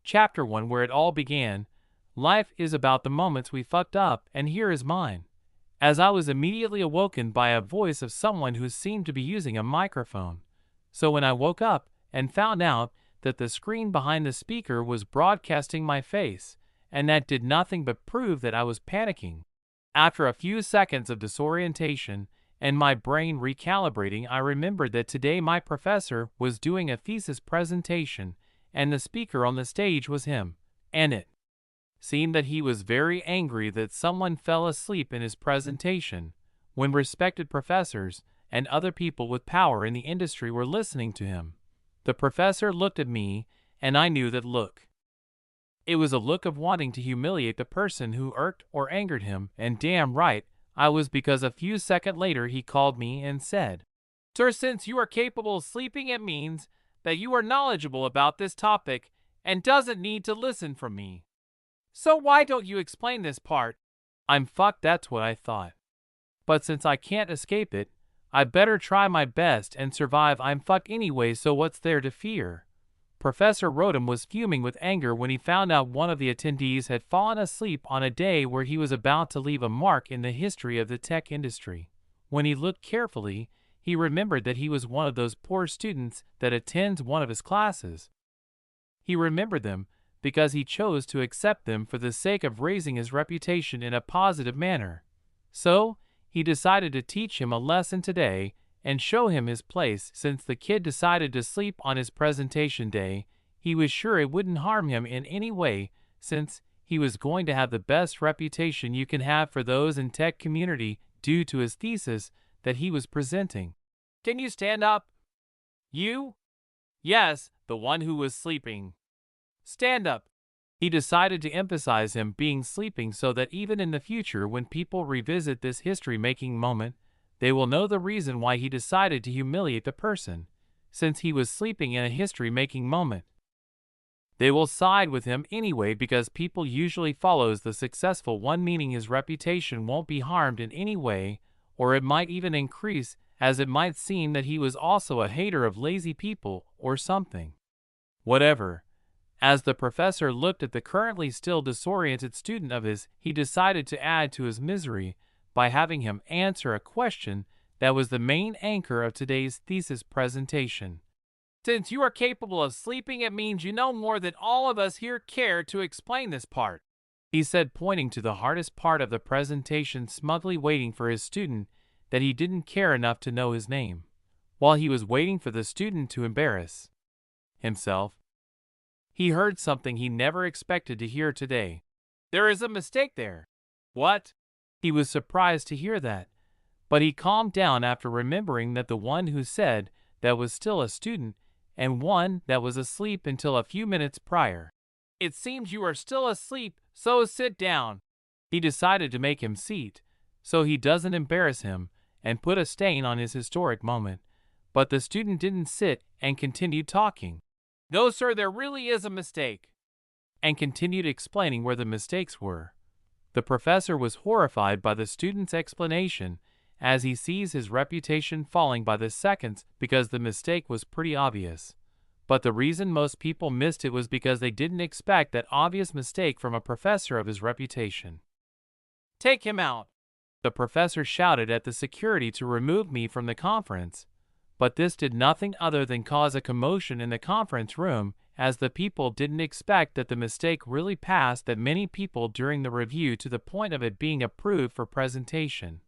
Chapter 1, where it all began. Life is about the moments we fucked up, and here is mine. As I was immediately awoken by a voice of someone who seemed to be using a microphone. So when I woke up and found out that the screen behind the speaker was broadcasting my face, and that did nothing but prove that I was panicking. After a few seconds of disorientation and my brain recalibrating, I remembered that today my professor was doing a thesis presentation, and the speaker on the stage was him, and it seemed that he was very angry that someone fell asleep in his presentation, when respected professors and other people with power in the industry were listening to him. The professor looked at me, and I knew that look. It was a look of wanting to humiliate the person who irked or angered him, and damn right I was, because a few seconds later he called me and said, "Sir, since you are capable of sleeping, it means that you are knowledgeable about this topic and doesn't need to listen from me. So why don't you explain this part?" I'm fucked, that's what I thought. But since I can't escape it, I better try my best and survive. I'm fucked anyway, so what's there to fear? Professor Rodham was fuming with anger when he found out one of the attendees had fallen asleep on a day where he was about to leave a mark in the history of the tech industry. When he looked carefully, he remembered that he was one of those poor students that attends one of his classes. He remembered them because he chose to accept them for the sake of raising his reputation in a positive manner. So, he decided to teach him a lesson today and show him his place. Since the kid decided to sleep on his presentation day, he was sure it wouldn't harm him in any way, since he was going to have the best reputation you can have for those in tech community due to his thesis that he was presenting. "Can you stand up?" "You?" "Yes, the one who was sleeping. Stand up." He decided to emphasize him being sleeping so that even in the future when people revisit this history-making moment, they will know the reason why he decided to humiliate the person, since he was sleeping in a history-making moment. They will side with him anyway because people usually follows the successful one, meaning his reputation won't be harmed in any way, or it might even increase, as it might seem that he was also a hater of lazy people or something. Whatever. As the professor looked at the currently still disoriented student of his, he decided to add to his misery by having him answer a question that was the main anchor of today's thesis presentation. "Since you are capable of sleeping, it means you know more than all of us here care to explain this part," he said, pointing to the hardest part of the presentation, smugly waiting for his student that he didn't care enough to know his name. While he was waiting for the student to embarrass himself, he heard something he never expected to hear today. "There is a mistake there." "What?" He was surprised to hear that, but he calmed down after remembering that the one who said that was still a student and one that was asleep until a few minutes prior. "It seems you are still asleep, so sit down." He decided to make him seat, so he doesn't embarrass him and put a stain on his historic moment, but the student didn't sit and continued talking. "No, sir, there really is a mistake," and continued explaining where the mistakes were. The professor was horrified by the student's explanation, as he sees his reputation falling by the seconds because the mistake was pretty obvious. But the reason most people missed it was because they didn't expect that obvious mistake from a professor of his reputation. "Take him out." The professor shouted at the security to remove me from the conference, but this did nothing other than cause a commotion in the conference room, as the people didn't expect that the mistake really passed that many people during the review to the point of it being approved for presentation.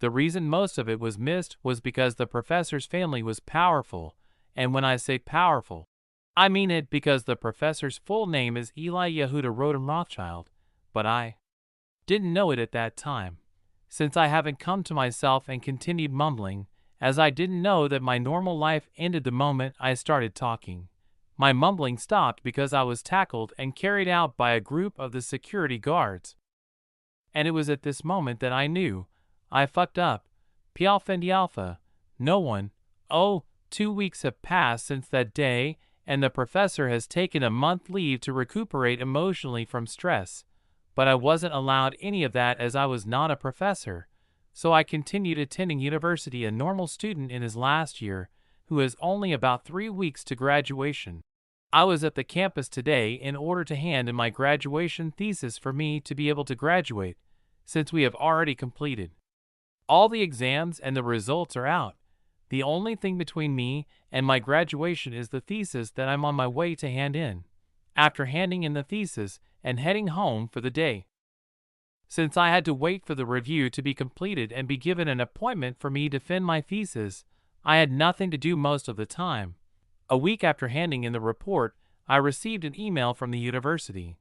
The reason most of it was missed was because the professor's family was powerful, and when I say powerful, I mean it because the professor's full name is Eli Yehuda Rodham Rothschild, but I didn't know it at that time, since I haven't come to myself and continued mumbling, as I didn't know that my normal life ended the moment I started talking. My mumbling stopped because I was tackled and carried out by a group of the security guards. And it was at this moment that I knew I fucked up. Pialpha and Yalpha. No one. 2 weeks have passed since that day, and the professor has taken a month leave to recuperate emotionally from stress. But I wasn't allowed any of that as I was not a professor. So I continued attending university, a normal student in his last year, who has only about 3 weeks to graduation. I was at the campus today in order to hand in my graduation thesis for me to be able to graduate, since we have already completed. All the exams and the results are out. The only thing between me and my graduation is the thesis that I'm on my way to hand in, after handing in the thesis and heading home for the day. Since I had to wait for the review to be completed and be given an appointment for me to defend my thesis, I had nothing to do most of the time. A week after handing in the report, I received an email from the university.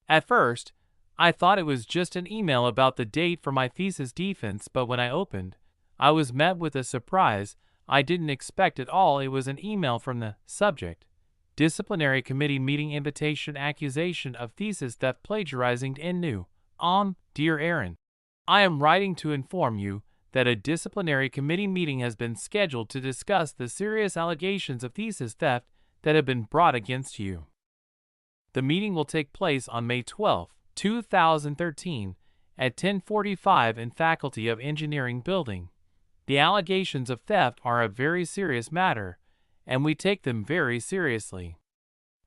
At first, I thought it was just an email about the date for my thesis defense, but when I opened, I was met with a surprise I didn't expect at all. It was an email from the subject: Disciplinary Committee Meeting Invitation, Accusation of Thesis Theft, Plagiarizing in New. Dear Aaron, I am writing to inform you that a disciplinary committee meeting has been scheduled to discuss the serious allegations of thesis theft that have been brought against you. The meeting will take place on May 12, 2013, at 10:45 in Faculty of Engineering building. The allegations of theft are a very serious matter, and we take them very seriously.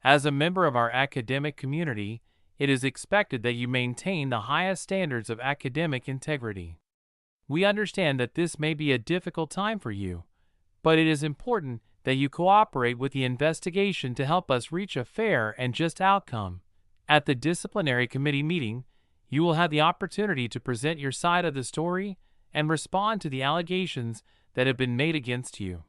As a member of our academic community, it is expected that you maintain the highest standards of academic integrity. We understand that this may be a difficult time for you, but it is important that you cooperate with the investigation to help us reach a fair and just outcome. At the disciplinary committee meeting, you will have the opportunity to present your side of the story and respond to the allegations that have been made against you.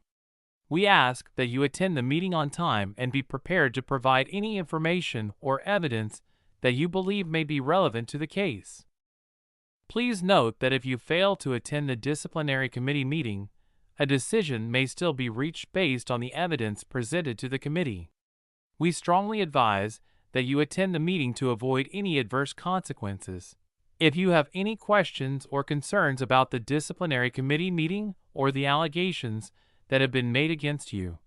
We ask that you attend the meeting on time and be prepared to provide any information or evidence that you believe may be relevant to the case. Please note that if you fail to attend the disciplinary committee meeting, a decision may still be reached based on the evidence presented to the committee. We strongly advise that you attend the meeting to avoid any adverse consequences. If you have any questions or concerns about the disciplinary committee meeting or the allegations that have been made against you,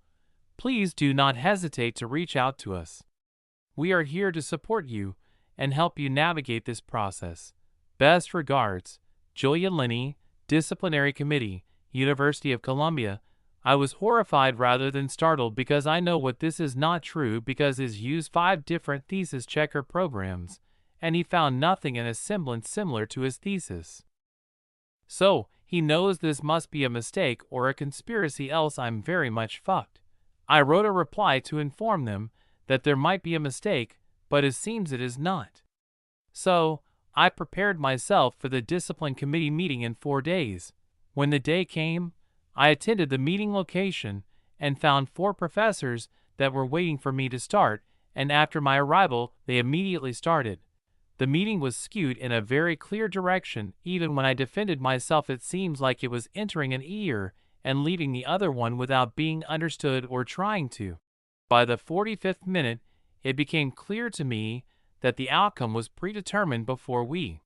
please do not hesitate to reach out to us. We are here to support you and help you navigate this process. Best regards, Julia Linney, Disciplinary Committee, University of Columbia. I was horrified rather than startled because I know what this is not true because he's used 5 different thesis checker programs, and he found nothing in a semblance similar to his thesis. So, he knows this must be a mistake or a conspiracy, else I'm very much fucked. I wrote a reply to inform them that there might be a mistake, but it seems it is not. So, I prepared myself for the discipline committee meeting in 4 days. When the day came, I attended the meeting location and found 4 professors that were waiting for me to start, and after my arrival, they immediately started. The meeting was skewed in a very clear direction. Even when I defended myself, it seems like it was entering an ear and leaving the other one without being understood or trying to. By the 45th minute, it became clear to me that the outcome was predetermined before we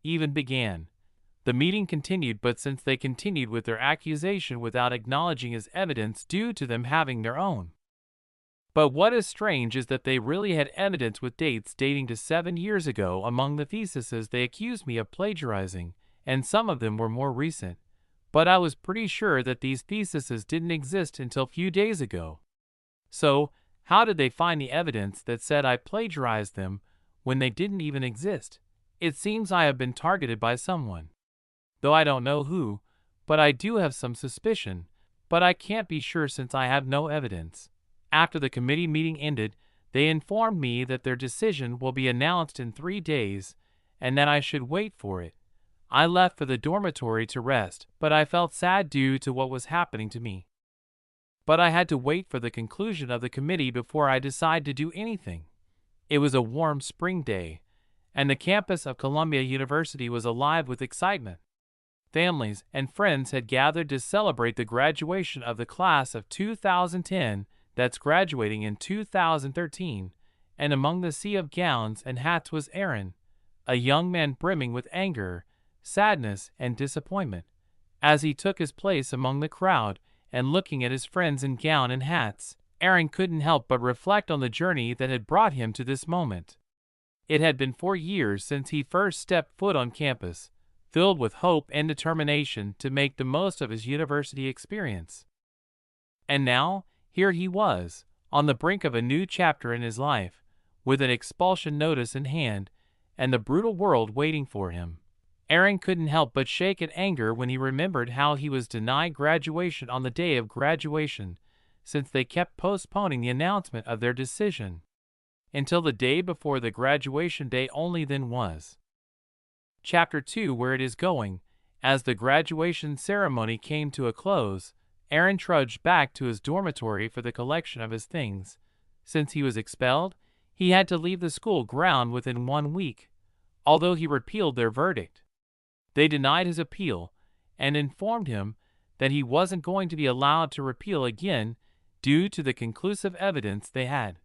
even began. The meeting continued, but since they continued with their accusation without acknowledging as evidence due to them having their own. But what is strange is that they really had evidence with dates dating to 7 years ago among the theses they accused me of plagiarizing, and some of them were more recent. But I was pretty sure that these theses didn't exist until a few days ago. So, how did they find the evidence that said I plagiarized them when they didn't even exist? It seems I have been targeted by someone. Though I don't know who, but I do have some suspicion, but I can't be sure since I have no evidence. After the committee meeting ended, they informed me that their decision will be announced in 3 days and that I should wait for it. I left for the dormitory to rest, but I felt sad due to what was happening to me. But I had to wait for the conclusion of the committee before I decided to do anything. It was a warm spring day, and the campus of Columbia University was alive with excitement. Families and friends had gathered to celebrate the graduation of the class of 2010 that's graduating in 2013, and among the sea of gowns and hats was Aaron, a young man brimming with anger, sadness, and disappointment. As he took his place among the crowd and looking at his friends in gown and hats, Aaron couldn't help but reflect on the journey that had brought him to this moment. It had been 4 years since he first stepped foot on campus, filled with hope and determination to make the most of his university experience. And now, here he was, on the brink of a new chapter in his life, with an expulsion notice in hand and the brutal world waiting for him. Aaron couldn't help but shake in anger when he remembered how he was denied graduation on the day of graduation, since they kept postponing the announcement of their decision until the day before the graduation day only then was. Chapter 2, where it is going. As the graduation ceremony came to a close, Aaron trudged back to his dormitory for the collection of his things. Since he was expelled, he had to leave the school ground within 1 week, although he repealed their verdict. They denied his appeal and informed him that he wasn't going to be allowed to repeal again due to the conclusive evidence they had.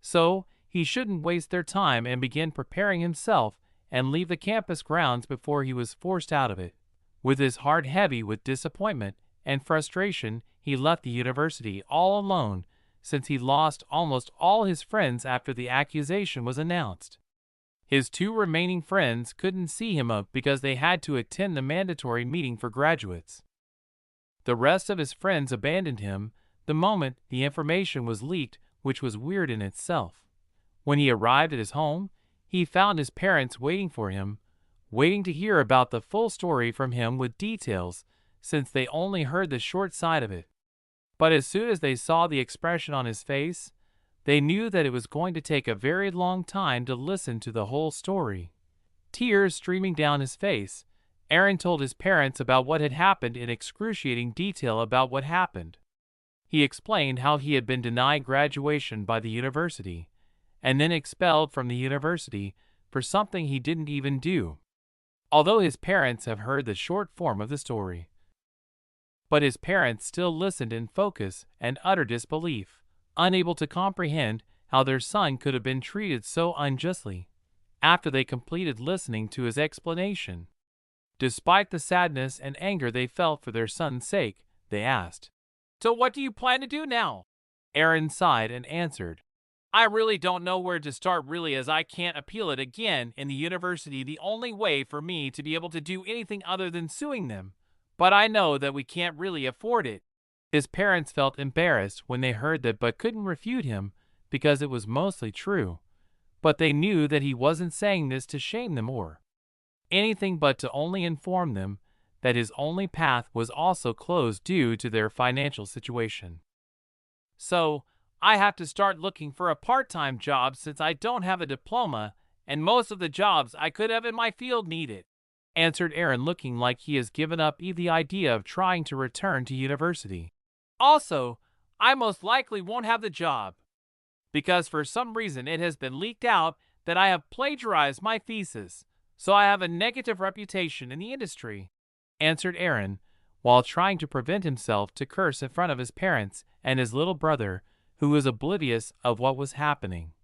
So, he shouldn't waste their time and begin preparing himself and leave the campus grounds before he was forced out of it. With his heart heavy with disappointment and frustration, he left the university all alone, since he lost almost all his friends after the accusation was announced. His 2 remaining friends couldn't see him up because they had to attend the mandatory meeting for graduates. The rest of his friends abandoned him the moment the information was leaked, which was weird in itself. When he arrived at his home, he found his parents waiting for him, waiting to hear about the full story from him with details, since they only heard the short side of it. But as soon as they saw the expression on his face, they knew that it was going to take a very long time to listen to the whole story. Tears streaming down his face, Aaron told his parents about what had happened in excruciating detail about what happened. He explained how he had been denied graduation by the university, and then expelled from the university for something he didn't even do, although his parents have heard the short form of the story. But his parents still listened in focus and utter disbelief, unable to comprehend how their son could have been treated so unjustly. After they completed listening to his explanation, despite the sadness and anger they felt for their son's sake, they asked, "So what do you plan to do now?" Aaron sighed and answered, "I really don't know where to start really, as I can't appeal it again in the university. The only way for me to be able to do anything other than suing them. But I know that we can't really afford it." His parents felt embarrassed when they heard that but couldn't refute him because it was mostly true. But they knew that he wasn't saying this to shame them or anything, but to only inform them that his only path was also closed due to their financial situation. "So, I have to start looking for a part-time job since I don't have a diploma, and most of the jobs I could have in my field need it," answered Aaron, looking like he has given up the idea of trying to return to university. "Also, I most likely won't have the job, because for some reason it has been leaked out that I have plagiarized my thesis, so I have a negative reputation in the industry," answered Aaron, while trying to prevent himself to curse in front of his parents and his little brother, who was oblivious of what was happening.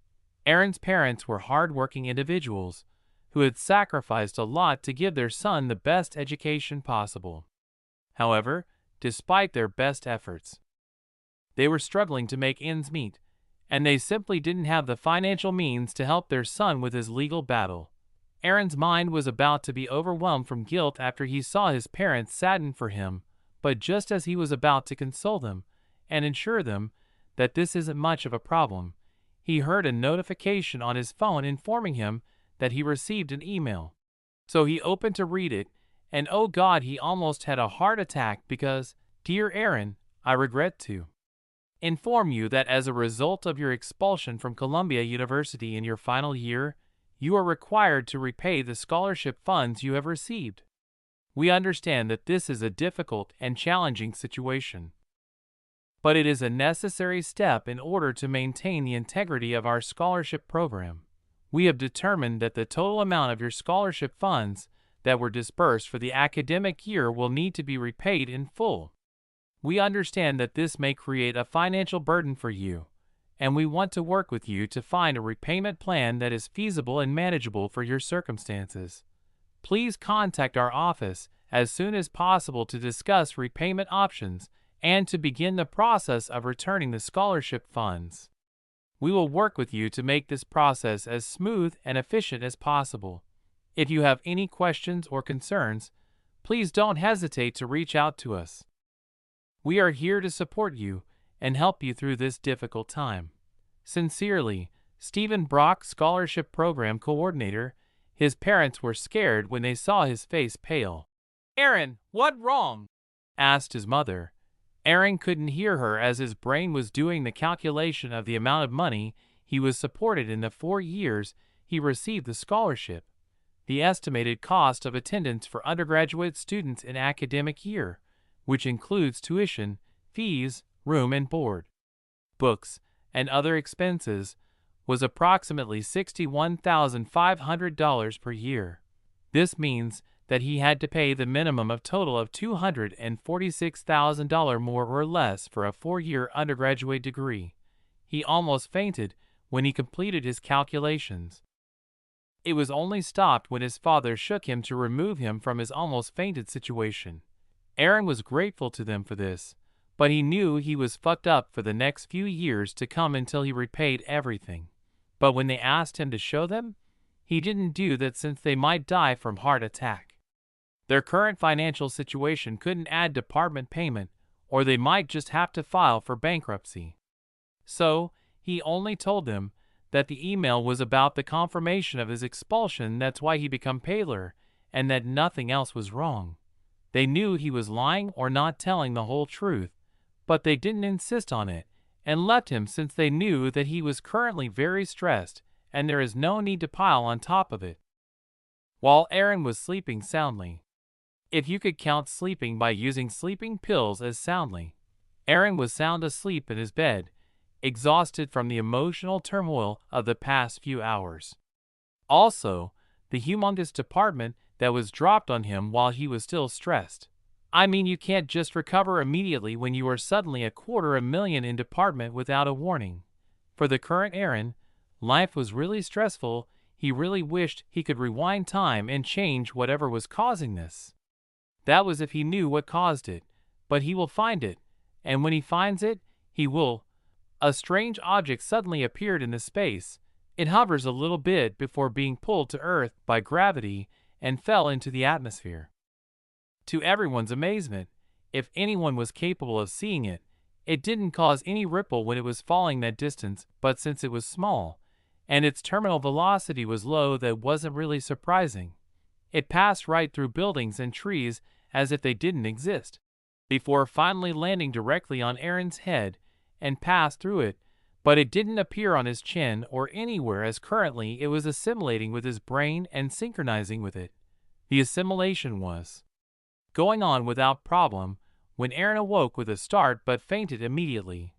Aaron's parents were hard-working individuals who had sacrificed a lot to give their son the best education possible. However, despite their best efforts, they were struggling to make ends meet, and they simply didn't have the financial means to help their son with his legal battle. Aaron's mind was about to be overwhelmed from guilt after he saw his parents saddened for him, but just as he was about to console them and assure them that this isn't much of a problem, he heard a notification on his phone informing him that he received an email. So he opened to read it, and oh God, he almost had a heart attack because, "Dear Aaron, I regret to inform you that as a result of your expulsion from Columbia University in your final year, you are required to repay the scholarship funds you have received. We understand that this is a difficult and challenging situation, but it is a necessary step in order to maintain the integrity of our scholarship program. We have determined that the total amount of your scholarship funds that were disbursed for the academic year will need to be repaid in full. We understand that this may create a financial burden for you, and we want to work with you to find a repayment plan that is feasible and manageable for your circumstances. Please contact our office as soon as possible to discuss repayment options and to begin the process of returning the scholarship funds. We will work with you to make this process as smooth and efficient as possible. If you have any questions or concerns, please don't hesitate to reach out to us. We are here to support you and help you through this difficult time. Sincerely, Stephen Brock, Scholarship Program Coordinator. His parents were scared when they saw his face pale. "Aaron, what wrong?" asked his mother. Aaron couldn't hear her as his brain was doing the calculation of the amount of money he was supported in the 4 years he received the scholarship, the estimated cost of attendance for undergraduate students in academic year, which includes tuition, fees, room and board, books, and other expenses, was approximately $61,500 per year. This means that he had to pay the minimum of total of $246,000 more or less for a 4-year undergraduate degree. He almost fainted when he completed his calculations. It was only stopped when his father shook him to remove him from his almost fainted situation. Aaron was grateful to them for this, but he knew he was fucked up for the next few years to come until he repaid everything. But when they asked him to show them, he didn't do that since they might die from heart attack. Their current financial situation couldn't add department payment, or they might just have to file for bankruptcy. So, he only told them that the email was about the confirmation of his expulsion, that's why he became paler, and that nothing else was wrong. They knew he was lying or not telling the whole truth, but they didn't insist on it, and left him since they knew that he was currently very stressed, and there is no need to pile on top of it. While Aaron was sleeping soundly, if you could count sleeping by using sleeping pills as soundly, Aaron was sound asleep in his bed, exhausted from the emotional turmoil of the past few hours. Also, the humongous department that was dropped on him while he was still stressed. I mean, you can't just recover immediately when you are suddenly $250,000 in department without a warning. For the current Aaron, life was really stressful. He really wished he could rewind time and change whatever was causing this. That was if he knew what caused it, but he will find it, and when he finds it, he will. A strange object suddenly appeared in the space. It hovers a little bit before being pulled to Earth by gravity and fell into the atmosphere. To everyone's amazement, if anyone was capable of seeing it, it didn't cause any ripple when it was falling that distance, but since it was small, and its terminal velocity was low, that wasn't really surprising. It passed right through buildings and trees as if they didn't exist, before finally landing directly on Aaron's head and passed through it, but it didn't appear on his chin or anywhere, as currently it was assimilating with his brain and synchronizing with it. The assimilation was going on without problem when Aaron awoke with a start but fainted immediately.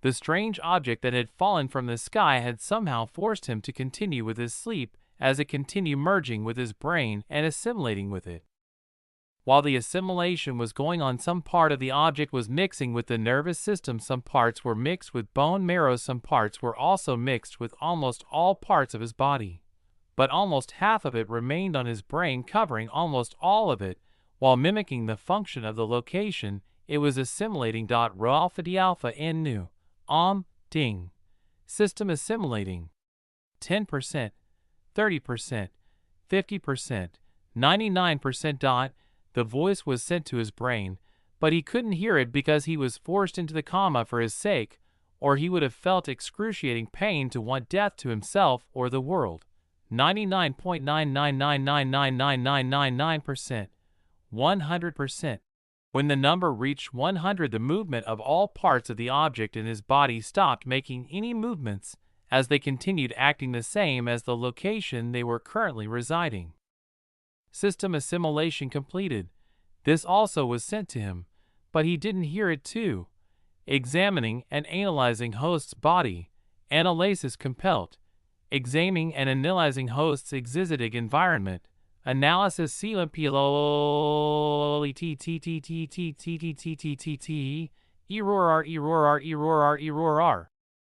The strange object that had fallen from the sky had somehow forced him to continue with his sleep as it continued merging with his brain and assimilating with it. While the assimilation was going on, some part of the object was mixing with the nervous system, some parts were mixed with bone marrow, some parts were also mixed with almost all parts of his body. But almost half of it remained on his brain, covering almost all of it, while mimicking the function of the location it was assimilating. Rho alpha d alpha n nu, ding. System assimilating. 10%, 30%, 50%, 99%. The voice was sent to his brain, but he couldn't hear it because he was forced into the coma for his sake, or he would have felt excruciating pain to want death to himself or the world. 99.999999999%, 100%. When the number reached 100, the movement of all parts of the object in his body stopped making any movements, as they continued acting the same as the location they were currently residing. System assimilation completed. This also was sent to him, but he didn't hear it too. Examining and analyzing host's body. Analysis compelled. Examining and analyzing host's existing environment. Analysis error.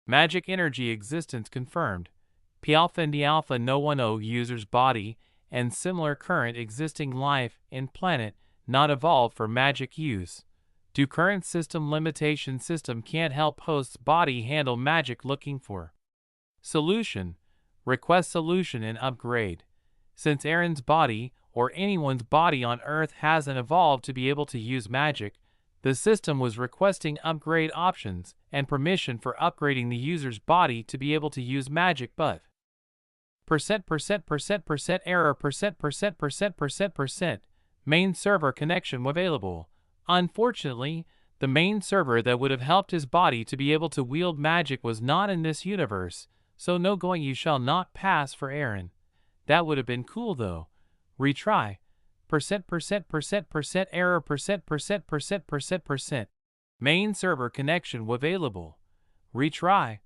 Magic energy existence confirmed. P alpha and D alpha no 10 user's body and similar current existing life in planet not evolved for magic use. Do current system limitation system can't help host's body handle magic looking for solution. Request solution and upgrade. Since Aaron's body or anyone's body on Earth hasn't evolved to be able to use magic, The system was requesting upgrade options and permission for upgrading the user's body to be able to use magic, but error main server connection available. Unfortunately, the main server that would have helped his body to be able to wield magic was not in this universe, so no going. You shall not pass for Aaron. That would have been cool though. Retry. Error main server connection available. Retry.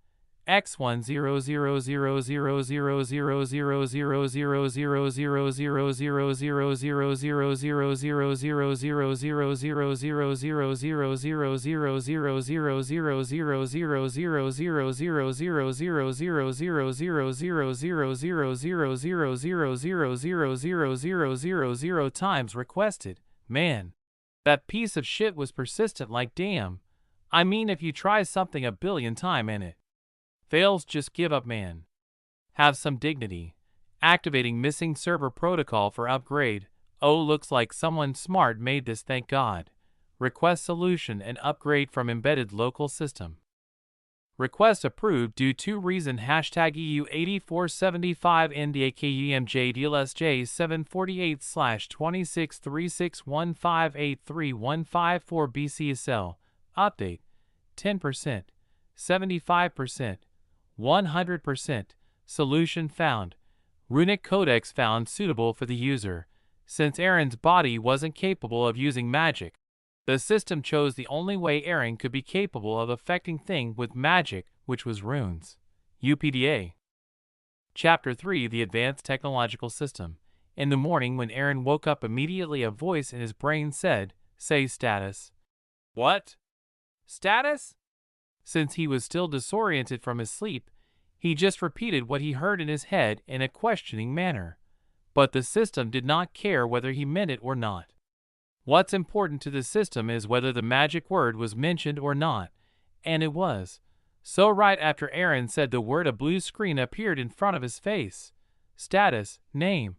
Times requested. Man, that piece of shit was persistent like damn. I mean, if you try something a billion times and it fails, just give up, man. Have some dignity. Activating missing server protocol for upgrade. Oh, looks like someone smart made this, thank God. Request solution and upgrade from embedded local system. Request approved due to reason #EU8475 NDAKUMJ DLSJ 748/263615831554 BCSL. Update. 10%. 75%. 100%. Solution found. Runic codex found suitable for the user. Since Aaron's body wasn't capable of using magic, the system chose the only way Aaron could be capable of affecting things with magic, which was runes. UPDA. Chapter 3: The Advanced Technological System. In the morning when Aaron woke up, immediately a voice in his brain said, "Say status." What? Status? Since he was still disoriented from his sleep, he just repeated what he heard in his head in a questioning manner. But the system did not care whether he meant it or not. What's important to the system is whether the magic word was mentioned or not, and it was. So right after Aaron said the word, a blue screen appeared in front of his face. Status, name,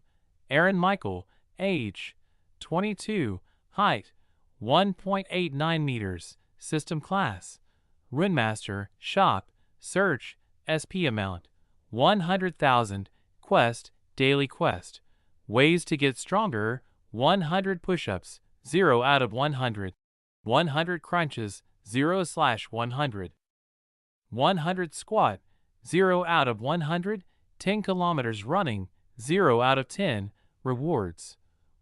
Aaron Michael, age, 22, height, 1.89 meters, system class, Runemaster, shop, search, SP amount, 100,000, quest, daily quest, ways to get stronger, 100 push-ups, 0 out of 100, 100 crunches, 0/100, 100 squat, 0 out of 100, 10 kilometers running, 0 out of 10, rewards,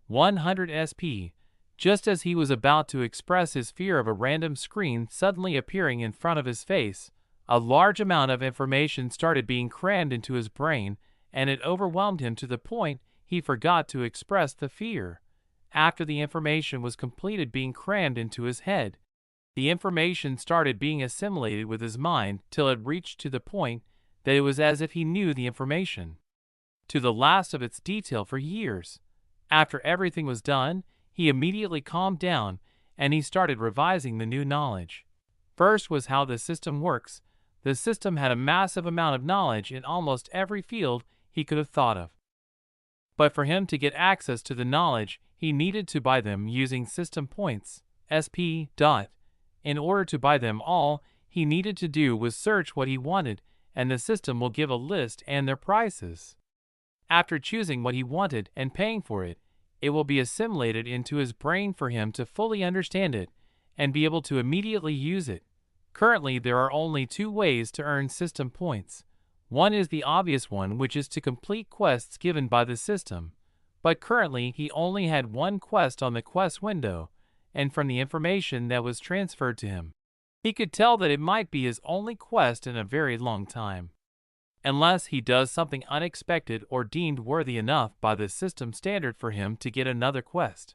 100 SP. Just as he was about to express his fear of a random screen suddenly appearing in front of his face, a large amount of information started being crammed into his brain, and it overwhelmed him to the point he forgot to express the fear. After the information was completed being crammed into his head, the information started being assimilated with his mind till it reached to the point that it was as if he knew the information to the last of its detail for years. After everything was done, he immediately calmed down and he started revising the new knowledge. First was how the system works. The system had a massive amount of knowledge in almost every field he could have thought of. But for him to get access to the knowledge, he needed to buy them using system points, SP. In order to buy them all, he needed to do was search what he wanted, and the system will give a list and their prices. After choosing what he wanted and paying for it, it will be assimilated into his brain for him to fully understand it and be able to immediately use it. Currently, there are only 2 ways to earn system points. One is the obvious one, which is to complete quests given by the system. But currently, he only had 1 quest on the quest window, and from the information that was transferred to him, he could tell that it might be his only quest in a very long time. Unless he does something unexpected or deemed worthy enough by the system standard for him to get another quest.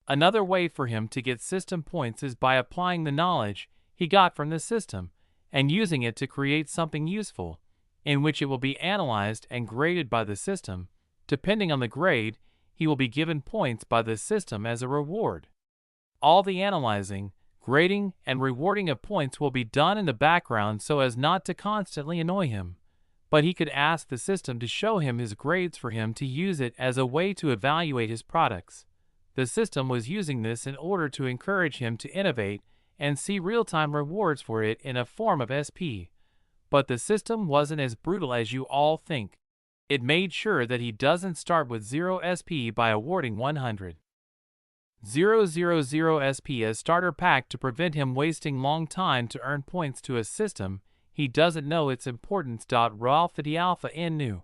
Another way for him to get system points is by applying the knowledge he got from the system and using it to create something useful, in which it will be analyzed and graded by the system. Depending on the grade, he will be given points by the system as a reward. All the analyzing, grading, and rewarding of points will be done in the background so as not to constantly annoy him. But he could ask the system to show him his grades for him to use it as a way to evaluate his products. The system was using this in order to encourage him to innovate and see real-time rewards for it in a form of SP. But the system wasn't as brutal as you all think. It made sure that he doesn't start with 0 SP by awarding 100,000 SP as starter pack to prevent him wasting long time to earn points to a system he doesn't know its importance. Ralph the Alpha and new.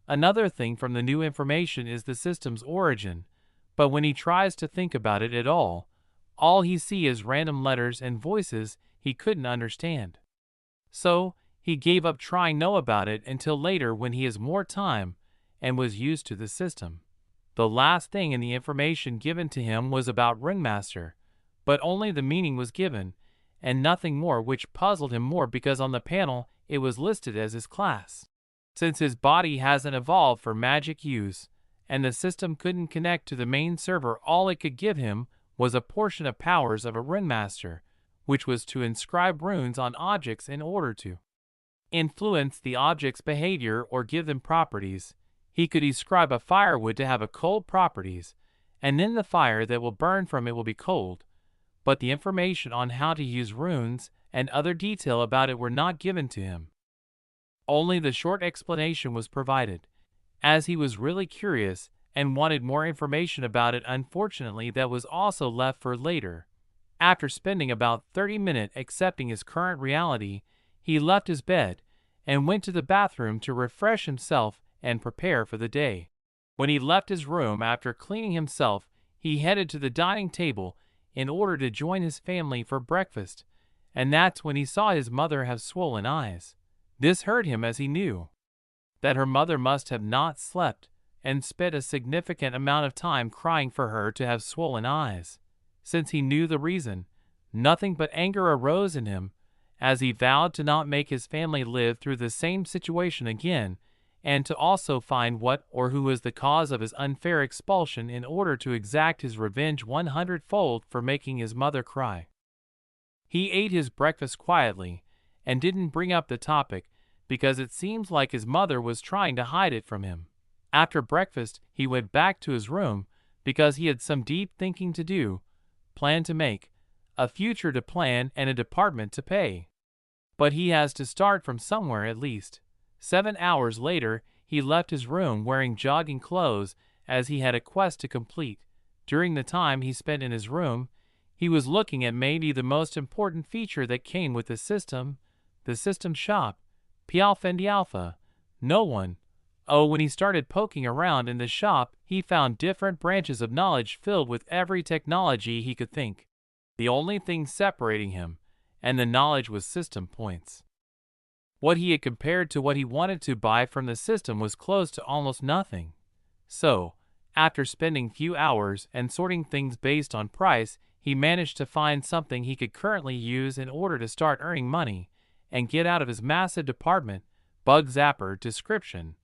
Another thing from the new information is the system's origin, but when he tries to think about it at all he sees is random letters and voices he couldn't understand. So, he gave up trying to know about it until later when he has more time and was used to the system. The last thing in the information given to him was about Ringmaster, but only the meaning was given, and nothing more, which puzzled him more because on the panel it was listed as his class. Since his body hasn't evolved for magic use, and the system couldn't connect to the main server, all it could give him was a portion of powers of a Ringmaster, which was to inscribe runes on objects in order to influence the object's behavior or give them properties. He could inscribe a firewood to have a cold properties, and then the fire that will burn from it will be cold, but the information on how to use runes and other detail about it were not given to him. Only the short explanation was provided, as he was really curious and wanted more information about it. Unfortunately, that was also left for later. After spending about 30 minutes accepting his current reality, he left his bed and went to the bathroom to refresh himself and prepare for the day. When he left his room after cleaning himself, he headed to the dining table in order to join his family for breakfast, and that's when he saw his mother have swollen eyes. This hurt him, as he knew that her mother must have not slept and spent a significant amount of time crying for her to have swollen eyes. Since he knew the reason, nothing but anger arose in him, as he vowed to not make his family live through the same situation again, and to also find what or who was the cause of his unfair expulsion in order to exact his revenge 100-fold for making his mother cry. He ate his breakfast quietly and didn't bring up the topic because it seems like his mother was trying to hide it from him. After breakfast, he went back to his room because he had some deep thinking to do, plan to make, a future to plan, and a department to pay. But he has to start from somewhere at least. 7 hours later, he left his room wearing jogging clothes as he had a quest to complete. During the time he spent in his room, he was looking at maybe the most important feature that came with the system shop. Pialf and Alpha. No one. When he started poking around in the shop, he found different branches of knowledge filled with every technology he could think. The only thing separating him and the knowledge was system points. What he had compared to what he wanted to buy from the system was close to almost nothing. So, after spending few hours and sorting things based on price, he managed to find something he could currently use in order to start earning money and get out of his massive department. Bug Zapper. Description: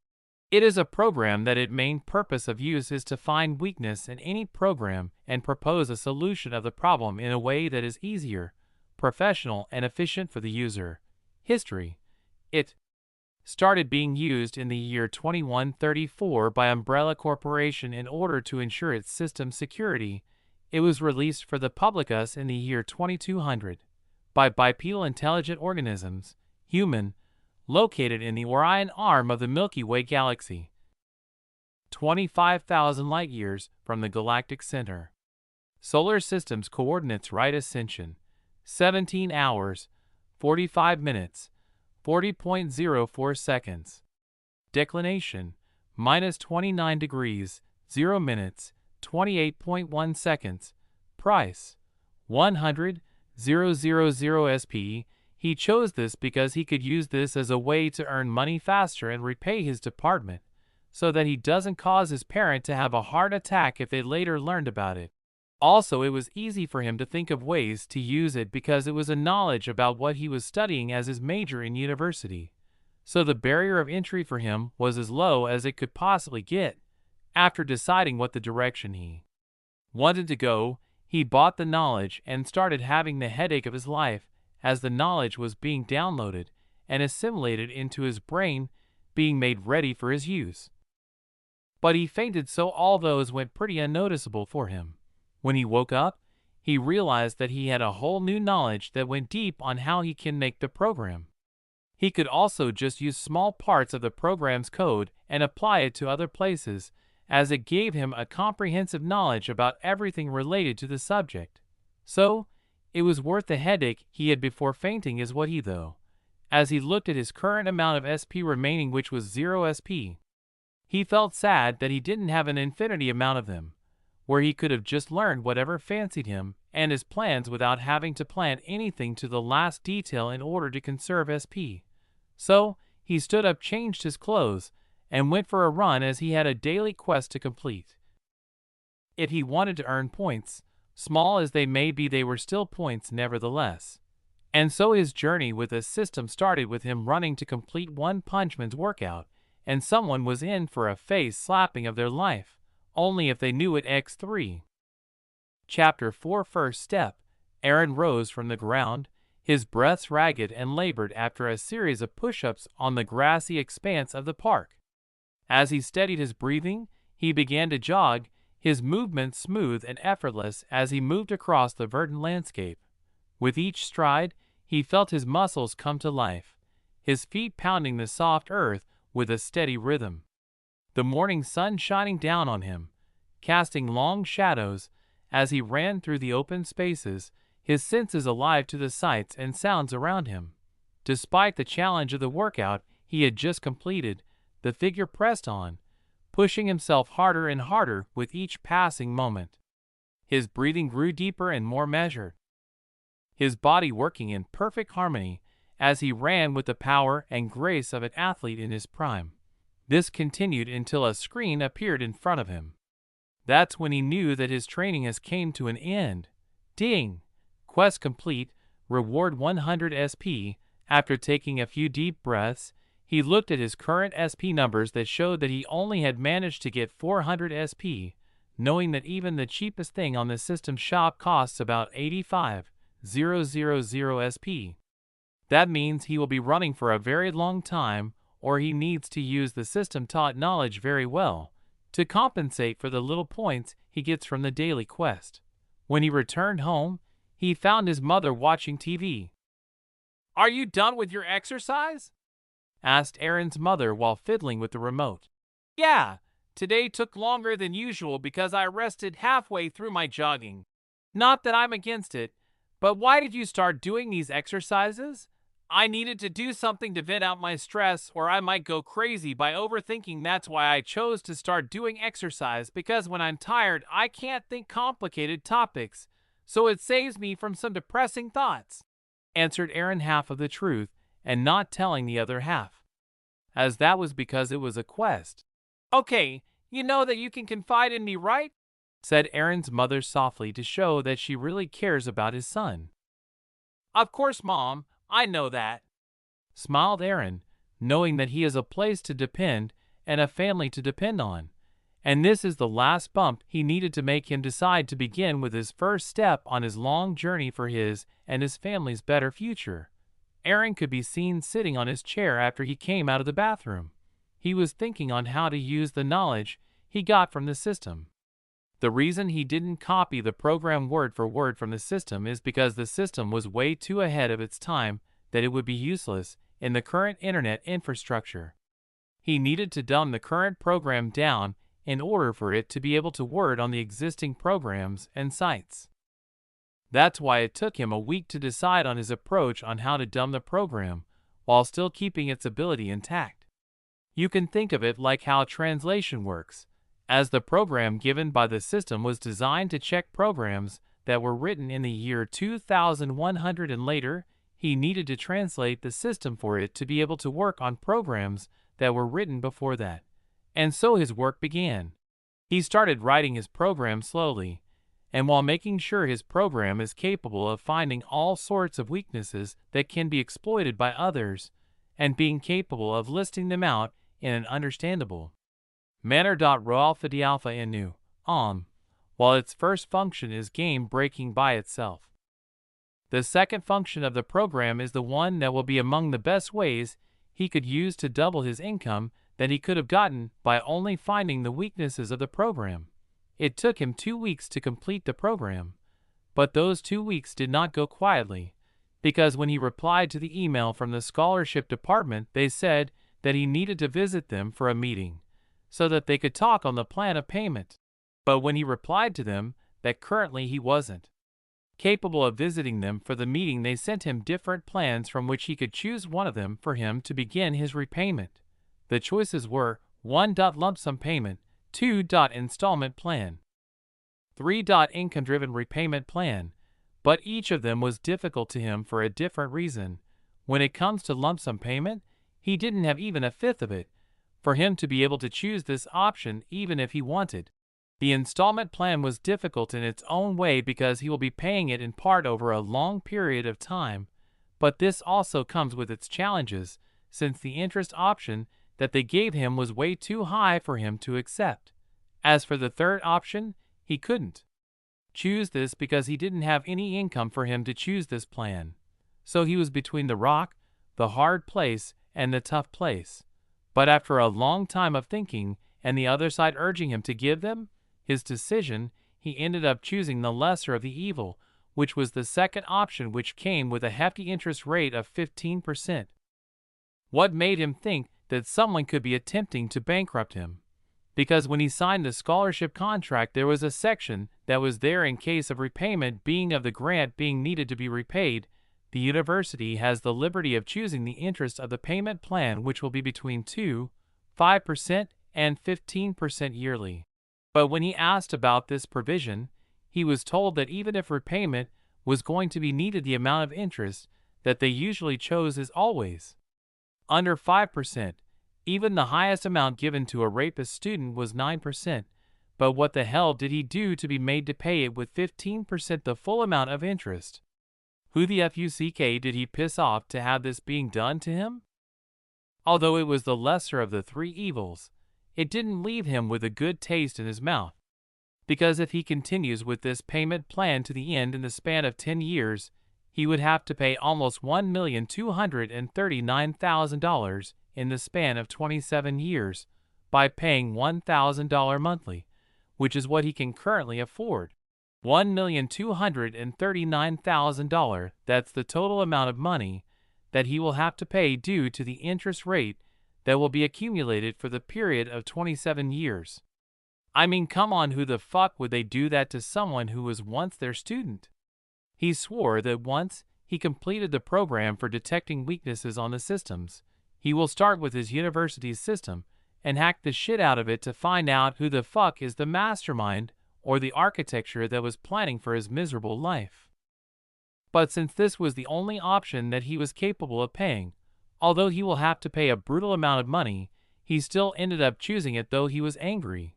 it is a program that its main purpose of use is to find weakness in any program and propose a solution of the problem in a way that is easier, professional, and efficient for the user. History: it started being used in the year 2134 by Umbrella Corporation in order to ensure its system security. It was released for the public use in the year 2200 by bipedal intelligent organisms, human, located in the Orion arm of the Milky Way galaxy, 25,000 light-years from the galactic center. Solar System's coordinates: right ascension, 17 hours, 45 minutes, 40.04 seconds. Declination, minus 29 degrees, 0 minutes, 28.1 seconds. Price, 100,000 SP. He chose this because he could use this as a way to earn money faster and repay his department, so that he doesn't cause his parent to have a heart attack if they later learned about it. Also, it was easy for him to think of ways to use it because it was a knowledge about what he was studying as his major in university. So the barrier of entry for him was as low as it could possibly get. After deciding what the direction he wanted to go, he bought the knowledge and started having the headache of his life as the knowledge was being downloaded and assimilated into his brain, being made ready for his use. but he fainted, so all those went pretty unnoticeable for him. When he woke up, he realized that he had a whole new knowledge that went deep on how he can make the program. He could also just use small parts of the program's code and apply it to other places, as it gave him a comprehensive knowledge about everything related to the subject. So, it was worth the headache he had before fainting, is what he though. As he looked at his current amount of SP remaining, which was 0 SP, he felt sad that he didn't have an infinity amount of them, where he could have just learned whatever fancied him and his plans without having to plan anything to the last detail in order to conserve SP. So, he stood up, changed his clothes, and went for a run, as he had a daily quest to complete. If he wanted to earn points, small as they may be, they were still points nevertheless. And so his journey with the system started with him running to complete One Punch Man's workout, and someone was in for a face slapping of their life, only if they knew it. X3. Chapter 4. First step. Aaron rose from the ground, his breaths ragged and labored after a series of push-ups on the grassy expanse of the park. As he steadied his breathing, he began to jog, his movements smooth and effortless as he moved across the verdant landscape. With each stride, he felt his muscles come to life, his feet pounding the soft earth with a steady rhythm. The morning sun shining down on him, casting long shadows as he ran through the open spaces, his senses alive to the sights and sounds around him. Despite the challenge of the workout he had just completed, the figure pressed on, pushing himself harder and harder with each passing moment. His breathing grew deeper and more measured, his body working in perfect harmony as he ran with the power and grace of an athlete in his prime. This continued until a screen appeared in front of him. That's when he knew that his training has came to an end. Ding! Quest complete, reward 100 SP. After taking a few deep breaths, he looked at his current SP numbers that showed that he only had managed to get 400 SP, knowing that even the cheapest thing on the system shop costs about 85,000 SP. That means he will be running for a very long time, or he needs to use the system-taught knowledge very well to compensate for the little points he gets from the daily quest. When he returned home, he found his mother watching TV. "Are you done with your exercise?" asked Aaron's mother while fiddling with the remote. "Yeah, today took longer than usual because I rested halfway through my jogging. Not that I'm against it, but why did you start doing these exercises?" "I needed to do something to vent out my stress, or I might go crazy by overthinking. That's why I chose to start doing exercise, because when I'm tired, I can't think complicated topics, so it saves me from some depressing thoughts," answered Aaron, half of the truth and not telling the other half, as that was because it was a quest. "Okay, you know that you can confide in me, right?" said Aaron's mother softly to show that she really cares about his son. "Of course, Mom. I know that," smiled Aaron, knowing that he has a place to depend and a family to depend on, and this is the last bump he needed to make him decide to begin with his first step on his long journey for his and his family's better future. Aaron could be seen sitting on his chair after he came out of the bathroom. He was thinking on how to use the knowledge he got from the system. The reason he didn't copy the program word for word from the system is because the system was way too ahead of its time, that it would be useless in the current internet infrastructure. He needed to dumb the current program down in order for it to be able to word on the existing programs and sites. That's why it took him a week to decide on his approach on how to dumb the program while still keeping its ability intact. You can think of it like how translation works, as the program given by the system was designed to check programs that were written in the year 2100 and later. He needed to translate the system for it to be able to work on programs that were written before that. And so his work began. He started writing his program slowly, and while making sure his program is capable of finding all sorts of weaknesses that can be exploited by others, and being capable of listing them out in an understandable manner. Rho alpha d alpha inu, while its first function is game breaking by itself. The second function of the program is the one that will be among the best ways he could use to double his income than he could have gotten by only finding the weaknesses of the program. It took him 2 weeks to complete the program, but those 2 weeks did not go quietly, because when he replied to the email from the scholarship department, they said that he needed to visit them for a meeting so that they could talk on the plan of payment. But when he replied to them that currently he wasn't capable of visiting them for the meeting, they sent him different plans from which he could choose one of them for him to begin his repayment. The choices were 1. Lump sum payment, 2. Installment plan, 3. Income-driven repayment plan, but each of them was difficult to him for a different reason. When it comes to lump sum payment, he didn't have even a fifth of it for him to be able to choose this option even if he wanted. The installment plan was difficult in its own way because he will be paying it in part over a long period of time, but this also comes with its challenges, since the interest option that they gave him was way too high for him to accept. As for the third option, he couldn't choose this because he didn't have any income for him to choose this plan. So he was between the rock, the hard place, and the tough place. But after a long time of thinking, and the other side urging him to give them his decision, he ended up choosing the lesser of the evil, which was the second option, which came with a hefty interest rate of 15%. What made him think that someone could be attempting to bankrupt him? Because when he signed the scholarship contract, there was a section that was there in case of repayment being of the grant being needed to be repaid. The university has the liberty of choosing the interest of the payment plan, which will be between 2, 5%, and 15% yearly. But when he asked about this provision, he was told that even if repayment was going to be needed, the amount of interest that they usually chose is always under 5%. Even the highest amount given to a rapist student was 9%. But what the hell did he do to be made to pay it with 15% the full amount of interest? Who the fuck did he piss off to have this being done to him? Although it was the lesser of the three evils, it didn't leave him with a good taste in his mouth. Because if he continues with this payment plan to the end in the span of 10 years, he would have to pay almost $1,239,000 in the span of 27 years by paying $1,000 monthly, which is what he can currently afford. $1,239,000, that's the total amount of money that he will have to pay due to the interest rate that will be accumulated for the period of 27 years. I mean, come on, who the fuck would they do that to someone who was once their student? He swore that once he completed the program for detecting weaknesses on the systems, he will start with his university's system and hack the shit out of it to find out who the fuck is the mastermind or the architecture that was planning for his miserable life. But since this was the only option that he was capable of paying, although he will have to pay a brutal amount of money, he still ended up choosing it, though he was angry.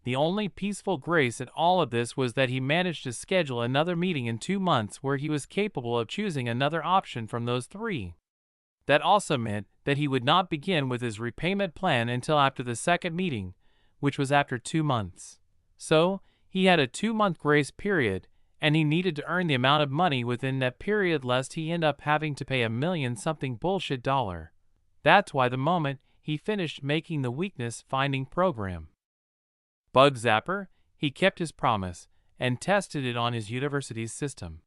The only peaceful grace in all of this was that he managed to schedule another meeting in 2 months where he was capable of choosing another option from those three. That also meant that he would not begin with his repayment plan until after the second meeting, which was after 2 months. So, he had a 2-month grace period, and he needed to earn the amount of money within that period lest he end up having to pay $1 million something bullshit dollar. That's why the moment he finished making the weakness-finding program Bug Zapper, he kept his promise and tested it on his university's system.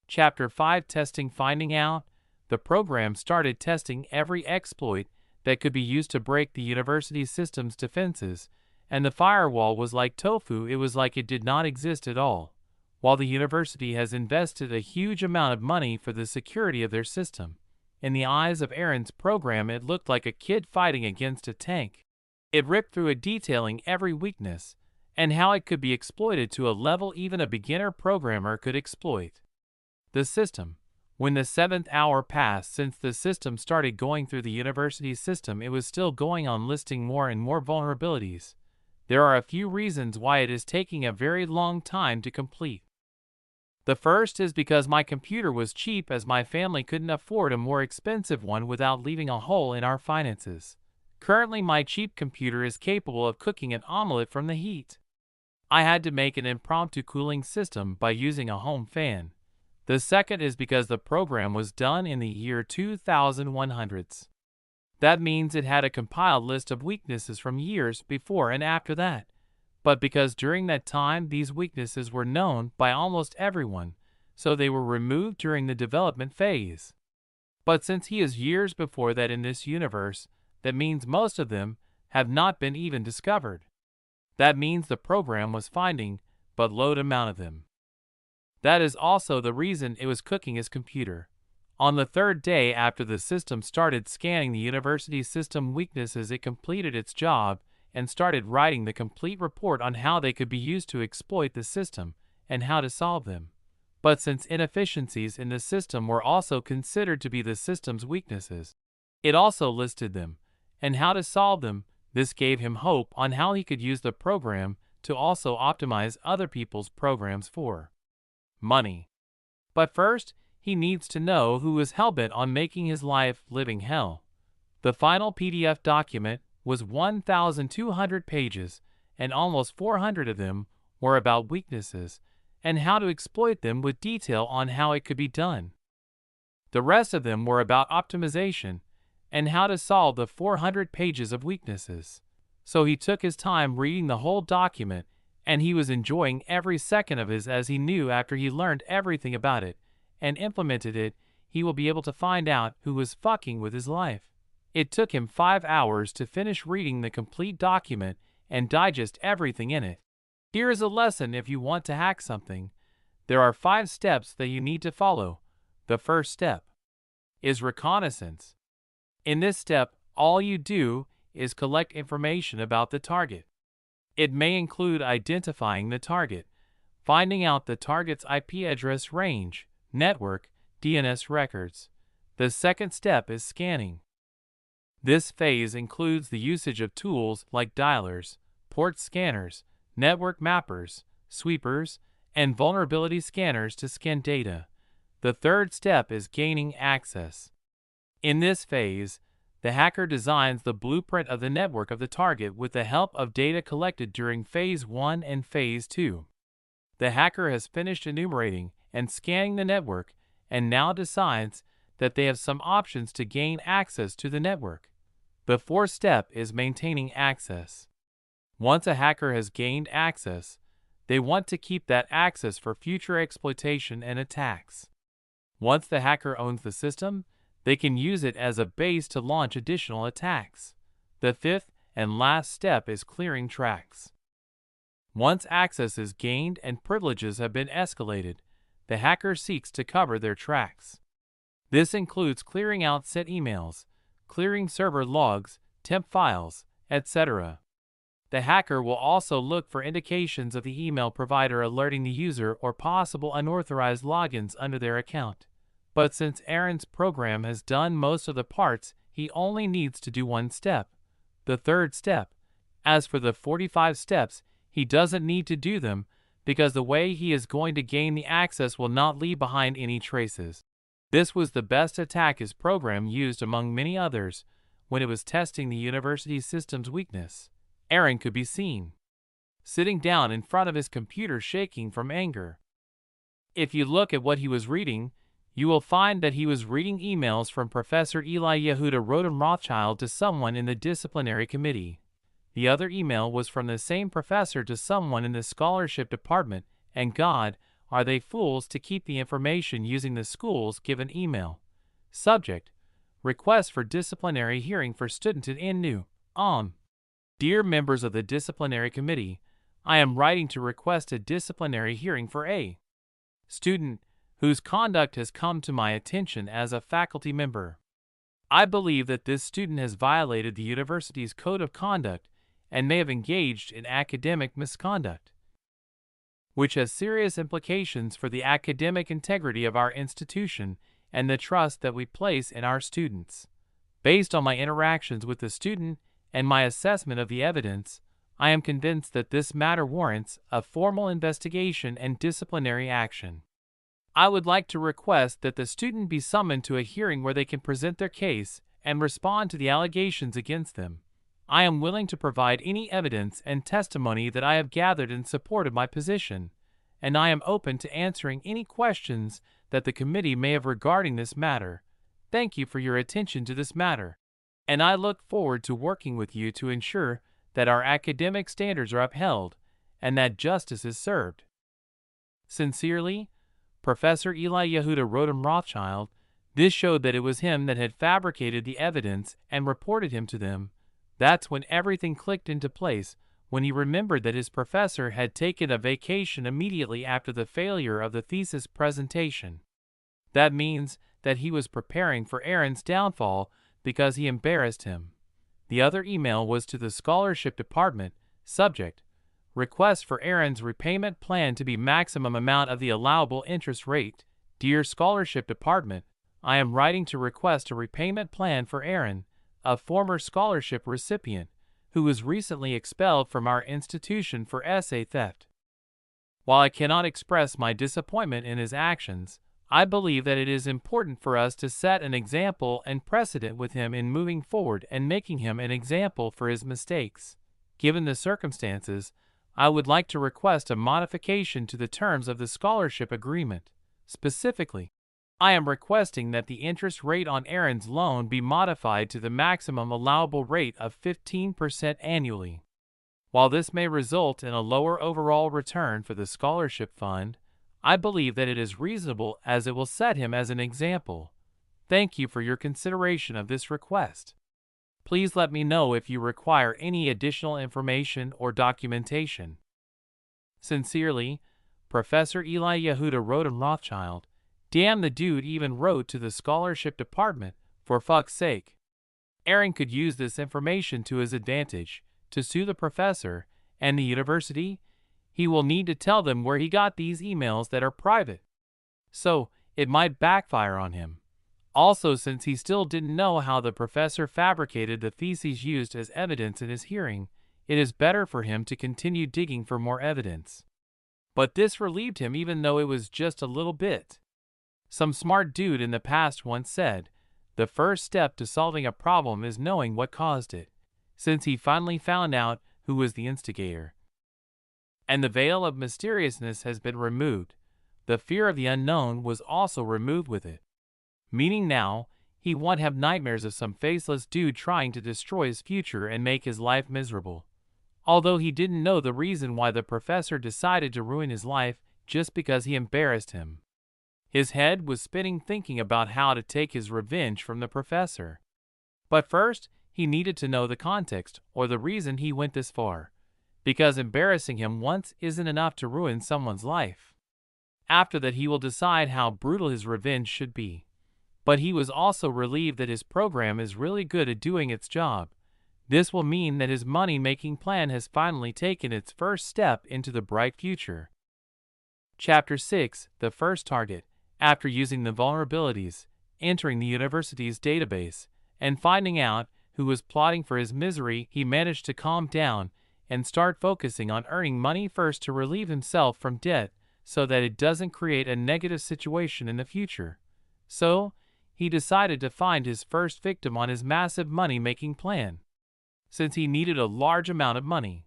Chapter 5 Testing Finding Out. The program started testing every exploit that could be used to break the university's system's defenses, and the firewall was like tofu. It was like it did not exist at all. While the university has invested a huge amount of money for the security of their system, in the eyes of Aaron's program it looked like a kid fighting against a tank. It ripped through it, detailing every weakness and how it could be exploited to a level even a beginner programmer could exploit the system. When the 7th hour passed since the system started going through the university's system, it was still going on, listing more and more vulnerabilities. There are a few reasons why it is taking a very long time to complete. The first is because my computer was cheap, as my family couldn't afford a more expensive one without leaving a hole in our finances. Currently, my cheap computer is capable of cooking an omelet from the heat. I had to make an impromptu cooling system by using a home fan. The second is because the program was done in the year 2100s. That means it had a compiled list of weaknesses from years before and after that. But because during that time these weaknesses were known by almost everyone, so they were removed during the development phase. But since he is years before that in this universe, that means most of them have not been even discovered. That means the program was finding but low amount of them. That is also the reason it was cooking his computer. On the third day after the system started scanning the university system weaknesses, it completed its job and started writing the complete report on how they could be used to exploit the system and how to solve them. But since inefficiencies in the system were also considered to be the system's weaknesses, it also listed them and how to solve them. This gave him hope on how he could use the program to also optimize other people's programs for money. But first, he needs to know who is hellbent on making his life living hell. The final PDF document was 1,200 pages, and almost 400 of them were about weaknesses and how to exploit them with detail on how it could be done. The rest of them were about optimization and how to solve the 400 pages of weaknesses. So he took his time reading the whole document, and he was enjoying every second of it, as he knew after he learned everything about it and implemented it, he will be able to find out who was fucking with his life. It took him 5 hours to finish reading the complete document and digest everything in it. Here is a lesson if you want to hack something. There are 5 steps that you need to follow. The first step is reconnaissance. In this step, all you do is collect information about the target. It may include identifying the target, finding out the target's IP address range, network, DNS records. The second step is scanning. This phase includes the usage of tools like dialers, port scanners, network mappers, sweepers, and vulnerability scanners to scan data. The third step is gaining access. In this phase, the hacker designs the blueprint of the network of the target with the help of data collected during Phase 1 and Phase 2. The hacker has finished enumerating and scanning the network and now decides that they have some options to gain access to the network. The fourth step is maintaining access. Once a hacker has gained access, they want to keep that access for future exploitation and attacks. Once the hacker owns the system, they can use it as a base to launch additional attacks. The fifth and last step is clearing tracks. Once access is gained and privileges have been escalated, the hacker seeks to cover their tracks. This includes clearing out sent emails, clearing server logs, temp files, etc. The hacker will also look for indications of the email provider alerting the user or possible unauthorized logins under their account. But since Aaron's program has done most of the parts, he only needs to do one step, the third step. As for the 45 steps, he doesn't need to do them because the way he is going to gain the access will not leave behind any traces. This was the best attack his program used among many others when it was testing the university system's weakness. Aaron could be seen sitting down in front of his computer shaking from anger. If you look at what he was reading, you will find that he was reading emails from Professor Eli Yehuda Rotem Rothschild to someone in the disciplinary committee. The other email was from the same professor to someone in the scholarship department, and God, are they fools to keep the information using the school's given email. Subject: Request for disciplinary hearing for student in new. Dear members of the disciplinary committee, I am writing to request a disciplinary hearing for a student whose conduct has come to my attention as a faculty member. I believe that this student has violated the university's code of conduct and may have engaged in academic misconduct, which has serious implications for the academic integrity of our institution and the trust that we place in our students. Based on my interactions with the student and my assessment of the evidence, I am convinced that this matter warrants a formal investigation and disciplinary action. I would like to request that the student be summoned to a hearing where they can present their case and respond to the allegations against them. I am willing to provide any evidence and testimony that I have gathered in support of my position, and I am open to answering any questions that the committee may have regarding this matter. Thank you for your attention to this matter. and I look forward to working with you to ensure that our academic standards are upheld and that justice is served. Sincerely, Professor Eli Yehuda Rodham Rothschild. This showed that it was him that had fabricated the evidence and reported him to them. That's when everything clicked into place, when he remembered that his professor had taken a vacation immediately after the failure of the thesis presentation. That means that he was preparing for Aaron's downfall because he embarrassed him. The other email was to the scholarship department, subject, request for Aaron's repayment plan to be maximum amount of the allowable interest rate. Dear scholarship department, I am writing to request a repayment plan for Aaron, a former scholarship recipient, who was recently expelled from our institution for essay theft. While I cannot express my disappointment in his actions, I believe that it is important for us to set an example and precedent with him in moving forward and making him an example for his mistakes. Given the circumstances, I would like to request a modification to the terms of the scholarship agreement. Specifically, I am requesting that the interest rate on Aaron's loan be modified to the maximum allowable rate of 15% annually. While this may result in a lower overall return for the scholarship fund, I believe that it is reasonable as it will set him as an example. Thank you for your consideration of this request. Please let me know if you require any additional information or documentation. Sincerely, Professor Eli Yehuda Rodham Rothschild. Damn, the dude even wrote to the scholarship department, for fuck's sake. Aaron could use this information to his advantage, to sue the professor and the university. He will need to tell them where he got these emails that are private. So, it might backfire on him. Also, since he still didn't know how the professor fabricated the theses used as evidence in his hearing, it is better for him to continue digging for more evidence. But this relieved him even though it was just a little bit. Some smart dude in the past once said, the first step to solving a problem is knowing what caused it, since he finally found out who was the instigator. And the veil of mysteriousness has been removed. The fear of the unknown was also removed with it. Meaning now, he won't have nightmares of some faceless dude trying to destroy his future and make his life miserable. Although he didn't know the reason why the professor decided to ruin his life just because he embarrassed him. His head was spinning thinking about how to take his revenge from the professor. But first, he needed to know the context or the reason he went this far, because embarrassing him once isn't enough to ruin someone's life. After that, he will decide how brutal his revenge should be. But he was also relieved that his program is really good at doing its job. This will mean that his money-making plan has finally taken its first step into the bright future. Chapter 6, The First Target. After using the vulnerabilities, entering the university's database, and finding out who was plotting for his misery, he managed to calm down and start focusing on earning money first to relieve himself from debt so that it doesn't create a negative situation in the future. So, he decided to find his first victim on his massive money-making plan. Since he needed a large amount of money,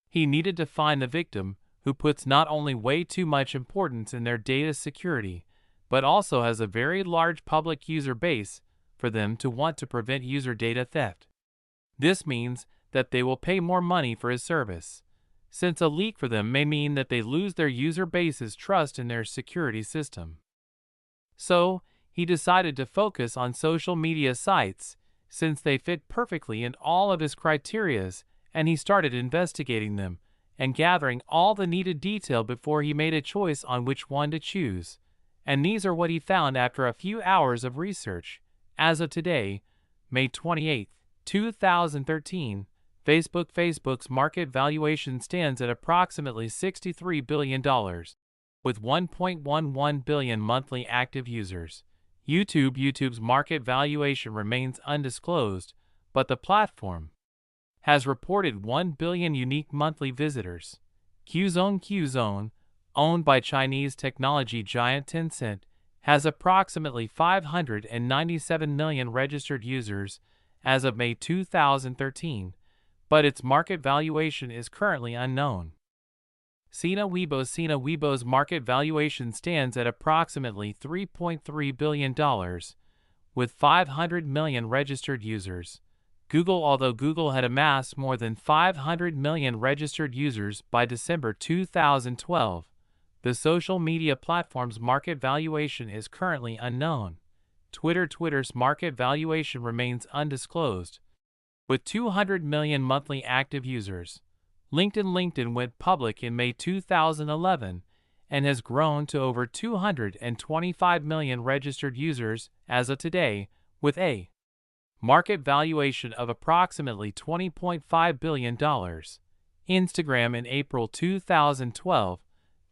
he needed to find the victim who puts not only way too much importance in their data security, but also has a very large public user base for them to want to prevent user data theft. This means that they will pay more money for his service, since a leak for them may mean that they lose their user base's trust in their security system. So, he decided to focus on social media sites, since they fit perfectly in all of his criterias, and he started investigating them and gathering all the needed detail before he made a choice on which one to choose. And these are what he found after a few hours of research. As of today, May 28, 2013, Facebook's market valuation stands at approximately $63 billion, with 1.11 billion monthly active users. YouTube's market valuation remains undisclosed, but the platform has reported 1 billion unique monthly visitors. Qzone, owned by Chinese technology giant Tencent, has approximately 597 million registered users as of May 2013, but its market valuation is currently unknown. Sina Weibo's market valuation stands at approximately $3.3 billion, with 500 million registered users. Although Google had amassed more than 500 million registered users by December 2012, the social media platform's market valuation is currently unknown. Twitter's market valuation remains undisclosed. With 200 million monthly active users, LinkedIn went public in May 2011 and has grown to over 225 million registered users as of today, with a market valuation of approximately $20.5 billion. Instagram in April 2012,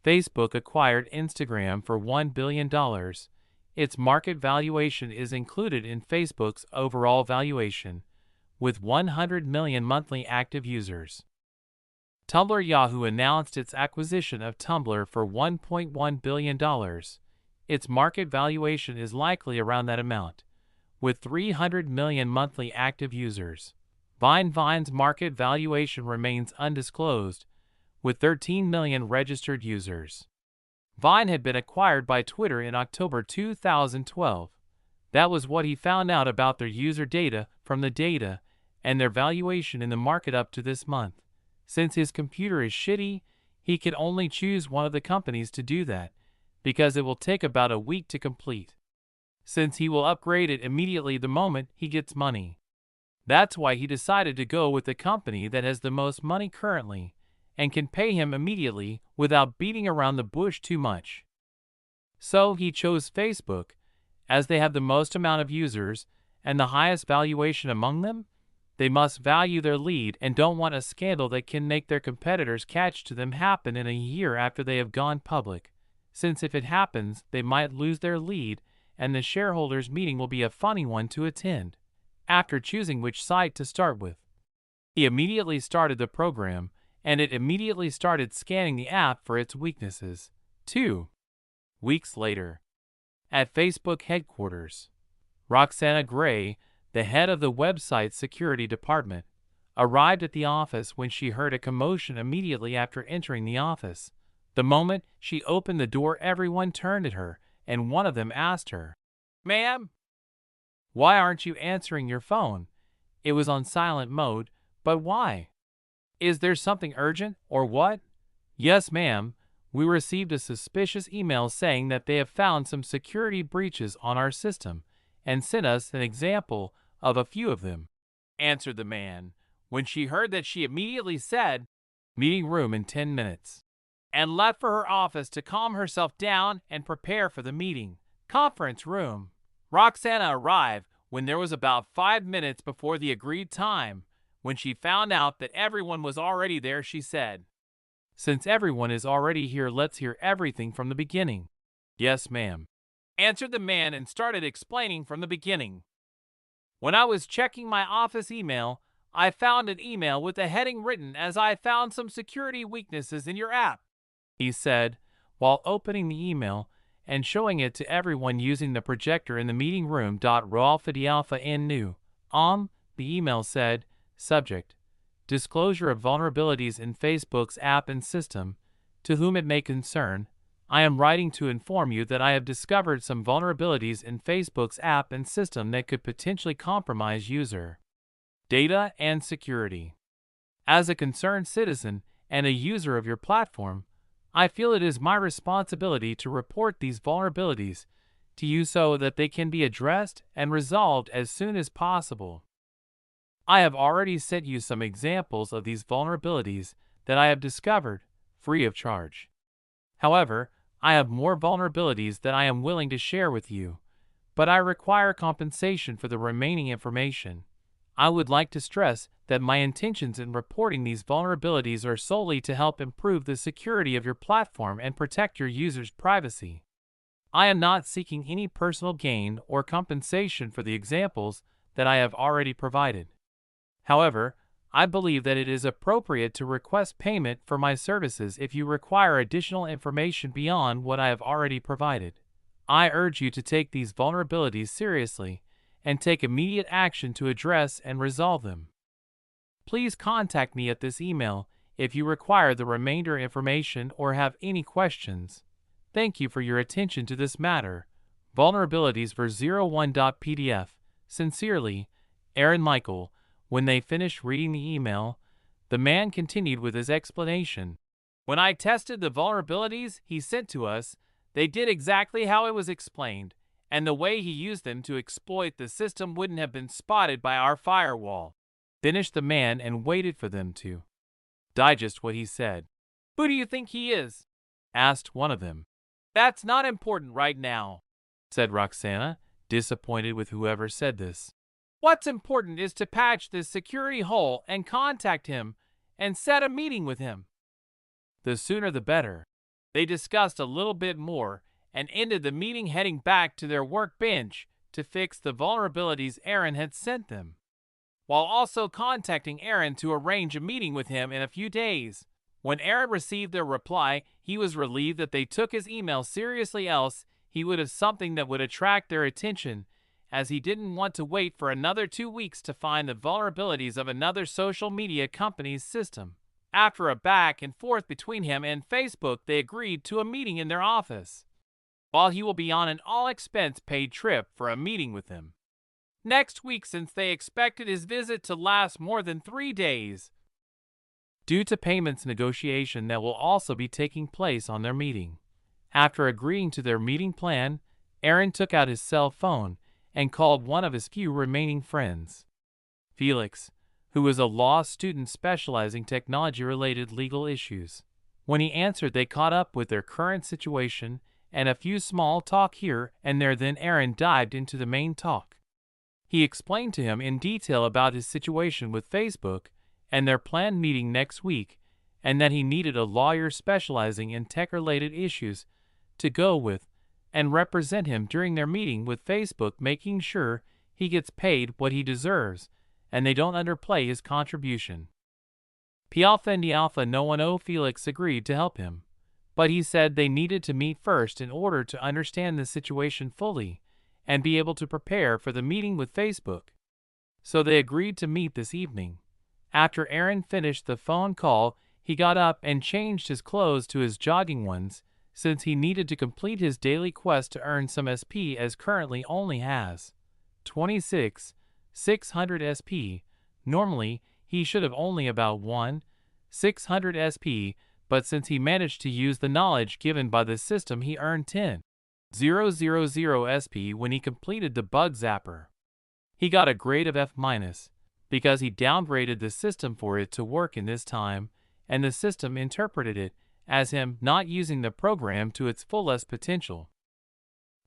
Facebook acquired Instagram for $1 billion. Its market valuation is included in Facebook's overall valuation, with 100 million monthly active users. Yahoo announced its acquisition of Tumblr for $1.1 billion. Its market valuation is likely around that amount, with 300 million monthly active users. Vine's market valuation remains undisclosed, with 13 million registered users. Vine had been acquired by Twitter in October 2012. That was what he found out about their user data from the data and their valuation in the market up to this month. Since his computer is shitty, he can only choose one of the companies to do that, because it will take about a week to complete. Since he will upgrade it immediately the moment he gets money. That's why he decided to go with the company that has the most money currently and can pay him immediately without beating around the bush too much. So he chose Facebook, as they have the most amount of users and the highest valuation among them. They must value their lead and don't want a scandal that can make their competitors catch to them happen in a year after they have gone public, since if it happens, they might lose their lead and the shareholders' meeting will be a funny one to attend. After choosing which site to start with, he immediately started the program, and it immediately started scanning the app for its weaknesses. 2 weeks later, at Facebook headquarters, Roxana Gray, the head of the website's security department, arrived at the office when she heard a commotion immediately after entering the office. The moment she opened the door, everyone turned at her, and one of them asked her, "Ma'am, why aren't you answering your phone? It was on silent mode, but why? Is there something urgent, or what?" "Yes, ma'am. We received a suspicious email saying that they have found some security breaches on our system and sent us an example of a few of them," answered the man. When she heard that, she immediately said, "Meeting room in 10 minutes," and left for her office to calm herself down and prepare for the meeting. Conference room. Roxana arrived when there was about 5 minutes before the agreed time. When she found out that everyone was already there, she said, "Since everyone is already here, let's hear everything from the beginning." "Yes, ma'am," answered the man and started explaining from the beginning. "When I was checking my office email, I found an email with a heading written as 'I found some security weaknesses in your app,'" he said, while opening the email and showing it to everyone using the projector in the meeting room. Alpha N new. The email said, "Subject: Disclosure of vulnerabilities in Facebook's app and system. To whom it may concern, I am writing to inform you that I have discovered some vulnerabilities in Facebook's app and system that could potentially compromise user data and security. As a concerned citizen and a user of your platform, I feel it is my responsibility to report these vulnerabilities to you so that they can be addressed and resolved as soon as possible. I have already sent you some examples of these vulnerabilities that I have discovered, free of charge. However, I have more vulnerabilities that I am willing to share with you, but I require compensation for the remaining information. I would like to stress that my intentions in reporting these vulnerabilities are solely to help improve the security of your platform and protect your users' privacy. I am not seeking any personal gain or compensation for the examples that I have already provided. However, I believe that it is appropriate to request payment for my services if you require additional information beyond what I have already provided. I urge you to take these vulnerabilities seriously and take immediate action to address and resolve them. Please contact me at this email if you require the remainder information or have any questions. Thank you for your attention to this matter. Vulnerabilities ver 01.pdf. Sincerely, Aaron Michael, When they finished reading the email, the man continued with his explanation. When I tested the vulnerabilities he sent to us, they did exactly how it was explained, and the way he used them to exploit the system wouldn't have been spotted by our firewall. Finished the man and waited for them to digest what he said. Who do you think he is? Asked one of them. That's not important right now, said Roxana, disappointed with whoever said this. What's important is to patch this security hole and contact him and set a meeting with him. The sooner the better. They discussed a little bit more and ended the meeting heading back to their workbench to fix the vulnerabilities Aaron had sent them, while also contacting Aaron to arrange a meeting with him in a few days. When Aaron received their reply, he was relieved that they took his email seriously, else he would have something that would attract their attention, as he didn't want to wait for another 2 weeks to find the vulnerabilities of another social media company's system. After a back and forth between him and Facebook, they agreed to a meeting in their office, while he will be on an all-expense-paid trip for a meeting with them next week, since they expected his visit to last more than 3 days, due to payments negotiation that will also be taking place on their meeting. After agreeing to their meeting plan, Aaron took out his cell phone and called one of his few remaining friends, Felix, who was a law student specializing technology-related legal issues. When he answered, they caught up with their current situation and a few small talk here and there. Then Aaron dived into the main talk. He explained to him in detail about his situation with Facebook and their planned meeting next week, and that he needed a lawyer specializing in tech-related issues to go with and represent him during their meeting with Facebook, making sure he gets paid what he deserves and they don't underplay his contribution. P Alpha and D Alpha no one O Felix agreed to help him, but he said they needed to meet first in order to understand the situation fully and be able to prepare for the meeting with Facebook. So they agreed to meet this evening. After Aaron finished the phone call, he got up and changed his clothes to his jogging ones, since he needed to complete his daily quest to earn some SP, as currently only has 26,600 SP. Normally, he should have only about 1,600 SP, but since he managed to use the knowledge given by the system, he earned 10,000 SP when he completed the bug zapper. He got a grade of F- because he downgraded the system for it to work in this time, and the system interpreted it as him not using the program to its fullest potential.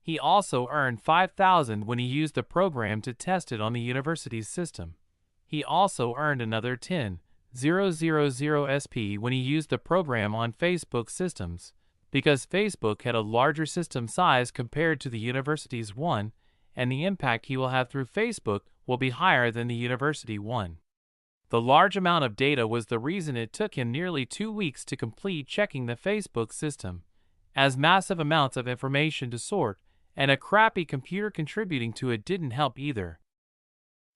He also earned 5,000 when he used the program to test it on the university's system. He also earned another 10,000 SP when he used the program on Facebook systems, because Facebook had a larger system size compared to the university's one, and the impact he will have through Facebook will be higher than the university one. The large amount of data was the reason it took him nearly 2 weeks to complete checking the Facebook system, as massive amounts of information to sort and a crappy computer contributing to it didn't help either.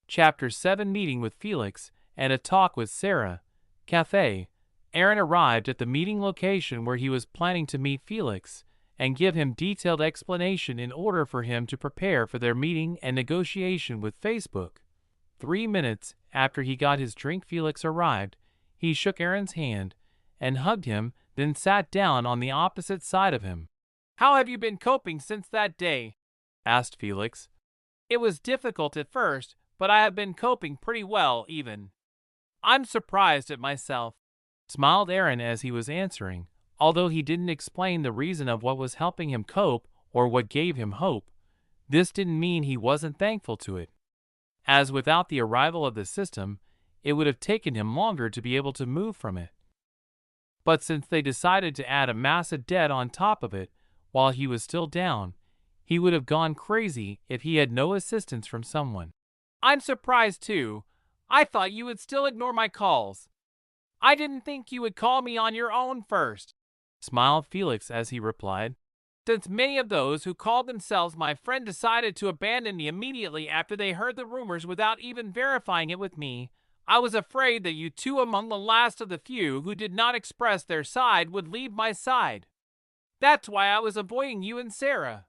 Chapter 7 Meeting with Felix and a Talk with Sarah. Cafe. Aaron arrived at the meeting location where he was planning to meet Felix and give him detailed explanation in order for him to prepare for their meeting and negotiation with Facebook. 3 minutes after he got his drink, Felix arrived. He shook Aaron's hand and hugged him, then sat down on the opposite side of him. How have you been coping since that day? Asked Felix. It was difficult at first, but I have been coping pretty well even. I'm surprised at myself, smiled Aaron as he was answering. Although he didn't explain the reason of what was helping him cope or what gave him hope, this didn't mean he wasn't thankful to it, as without the arrival of the system, it would have taken him longer to be able to move from it. But since they decided to add a massive debt on top of it while he was still down, he would have gone crazy if he had no assistance from someone. I'm surprised too. I thought you would still ignore my calls. I didn't think you would call me on your own first, smiled Felix as he replied. Since many of those who called themselves my friend decided to abandon me immediately after they heard the rumors without even verifying it with me, I was afraid that you two, among the last of the few who did not express their side, would leave my side. That's why I was avoiding you and Sarah,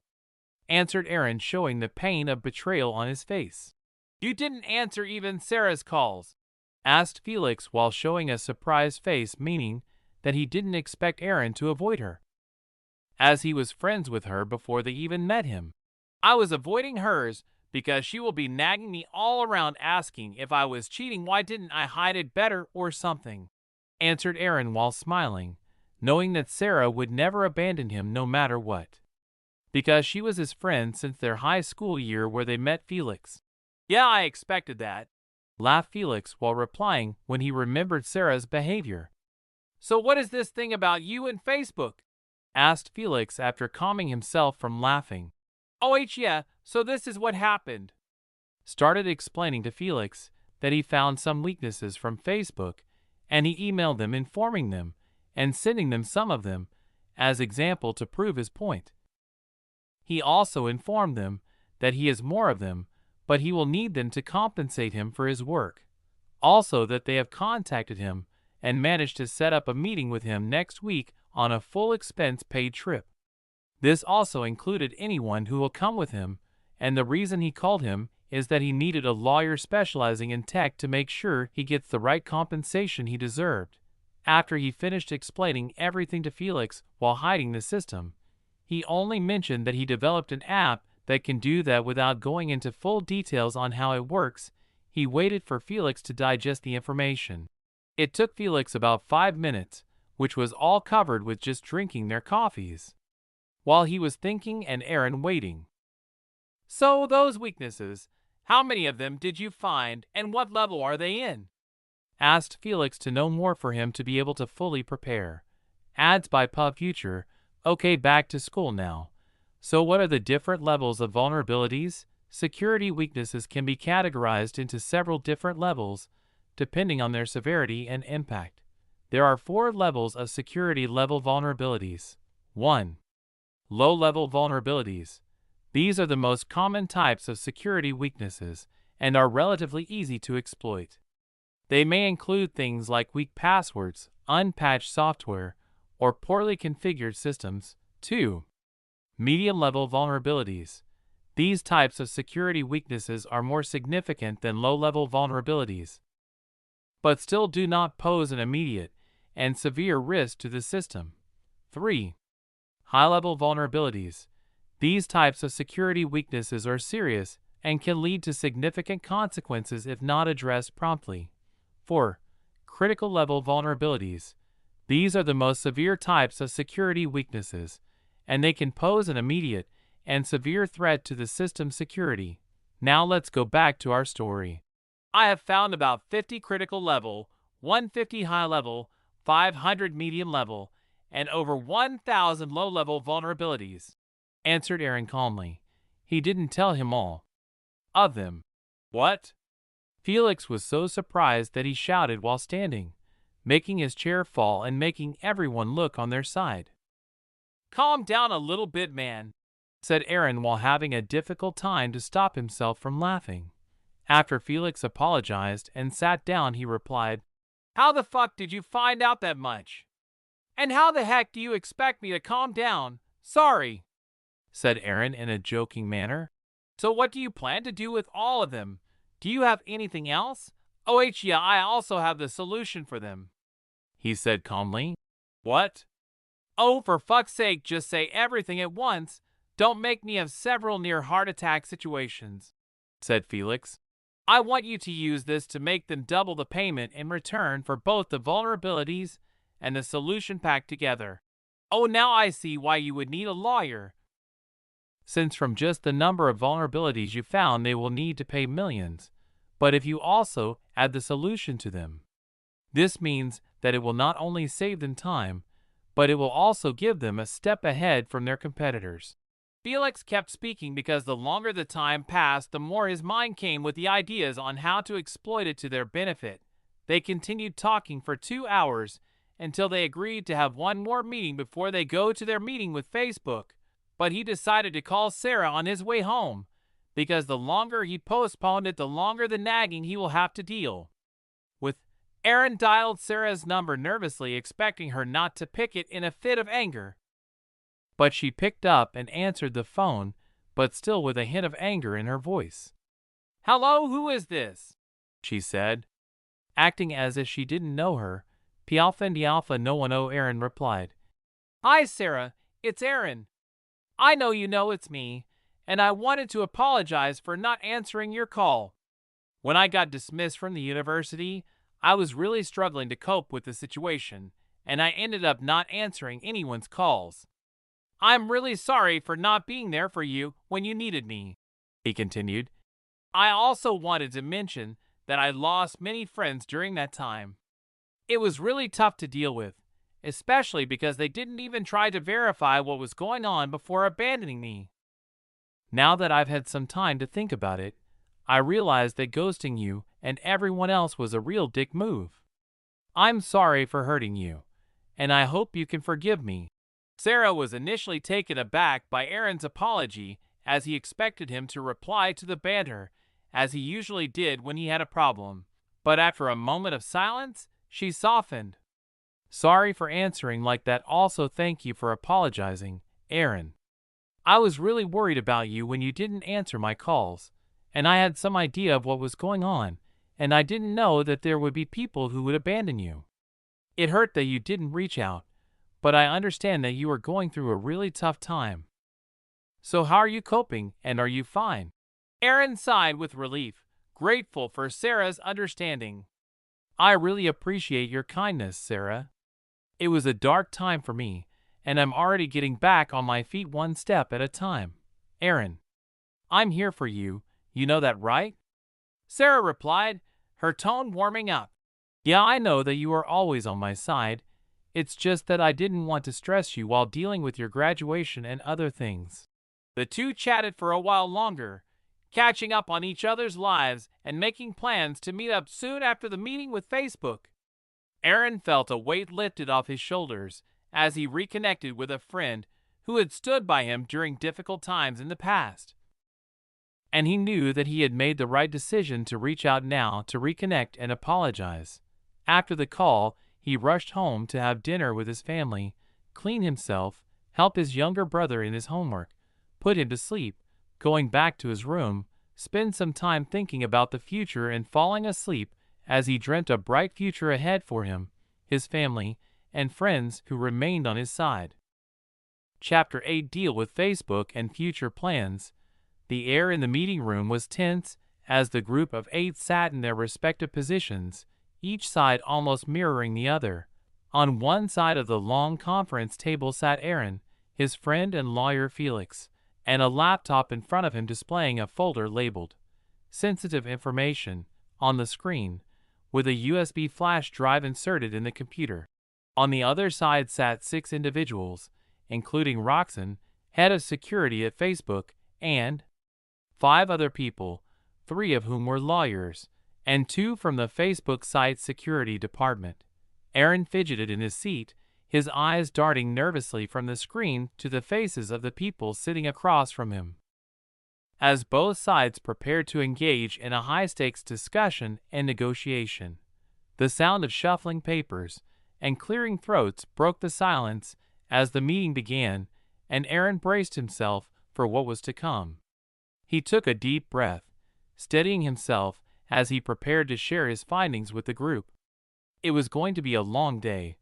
answered Aaron, showing the pain of betrayal on his face. You didn't answer even Sarah's calls," asked Felix while showing a surprised face, meaning that he didn't expect Aaron to avoid her, as he was friends with her before they even met him. "I was avoiding hers because she will be nagging me all around asking if I was cheating. Why didn't I hide it better or something?" answered Aaron while smiling, knowing that Sarah would never abandon him no matter what, because she was his friend since their high school year where they met Felix. "Yeah, I expected that," laughed Felix while replying when he remembered Sarah's behavior. "So what is this thing about you and Facebook?" asked Felix after calming himself from laughing. "Oh, yeah, so this is what happened." Started explaining to Felix that he found some weaknesses from Facebook and he emailed them informing them and sending them some of them as example to prove his point. He also informed them that he has more of them, but he will need them to compensate him for his work. Also that they have contacted him and managed to set up a meeting with him next week on a full expense-paid trip. This also included anyone who will come with him, and the reason he called him is that he needed a lawyer specializing in tech to make sure he gets the right compensation he deserved. After he finished explaining everything to Felix while hiding the system, he only mentioned that he developed an app that can do that without going into full details on how it works. He waited for Felix to digest the information. It took Felix about 5 minutes, which was all covered with just drinking their coffees, while he was thinking and Aaron waiting. "So those weaknesses, how many of them did you find and what level are they in?" asked Felix to know more for him to be able to fully prepare. Ads by Pub Future. Okay, back to school now. So what are the different levels of vulnerabilities? Security weaknesses can be categorized into several different levels, depending on their severity and impact. There are 4 levels of security level vulnerabilities. 1. Low-level vulnerabilities. These are the most common types of security weaknesses and are relatively easy to exploit. They may include things like weak passwords, unpatched software, or poorly configured systems. 2. Medium-level vulnerabilities. These types of security weaknesses are more significant than low-level vulnerabilities, but still do not pose an immediate and severe risk to the system. 3. High-level vulnerabilities. These types of security weaknesses are serious and can lead to significant consequences if not addressed promptly. 4. Critical-level vulnerabilities. These are the most severe types of security weaknesses, and they can pose an immediate and severe threat to the system's security. Now let's go back to our story. "I have found about 50 critical level, 150 high level, 500 medium level, and over 1,000 low level vulnerabilities," answered Aaron calmly. He didn't tell him all of them. "What?" Felix was so surprised that he shouted while standing, making his chair fall and making everyone look on their side. "Calm down a little bit, man," said Aaron while having a difficult time to stop himself from laughing. After Felix apologized and sat down, he replied, "How the fuck did you find out that much? And how the heck do you expect me to calm down? Sorry," said Aaron in a joking manner. "So what do you plan to do with all of them? Do you have anything else?" "Oh, yeah, I also have the solution for them," he said calmly. "What?" "Oh, for fuck's sake, just say everything at once. Don't make me have several near heart attack situations," said Felix. "I want you to use this to make them double the payment in return for both the vulnerabilities and the solution pack together." "Oh, now I see why you would need a lawyer, since from just the number of vulnerabilities you found they will need to pay millions. But if you also add the solution to them, this means that it will not only save them time, but it will also give them a step ahead from their competitors." Felix kept speaking because the longer the time passed, the more his mind came with the ideas on how to exploit it to their benefit. They continued talking for 2 hours until they agreed to have one more meeting before they go to their meeting with Facebook. But he decided to call Sarah on his way home, because the longer he postponed it, the longer the nagging he will have to deal with. Aaron dialed Sarah's number nervously, expecting her not to pick it in a fit of anger. But she picked up and answered the phone, but still with a hint of anger in her voice. "Hello, who is this?" she said. Acting as if she didn't know her, P Alpha and D Alpha no one O Aaron replied. "Hi, Sarah. It's Aaron. I know you know it's me, and I wanted to apologize for not answering your call. When I got dismissed from the university, I was really struggling to cope with the situation, and I ended up not answering anyone's calls. I'm really sorry for not being there for you when you needed me," he continued. "I also wanted to mention that I lost many friends during that time. It was really tough to deal with, especially because they didn't even try to verify what was going on before abandoning me. Now that I've had some time to think about it, I realized that ghosting you and everyone else was a real dick move. I'm sorry for hurting you, and I hope you can forgive me." Sarah was initially taken aback by Aaron's apology, as he expected him to reply to the banter, as he usually did when he had a problem. But after a moment of silence, she softened. "Sorry for answering like that. Also, thank you for apologizing, Aaron. I was really worried about you when you didn't answer my calls, and I had some idea of what was going on, and I didn't know that there would be people who would abandon you. It hurt that you didn't reach out, but I understand that you are going through a really tough time. So how are you coping, and are you fine?" Aaron sighed with relief, grateful for Sarah's understanding. "I really appreciate your kindness, Sarah. It was a dark time for me, and I'm already getting back on my feet one step at a time. Aaron, I'm here for you, you know that, right?" Sarah replied, her tone warming up. "Yeah, I know that you are always on my side. It's just that I didn't want to stress you while dealing with your graduation and other things." The two chatted for a while longer, catching up on each other's lives and making plans to meet up soon after the meeting with Facebook. Aaron felt a weight lifted off his shoulders as he reconnected with a friend who had stood by him during difficult times in the past. And he knew that he had made the right decision to reach out now to reconnect and apologize. After the call, he rushed home to have dinner with his family, clean himself, help his younger brother in his homework, put him to sleep, going back to his room, spend some time thinking about the future and falling asleep as he dreamt a bright future ahead for him, his family, and friends who remained on his side. Chapter 8 Deal with Facebook and Future Plans. The air in the meeting room was tense as the group of 8 sat in their respective positions, each side almost mirroring the other. On one side of the long conference table sat Aaron, his friend and lawyer Felix, and a laptop in front of him displaying a folder labeled "Sensitive Information" on the screen, with a USB flash drive inserted in the computer. On the other side sat 6 individuals, including Roxanne, head of security at Facebook, and 5 other people, 3 of whom were lawyers, and 2 from the Facebook site security department. Aaron fidgeted in his seat, his eyes darting nervously from the screen to the faces of the people sitting across from him. As both sides prepared to engage in a high-stakes discussion and negotiation, the sound of shuffling papers and clearing throats broke the silence as the meeting began, and Aaron braced himself for what was to come. He took a deep breath, steadying himself as he prepared to share his findings with the group. It was going to be a long day.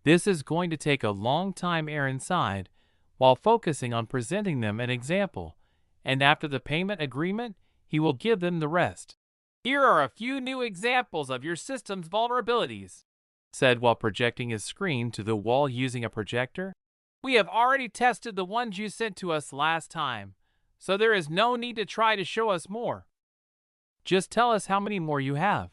"This is going to take a long time," Aaron sighed, while focusing on presenting them an example, "and after the payment agreement, he will give them the rest. Here are a few new examples of your system's vulnerabilities," said while projecting his screen to the wall using a projector. "We have already tested the ones you sent to us last time, so there is no need to try to show us more." "Just tell us how many more you have,"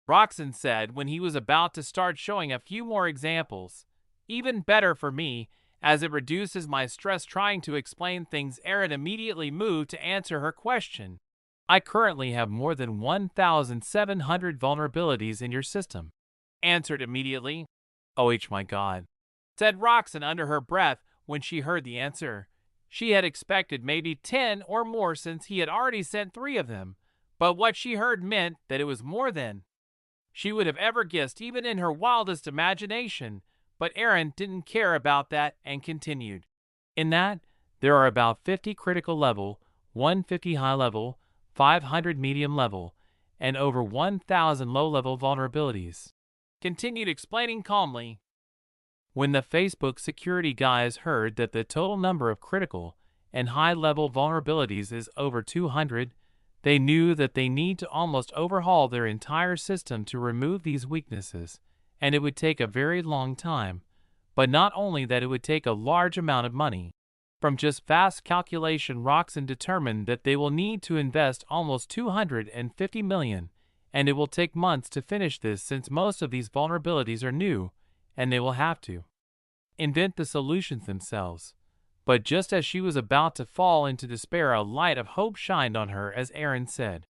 Roxanne said when he was about to start showing a few more examples. "Even better for me, as it reduces my stress trying to explain things." Aaron immediately moved to answer her question. "I currently have more than 1,700 vulnerabilities in your system," answered immediately. "Oh my God," said Roxanne under her breath when she heard the answer. She had expected maybe 10 or more since he had already sent 3 of them, but what she heard meant that it was more than she would have ever guessed even in her wildest imagination. But Aaron didn't care about that and continued. "In that, there are about 50 critical level, 150 high level, 500 medium level, and over 1,000 low-level vulnerabilities. Continued explaining calmly. When the Facebook security guys heard that the total number of critical and high-level vulnerabilities is over 200, they knew that they need to almost overhaul their entire system to remove these weaknesses, and it would take a very long time. But not only that, it would take a large amount of money. From just fast calculation, Roxanne determined that they will need to invest almost $250 million, and it will take months to finish this since most of these vulnerabilities are new, and they will have to invent the solutions themselves. But just as she was about to fall into despair, a light of hope shined on her as Aaron said,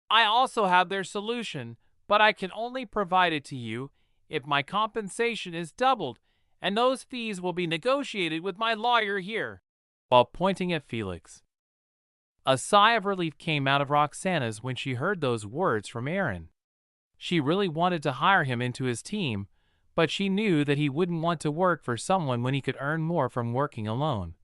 "I also have their solution, but I can only provide it to you if my compensation is doubled, and those fees will be negotiated with my lawyer here," while pointing at Felix. A sigh of relief came out of Roxana's when she heard those words from Aaron. She really wanted to hire him into his team, but she knew that he wouldn't want to work for someone when he could earn more from working alone.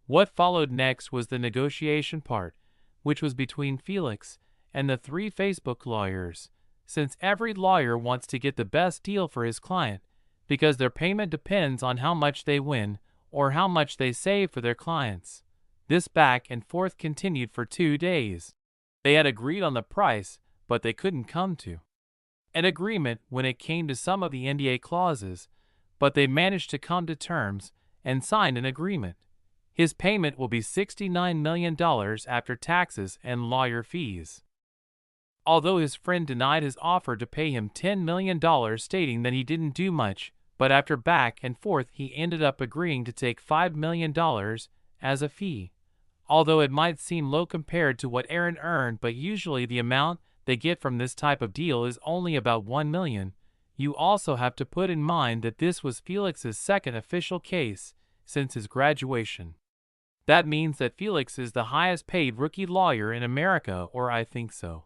What followed next was the negotiation part, which was between Felix and the 3 Facebook lawyers, since every lawyer wants to get the best deal for his client, because their payment depends on how much they win or how much they save for their clients. This back and forth continued for 2 days. They had agreed on the price, but they couldn't come to an agreement when it came to some of the NDA clauses, but they managed to come to terms and signed an agreement. His payment will be $69 million after taxes and lawyer fees. Although his friend denied his offer to pay him $10 million, stating that he didn't do much, but after back and forth he ended up agreeing to take $5 million as a fee. Although it might seem low compared to what Aaron earned, but usually the amount they get from this type of deal is only about $1 million. You also have to put in mind that this was Felix's second official case since his graduation. That means that Felix is the highest paid rookie lawyer in America, or I think so.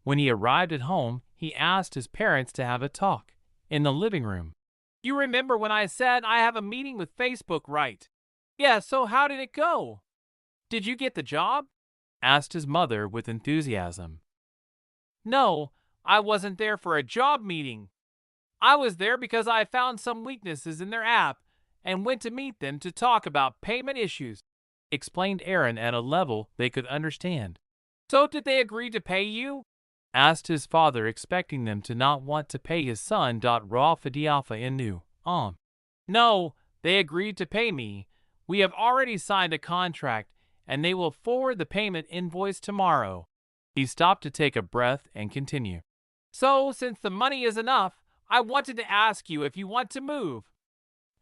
When he arrived at home, he asked his parents to have a talk in the living room. "You remember when I said I have a meeting with Facebook, right?" "Yeah, so how did it go?" "Did you get the job?" asked his mother with enthusiasm. "No, I wasn't there for a job meeting. I was there because I found some weaknesses in their app and went to meet them to talk about payment issues," explained Aaron at a level they could understand. "So did they agree to pay you?" asked his father, expecting them to not want to pay his son. Raw Fidialpha in new. "No, they agreed to pay me. We have already signed a contract, and they will forward the payment invoice tomorrow." He stopped to take a breath and continue. "So, since the money is enough, I wanted to ask you if you want to move."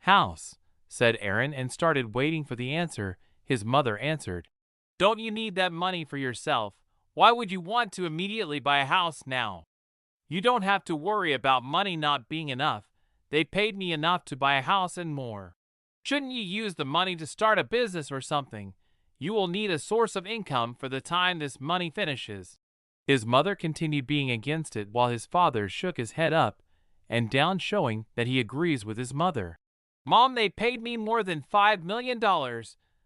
"House," said Aaron, and started waiting for the answer. His mother answered, "Don't you need that money for yourself? Why would you want to immediately buy a house now? You don't have to worry about money not being enough. They paid me enough to buy a house and more. Shouldn't you use the money to start a business or something? You will need a source of income for the time this money finishes." His mother continued being against it while his father shook his head up and down, showing that he agrees with his mother. "Mom, they paid me more than $5 million,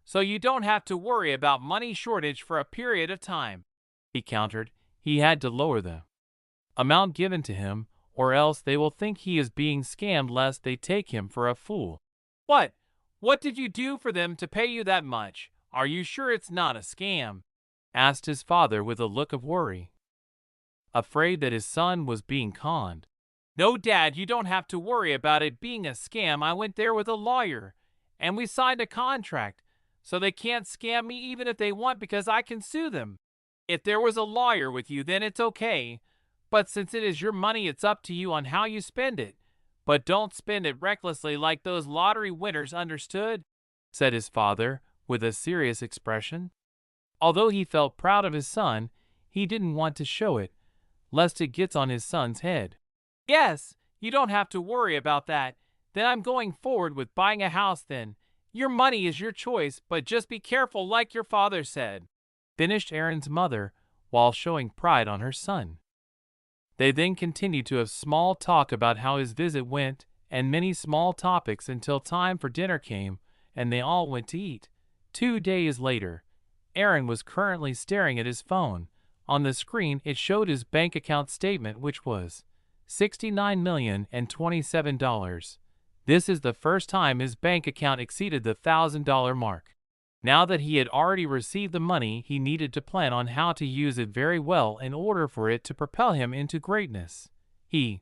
so you don't have to worry about money shortage for a period of time," he countered. He had to lower the amount given to him, or else they will think he is being scammed, lest they take him for a fool. "What? What did you do for them to pay you that much? Are you sure it's not a scam?" asked his father with a look of worry, afraid that his son was being conned. "No, Dad, you don't have to worry about it being a scam. I went there with a lawyer, and we signed a contract, so they can't scam me even if they want, because I can sue them. If there was a lawyer with you, then it's okay. But since it is your money, it's up to you on how you spend it. But don't spend it recklessly like those lottery winners, understood?" said his father with a serious expression. Although he felt proud of his son, he didn't want to show it, lest it gets on his son's head. "Yes, you don't have to worry about that. Then I'm going forward with buying a house then. Your money is your choice, but just be careful like your father said," finished Aaron's mother while showing pride on her son. They then continued to have small talk about how his visit went and many small topics until time for dinner came and they all went to eat. 2 days later, Aaron was currently staring at his phone On the screen, it showed his bank account statement, which was $69,027. This is the first time his bank account exceeded the $1,000 mark. Now that he had already received the money, he needed to plan on how to use it very well in order for it to propel him into greatness. He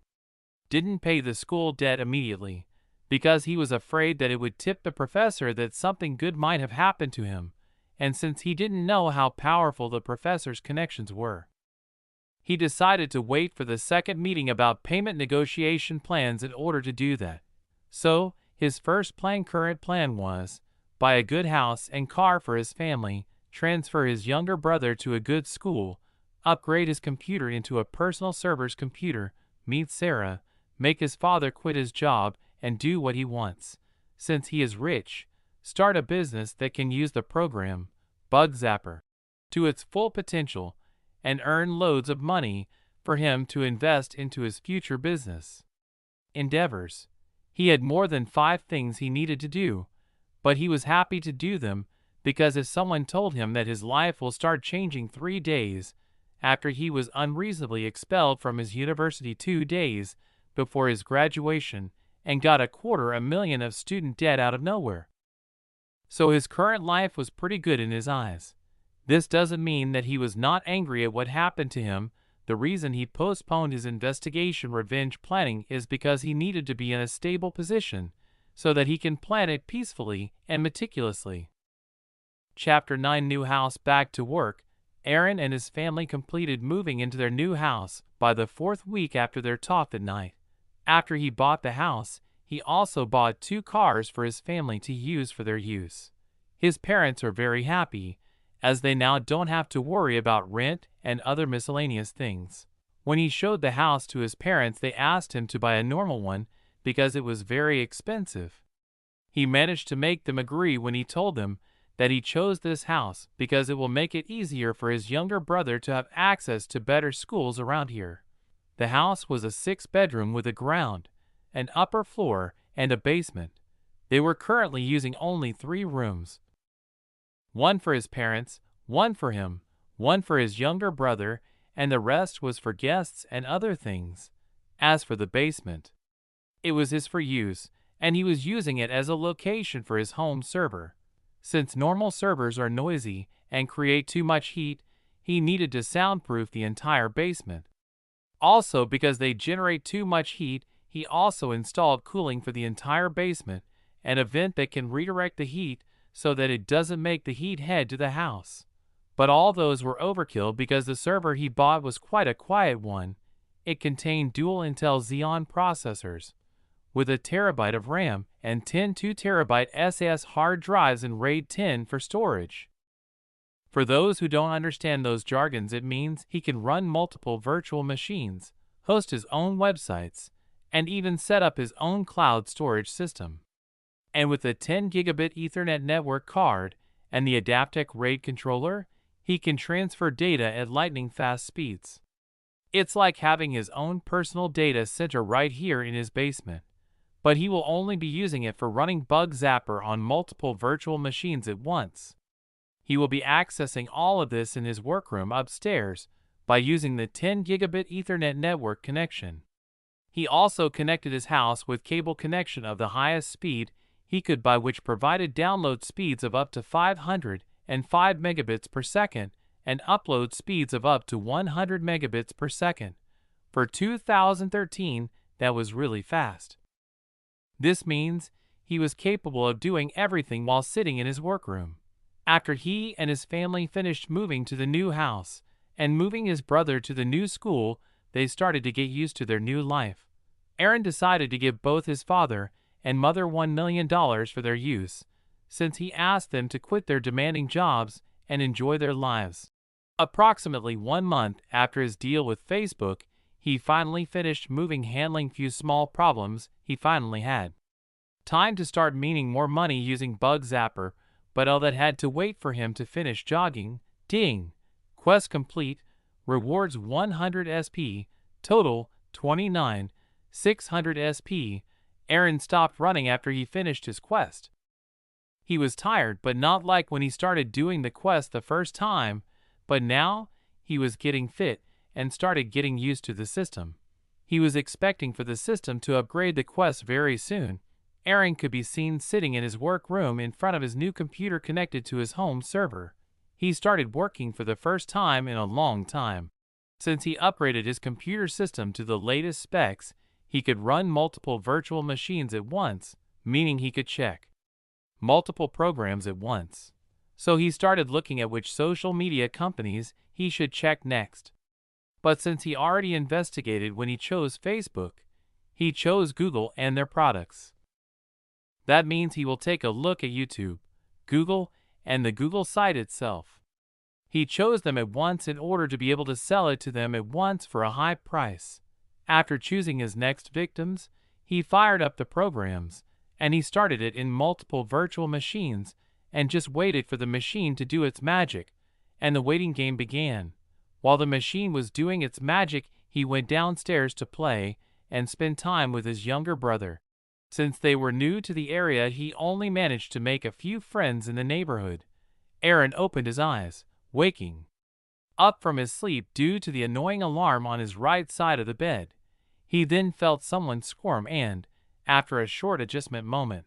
didn't pay the school debt immediately, because he was afraid that it would tip the professor that something good might have happened to him, and since he didn't know how powerful the professor's connections were, he decided to wait for the second meeting about payment negotiation plans in order to do that. So, his first current plan was, buy a good house and car for his family, transfer his younger brother to a good school, upgrade his computer into a personal server's computer, meet Sarah, make his father quit his job, and do what he wants. Since he is rich, start a business that can use the program, Bug Zapper, to its full potential, and earn loads of money for him to invest into his future business endeavors. He had more than 5 things he needed to do, but he was happy to do them because if someone told him that his life will start changing 3 days after he was unreasonably expelled from his university 2 days before his graduation and got $250,000 of student debt out of nowhere. So his current life was pretty good in his eyes. This doesn't mean that he was not angry at what happened to him. The reason he postponed his investigation revenge planning is because he needed to be in a stable position so that he can plan it peacefully and meticulously. Chapter 9 New House. Back to work. Aaron and his family completed moving into their new house by the 4th week after their talk that night. After he bought the house, he also bought 2 cars for his family to use for their use. His parents are very happy, as they now don't have to worry about rent and other miscellaneous things. When he showed the house to his parents, they asked him to buy a normal one because it was very expensive. He managed to make them agree when he told them that he chose this house because it will make it easier for his younger brother to have access to better schools around here. The house was a 6-bedroom with a ground, an upper floor, and a basement. They were currently using only 3 rooms. 1 for his parents, 1 for him, 1 for his younger brother, and the rest was for guests and other things. As for the basement, it was his for use, and he was using it as a location for his home server. Since normal servers are noisy and create too much heat, he needed to soundproof the entire basement. Also, because they generate too much heat, he also installed cooling for the entire basement, and a vent that can redirect the heat so that it doesn't make the heat head to the house. But all those were overkill because the server he bought was quite a quiet one. It contained dual Intel Xeon processors, with a terabyte of RAM and 10 2TB SAS hard drives and RAID 10 for storage. For those who don't understand those jargons, it means he can run multiple virtual machines, host his own websites, and even set up his own cloud storage system. And with a 10 gigabit Ethernet network card and the Adaptec RAID controller, he can transfer data at lightning-fast speeds. It's like having his own personal data center right here in his basement. But he will only be using it for running Bug Zapper on multiple virtual machines at once. He will be accessing all of this in his workroom upstairs by using the 10 gigabit Ethernet network connection. He also connected his house with cable connection of the highest speed he could buy, which provided download speeds of up to 505 megabits per second and upload speeds of up to 100 megabits per second. For 2013, that was really fast. This means he was capable of doing everything while sitting in his workroom. After he and his family finished moving to the new house and moving his brother to the new school, they started to get used to their new life. Aaron decided to give both his father and mother $1 million for their use, since he asked them to quit their demanding jobs and enjoy their lives. Approximately 1 month after his deal with Facebook, he finally finished moving, handling few small problems he finally had. Time to start meaning more money using Bug Zapper, but all that had to wait for him to finish jogging. Ding! Quest complete. Rewards 100 SP. Total 29,600 SP. Aaron stopped running after he finished his quest. He was tired, but not like when he started doing the quest the first time, but now he was getting fit and started getting used to the system. He was expecting for the system to upgrade the Quest very soon. Aaron could be seen sitting in his workroom in front of his new computer connected to his home server. He started working for the first time in a long time. Since he upgraded his computer system to the latest specs, he could run multiple virtual machines at once, meaning he could check multiple programs at once. So he started looking at which social media companies he should check next. But since he already investigated when he chose Facebook, he chose Google and their products. That means he will take a look at YouTube, Google, and the Google site itself. He chose them at once in order to be able to sell it to them at once for a high price. After choosing his next victims, he fired up the programs, and he started it in multiple virtual machines and just waited for the machine to do its magic, and the waiting game began. While the machine was doing its magic, he went downstairs to play and spend time with his younger brother. Since they were new to the area, he only managed to make a few friends in the neighborhood. Aaron opened his eyes, waking up from his sleep due to the annoying alarm on his right side of the bed. He then felt someone squirm and, after a short adjustment moment,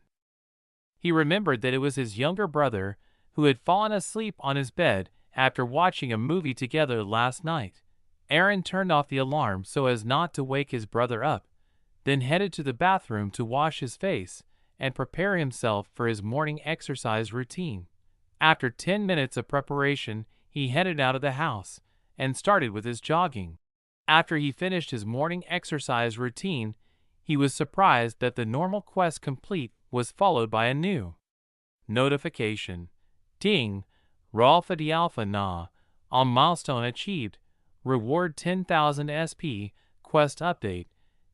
he remembered that it was his younger brother who had fallen asleep on his bed after watching a movie together last night. Aaron turned off the alarm so as not to wake his brother up, then headed to the bathroom to wash his face and prepare himself for his morning exercise routine. After 10 minutes of preparation, he headed out of the house and started with his jogging. After he finished his morning exercise routine, he was surprised that the normal quest complete was followed by a new notification. Ding! Ralpha di Alpha Na. On milestone achieved. Reward 10,000 SP. Quest update.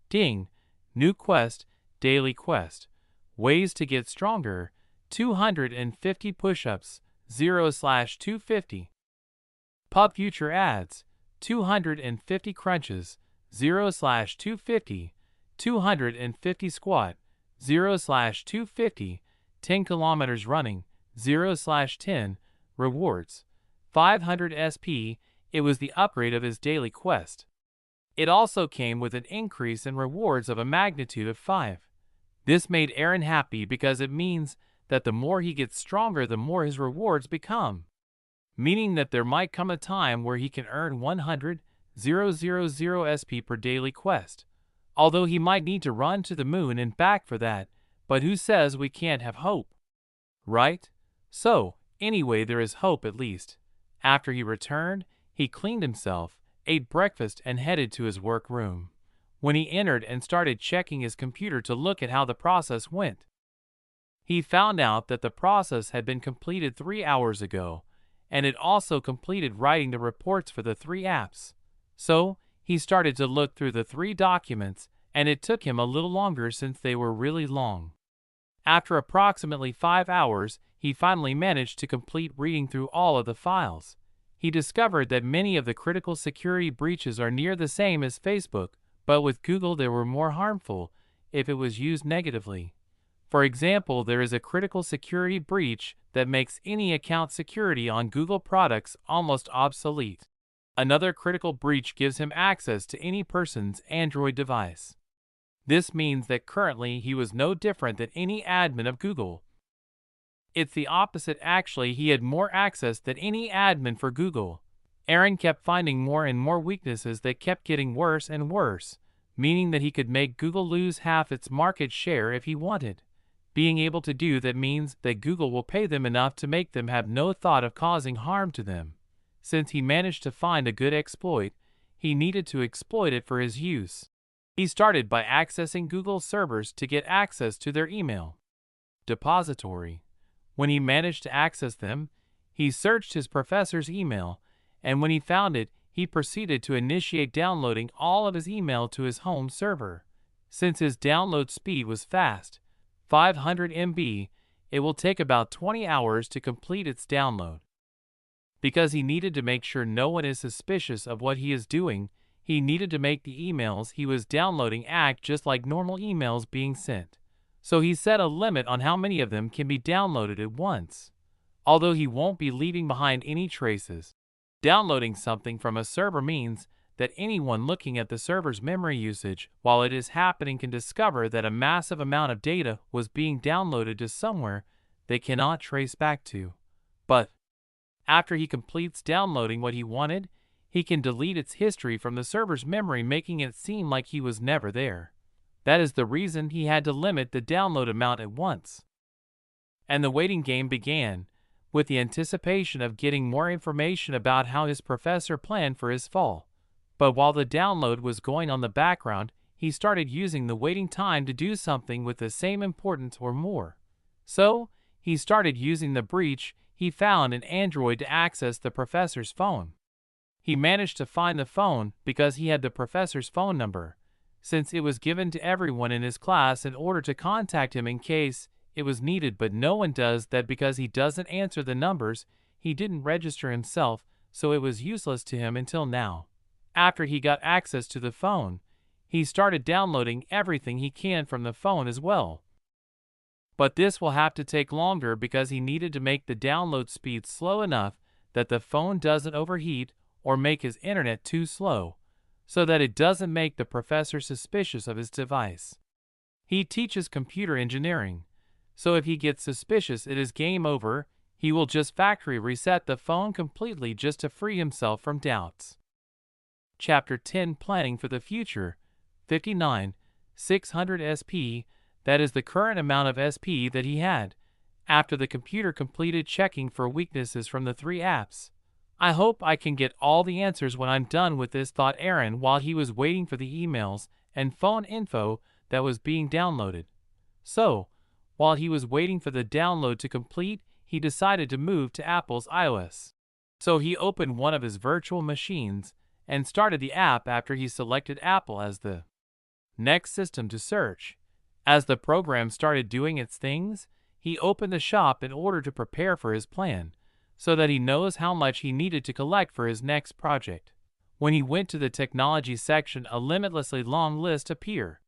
Ding! New quest. Daily quest. Ways to get stronger. 250 push-ups. 0/250. Pub future ads. 250 crunches. 0/250. 250 squat. 0/250. 10 kilometers running. 0/10. Rewards. 500 SP. It was the upgrade of his daily quest. It also came with an increase in rewards of a magnitude of 5. This made Aaron happy because it means that the more he gets stronger, the more his rewards become. Meaning that there might come a time where he can earn 100,000 SP per daily quest. Although he might need to run to the moon and back for that, but who says we can't have hope? Right? So, anyway, there is hope at least. After he returned, he cleaned himself, ate breakfast, and headed to his workroom. When he entered and started checking his computer to look at how the process went, he found out that the process had been completed 3 hours ago, and it also completed writing the reports for the 3 apps. So, he started to look through the 3 documents, and it took him a little longer since they were really long. After approximately 5 hours, he finally managed to complete reading through all of the files. He discovered that many of the critical security breaches are near the same as Facebook, but with Google they were more harmful if it was used negatively. For example, there is a critical security breach that makes any account security on Google products almost obsolete. Another critical breach gives him access to any person's Android device. This means that currently he was no different than any admin of Google. It's the opposite actually, he had more access than any admin for Google. Aaron kept finding more and more weaknesses that kept getting worse and worse, meaning that he could make Google lose half its market share if he wanted. Being able to do that means that Google will pay them enough to make them have no thought of causing harm to them. Since he managed to find a good exploit, he needed to exploit it for his use. He started by accessing Google servers to get access to their email depository. When he managed to access them, he searched his professor's email, and when he found it, he proceeded to initiate downloading all of his email to his home server. Since his download speed was fast, 500 MB, it will take about 20 hours to complete its download. Because he needed to make sure no one is suspicious of what he is doing, he needed to make the emails he was downloading act just like normal emails being sent. So he set a limit on how many of them can be downloaded at once. Although he won't be leaving behind any traces, Downloading something from a server means that anyone looking at the server's memory usage while it is happening can discover that a massive amount of data was being downloaded to somewhere they cannot trace back to. But after he completes downloading what he wanted, he can delete its history from the server's memory, making it seem like he was never there. That is the reason he had to limit the download amount at once. And the waiting game began, with the anticipation of getting more information about how his professor planned for his fall. But while the download was going on in the background, he started using the waiting time to do something with the same importance or more. So, he started using the breach he found in Android to access the professor's phone. He managed to find the phone because he had the professor's phone number, since it was given to everyone in his class in order to contact him in case it was needed, but no one does that because he doesn't answer the numbers. He didn't register himself, so it was useless to him until now. After he got access to the phone, he started downloading everything he can from the phone as well. But this will have to take longer because he needed to make the download speed slow enough that the phone doesn't overheat or make his internet too slow, so that it doesn't make the professor suspicious of his device. He teaches computer engineering, so if he gets suspicious it is game over. He will just factory reset the phone completely just to free himself from doubts. Chapter 10, Planning for the Future. 59, 600 SP, that is the current amount of SP that he had, after the computer completed checking for weaknesses from the 3 apps. I hope I can get all the answers when I'm done with this, thought Aaron while he was waiting for the emails and phone info that was being downloaded. So, while he was waiting for the download to complete, he decided to move to Apple's iOS. So he opened one of his virtual machines and started the app after he selected Apple as the next system to search. As the program started doing its things, he opened the shop in order to prepare for his plan, so that he knows how much he needed to collect for his next project. When he went to the technology section, a limitlessly long list appeared.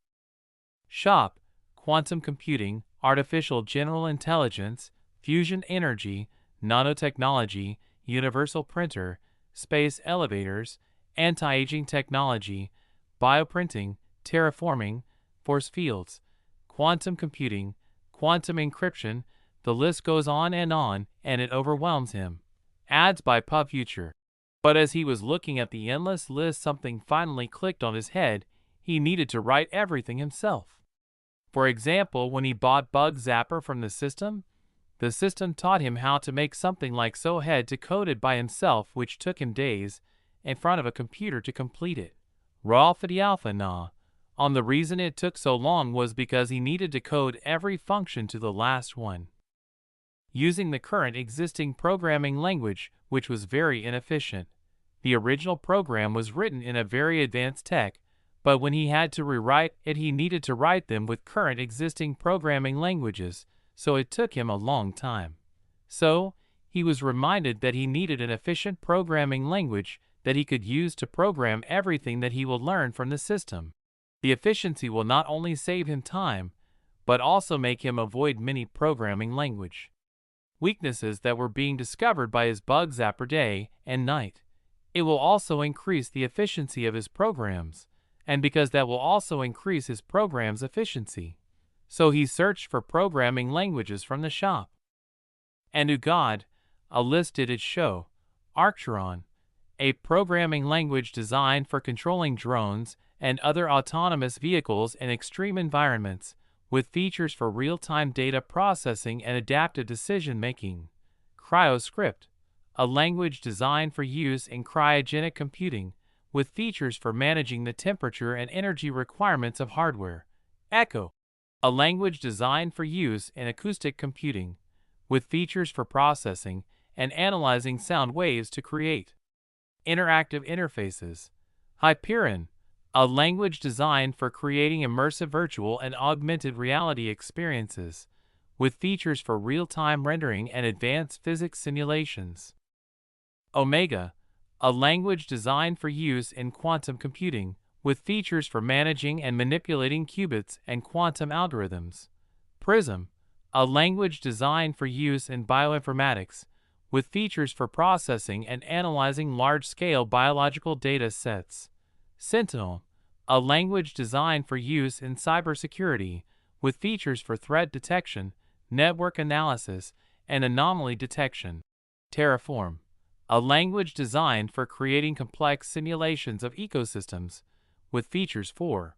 Shop, quantum computing, artificial general intelligence, fusion energy, nanotechnology, universal printer, space elevators, anti-aging technology, bioprinting, terraforming, force fields, quantum computing, quantum encryption. The list goes on, and it overwhelms him. Ads by PubFuture. But as he was looking at the endless list, something finally clicked on his head. He needed to write everything himself. For example, when he bought Bug Zapper from the system taught him how to make something like so, had to code it by himself, which took him days in front of a computer to complete it. Ralph the Alpha on the reason it took so long was because he needed to code every function to the last one, using the current existing programming language, which was very inefficient. The original program was written in a very advanced tech, but when he had to rewrite it, he needed to write them with current existing programming languages, so it took him a long time. So, he was reminded that he needed an efficient programming language that he could use to program everything that he will learn from the system. The efficiency will not only save him time, but also make him avoid many programming language weaknesses that were being discovered by his Bug Zapper day and night. It will also increase the efficiency of his programs, and because that will also increase his program's efficiency. So he searched for programming languages from the shop. And God, a list did it show. Arctron, a programming language designed for controlling drones and other autonomous vehicles in extreme environments, with features for real-time data processing and adaptive decision-making. CryoScript, a language designed for use in cryogenic computing, with features for managing the temperature and energy requirements of hardware. Echo, a language designed for use in acoustic computing, with features for processing and analyzing sound waves to create interactive interfaces. Hyperion, a language designed for creating immersive virtual and augmented reality experiences, with features for real-time rendering and advanced physics simulations. Omega, a language designed for use in quantum computing, with features for managing and manipulating qubits and quantum algorithms. Prism, a language designed for use in bioinformatics, with features for processing and analyzing large-scale biological data sets. Sentinel, a language designed for use in cybersecurity, with features for threat detection, network analysis, and anomaly detection. Terraform, a language designed for creating complex simulations of ecosystems, with features for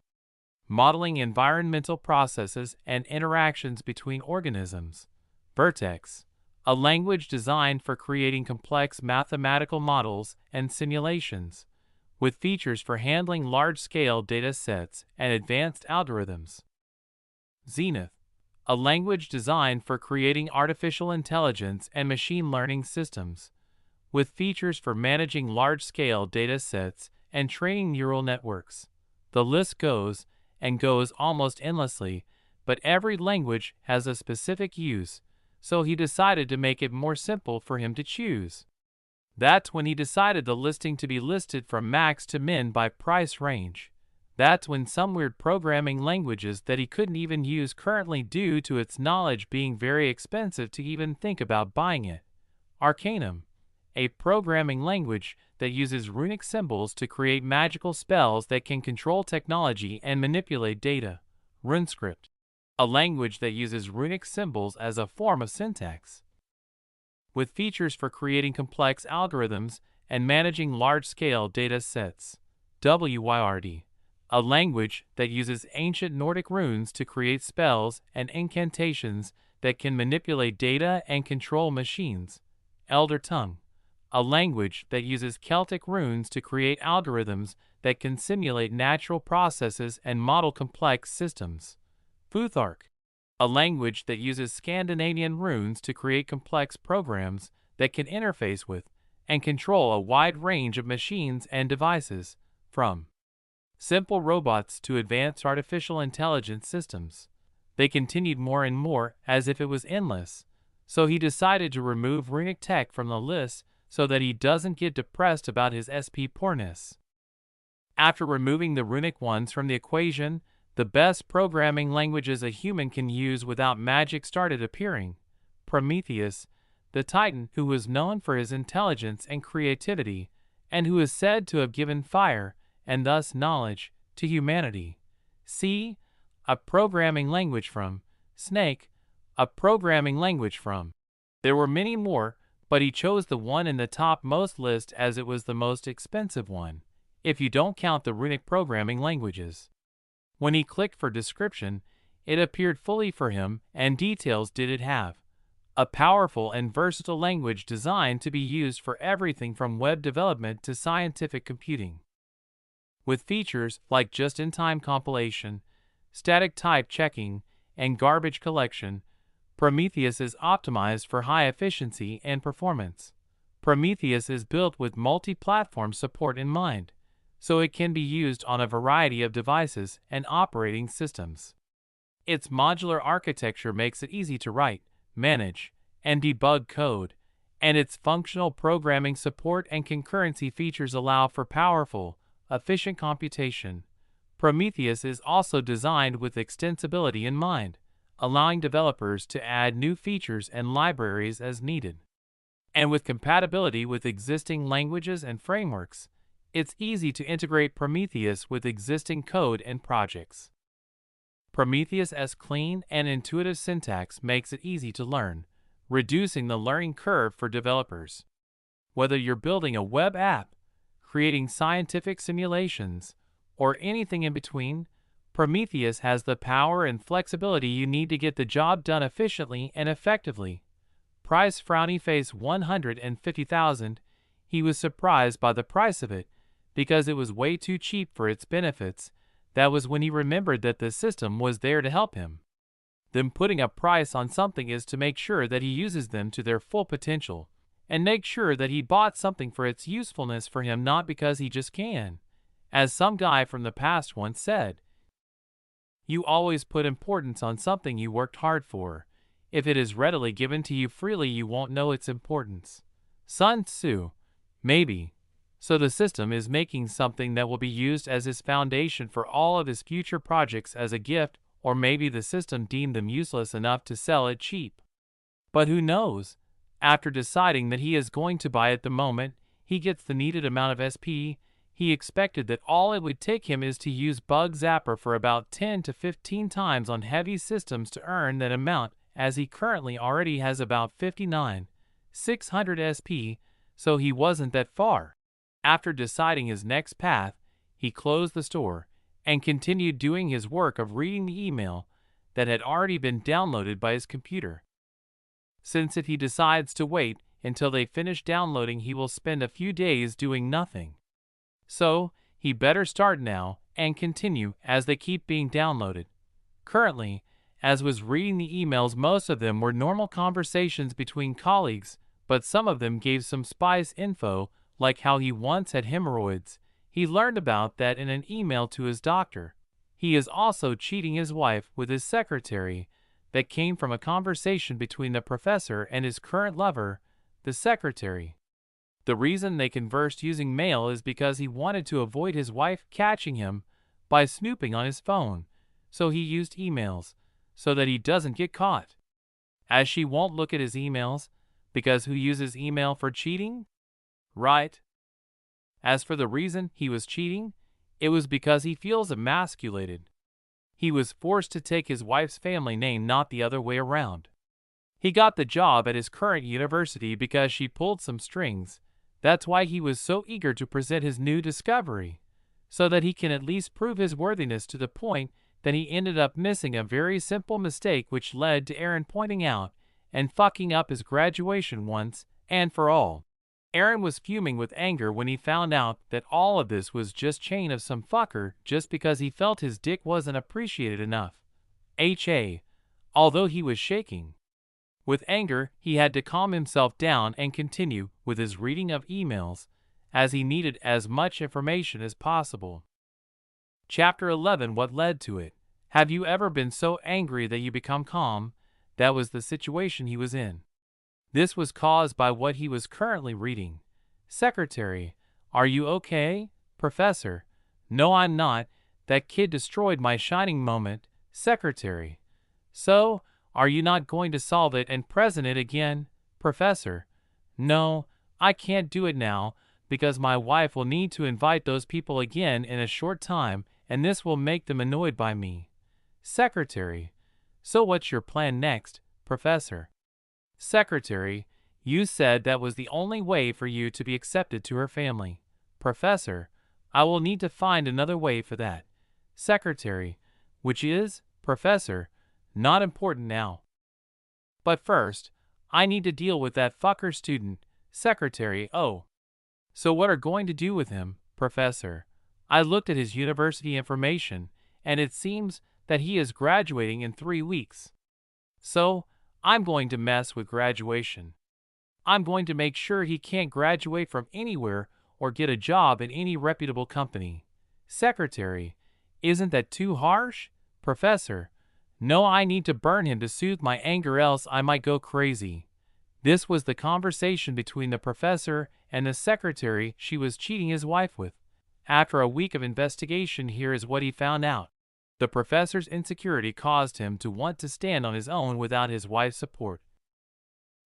modeling environmental processes and interactions between organisms. Vertex, a language designed for creating complex mathematical models and simulations, with features for handling large-scale data sets and advanced algorithms. Zenith, a language designed for creating artificial intelligence and machine learning systems, with features for managing large-scale data sets and training neural networks. The list goes and goes almost endlessly, but every language has a specific use, so he decided to make it more simple for him to choose. That's when he decided the listing to be listed from max to min by price range. That's when some weird programming languages that he couldn't even use currently due to its knowledge being very expensive to even think about buying it. Arcanum, a programming language that uses runic symbols to create magical spells that can control technology and manipulate data. RuneScript, a language that uses runic symbols as a form of syntax, with features for creating complex algorithms and managing large-scale data sets. WYRD, a language that uses ancient Nordic runes to create spells and incantations that can manipulate data and control machines. Elder Tongue, a language that uses Celtic runes to create algorithms that can simulate natural processes and model complex systems. Futhark, a language that uses Scandinavian runes to create complex programs that can interface with and control a wide range of machines and devices, from simple robots to advanced artificial intelligence systems. They continued more and more as if it was endless, so he decided to remove runic tech from the list so that he doesn't get depressed about his SP poorness. After removing the runic ones from the equation, the best programming languages a human can use without magic started appearing. Prometheus, the Titan who was known for his intelligence and creativity, and who is said to have given fire, and thus knowledge, to humanity. C, a programming language from. Snake, a programming language from. There were many more, but he chose the one in the topmost list as it was the most expensive one, if you don't count the runic programming languages. When he clicked for description, it appeared fully for him, and details did it have. A powerful and versatile language designed to be used for everything from web development to scientific computing. With features like just-in-time compilation, static type checking, and garbage collection, Prometheus is optimized for high efficiency and performance. Prometheus is built with multi-platform support in mind, so it can be used on a variety of devices and operating systems. Its modular architecture makes it easy to write, manage, and debug code, and its functional programming support and concurrency features allow for powerful, efficient computation. Prometheus is also designed with extensibility in mind, allowing developers to add new features and libraries as needed. And with compatibility with existing languages and frameworks, it's easy to integrate Prometheus with existing code and projects. Prometheus's clean and intuitive syntax makes it easy to learn, reducing the learning curve for developers. Whether you're building a web app, creating scientific simulations, or anything in between, Prometheus has the power and flexibility you need to get the job done efficiently and effectively. Price frowny face $150,000. He was surprised by the price of it because it was way too cheap for its benefits. That was when he remembered that the system was there to help him. Then putting a price on something is to make sure that he uses them to their full potential, and make sure that he bought something for its usefulness for him, not because he just can. As some guy from the past once said, "You always put importance on something you worked hard for. If it is readily given to you freely, you won't know its importance." Sun Tzu. Maybe. So the system is making something that will be used as his foundation for all of his future projects as a gift, or maybe the system deemed them useless enough to sell it cheap. But who knows? After deciding that he is going to buy it the moment he gets the needed amount of SP, he expected that all it would take him is to use Bug Zapper for about 10 to 15 times on heavy systems to earn that amount, as he currently already has about 59,600 SP, so he wasn't that far. After deciding his next path, he closed the store and continued doing his work of reading the email that had already been downloaded by his computer. Since if he decides to wait until they finish downloading, he will spend a few days doing nothing. So, he better start now and continue as they keep being downloaded. Currently, as was reading the emails, most of them were normal conversations between colleagues, but some of them gave some spice info, like how he once had hemorrhoids. He learned about that in an email to his doctor. He is also cheating his wife with his secretary. That came from a conversation between the professor and his current lover, the secretary. The reason they conversed using mail is because he wanted to avoid his wife catching him by snooping on his phone, so he used emails, so that he doesn't get caught. As she won't look at his emails, because who uses email for cheating? Right? As for the reason he was cheating, it was because he feels emasculated. He was forced to take his wife's family name, not the other way around. He got the job at his current university because she pulled some strings. That's why he was so eager to present his new discovery, so that he can at least prove his worthiness, to the point that he ended up missing a very simple mistake which led to Aaron pointing out and fucking up his graduation once and for all. Aaron was fuming with anger when he found out that all of this was just chain of some fucker just because he felt his dick wasn't appreciated enough. Although he was shaking with anger, he had to calm himself down and continue with his reading of emails, as he needed as much information as possible. Chapter 11. What led to it? Have you ever been so angry that you become calm? That was the situation he was in. This was caused by what he was currently reading. Secretary: are you okay? Professor: no, I'm not. That kid destroyed my shining moment. Secretary: so, are you not going to solve it and present it again? Professor: no, I can't do it now, because my wife will need to invite those people again in a short time, and this will make them annoyed by me. Secretary: so what's your plan next, Professor? Secretary: you said that was the only way for you to be accepted to her family. Professor: I will need to find another way for that. Secretary: which is? Professor: not important now. But first, I need to deal with that fucker student. Secretary: oh. So what are going to do with him, Professor? I looked at his university information, and it seems that he is graduating in 3 weeks. So, I'm going to mess with graduation. I'm going to make sure he can't graduate from anywhere or get a job in any reputable company. Secretary: isn't that too harsh? Professor: no, I need to burn him to soothe my anger, else I might go crazy. This was the conversation between the professor and the secretary she was cheating his wife with. After a week of investigation, here is what he found out. The professor's insecurity caused him to want to stand on his own without his wife's support.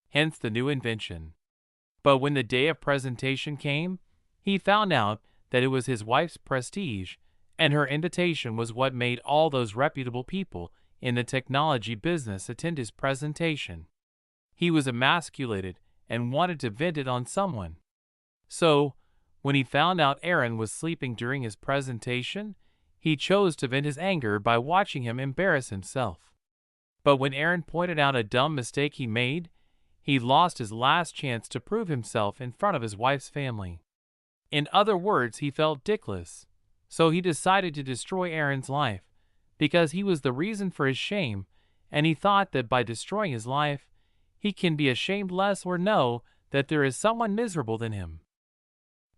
Hence the new invention. But when the day of presentation came, he found out that it was his wife's prestige, and her invitation was what made all those reputable people in the technology business attend his presentation. He was emasculated and wanted to vent it on someone. So, when he found out Aaron was sleeping during his presentation, he chose to vent his anger by watching him embarrass himself. But when Aaron pointed out a dumb mistake he made, he lost his last chance to prove himself in front of his wife's family. In other words, he felt dickless. So he decided to destroy Aaron's life, because he was the reason for his shame, and he thought that by destroying his life, he can be ashamed less or know that there is someone miserable than him.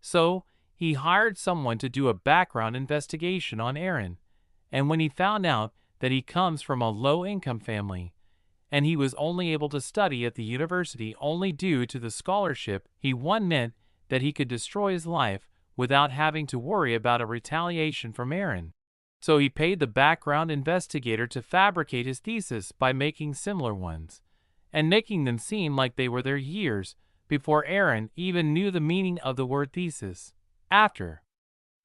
So, he hired someone to do a background investigation on Aaron, and when he found out that he comes from a low-income family, and he was only able to study at the university only due to the scholarship he won, meant that he could destroy his life without having to worry about a retaliation from Aaron. So he paid the background investigator to fabricate his thesis by making similar ones, and making them seem like they were their years before Aaron even knew the meaning of the word thesis. After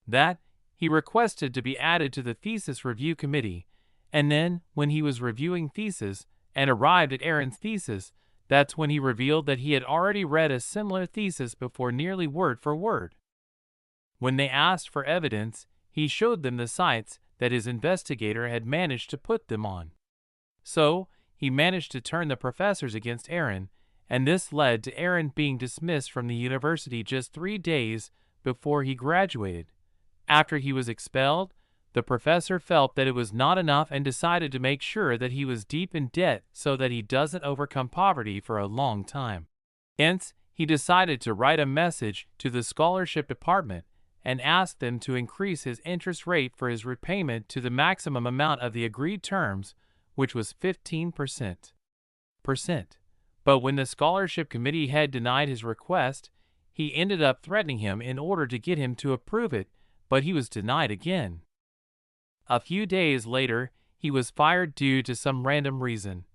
that, he requested to be added to the thesis review committee, and then, when he was reviewing thesis and arrived at Aaron's thesis, that's when he revealed that he had already read a similar thesis before nearly word for word. When they asked for evidence, he showed them the sites that his investigator had managed to put them on. So, he managed to turn the professors against Aaron, and this led to Aaron being dismissed from the university just 3 days before he graduated. After he was expelled, the professor felt that it was not enough and decided to make sure that he was deep in debt so that he doesn't overcome poverty for a long time. Hence, he decided to write a message to the scholarship department and ask them to increase his interest rate for his repayment to the maximum amount of the agreed terms, which was 15%. But when the scholarship committee had denied his request, he ended up threatening him in order to get him to approve it, but he was denied again. A few days later, he was fired due to some random reason,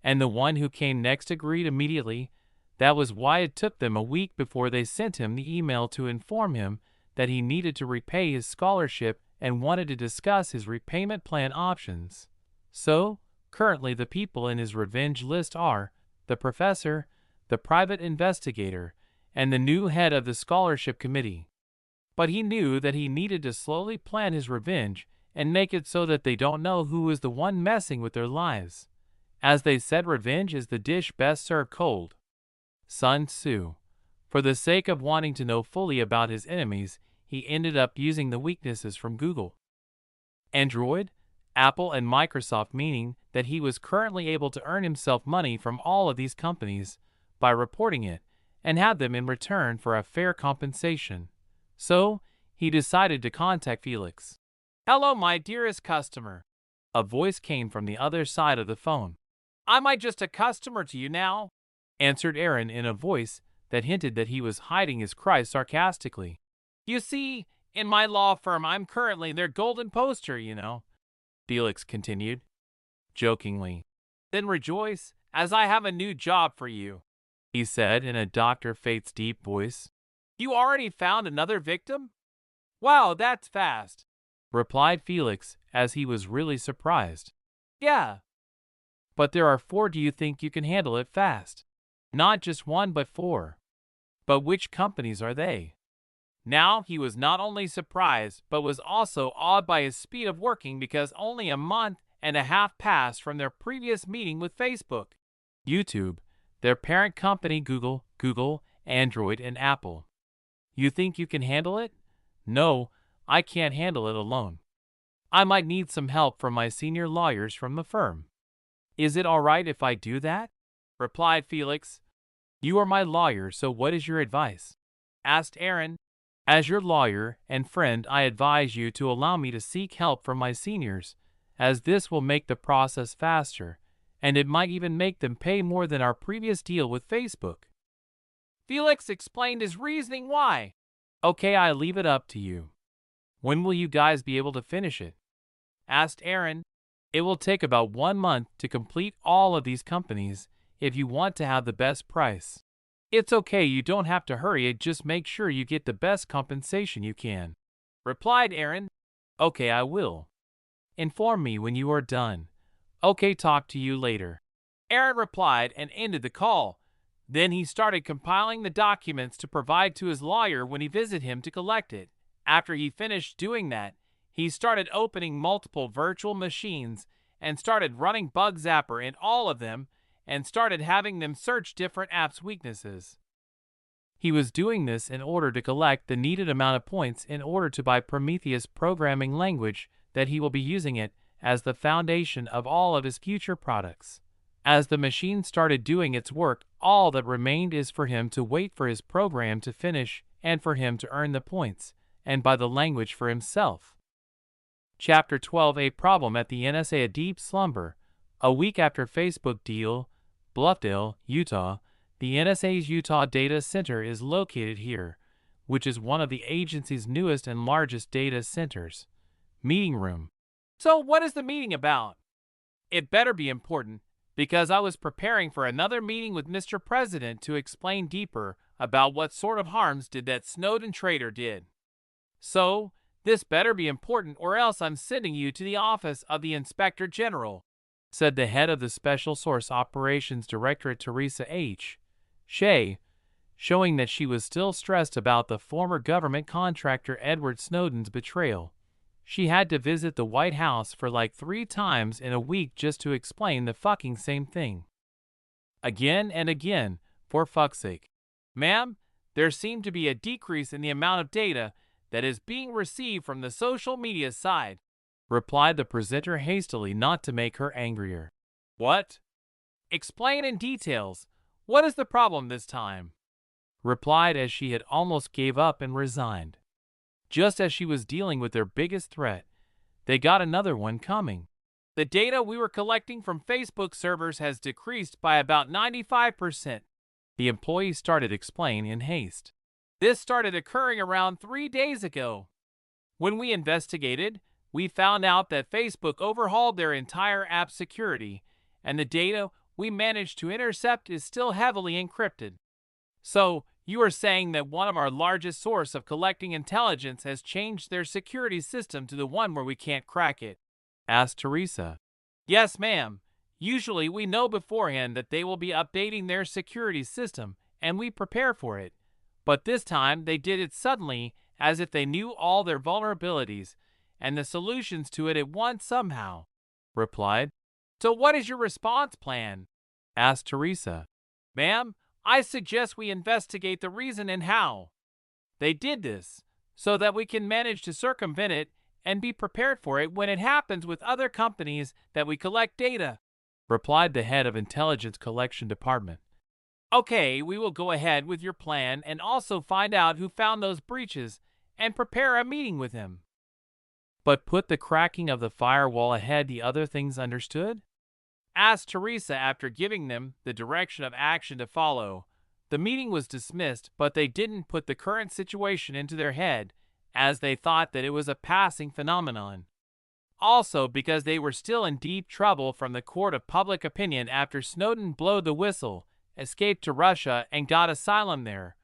and the one who came next agreed immediately. That was why it took them a week before they sent him the email to inform him that he needed to repay his scholarship and wanted to discuss his repayment plan options. So, currently the people in his revenge list are the professor, the private investigator, and the new head of the scholarship committee. But he knew that he needed to slowly plan his revenge and make it so that they don't know who is the one messing with their lives. As they said, revenge is the dish best served cold. Sun Tzu. For the sake of wanting to know fully about his enemies, he ended up using the weaknesses from Google, Android, Apple, and Microsoft, meaning that he was currently able to earn himself money from all of these companies by reporting it and have them in return for a fair compensation. So, he decided to contact Felix. "Hello, my dearest customer." A voice came from the other side of the phone. "Am I just a customer to you now?" answered Aaron in a voice that hinted that he was hiding his cry sarcastically. "You see, in my law firm I'm currently their golden poster, you know," Felix continued, jokingly. "Then rejoice, as I have a new job for you," he said in a Dr. Fate's deep voice. "You already found another victim?" "Wow, that's fast," replied Felix, as he was really surprised. "Yeah, but there are 4. Do you think you can handle it fast?" "Not just 1 but 4. "But which companies are they?" Now he was not only surprised, but was also awed by his speed of working, because only a month and a half passed from their previous meeting with Facebook, YouTube, their parent company Google, Android, and Apple. "You think you can handle it?" "No, I can't handle it alone. I might need some help from my senior lawyers from the firm." "Is it all right if I do that?" replied Felix. "You are my lawyer, so what is your advice?" asked Aaron. "As your lawyer and friend, I advise you to allow me to seek help from my seniors, as this will make the process faster, and it might even make them pay more than our previous deal with Facebook." Felix explained his reasoning why. "Okay, I leave it up to you. When will you guys be able to finish it?" asked Aaron. "It will take about 1 month to complete all of these companies if you want to have the best price." "It's okay, you don't have to hurry, just make sure you get the best compensation you can," replied Aaron. "Okay, I will. Inform me when you are done." "Okay, talk to you later," Aaron replied and ended the call. Then he started compiling the documents to provide to his lawyer when he visited him to collect it. After he finished doing that, he started opening multiple virtual machines and started running Bug Zapper in all of them and started having them search different apps' weaknesses. He was doing this in order to collect the needed amount of points in order to buy Prometheus programming language that he will be using it as the foundation of all of his future products. As the machine started doing its work, all that remained is for him to wait for his program to finish and for him to earn the points and buy the language for himself. Chapter 12. A problem at the NSA. A deep slumber. A week after Facebook deal, Bluffdale, Utah. The NSA's Utah Data Center is located here, which is one of the agency's newest and largest data centers. Meeting room. "So what is the meeting about?" "It better be important, Because I was preparing for another meeting with Mr. President to explain deeper about what sort of harms did that Snowden traitor did. So, this better be important or else I'm sending you to the office of the Inspector General, said the head of the Special Source Operations Directorate, Teresa H. Shea, showing that she was still stressed about the former government contractor Edward Snowden's betrayal. She had to visit the White House for like 3 times in a week just to explain the fucking same thing. Again and again, for fuck's sake. Ma'am, there seemed to be a decrease in the amount of data that is being received from the social media side, replied the presenter hastily, not to make her angrier. What? Explain in details. What is the problem this time? Replied as she had almost gave up and resigned. Just as she was dealing with their biggest threat, they got another one coming. The data we were collecting from Facebook servers has decreased by about 95%. The employee started explaining in haste. This started occurring around 3 days ago. When we investigated, we found out that Facebook overhauled their entire app security, and the data we managed to intercept is still heavily encrypted. So, you are saying that one of our largest sources of collecting intelligence has changed their security system to the one where we can't crack it? Asked Teresa. Yes, ma'am. Usually we know beforehand that they will be updating their security system, and we prepare for it. But this time they did it suddenly, as if they knew all their vulnerabilities and the solutions to it at once somehow, replied. So what is your response plan? Asked Teresa. Ma'am, I suggest we investigate the reason and how they did this, so that we can manage to circumvent it and be prepared for it when it happens with other companies that we collect data, replied the head of Intelligence Collection Department. Okay, we will go ahead with your plan and also find out who found those breaches and prepare a meeting with him. But put the cracking of the firewall ahead the other things, understood? Asked Teresa after giving them the direction of action to follow. The meeting was dismissed, but they didn't put the current situation into their head, as they thought that it was a passing phenomenon. Also because they were still in deep trouble from the court of public opinion after Snowden blew the whistle, escaped to Russia, and got asylum there.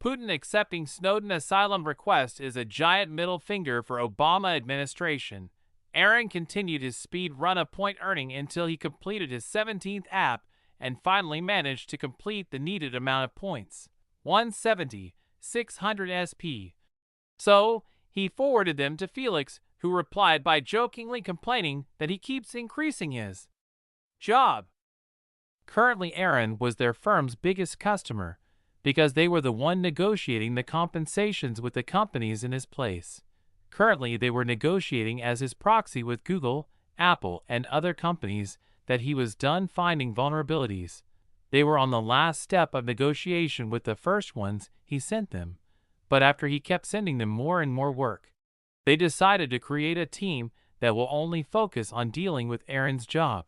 Putin accepting Snowden asylum request is a giant middle finger for Obama administration. Aaron continued his speed run of point earning until he completed his 17th app and finally managed to complete the needed amount of points, 170, 600 SP. So, he forwarded them to Felix, who replied by jokingly complaining that he keeps increasing his job. Currently, Aaron was their firm's biggest customer because they were the one negotiating the compensations with the companies in his place. Currently, they were negotiating as his proxy with Google, Apple, and other companies that he was done finding vulnerabilities. They were on the last step of negotiation with the first ones he sent them, but after he kept sending them more and more work, they decided to create a team that will only focus on dealing with Aaron's job.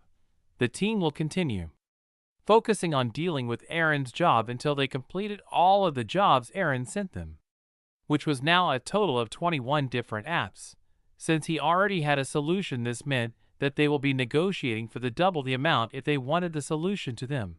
The team will continue focusing on dealing with Aaron's job until they completed all of the jobs Aaron sent them, which was now a total of 21 different apps. Since he already had a solution, this meant that they will be negotiating for double the amount if they wanted the solution to them,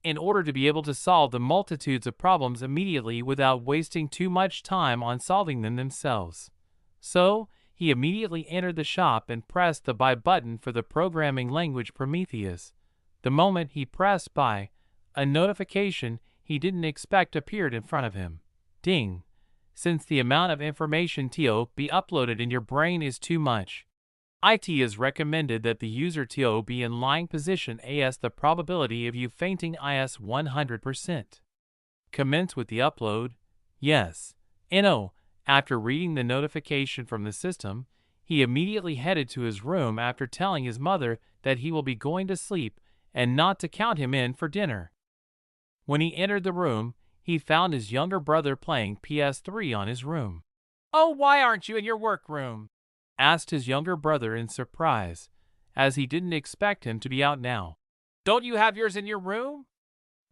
in order to be able to solve the multitudes of problems immediately without wasting too much time on solving them themselves. So, he immediately entered the shop and pressed the buy button for the programming language Prometheus. The moment he pressed buy, a notification he didn't expect appeared in front of him. Ding! Since the amount of information to be uploaded in your brain is too much, it is recommended that the user to be in lying position as the probability of you fainting is 100%. Commence with the upload. Yes. After reading the notification from the system, he immediately headed to his room after telling his mother that he will be going to sleep and not to count him in for dinner. When he entered the room, he found his younger brother playing PS3 on his room. "Oh, why aren't you in your workroom?" asked his younger brother in surprise, as he didn't expect him to be out now. "Don't you have yours in your room?"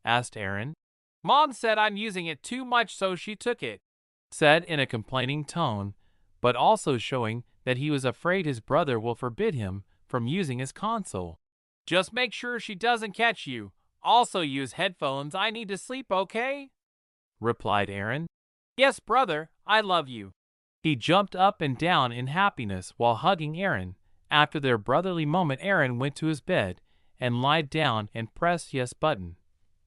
asked Aaron. "Mom said I'm using it too much, so she took it," said in a complaining tone, but also showing that he was afraid his brother will forbid him from using his console. Just make sure she doesn't catch you. Also use headphones. I need to sleep, okay? Replied Aaron. Yes, brother, I love you. He jumped up and down in happiness while hugging Aaron. After their brotherly moment, Aaron went to his bed and lied down and pressed yes button.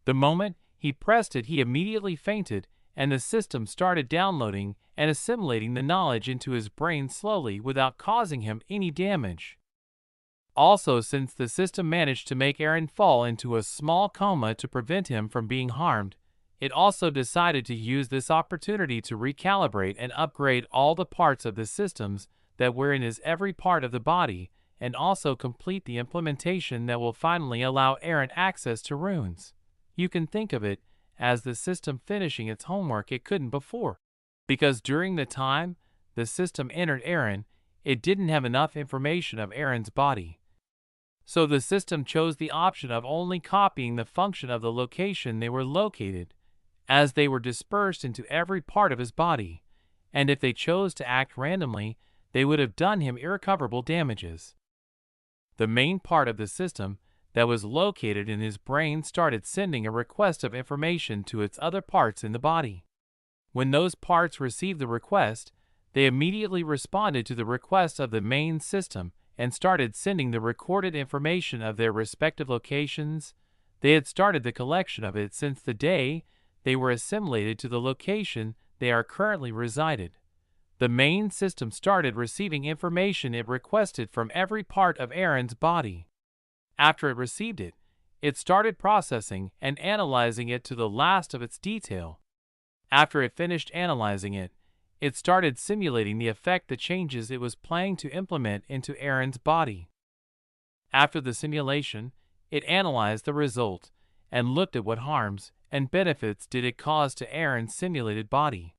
The moment he pressed it, he immediately fainted, and the system started downloading and assimilating the knowledge into his brain slowly without causing him any damage. Also, since the system managed to make Aaron fall into a small coma to prevent him from being harmed, it also decided to use this opportunity to recalibrate and upgrade all the parts of the systems that were in his every part of the body, and also complete the implementation that will finally allow Aaron access to runes. You can think of it as the system finishing its homework it couldn't before. Because during the time the system entered Aaron, it didn't have enough information of Aaron's body. So the system chose the option of only copying the function of the location they were located, as they were dispersed into every part of his body, and if they chose to act randomly, they would have done him irrecoverable damages. The main part of the system that was located in his brain started sending a request of information to its other parts in the body. When those parts received the request, they immediately responded to the request of the main system and started sending the recorded information of their respective locations. They had started the collection of it since the day they were assimilated to the location they are currently resided. The main system started receiving information it requested from every part of Aaron's body. After it received it, it started processing and analyzing it to the last of its detail. After it finished analyzing it, it started simulating the effect the changes it was planning to implement into Aaron's body. After the simulation, it analyzed the result and looked at what harms and benefits did it cause to Aaron's simulated body.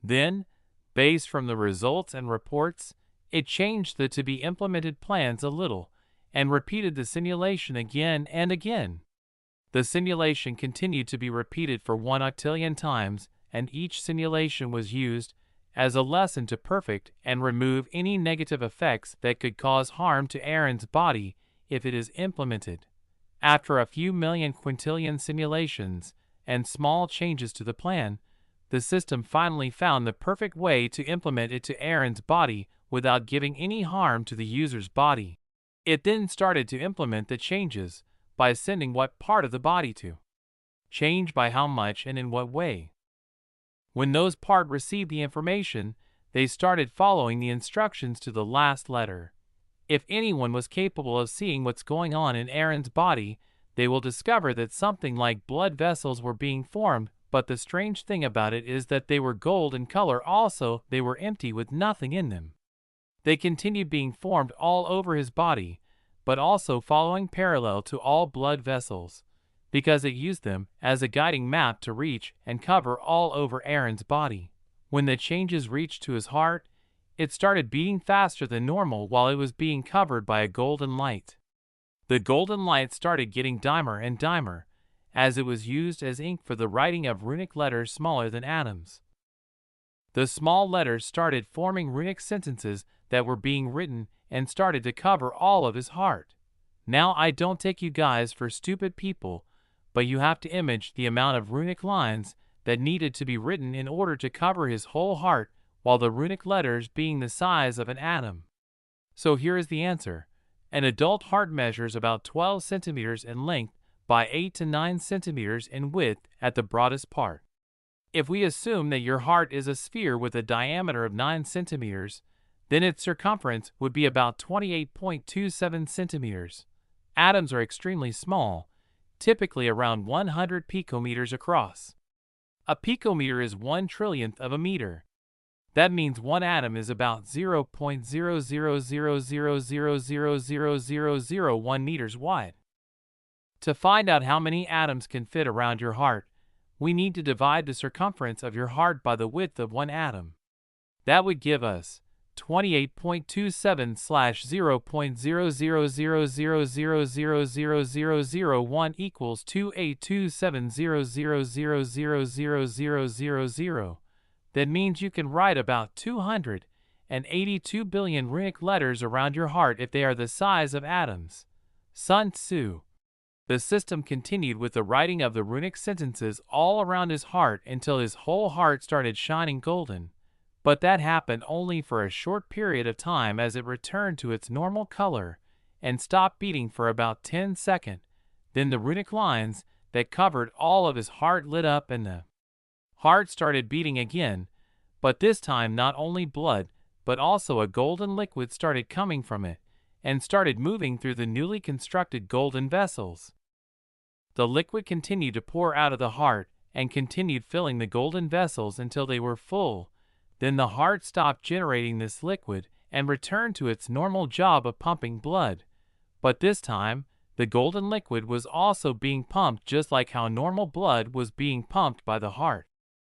Then, based from the results and reports, it changed the to-be-implemented plans a little and repeated the simulation again and again. The simulation continued to be repeated for 1 octillion times, and each simulation was used as a lesson to perfect and remove any negative effects that could cause harm to Aaron's body if it is implemented. After a few million quintillion simulations and small changes to the plan, the system finally found the perfect way to implement it to Aaron's body without giving any harm to the user's body. It then started to implement the changes by sending what part of the body to change, by how much, and in what way. When those parts received the information, they started following the instructions to the last letter. If anyone was capable of seeing what's going on in Aaron's body, they will discover that something like blood vessels were being formed, but the strange thing about it is that they were gold in color. Also, they were empty with nothing in them. They continued being formed all over his body, but also following parallel to all blood vessels, because it used them as a guiding map to reach and cover all over Aaron's body. When the changes reached to his heart, it started beating faster than normal while it was being covered by a golden light. The golden light started getting dimmer and dimmer, as it was used as ink for the writing of runic letters smaller than atoms. The small letters started forming runic sentences that were being written and started to cover all of his heart. Now, I don't take you guys for stupid people, but you have to image the amount of runic lines that needed to be written in order to cover his whole heart, while the runic letters being the size of an atom. So here is the answer. An adult heart measures about 12 centimeters in length by 8 to 9 centimeters in width at the broadest part. If we assume that your heart is a sphere with a diameter of 9 centimeters, then its circumference would be about 28.27 centimeters. Atoms are extremely small, typically around 100 picometers across. A picometer is 1/trillionth of a meter. That means one atom is about 0.0000000001 meters wide. To find out how many atoms can fit around your heart, we need to divide the circumference of your heart by the width of one atom. That would give us 28.27/0.000000001 equals 2827000000000. That means you can write about 282 billion runic letters around your heart if they are the size of atoms. Sun Tzu. The system continued with the writing of the runic sentences all around his heart until his whole heart started shining golden. But that happened only for a short period of time as it returned to its normal color and stopped beating for about 10 seconds. Then the runic lines that covered all of his heart lit up and the heart started beating again, but this time not only blood, but also a golden liquid started coming from it and started moving through the newly constructed golden vessels. The liquid continued to pour out of the heart and continued filling the golden vessels until they were full. Then the heart stopped generating this liquid and returned to its normal job of pumping blood. But this time, the golden liquid was also being pumped just like how normal blood was being pumped by the heart.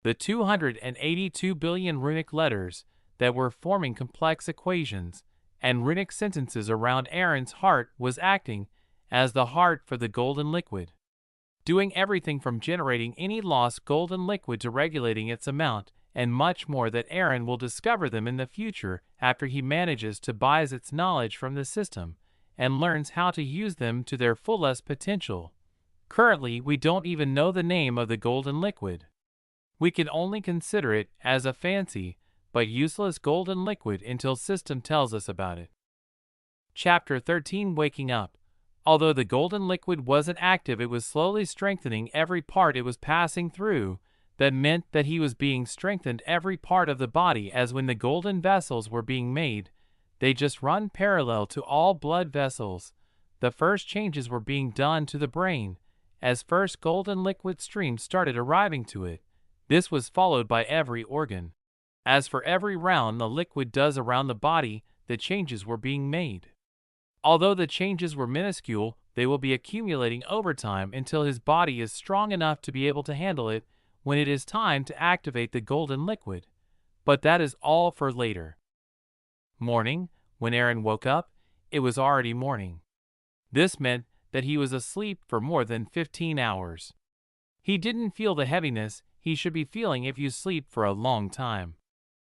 The 282 billion runic letters that were forming complex equations and runic sentences around Aaron's heart was acting as the heart for the golden liquid, doing everything from generating any lost golden liquid to regulating its amount, and much more that Aaron will discover them in the future after he manages to buy its knowledge from the system and learns how to use them to their fullest potential. Currently, we don't even know the name of the golden liquid. We can only consider it as a fancy but useless golden liquid until system tells us about it. Chapter 13, Waking Up. Although the golden liquid wasn't active, it was slowly strengthening every part it was passing through. That meant that he was being strengthened every part of the body, as when the golden vessels were being made, they just run parallel to all blood vessels. The first changes were being done to the brain, as first golden liquid streams started arriving to it. This was followed by every organ. As for every round the liquid does around the body, the changes were being made. Although the changes were minuscule, they will be accumulating over time until his body is strong enough to be able to handle it when it is time to activate the golden liquid. But that is all for later. Morning. When Aaron woke up, it was already morning. This meant that he was asleep for more than 15 hours. He didn't feel the heaviness he should be feeling if you sleep for a long time.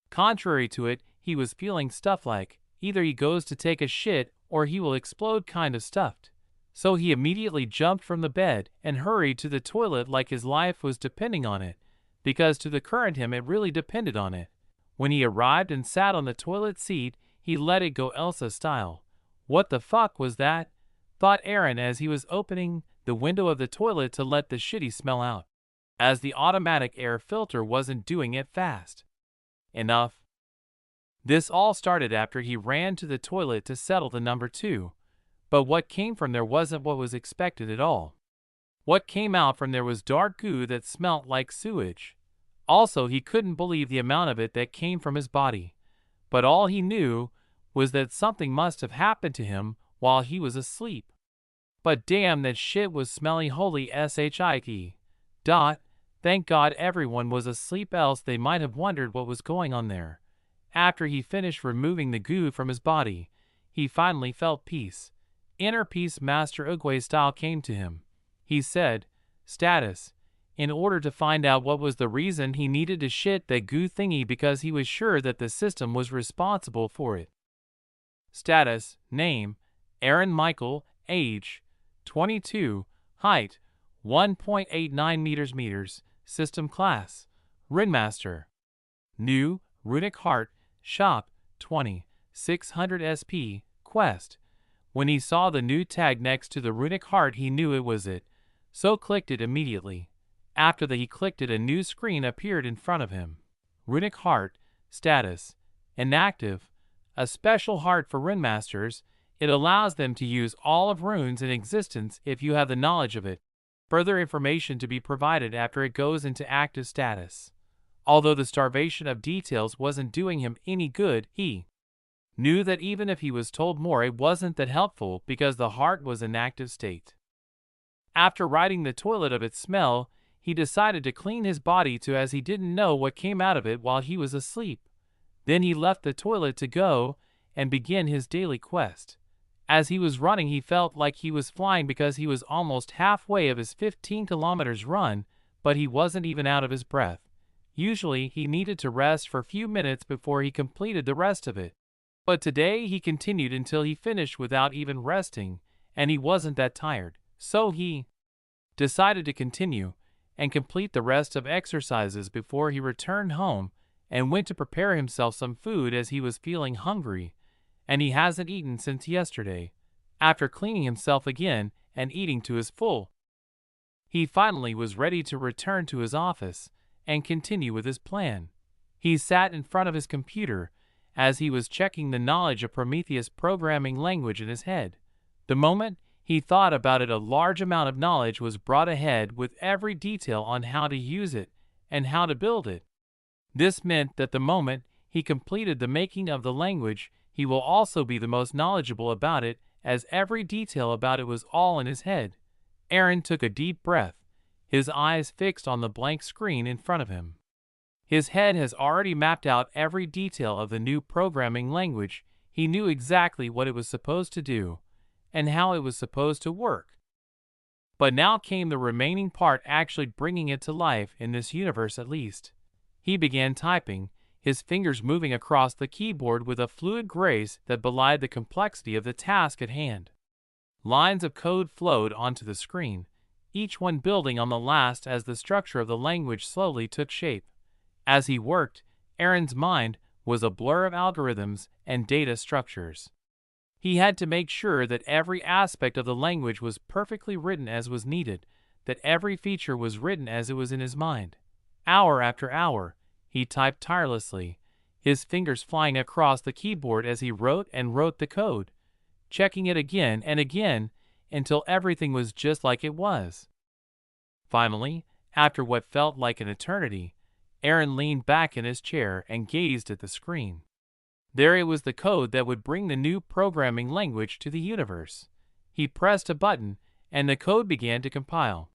Contrary to it, he was feeling stuff like either he goes to take a shit or he will explode kind of stuffed. So he immediately jumped from the bed and hurried to the toilet like his life was depending on it, because to the current him it really depended on it. When he arrived and sat on the toilet seat, he let it go Elsa style. What the fuck was that? Thought Aaron as he was opening the window of the toilet to let the shitty smell out, as the automatic air filter wasn't doing it fast enough. This all started after he ran to the toilet to settle the number 2. But what came from there wasn't what was expected at all. What came out from there was dark goo that smelt like sewage. Also, he couldn't believe the amount of it that came from his body. But all he knew was that something must have happened to him while he was asleep. But damn, that shit was smelly, holy shit. Thank God everyone was asleep, else they might have wondered what was going on there. After he finished removing the goo from his body, he finally felt peace. Inner peace. Master Oogway style came to him. He said, "Status," in order to find out what was the reason he needed to shit that goo thingy, because he was sure that the system was responsible for it. Status: Name, Aaron Michael. Age, 22. Height, 1.89 meters. System class, Ringmaster. New, Runic Heart, Shop, 20,600 SP, Quest. When he saw the new tag next to the Runic Heart, he knew it was it, so clicked it immediately. After that he clicked it, a new screen appeared in front of him. Runic Heart, Status, Inactive, a special heart for Ringmasters. It allows them to use all of runes in existence if you have the knowledge of it. Further information to be provided after it goes into active status. Although the starvation of details wasn't doing him any good, he knew that even if he was told more, it wasn't that helpful because the heart was in active state. After ridding the toilet of its smell, he decided to clean his body too, as he didn't know what came out of it while he was asleep. Then he left the toilet to go and begin his daily quest. As he was running, he felt like he was flying because he was almost halfway of his 15 kilometers run, but he wasn't even out of his breath. Usually, he needed to rest for a few minutes before he completed the rest of it. But today he continued until he finished without even resting, and he wasn't that tired, so he decided to continue and complete the rest of exercises before he returned home and went to prepare himself some food as he was feeling hungry, and he hasn't eaten since yesterday. After cleaning himself again and eating to his full, he finally was ready to return to his office and continue with his plan. He sat in front of his computer as he was checking the knowledge of Prometheus programming language in his head. The moment he thought about it, a large amount of knowledge was brought ahead with every detail on how to use it and how to build it. This meant that the moment he completed the making of the language, he will also be the most knowledgeable about it, as every detail about it was all in his head. Aaron took a deep breath, his eyes fixed on the blank screen in front of him. His head has already mapped out every detail of the new programming language. He knew exactly what it was supposed to do and how it was supposed to work. But now came the remaining part, actually bringing it to life in this universe at least. He began typing, his fingers moving across the keyboard with a fluid grace that belied the complexity of the task at hand. Lines of code flowed onto the screen, each one building on the last as the structure of the language slowly took shape. As he worked, Aaron's mind was a blur of algorithms and data structures. He had to make sure that every aspect of the language was perfectly written as was needed, that every feature was written as it was in his mind. Hour after hour, he typed tirelessly, his fingers flying across the keyboard as he wrote and wrote the code, checking it again and again until everything was just like it was. Finally, after what felt like an eternity, Aaron leaned back in his chair and gazed at the screen. There it was, the code that would bring the new programming language to the universe. He pressed a button, and the code began to compile.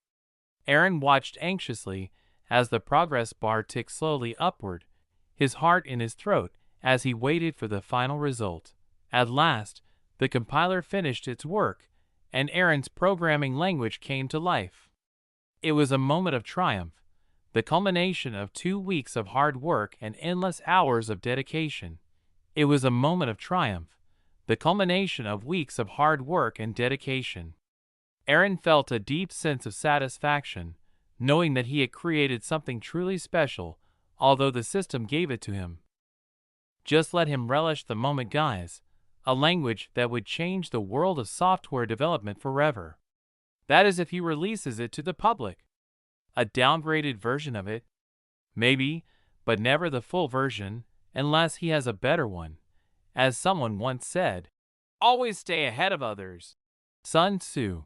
Aaron watched anxiously as the progress bar ticked slowly upward, his heart in his throat as he waited for the final result. At last, the compiler finished its work, and Aaron's programming language came to life. It was a moment of triumph, the culmination of 2 weeks of hard work and endless hours of dedication. It was a moment of triumph, the culmination of weeks of hard work and dedication. Aaron felt a deep sense of satisfaction, knowing that he had created something truly special, although the system gave it to him. Just let him relish the moment, guys. A language that would change the world of software development forever. That is if he releases it to the public. A downgraded version of it? Maybe, but never the full version, unless he has a better one. As someone once said, always stay ahead of others. Sun Tzu.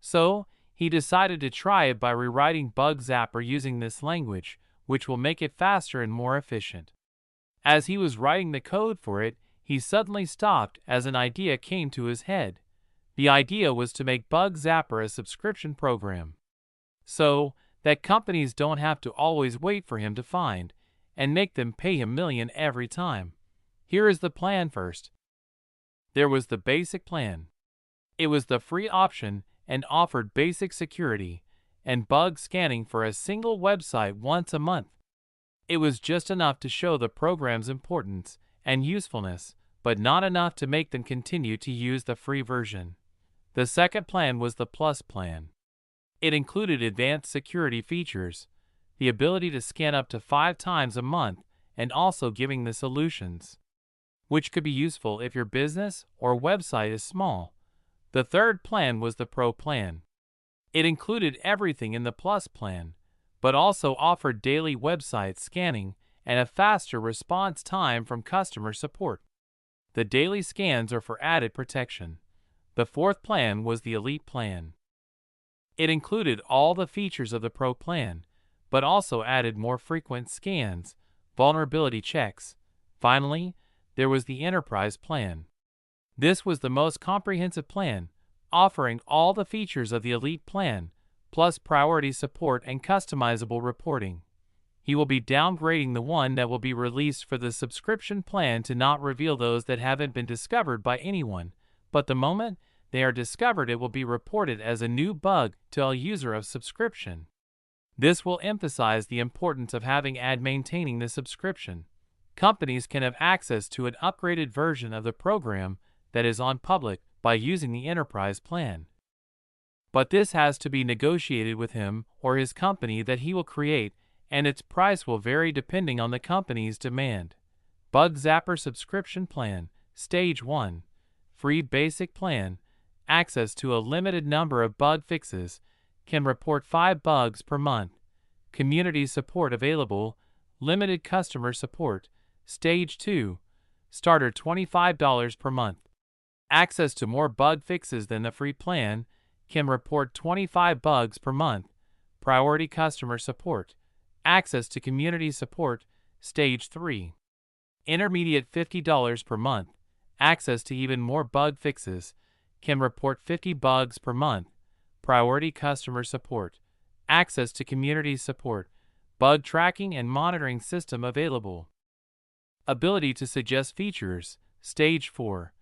So, he decided to try it by rewriting Bug Zapper using this language, which will make it faster and more efficient. As he was writing the code for it, he suddenly stopped as an idea came to his head. The idea was to make Bug Zapper a subscription program, so that companies don't have to always wait for him to find and make them pay him million every time. Here is the plan first. There was the basic plan. It was the free option and offered basic security and bug scanning for a single website once a month. It was just enough to show the program's importance and usefulness, but not enough to make them continue to use the free version. The second plan was the Plus plan. It included advanced security features, the ability to scan up to 5 times a month, and also giving the solutions, which could be useful if your business or website is small. The third plan was the Pro plan. It included everything in the Plus plan, but also offered daily website scanning and a faster response time from customer support. The daily scans are for added protection. The fourth plan was the Elite plan. It included all the features of the Pro plan, but also added more frequent scans, vulnerability checks. Finally, there was the Enterprise plan. This was the most comprehensive plan, offering all the features of the Elite plan, plus priority support and customizable reporting. He will be downgrading the one that will be released for the subscription plan to not reveal those that haven't been discovered by anyone, but the moment they are discovered, it will be reported as a new bug to a user of subscription. This will emphasize the importance of having and maintaining the subscription. Companies can have access to an upgraded version of the program that is on public by using the enterprise plan. But this has to be negotiated with him or his company that he will create, and its price will vary depending on the company's demand. Bug Zapper Subscription Plan, Stage 1. Free Basic Plan. Access to a limited number of bug fixes. Can report 5 bugs per month. Community support available. Limited customer support. Stage 2. Starter $25 per month. Access to more bug fixes than the free plan. Can report 25 bugs per month. Priority customer support. Access to community support. Stage 3. Intermediate $50 per month. Access to even more bug fixes. Can report 50 bugs per month. Priority customer support. Access to community support. Bug tracking and monitoring system available. Ability to suggest features. Stage 4.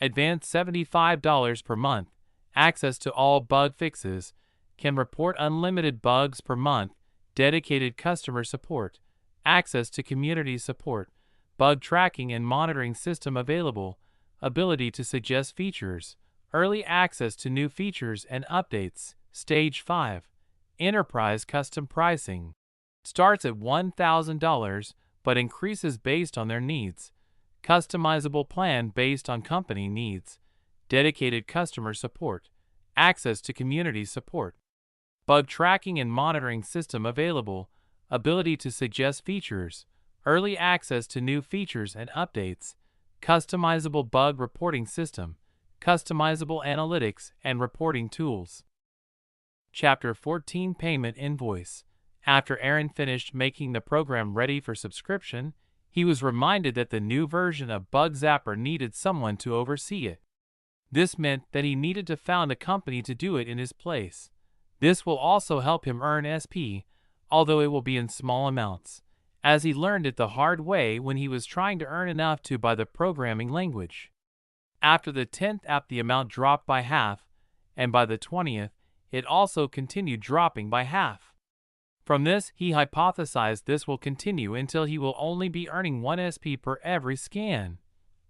Advanced $75 per month. Access to all bug fixes. Can report unlimited bugs per month. Dedicated customer support. Access to community support. Bug tracking and monitoring system available. Ability to suggest features. Early access to new features and updates. Stage 5. Enterprise custom pricing. Starts at $1,000 but increases based on their needs. Customizable plan based on company needs. Dedicated customer support. Access to community support. Bug tracking and monitoring system available. Ability to suggest features. Early access to new features and updates. Customizable bug reporting system. Customizable analytics and reporting tools. Chapter 14 Payment Invoice. After Aaron finished making the program ready for subscription, he was reminded that the new version of Bug Zapper needed someone to oversee it. This meant that he needed to found a company to do it in his place. This will also help him earn SP, although it will be in small amounts, as he learned it the hard way when he was trying to earn enough to buy the programming language. After the 10th app, the amount dropped by half, and by the 20th, it also continued dropping by half. From this, he hypothesized this will continue until he will only be earning 1 SP per every scan.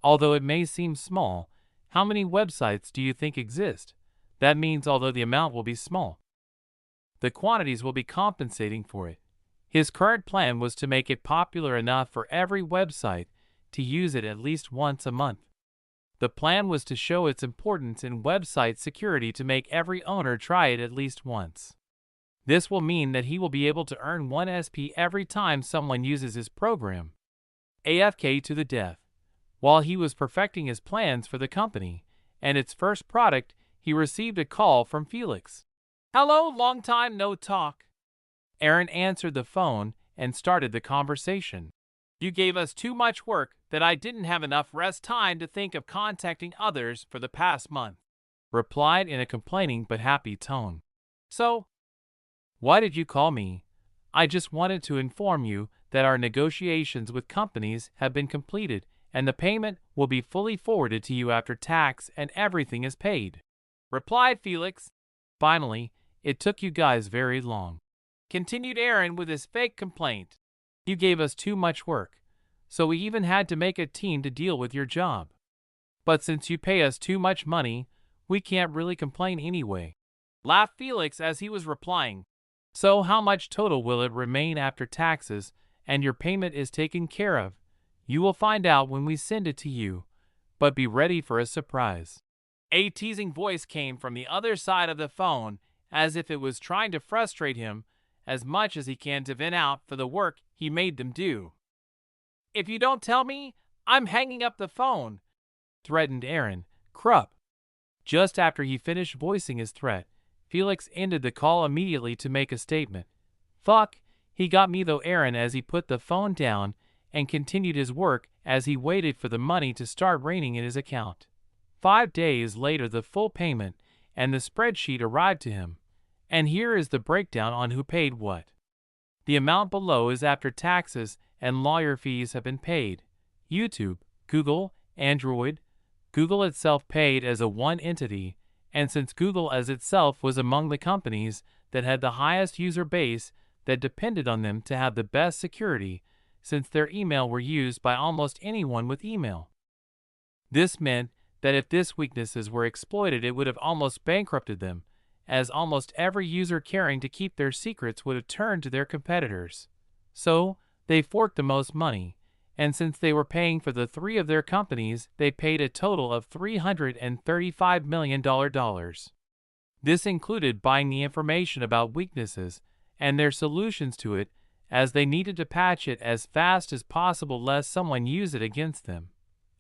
Although it may seem small, how many websites do you think exist? That means although the amount will be small, the quantities will be compensating for it. His current plan was to make it popular enough for every website to use it at least once a month. The plan was to show its importance in website security to make every owner try it at least once. This will mean that he will be able to earn 1 SP every time someone uses his program. AFK to the death. While he was perfecting his plans for the company and its first product, he received a call from Felix. "Hello, long time no talk." Aaron answered the phone and started the conversation. "You gave us too much work that I didn't have enough rest time to think of contacting others for the past month," replied in a complaining but happy tone. "So, why did you call me?" "I just wanted to inform you that our negotiations with companies have been completed and the payment will be fully forwarded to you after tax and everything is paid," replied Felix. "Finally, it took you guys very long," continued Aaron with his fake complaint. "You gave us too much work, so we even had to make a team to deal with your job. But since you pay us too much money, we can't really complain anyway," laughed Felix as he was replying. "So how much total will it remain after taxes and your payment is taken care of? You will find out when we send it to you, but be ready for a surprise." A teasing voice came from the other side of the phone as if it was trying to frustrate him as much as he can to vent out for the work he made them do. "If you don't tell me, I'm hanging up the phone," threatened Aaron Krupp. Just after he finished voicing his threat, Felix ended the call immediately to make a statement. "Fuck, he got me though," Aaron as he put the phone down and continued his work as he waited for the money to start raining in his account. 5 days later, the full payment and the spreadsheet arrived to him. And here is the breakdown on who paid what. The amount below is after taxes and lawyer fees have been paid. YouTube, Google, Android. Google itself paid as a one entity, and since Google as itself was among the companies that had the highest user base that depended on them to have the best security, since their email were used by almost anyone with email. This meant that if these weaknesses were exploited it would have almost bankrupted them, as almost every user caring to keep their secrets would have turned to their competitors. So, they forked the most money, and since they were paying for the three of their companies, they paid a total of $335 million. This included buying the information about weaknesses and their solutions to it, as they needed to patch it as fast as possible lest someone use it against them.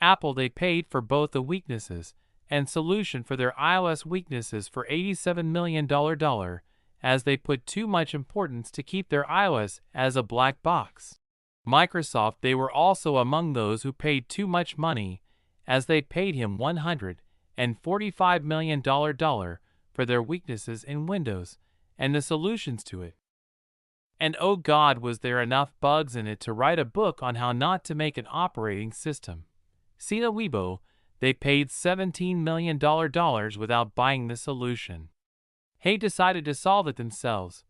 Apple they paid for both the weaknesses and solution for their iOS weaknesses for $87 million, as they put too much importance to keep their iOS as a black box. Microsoft they were also among those who paid too much money, as they paid him $145 million for their weaknesses in Windows and the solutions to it. And oh God, was there enough bugs in it to write a book on how not to make an operating system. Sina Weibo, they paid $17 million without buying the solution. Hey decided to solve it themselves,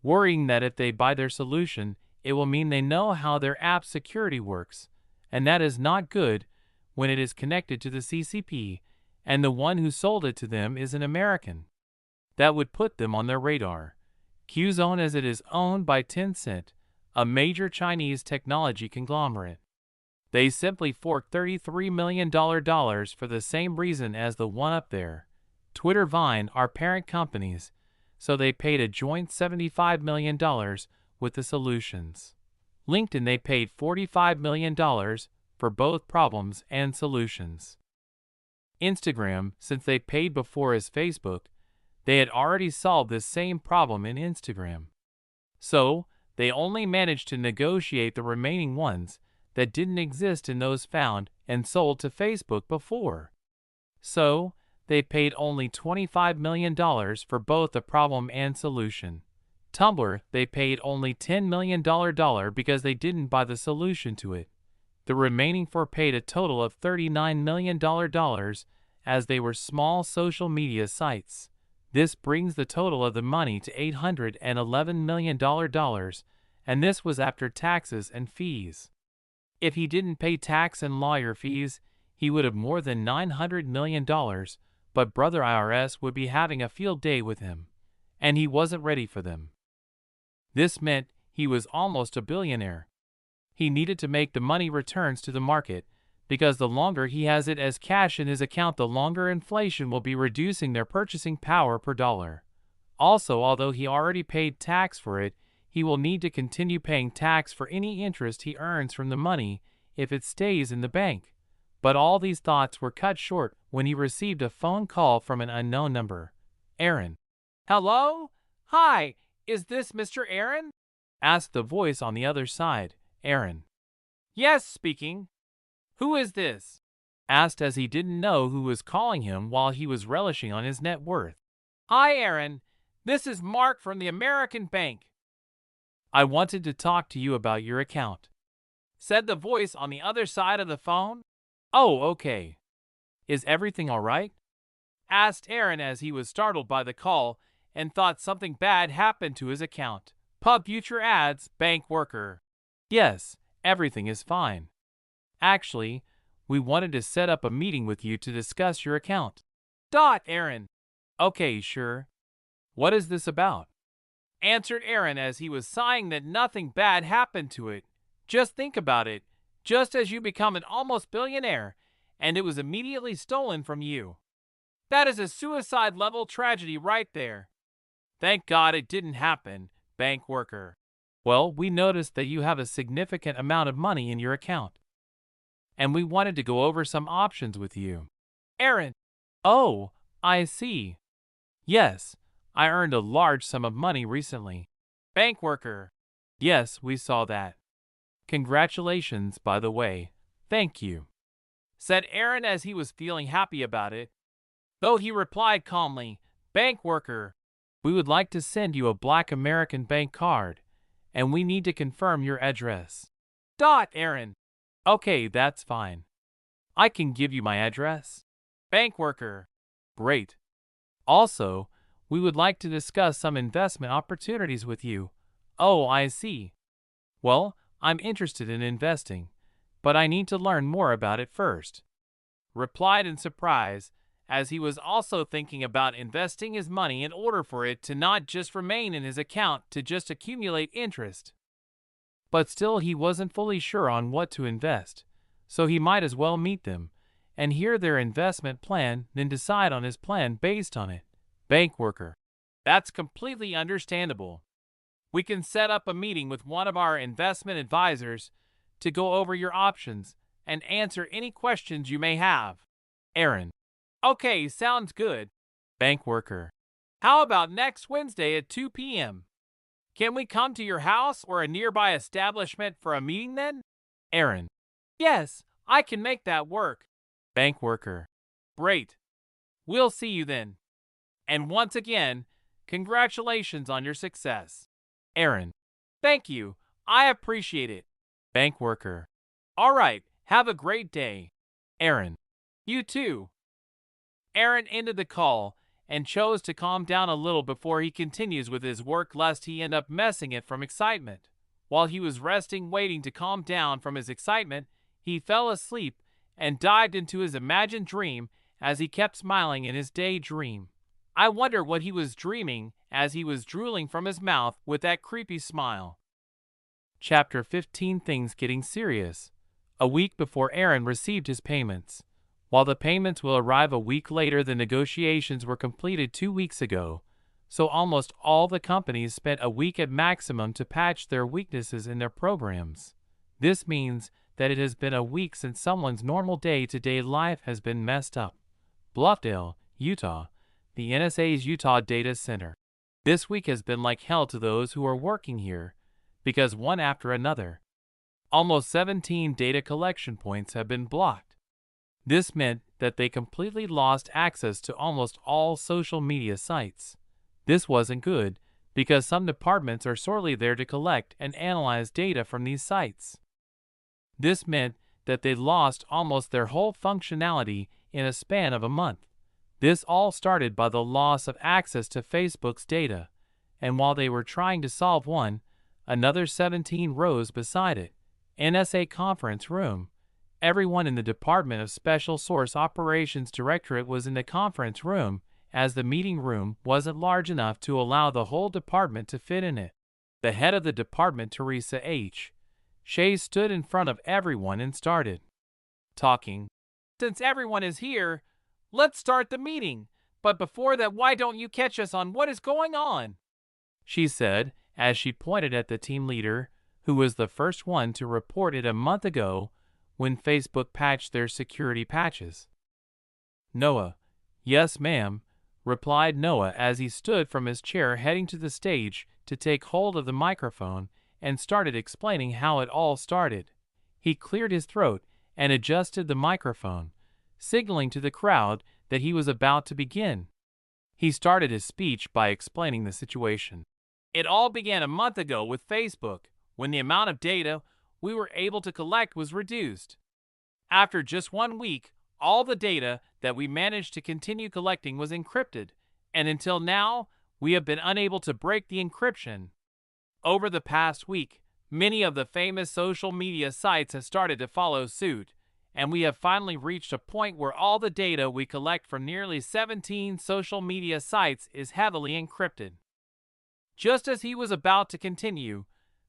worrying that if they buy their solution, it will mean they know how their app security works, and that is not good when it is connected to the CCP, and the one who sold it to them is an American. That would put them on their radar. Qzone, as it is owned by Tencent, a major Chinese technology conglomerate. They simply forked $33 million for the same reason as the one up there. Twitter, Vine are parent companies, so they paid a joint $75 million with the solutions. LinkedIn they paid $45 million for both problems and solutions. Instagram, since they paid before as Facebook, they had already solved this same problem in Instagram. So, they only managed to negotiate the remaining ones that didn't exist in those found and sold to Facebook before. So, they paid only $25 million for both the problem and solution. Tumblr, they paid only $10 million because they didn't buy the solution to it. The remaining four paid a total of $39 million as they were small social media sites. This brings the total of the money to $811 million, and this was after taxes and fees. If he didn't pay tax and lawyer fees, he would have more than $900 million, but brother IRS would be having a field day with him, and he wasn't ready for them. This meant he was almost a billionaire. He needed to make the money returns to the market, because the longer he has it as cash in his account, the longer inflation will be reducing their purchasing power per dollar. Also, although he already paid tax for it, he will need to continue paying tax for any interest he earns from the money if it stays in the bank. But all these thoughts were cut short when he received a phone call from an unknown number. Aaron. Hello? Hi, is this Mr. Aaron? Asked the voice on the other side. Aaron. Yes, speaking. Who is this? Asked, as he didn't know who was calling him while he was relishing on his net worth. Hi, Aaron. This is Mark from the American Bank. I wanted to talk to you about your account, said the voice on the other side of the phone. Oh, okay. Is everything all right? Asked Aaron, as he was startled by the call and thought something bad happened to his account. Pub Future Ads, bank worker. Yes, everything is fine. Actually, we wanted to set up a meeting with you to discuss your account. Aaron. Okay, sure. What is this about? Answered Aaron, as he was sighing that nothing bad happened to it. Just think about it. Just as you become an almost billionaire, and it was immediately stolen from you. That is a suicide-level tragedy right there. Thank God it didn't happen, bank worker. Well, we noticed that you have a significant amount of money in your account, and we wanted to go over some options with you. Aaron. Oh, I see. Yes, I earned a large sum of money recently. Bank worker. Yes, we saw that. Congratulations, by the way. Thank you, said Aaron, as he was feeling happy about it. Though he replied calmly, Bank worker, we would like to send you a Black American Bank card, and we need to confirm your address. Aaron. Okay, that's fine. I can give you my address. Bank worker. Great. Also, we would like to discuss some investment opportunities with you. Oh, I see. Well, I'm interested in investing, but I need to learn more about it first. replied in surprise, as he was also thinking about investing his money in order for it to not just remain in his account to just accumulate interest. But still he wasn't fully sure on what to invest, so he might as well meet them and hear their investment plan, then decide on his plan based on it. Bank worker. That's completely understandable. We can set up a meeting with one of our investment advisors to go over your options and answer any questions you may have. Aaron. Okay, sounds good. Bank worker. How about next Wednesday at 2 p.m.? Can we come to your house or a nearby establishment for a meeting then? Aaron. Yes, I can make that work. Bank worker. Great. We'll see you then. And once again, congratulations on your success. Aaron. Thank you. I appreciate it. Bank worker. All right, have a great day. Aaron. You too. Aaron ended the call and chose to calm down a little before he continues with his work lest he end up messing it from excitement. While he was resting waiting to calm down from his excitement, he fell asleep and dived into his imagined dream as he kept smiling in his daydream. I wonder what he was dreaming as he was drooling from his mouth with that creepy smile. Chapter 15. Things getting serious. A week before Aaron received his payments. While the payments will arrive a week later, the negotiations were completed 2 weeks ago, so almost all the companies spent a week at maximum to patch their weaknesses in their programs. This means that it has been a week since someone's normal day-to-day life has been messed up. Bluffdale, Utah, the NSA's Utah Data Center. This week has been like hell to those who are working here, because one after another, almost 17 data collection points have been blocked. This meant that they completely lost access to almost all social media sites. This wasn't good, because some departments are sorely there to collect and analyze data from these sites. This meant that they lost almost their whole functionality in a span of a month. This all started by the loss of access to Facebook's data, and while they were trying to solve one, another 17 rose beside it. NSA conference room. Everyone in the Department of Special Source Operations Directorate was in the conference room, as the meeting room wasn't large enough to allow the whole department to fit in it. The head of the department, Teresa H. Shea, stood in front of everyone and started talking. Since everyone is here, let's start the meeting. But before that, why don't you catch us on what is going on? She said, as she pointed at the team leader, who was the first one to report it a month ago when Facebook patched their security patches. Noah. Yes, ma'am, replied Noah as he stood from his chair heading to the stage to take hold of the microphone and started explaining how it all started. He cleared his throat and adjusted the microphone, signaling to the crowd that he was about to begin. He started his speech by explaining the situation. It all began a month ago with Facebook, when the amount of data we were able to collect was reduced. After just 1 week, all the data that we managed to continue collecting was encrypted, and until now, we have been unable to break the encryption. Over the past week, many of the famous social media sites have started to follow suit, and we have finally reached a point where all the data we collect from nearly 17 social media sites is heavily encrypted. Just as he was about to continue,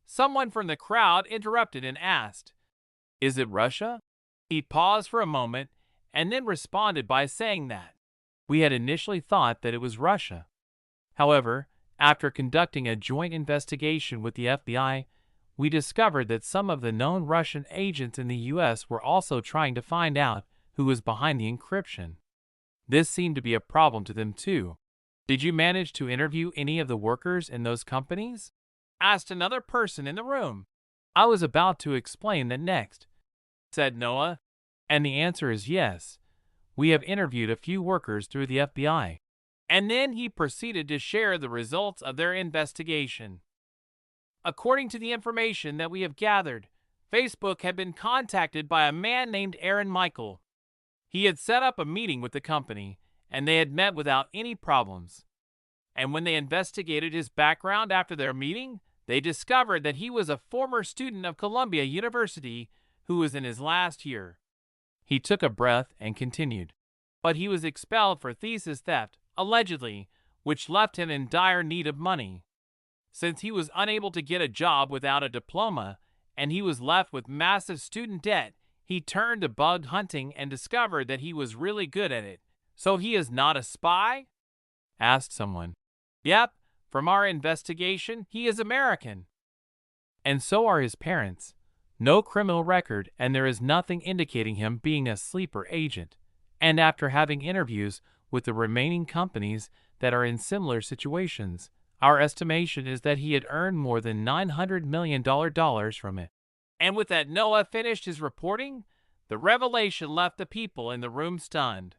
someone from the crowd interrupted and asked, "Is it Russia?" He paused for a moment and then responded by saying that we had initially thought that it was Russia. However, after conducting a joint investigation with the FBI, we discovered that some of the known Russian agents in the U.S. were also trying to find out who was behind the encryption. This seemed to be a problem to them too. Did you manage to interview any of the workers in those companies? Asked another person in the room. I was about to explain that next, said Noah, and the answer is yes. We have interviewed a few workers through the FBI. And then he proceeded to share the results of their investigation. According to the information that we have gathered, Facebook had been contacted by a man named Aaron Michael. He had set up a meeting with the company, and they had met without any problems. And when they investigated his background after their meeting, they discovered that he was a former student of Columbia University who was in his last year. He took a breath and continued. But he was expelled for thesis theft, allegedly, which left him in dire need of money. Since he was unable to get a job without a diploma, and he was left with massive student debt, he turned to bug hunting and discovered that he was really good at it. "So he is not a spy?" asked someone. "Yep, from our investigation, he is American. And so are his parents. No criminal record, and there is nothing indicating him being a sleeper agent." And after having interviews with the remaining companies that are in similar situations, our estimation is that he had earned more than $900 million from it. And with that, Noah finished his reporting. The revelation left the people in the room stunned.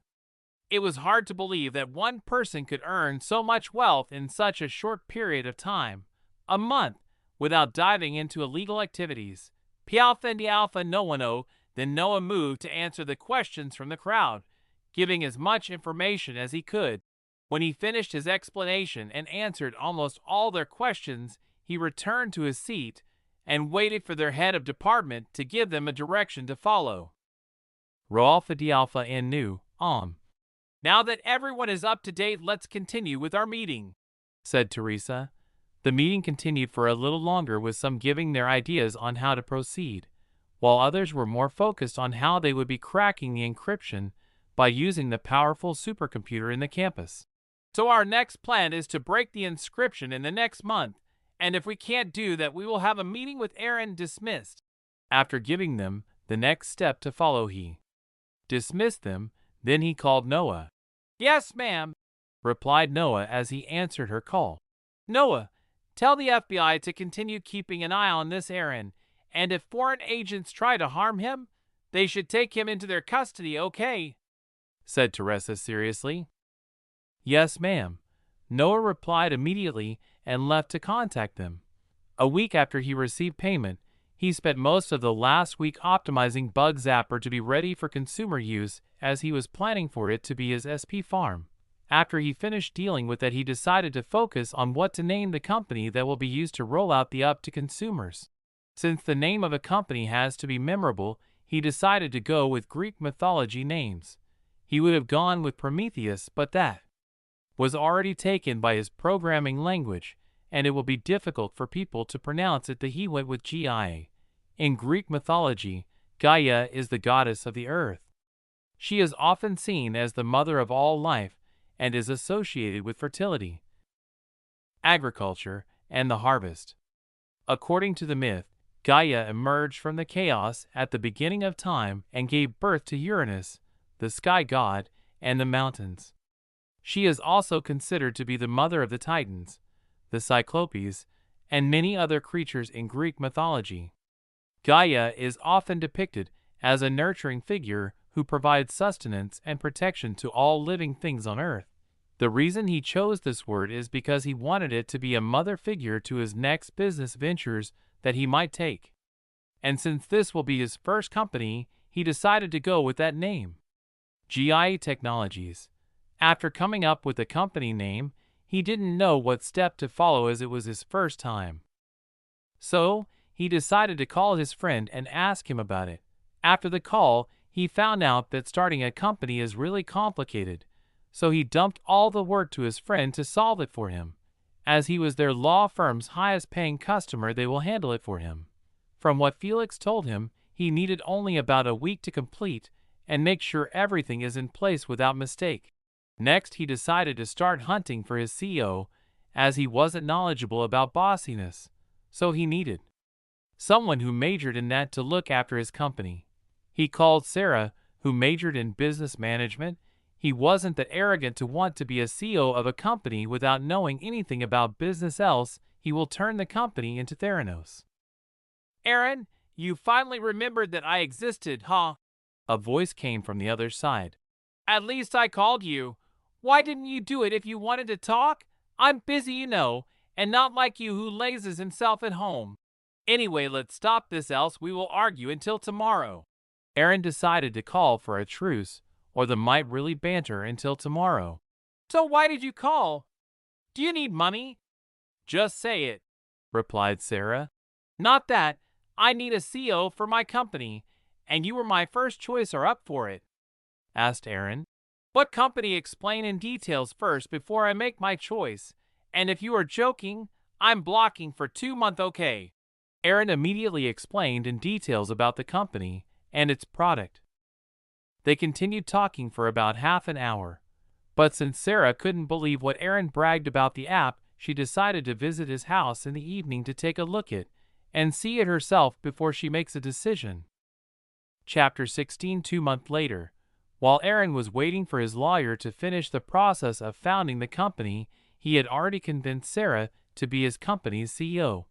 It was hard to believe that one person could earn so much wealth in such a short period of time, a month, without diving into illegal activities. Pialpha and Alpha Noano. Then Noah moved to answer the questions from the crowd, giving as much information as he could. When he finished his explanation and answered almost all their questions, he returned to his seat and waited for their head of department to give them a direction to follow. Roalfa Dialpha and Nu, "Now that everyone is up to date, let's continue with our meeting," said Teresa. The meeting continued for a little longer, with some giving their ideas on how to proceed, while others were more focused on how they would be cracking the encryption by using the powerful supercomputer in the campus. "So our next plan is to break the inscription in the next month, and if we can't do that, we will have a meeting with Aaron." Dismissed. After giving them the next step to follow, he dismissed them. Then he called Noah. "Yes, ma'am," replied Noah as he answered her call. "Noah, tell the FBI to continue keeping an eye on this Aaron, and if foreign agents try to harm him, they should take him into their custody, okay?" said Teresa seriously. "Yes, ma'am." Noah replied immediately and left to contact them. A week after he received payment, he spent most of the last week optimizing Bug Zapper to be ready for consumer use, as he was planning for it to be his SP farm. After he finished dealing with it, he decided to focus on what to name the company that will be used to roll out the app to consumers. Since the name of a company has to be memorable, he decided to go with Greek mythology names. He would have gone with Prometheus, but that was already taken by his programming language, and it will be difficult for people to pronounce it, that he went with Gaia. In Greek mythology, Gaia is the goddess of the earth. She is often seen as the mother of all life and is associated with fertility, agriculture, and the harvest. According to the myth, Gaia emerged from the chaos at the beginning of time and gave birth to Uranus, the sky god, and the mountains. She is also considered to be the mother of the Titans, the Cyclopes, and many other creatures in Greek mythology. Gaia is often depicted as a nurturing figure who provides sustenance and protection to all living things on Earth. The reason he chose this word is because he wanted it to be a mother figure to his next business ventures that he might take. And since this will be his first company, he decided to go with that name, GIA Technologies. After coming up with the company name, he didn't know what step to follow, as it was his first time. So, he decided to call his friend and ask him about it. After the call, he found out that starting a company is really complicated, so he dumped all the work to his friend to solve it for him. As he was their law firm's highest paying customer, they will handle it for him. From what Felix told him, he needed only about a week to complete and make sure everything is in place without mistake. Next, he decided to start hunting for his CEO, as he wasn't knowledgeable about bossiness, so he needed someone who majored in that to look after his company. He called Sarah, who majored in business management. He wasn't that arrogant to want to be a CEO of a company without knowing anything about business, else he will turn the company into Theranos. "Aaron, you finally remembered that I existed, huh?" A voice came from the other side. "At least I called you. Why didn't you do it if you wanted to talk? I'm busy, you know, and not like you who lazes himself at home. Anyway, let's stop this, else we will argue until tomorrow." Aaron decided to call for a truce, or they might really banter until tomorrow. "So why did you call? Do you need money?" "Just say it," replied Sarah. "Not that. I need a CEO for my company, and you were my first choice. Are up for it?" asked Aaron. "What company? Explain in details first before I make my choice. And if you are joking, I'm blocking for 2 months, okay?" Aaron immediately explained in details about the company and its product. They continued talking for about half an hour. But since Sarah couldn't believe what Aaron bragged about the app, she decided to visit his house in the evening to take a look at and see it herself before she makes a decision. Chapter 16. 2 months later, while Aaron was waiting for his lawyer to finish the process of founding the company, he had already convinced Sarah to be his company's CEO.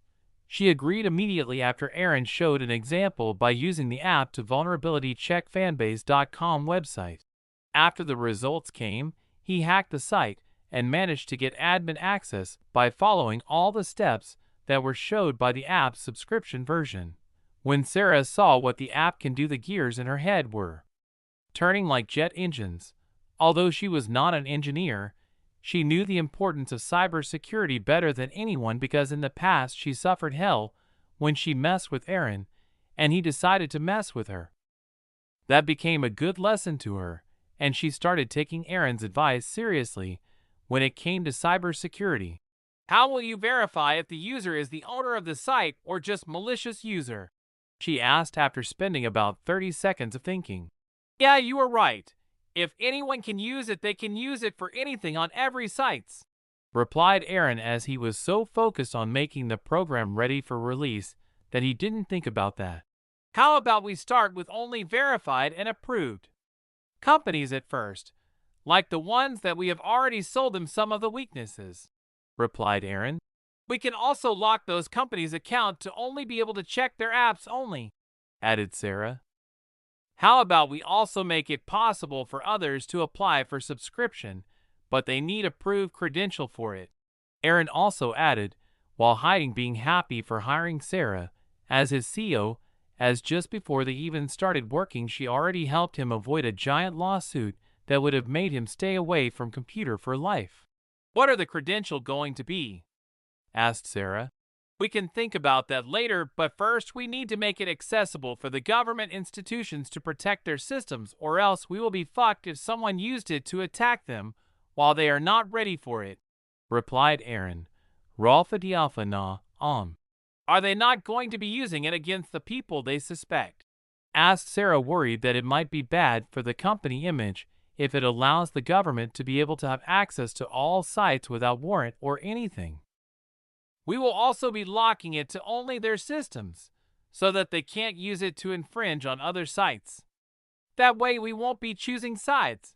She agreed immediately after Aaron showed an example by using the app to vulnerability check fanbase.com website. After the results came, he hacked the site and managed to get admin access by following all the steps that were showed by the app's subscription version. When Sarah saw what the app can do, the gears in her head were turning like jet engines. Although she was not an engineer, she knew the importance of cybersecurity better than anyone because in the past she suffered hell when she messed with Aaron, and he decided to mess with her. That became a good lesson to her, and she started taking Aaron's advice seriously when it came to cybersecurity. "How will you verify if the user is the owner of the site or just malicious user?" she asked after spending about 30 seconds of thinking. "Yeah, you are right. If anyone can use it, they can use it for anything on every site," replied Aaron as he was so focused on making the program ready for release that he didn't think about that. "How about we start with only verified and approved companies at first, like the ones that we have already sold them some of the weaknesses," replied Aaron. "We can also lock those companies' account to only be able to check their apps only," added Sarah. "How about we also make it possible for others to apply for subscription, but they need approved credential for it?" Aaron also added, while hiding being happy for hiring Sarah as his CEO, as just before they even started working she already helped him avoid a giant lawsuit that would have made him stay away from computer for life. "What are the credentials going to be?" asked Sarah. "We can think about that later, but first we need to make it accessible for the government institutions to protect their systems, or else we will be fucked if someone used it to attack them while they are not ready for it," replied Aaron. "Ralpha Dialpha na, Are they not going to be using it against the people they suspect?" asked Sarah, worried that it might be bad for the company image if it allows the government to be able to have access to all sites without warrant or anything. "We will also be locking it to only their systems, so that they can't use it to infringe on other sites. That way we won't be choosing sides,"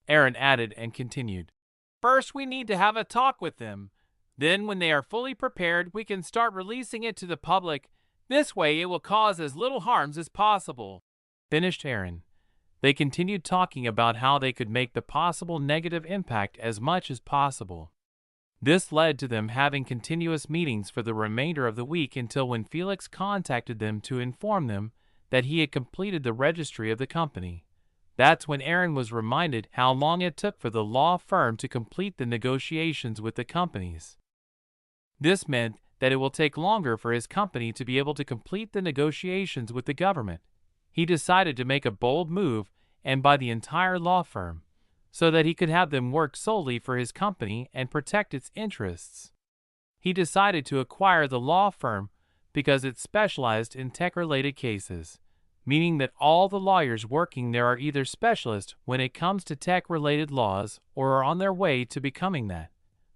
Aaron added and continued. "First we need to have a talk with them. Then when they are fully prepared we can start releasing it to the public. This way it will cause as little harms as possible," finished Aaron. They continued talking about how they could make the possible negative impact as much as possible. This led to them having continuous meetings for the remainder of the week until when Felix contacted them to inform them that he had completed the registry of the company. That's when Aaron was reminded how long it took for the law firm to complete the negotiations with the companies. This meant that it will take longer for his company to be able to complete the negotiations with the government. He decided to make a bold move and buy the entire law firm, so that he could have them work solely for his company and protect its interests. He decided to acquire the law firm because it specialized in tech-related cases, meaning that all the lawyers working there are either specialists when it comes to tech-related laws or are on their way to becoming that.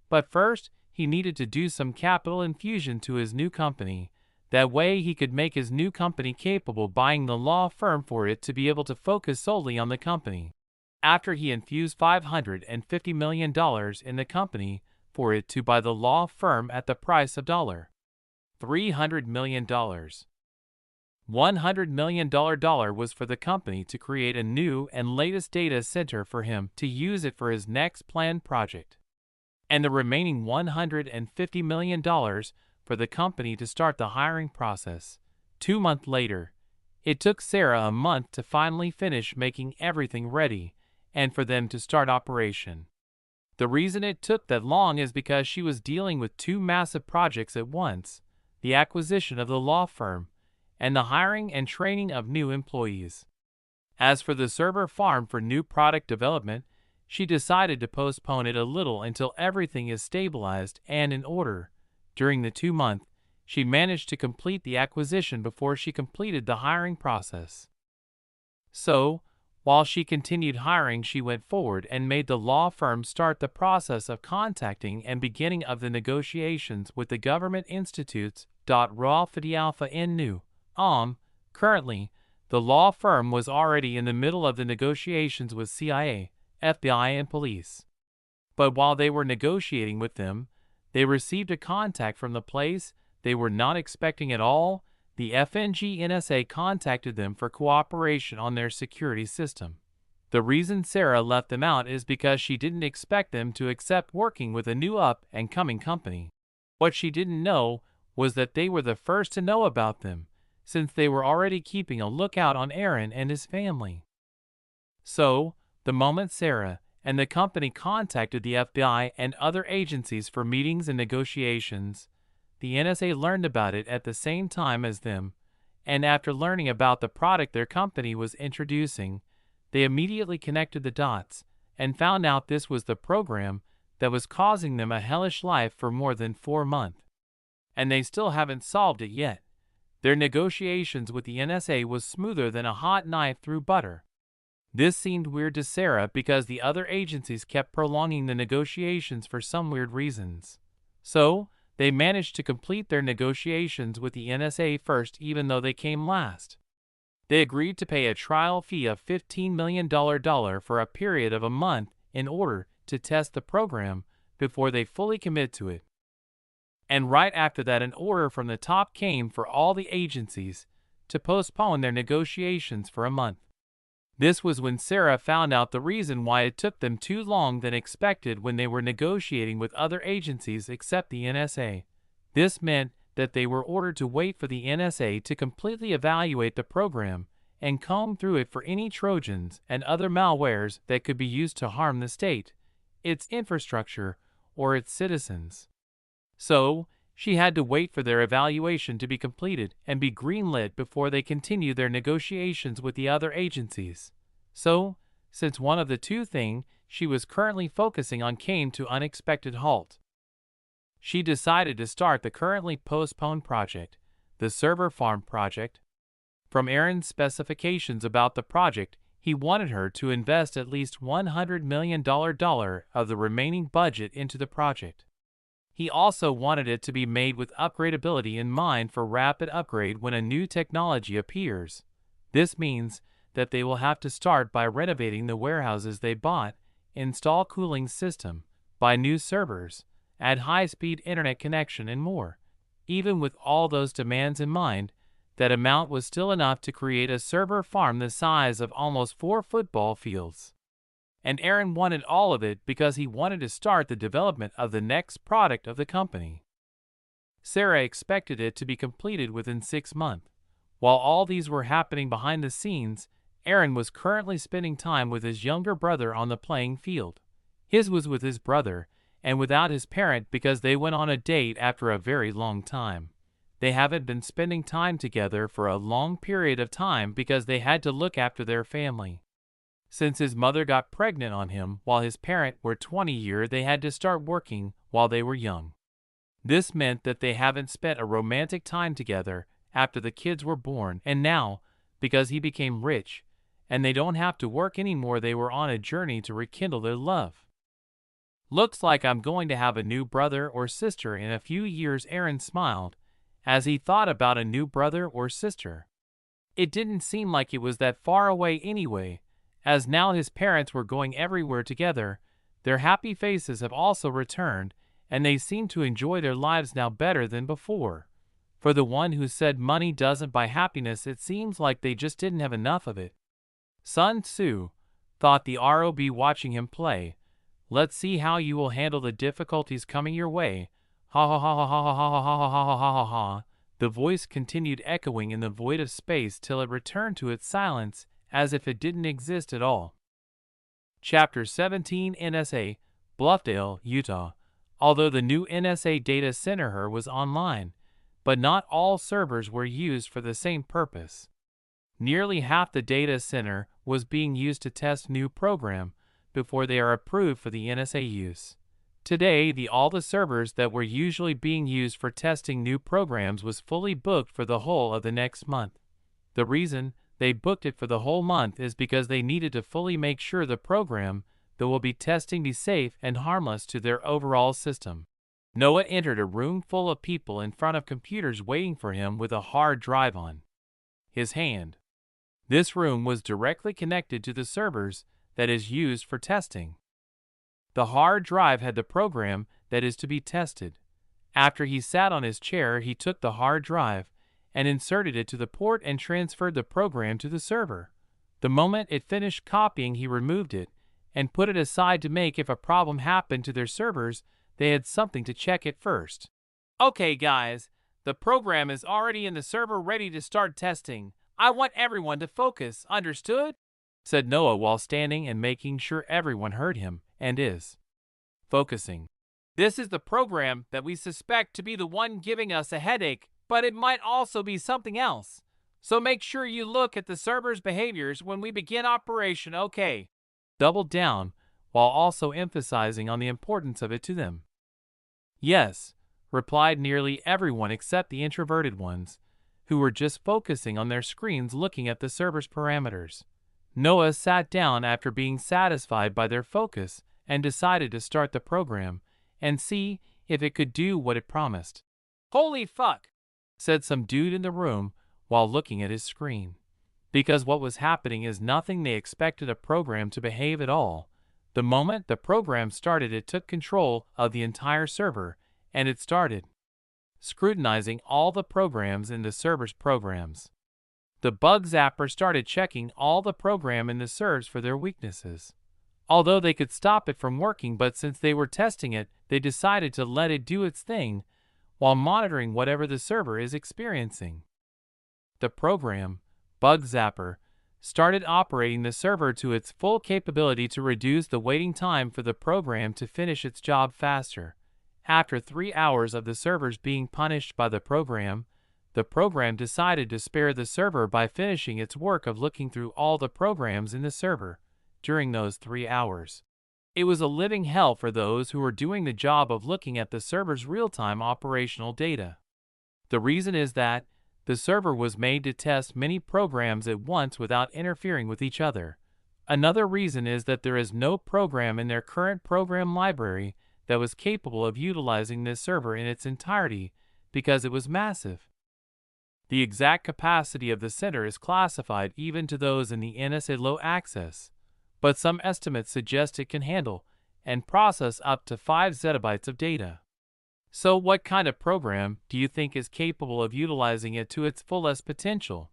But first, he needed to do some capital infusion to his new company. That way he could make his new company capable buying the law firm for it to be able to focus solely on the company. After he infused $550 million in the company for it to buy the law firm at the price of $300 million. $100 million was for the company to create a new and latest data center for him to use it for his next planned project. And the remaining $150 million for the company to start the hiring process. 2 months later, it took Sarah a month to finally finish making everything ready and for them to start operation. The reason it took that long is because she was dealing with 2 massive projects at once, the acquisition of the law firm and the hiring and training of new employees. As for the server farm for new product development, she decided to postpone it a little until everything is stabilized and in order. During the 2 months, she managed to complete the acquisition before she completed the hiring process. So, while she continued hiring, she went forward and made the law firm start the process of contacting and beginning of the negotiations with the government institutes. Alpha in New. Currently, the law firm was already in the middle of the negotiations with CIA, FBI, and police. But while they were negotiating with them, they received a contact from the place they were not expecting at all. The FNG NSA contacted them for cooperation on their security system. The reason Sarah left them out is because she didn't expect them to accept working with a new up-and-coming company. What she didn't know was that they were the first to know about them, since they were already keeping a lookout on Aaron and his family. So, the moment Sarah and the company contacted the FBI and other agencies for meetings and negotiations, the NSA learned about it at the same time as them, and after learning about the product their company was introducing, they immediately connected the dots and found out this was the program that was causing them a hellish life for more than 4 months. And they still haven't solved it yet. Their negotiations with the NSA was smoother than a hot knife through butter. This seemed weird to Sarah because the other agencies kept prolonging the negotiations for some weird reasons. So, they managed to complete their negotiations with the NSA first even though they came last. They agreed to pay a trial fee of $15 million for a period of a month in order to test the program before they fully commit to it. And right after that, an order from the top came for all the agencies to postpone their negotiations for a month. This was when Sarah found out the reason why it took them too long than expected when they were negotiating with other agencies except the NSA. This meant that they were ordered to wait for the NSA to completely evaluate the program and comb through it for any Trojans and other malwares that could be used to harm the state, its infrastructure, or its citizens. So, she had to wait for their evaluation to be completed and be greenlit before they continued their negotiations with the other agencies. So, since one of the two things she was currently focusing on came to unexpected halt, she decided to start the currently postponed project, the server farm project. From Aaron's specifications about the project, he wanted her to invest at least $100 million of the remaining budget into the project. He also wanted it to be made with upgradability in mind for rapid upgrade when a new technology appears. This means that they will have to start by renovating the warehouses they bought, install cooling system, buy new servers, add high-speed internet connection, and more. Even with all those demands in mind, that amount was still enough to create a server farm the size of almost 4 football fields. And Aaron wanted all of it because he wanted to start the development of the next product of the company. Sarah expected it to be completed within 6 months. While all these were happening behind the scenes, Aaron was currently spending time with his younger brother on the playing field. His was with his brother, and without his parent because they went on a date after a very long time. They haven't been spending time together for a long period of time because they had to look after their family. Since his mother got pregnant on him while his parents were 20 years, they had to start working while they were young. This meant that they haven't spent a romantic time together after the kids were born, and now, because he became rich, and they don't have to work anymore, they were on a journey to rekindle their love. Looks like I'm going to have a new brother or sister in a few years, Aaron smiled as he thought about a new brother or sister. It didn't seem like it was that far away anyway, as now his parents were going everywhere together. Their happy faces have also returned, and they seem to enjoy their lives now better than before. For the one who said money doesn't buy happiness, it seems like they just didn't have enough of it. Sun Tzu, thought the ROB watching him play. Let's see how you will handle the difficulties coming your way. Ha ha ha ha ha ha ha ha ha ha ha ha. The voice continued echoing in the void of space till it returned to its silence, as if it didn't exist at all. Chapter 17 NSA, Bluffdale, Utah. Although the new NSA data center was online, but not all servers were used for the same purpose. Nearly half the data center was being used to test new program before they are approved for the NSA use. Today, all the servers that were usually being used for testing new programs was fully booked for the whole of the next month. The reason they booked it for the whole month is because they needed to fully make sure the program that will be testing be safe and harmless to their overall system. Noah entered a room full of people in front of computers waiting for him with a hard drive on his hand. This room was directly connected to the servers that is used for testing. The hard drive had the program that is to be tested. After he sat on his chair, he took the hard drive and inserted it to the port and transferred the program to the server. The moment it finished copying, he removed it and put it aside to make if a problem happened to their servers, they had something to check it first. Okay guys, the program is already in the server ready to start testing. I want everyone to focus, understood? Said Noah while standing and making sure everyone heard him and is focusing. This is the program that we suspect to be the one giving us a headache, but it might also be something else. So make sure you look at the server's behaviors when we begin operation, okay? Doubled down while also emphasizing on the importance of it to them. Yes, replied nearly everyone except the introverted ones, who were just focusing on their screens looking at the server's parameters. Noah sat down after being satisfied by their focus and decided to start the program and see if it could do what it promised. Holy fuck, said some dude in the room while looking at his screen. Because what was happening is nothing they expected a program to behave at all. The moment the program started, it took control of the entire server, and it started scrutinizing all the programs in the server's programs. The bug zapper started checking all the program in the servers for their weaknesses. Although they could stop it from working, but since they were testing it, they decided to let it do its thing while monitoring whatever the server is experiencing. The program, Bug Zapper, started operating the server to its full capability to reduce the waiting time for the program to finish its job faster. After 3 hours of the servers being punished by the program decided to spare the server by finishing its work of looking through all the programs in the server during those 3 hours. It was a living hell for those who were doing the job of looking at the server's real-time operational data. The reason is that the server was made to test many programs at once without interfering with each other. Another reason is that there is no program in their current program library that was capable of utilizing this server in its entirety because it was massive. The exact capacity of the center is classified even to those in the NSA low access, but some estimates suggest it can handle and process up to 5 zettabytes of data. So what kind of program do you think is capable of utilizing it to its fullest potential?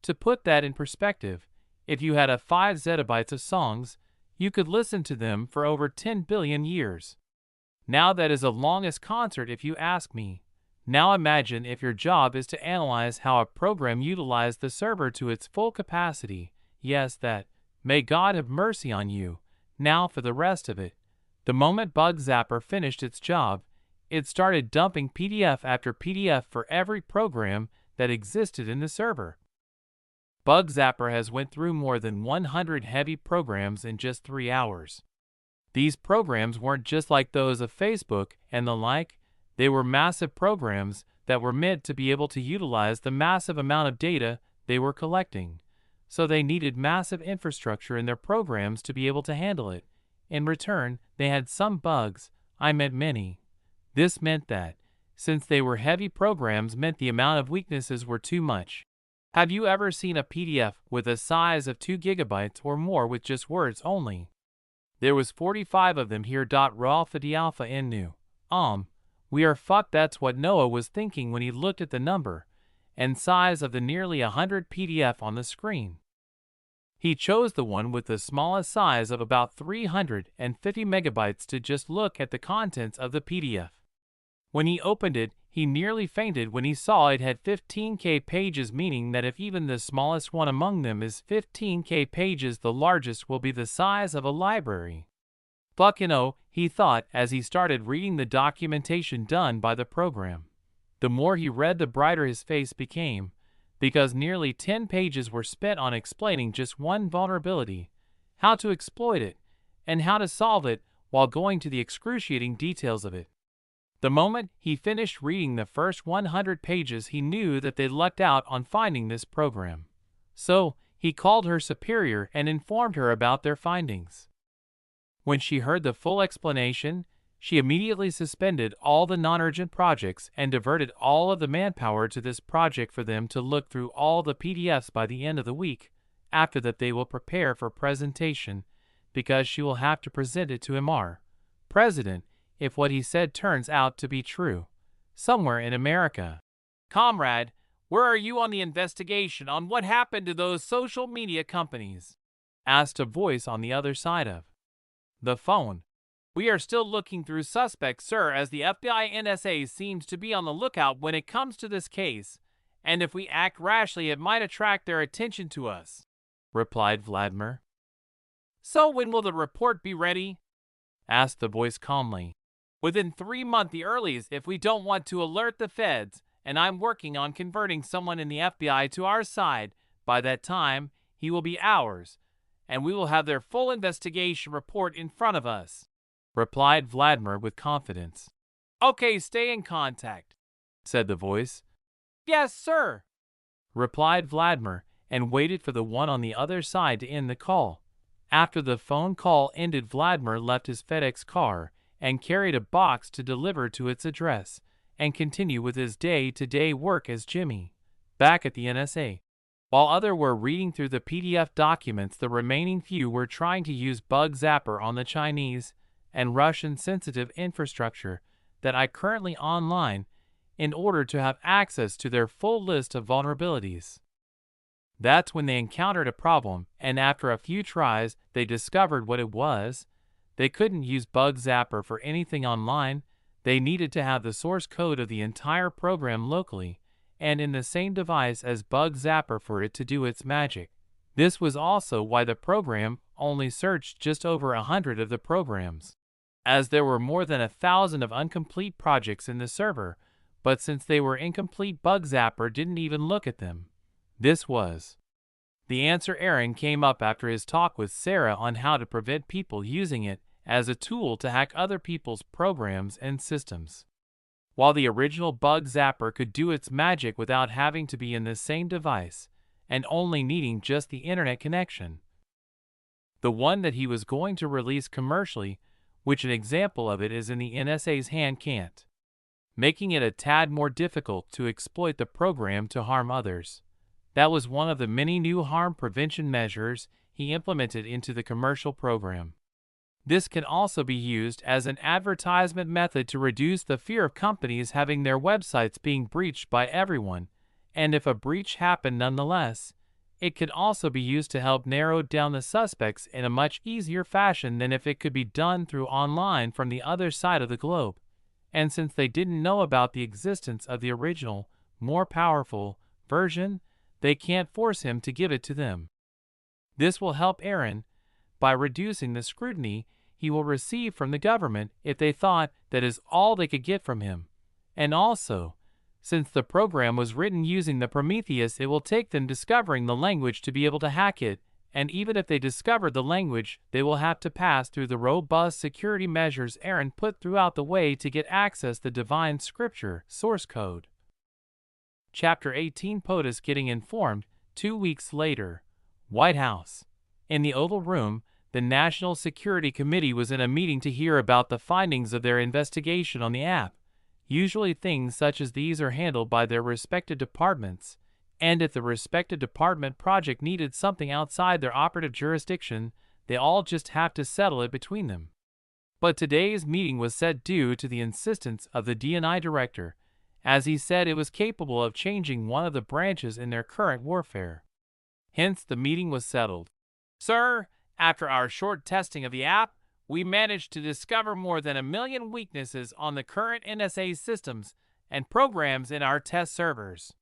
To put that in perspective, if you had 5 zettabytes of songs, you could listen to them for over 10 billion years. Now that is the longest concert if you ask me. Now imagine if your job is to analyze how a program utilized the server to its full capacity. Yes, that. May God have mercy on you. Now for the rest of it. The moment Bug Zapper finished its job, it started dumping PDF after PDF for every program that existed in the server. Bug Zapper has went through more than 100 heavy programs in just 3 hours. These programs weren't just like those of Facebook and the like. They were massive programs that were meant to be able to utilize the massive amount of data they were collecting. So they needed massive infrastructure in their programs to be able to handle it. In return, they had some bugs, I meant many. This meant that, since they were heavy programs, meant the amount of weaknesses were too much. Have you ever seen a PDF with a size of 2 gigabytes or more with just words only? There was 45 of them here. Raw for the alpha in new. We are fucked. That's what Noah was thinking when he looked at the number and size of the nearly 100 PDF on the screen. He chose the one with the smallest size of about 350 megabytes to just look at the contents of the PDF. When he opened it, he nearly fainted when he saw it had 15K pages, meaning that if even the smallest one among them is 15K pages, the largest will be the size of a library. Fucking oh, he thought as he started reading the documentation done by the program. The more he read, the brighter his face became, because nearly 10 pages were spent on explaining just one vulnerability, how to exploit it, and how to solve it, while going to the excruciating details of it. The moment he finished reading the first 100 pages, he knew that they'd lucked out on finding this program. So, he called her superior and informed her about their findings. When she heard the full explanation, she immediately suspended all the non-urgent projects and diverted all of the manpower to this project for them to look through all the PDFs by the end of the week. After that, they will prepare for presentation, because she will have to present it to Mr. President if what he said turns out to be true, somewhere in America. Comrade, where are you on the investigation on what happened to those social media companies? Asked a voice on the other side of the phone. We are still looking through suspects, sir, as the FBI NSA seems to be on the lookout when it comes to this case, and if we act rashly it might attract their attention to us, replied Vladimir. So when will the report be ready? Asked the voice calmly. Within 3 months the earliest if we don't want to alert the feds, and I'm working on converting someone in the FBI to our side. By that time, he will be ours, and we will have their full investigation report in front of us, replied Vladimir with confidence. Okay, stay in contact, said the voice. Yes, sir, replied Vladimir, and waited for the one on the other side to end the call. After the phone call ended, Vladimir left his FedEx car and carried a box to deliver to its address, and continue with his day-to-day work as Jimmy, back at the NSA. While others were reading through the PDF documents, the remaining few were trying to use Bug Zapper on the Chinese and Russian sensitive infrastructure that I currently online in order to have access to their full list of vulnerabilities. That's when they encountered a problem, and after a few tries, they discovered what it was. They couldn't use Bug Zapper for anything online. They needed to have the source code of the entire program locally and in the same device as Bug Zapper for it to do its magic. This was also why the program only searched just over 100 of the programs, as there were more than 1,000 of incomplete projects in the server, but since they were incomplete, Bug Zapper didn't even look at them. This was the answer Aaron came up after his talk with Sarah on how to prevent people using it as a tool to hack other people's programs and systems. While the original Bug Zapper could do its magic without having to be in the same device and only needing just the internet connection, the one that he was going to release commercially, which an example of it is in the NSA's hand, can't, making it a tad more difficult to exploit the program to harm others. That was one of the many new harm prevention measures he implemented into the commercial program. This can also be used as an advertisement method to reduce the fear of companies having their websites being breached by everyone, and if a breach happened nonetheless, it could also be used to help narrow down the suspects in a much easier fashion than if it could be done through online from the other side of the globe. And since they didn't know about the existence of the original, more powerful version, they can't force him to give it to them. This will help Aaron by reducing the scrutiny he will receive from the government if they thought that is all they could get from him. And also, since the program was written using the Prometheus, it will take them discovering the language to be able to hack it, and even if they discover the language, they will have to pass through the robust security measures Aaron put throughout the way to get access to the divine scripture source code. Chapter 18, POTUS getting informed. 2 weeks later, White House. In the Oval Room, the National Security Committee was in a meeting to hear about the findings of their investigation on the app. Usually things such as these are handled by their respective departments, and if the respective department project needed something outside their operative jurisdiction, they all just have to settle it between them. But today's meeting was set due to the insistence of the D&I director, as he said it was capable of changing one of the branches in their current warfare. Hence the meeting was settled. Sir, after our short testing of the app, we managed to discover more than 1 million weaknesses on the current NSA systems and programs in our test servers,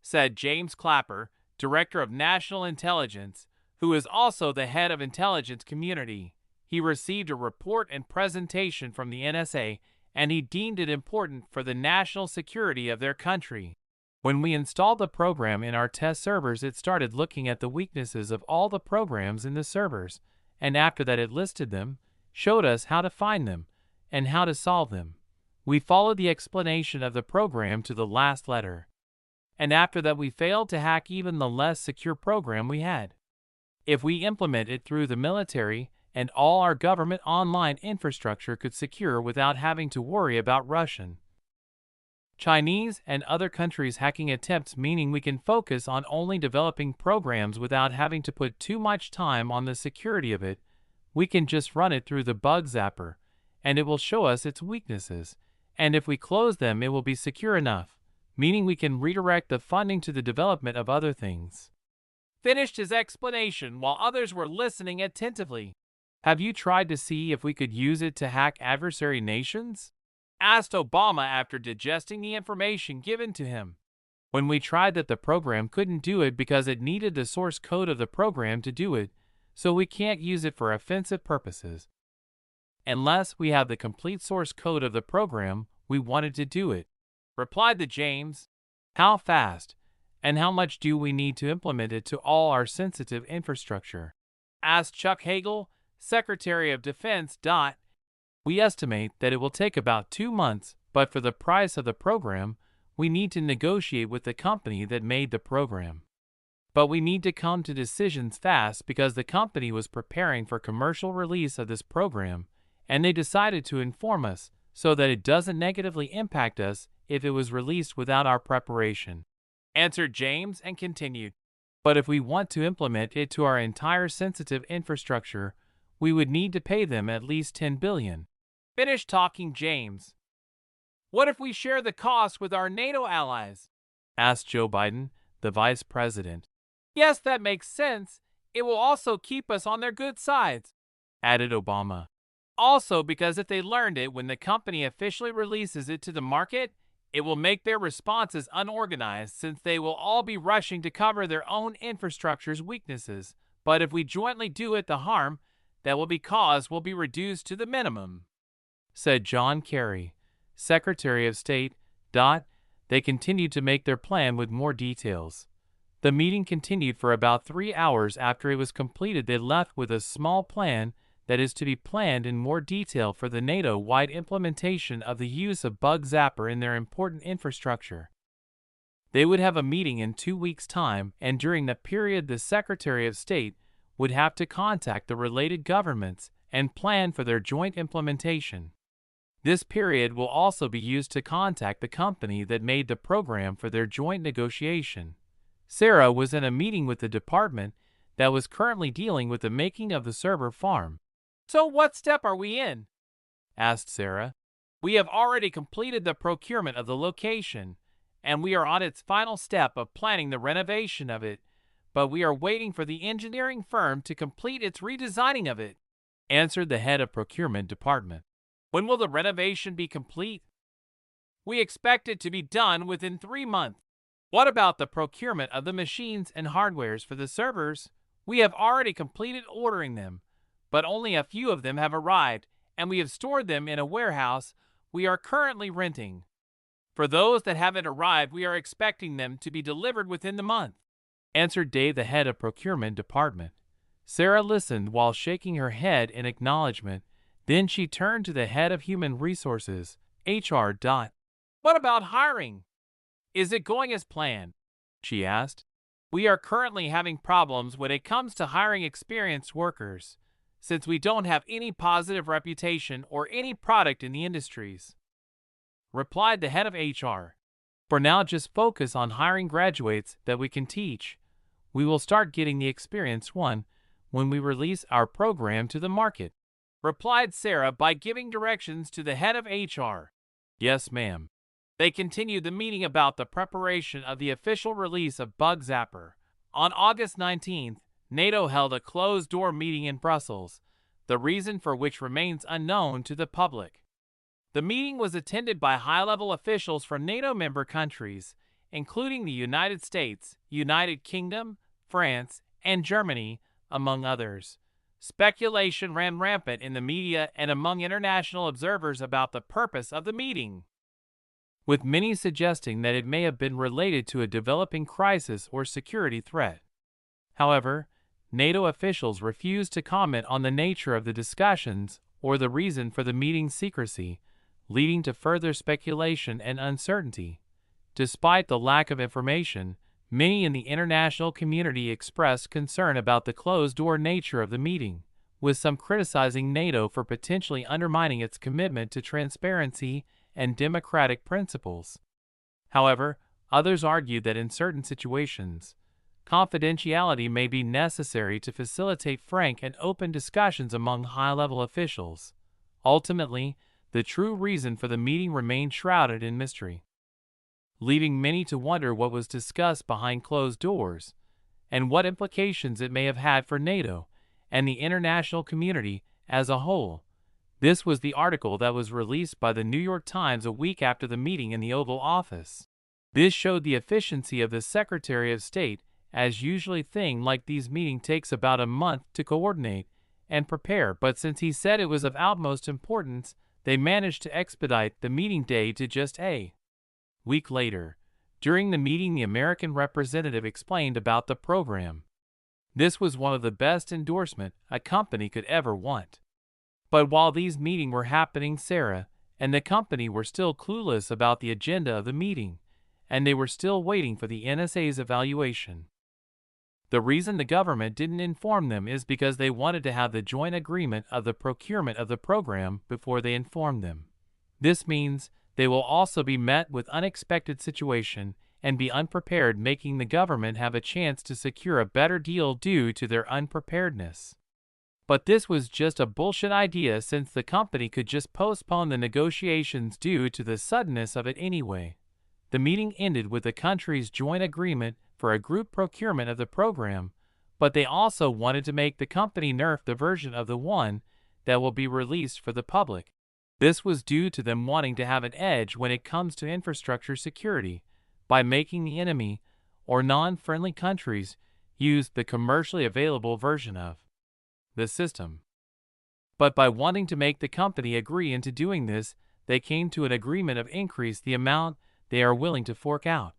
said James Clapper, Director of National Intelligence, who is also the head of intelligence community. He received a report and presentation from the NSA and he deemed it important for the national security of their country. When we installed the program in our test servers, it started looking at the weaknesses of all the programs in the servers, and after that it listed them, showed us how to find them, and how to solve them. We followed the explanation of the program to the last letter. And after that we failed to hack even the less secure program we had. If we implement it through the military, and all our government online infrastructure could secure without having to worry about Russian, Chinese, and other countries' hacking attempts, meaning we can focus on only developing programs without having to put too much time on the security of it. We can just run it through the bug zapper, and it will show us its weaknesses, and if we close them it will be secure enough, meaning we can redirect the funding to the development of other things. Finished his explanation while others were listening attentively. Have you tried to see if we could use it to hack adversary nations? Asked Obama after digesting the information given to him. When we tried that, the program couldn't do it because it needed the source code of the program to do it, so we can't use it for offensive purposes. Unless we have the complete source code of the program we wanted to do it, replied the James. How fast and how much do we need to implement it to all our sensitive infrastructure? Asked Chuck Hagel, Secretary of Defense. We estimate that it will take about 2 months, but for the price of the program, we need to negotiate with the company that made the program. But we need to come to decisions fast because the company was preparing for commercial release of this program, and they decided to inform us so that it doesn't negatively impact us if it was released without our preparation. Answered James and continued. But if we want to implement it to our entire sensitive infrastructure, we would need to pay them at least $10 billion. Finished talking James. What if we share the cost with our NATO allies? Asked Joe Biden, the vice president. Yes, that makes sense. It will also keep us on their good sides, added Obama. Also, because if they learned it when the company officially releases it to the market, it will make their responses unorganized since they will all be rushing to cover their own infrastructure's weaknesses. But if we jointly do it, the harm that will be caused will be reduced to the minimum, said John Kerry, Secretary of State. They continued to make their plan with more details. The meeting continued for about 3 hours. After it was completed, they left with a small plan that is to be planned in more detail for the NATO-wide implementation of the use of bug zapper in their important infrastructure. They would have a meeting in 2 weeks' time, and during that period the Secretary of State would have to contact the related governments and plan for their joint implementation. This period will also be used to contact the company that made the program for their joint negotiation. Sarah was in a meeting with the department that was currently dealing with the making of the server farm. So what step are we in? Asked Sarah. We have already completed the procurement of the location, and we are on its final step of planning the renovation of it, but we are waiting for the engineering firm to complete its redesigning of it, answered the head of procurement department. When will the renovation be complete? We expect it to be done within 3 months. What about the procurement of the machines and hardwares for the servers? We have already completed ordering them, but only a few of them have arrived, and we have stored them in a warehouse we are currently renting. For those that haven't arrived, we are expecting them to be delivered within the month, answered Dave, the head of procurement department. Sarah listened while shaking her head in acknowledgement. Then she turned to the head of human resources, HR. What about hiring? Is it going as planned? She asked. We are currently having problems when it comes to hiring experienced workers, since we don't have any positive reputation or any product in the industries, replied the head of HR. For now, just focus on hiring graduates that we can teach. We will start getting the experienced one when we release our program to the market, replied Sarah by giving directions to the head of HR. Yes, ma'am. They continued the meeting about the preparation of the official release of Bug Zapper. On August 19th, NATO held a closed-door meeting in Brussels, the reason for which remains unknown to the public. The meeting was attended by high-level officials from NATO member countries, including the United States, United Kingdom, France, and Germany, among others. Speculation ran rampant in the media and among international observers about the purpose of the meeting, with many suggesting that it may have been related to a developing crisis or security threat. However, NATO officials refused to comment on the nature of the discussions or the reason for the meeting's secrecy, leading to further speculation and uncertainty. Despite the lack of information, many in the international community expressed concern about the closed-door nature of the meeting, with some criticizing NATO for potentially undermining its commitment to transparency and democratic principles. However, others argued that in certain situations, confidentiality may be necessary to facilitate frank and open discussions among high-level officials. Ultimately, the true reason for the meeting remained shrouded in mystery, leaving many to wonder what was discussed behind closed doors and what implications it may have had for NATO and the international community as a whole. This was the article that was released by the New York Times a week after the meeting in the Oval Office. This showed the efficiency of the Secretary of State, as usually thing like these meetings takes about a month to coordinate and prepare, but since he said it was of utmost importance, they managed to expedite the meeting day to just a week later. During the meeting, the American representative explained about the program. This was one of the best endorsement a company could ever want. But while these meetings were happening, Sarah and the company were still clueless about the agenda of the meeting, and they were still waiting for the NSA's evaluation. The reason the government didn't inform them is because they wanted to have the joint agreement of the procurement of the program before they informed them. This means they will also be met with unexpected situation and be unprepared, making the government have a chance to secure a better deal due to their unpreparedness. But this was just a bullshit idea, since the company could just postpone the negotiations due to the suddenness of it anyway. The meeting ended with the country's joint agreement for a group procurement of the program, but they also wanted to make the company nerf the version of the one that will be released for the public. This was due to them wanting to have an edge when it comes to infrastructure security, by making the enemy or non-friendly countries use the commercially available version of the system. But by wanting to make the company agree into doing this, they came to an agreement of increase the amount they are willing to fork out.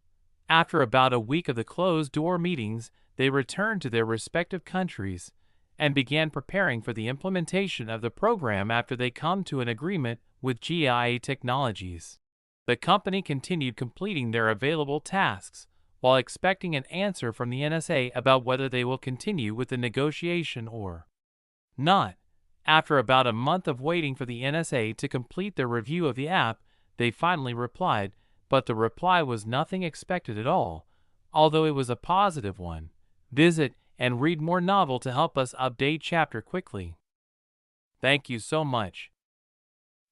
After about a week of the closed-door meetings, they returned to their respective countries and began preparing for the implementation of the program after they come to an agreement with GIA Technologies. The company continued completing their available tasks while expecting an answer from the NSA about whether they will continue with the negotiation or not. After about a month of waiting for the NSA to complete their review of the app, they finally replied, but the reply was nothing expected at all, although it was a positive one. Visit and read more novel to help us update chapter quickly. Thank you so much.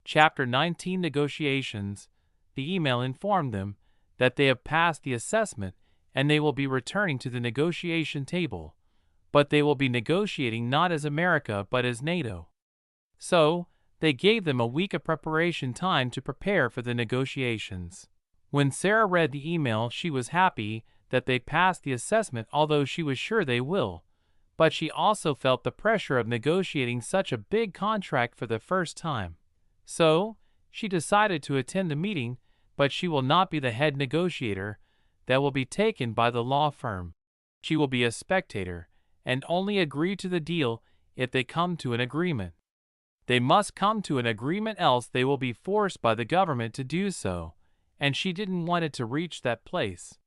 Chapter 19 Negotiations. The email informed them that they have passed the assessment and they will be returning to the negotiation table, but they will be negotiating not as America but as NATO. So, they gave them a week of preparation time to prepare for the negotiations. When Sarah read the email, she was happy that they passed the assessment, although she was sure they will, but she also felt the pressure of negotiating such a big contract for the first time. So, she decided to attend the meeting, but she will not be the head negotiator. That will be taken by the law firm. She will be a spectator and only agree to the deal if they come to an agreement. They must come to an agreement, else they will be forced by the government to do so, and she didn't want it to reach that place.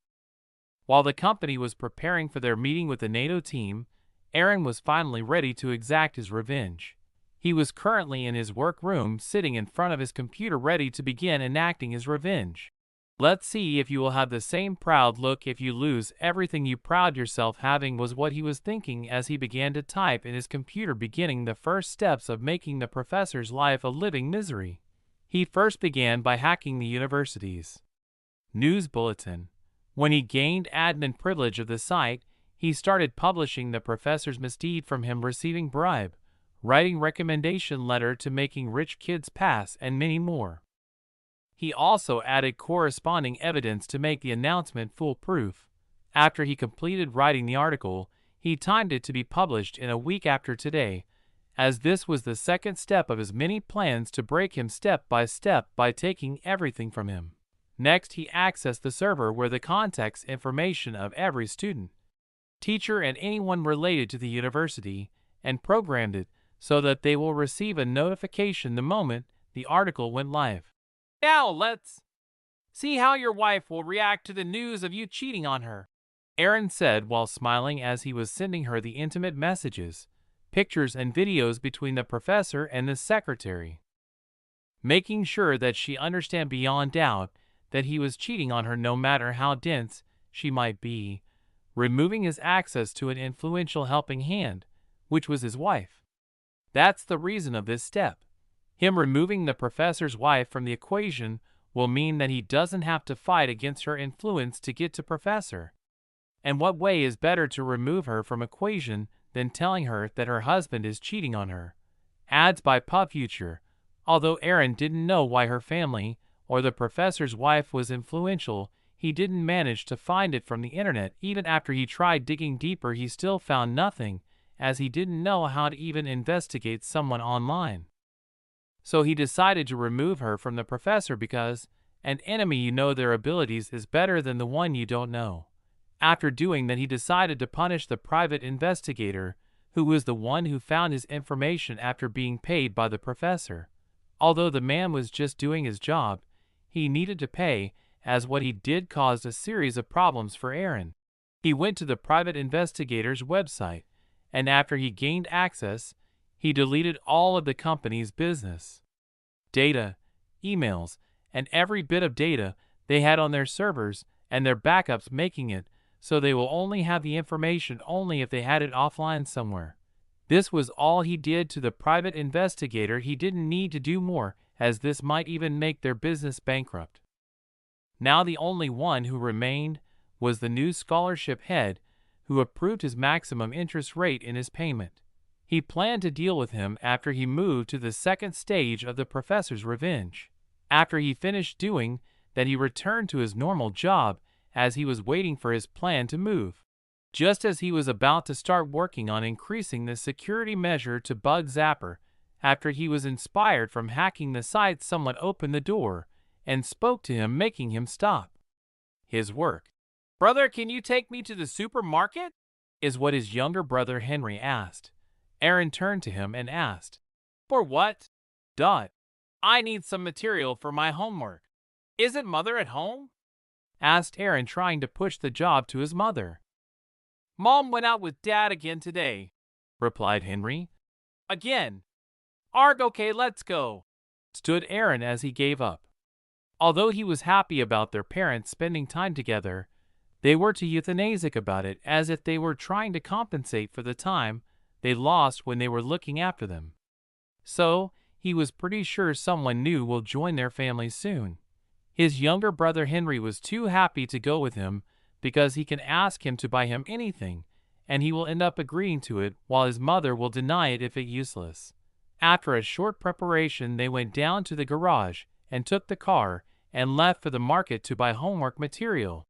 While the company was preparing for their meeting with the NATO team, Aaron was finally ready to exact his revenge. He was currently in his workroom, sitting in front of his computer ready to begin enacting his revenge. Let's see if you will have the same proud look if you lose everything you proud yourself having, was what he was thinking as he began to type in his computer, beginning the first steps of making the professor's life a living misery. He first began by hacking the university's news bulletin. When he gained admin privilege of the site, he started publishing the professor's misdeed, from him receiving bribe, writing recommendation letter to making rich kids pass, and many more. He also added corresponding evidence to make the announcement foolproof. After he completed writing the article, he timed it to be published in a week after today, as this was the second step of his many plans to break him step by step by taking everything from him. Next, he accessed the server where the contact information of every student, teacher, and anyone related to the university, and programmed it so that they will receive a notification the moment the article went live. Now let's see how your wife will react to the news of you cheating on her, Aaron said while smiling as he was sending her the intimate messages, pictures, and videos between the professor and the secretary, making sure that she understand beyond doubt that he was cheating on her no matter how dense she might be, removing his access to an influential helping hand, which was his wife. That's the reason of this step. Him removing the professor's wife from the equation will mean that he doesn't have to fight against her influence to get to professor. And what way is better to remove her from equation than telling her that her husband is cheating on her? Adds by PubFuture. Although Aaron didn't know why her family or the professor's wife was influential, he didn't manage to find it from the internet. Even after he tried digging deeper, he still found nothing, as he didn't know how to even investigate someone online. So he decided to remove her from the professor because an enemy you know their abilities is better than the one you don't know. After doing that, he decided to punish the private investigator, who was the one who found his information after being paid by the professor. Although the man was just doing his job, he needed to pay, as what he did caused a series of problems for Aaron. He went to the private investigator's website, and after he gained access, he deleted all of the company's business data, emails, and every bit of data they had on their servers and their backups, making it so they will only have the information only if they had it offline somewhere. This was all he did to the private investigator. He didn't need to do more, as this might even make their business bankrupt. Now the only one who remained was the new scholarship head, who approved his maximum interest rate in his payment. He planned to deal with him after he moved to the second stage of the professor's revenge. After he finished doing that, he returned to his normal job as he was waiting for his plan to move. Just as he was about to start working on increasing the security measure to Bug Zapper, after he was inspired from hacking the site, someone opened the door and spoke to him, making him stop his work. "Brother, can you take me to the supermarket?" is what his younger brother Henry asked. Aaron turned to him and asked, "For what?" "I need some material for my homework." "Isn't Mother at home?" asked Aaron, trying to push the job to his mother. "Mom went out with Dad again today," replied Henry. "Again." "Arg, okay, let's go," stood Aaron as he gave up. Although he was happy about their parents spending time together, they were too euthanasia about it, as if they were trying to compensate for the time they lost when they were looking after them. So, he was pretty sure someone new will join their family soon. His younger brother Henry was too happy to go with him because he can ask him to buy him anything, and he will end up agreeing to it, while his mother will deny it if it's useless. After a short preparation, they went down to the garage and took the car and left for the market to buy homework material.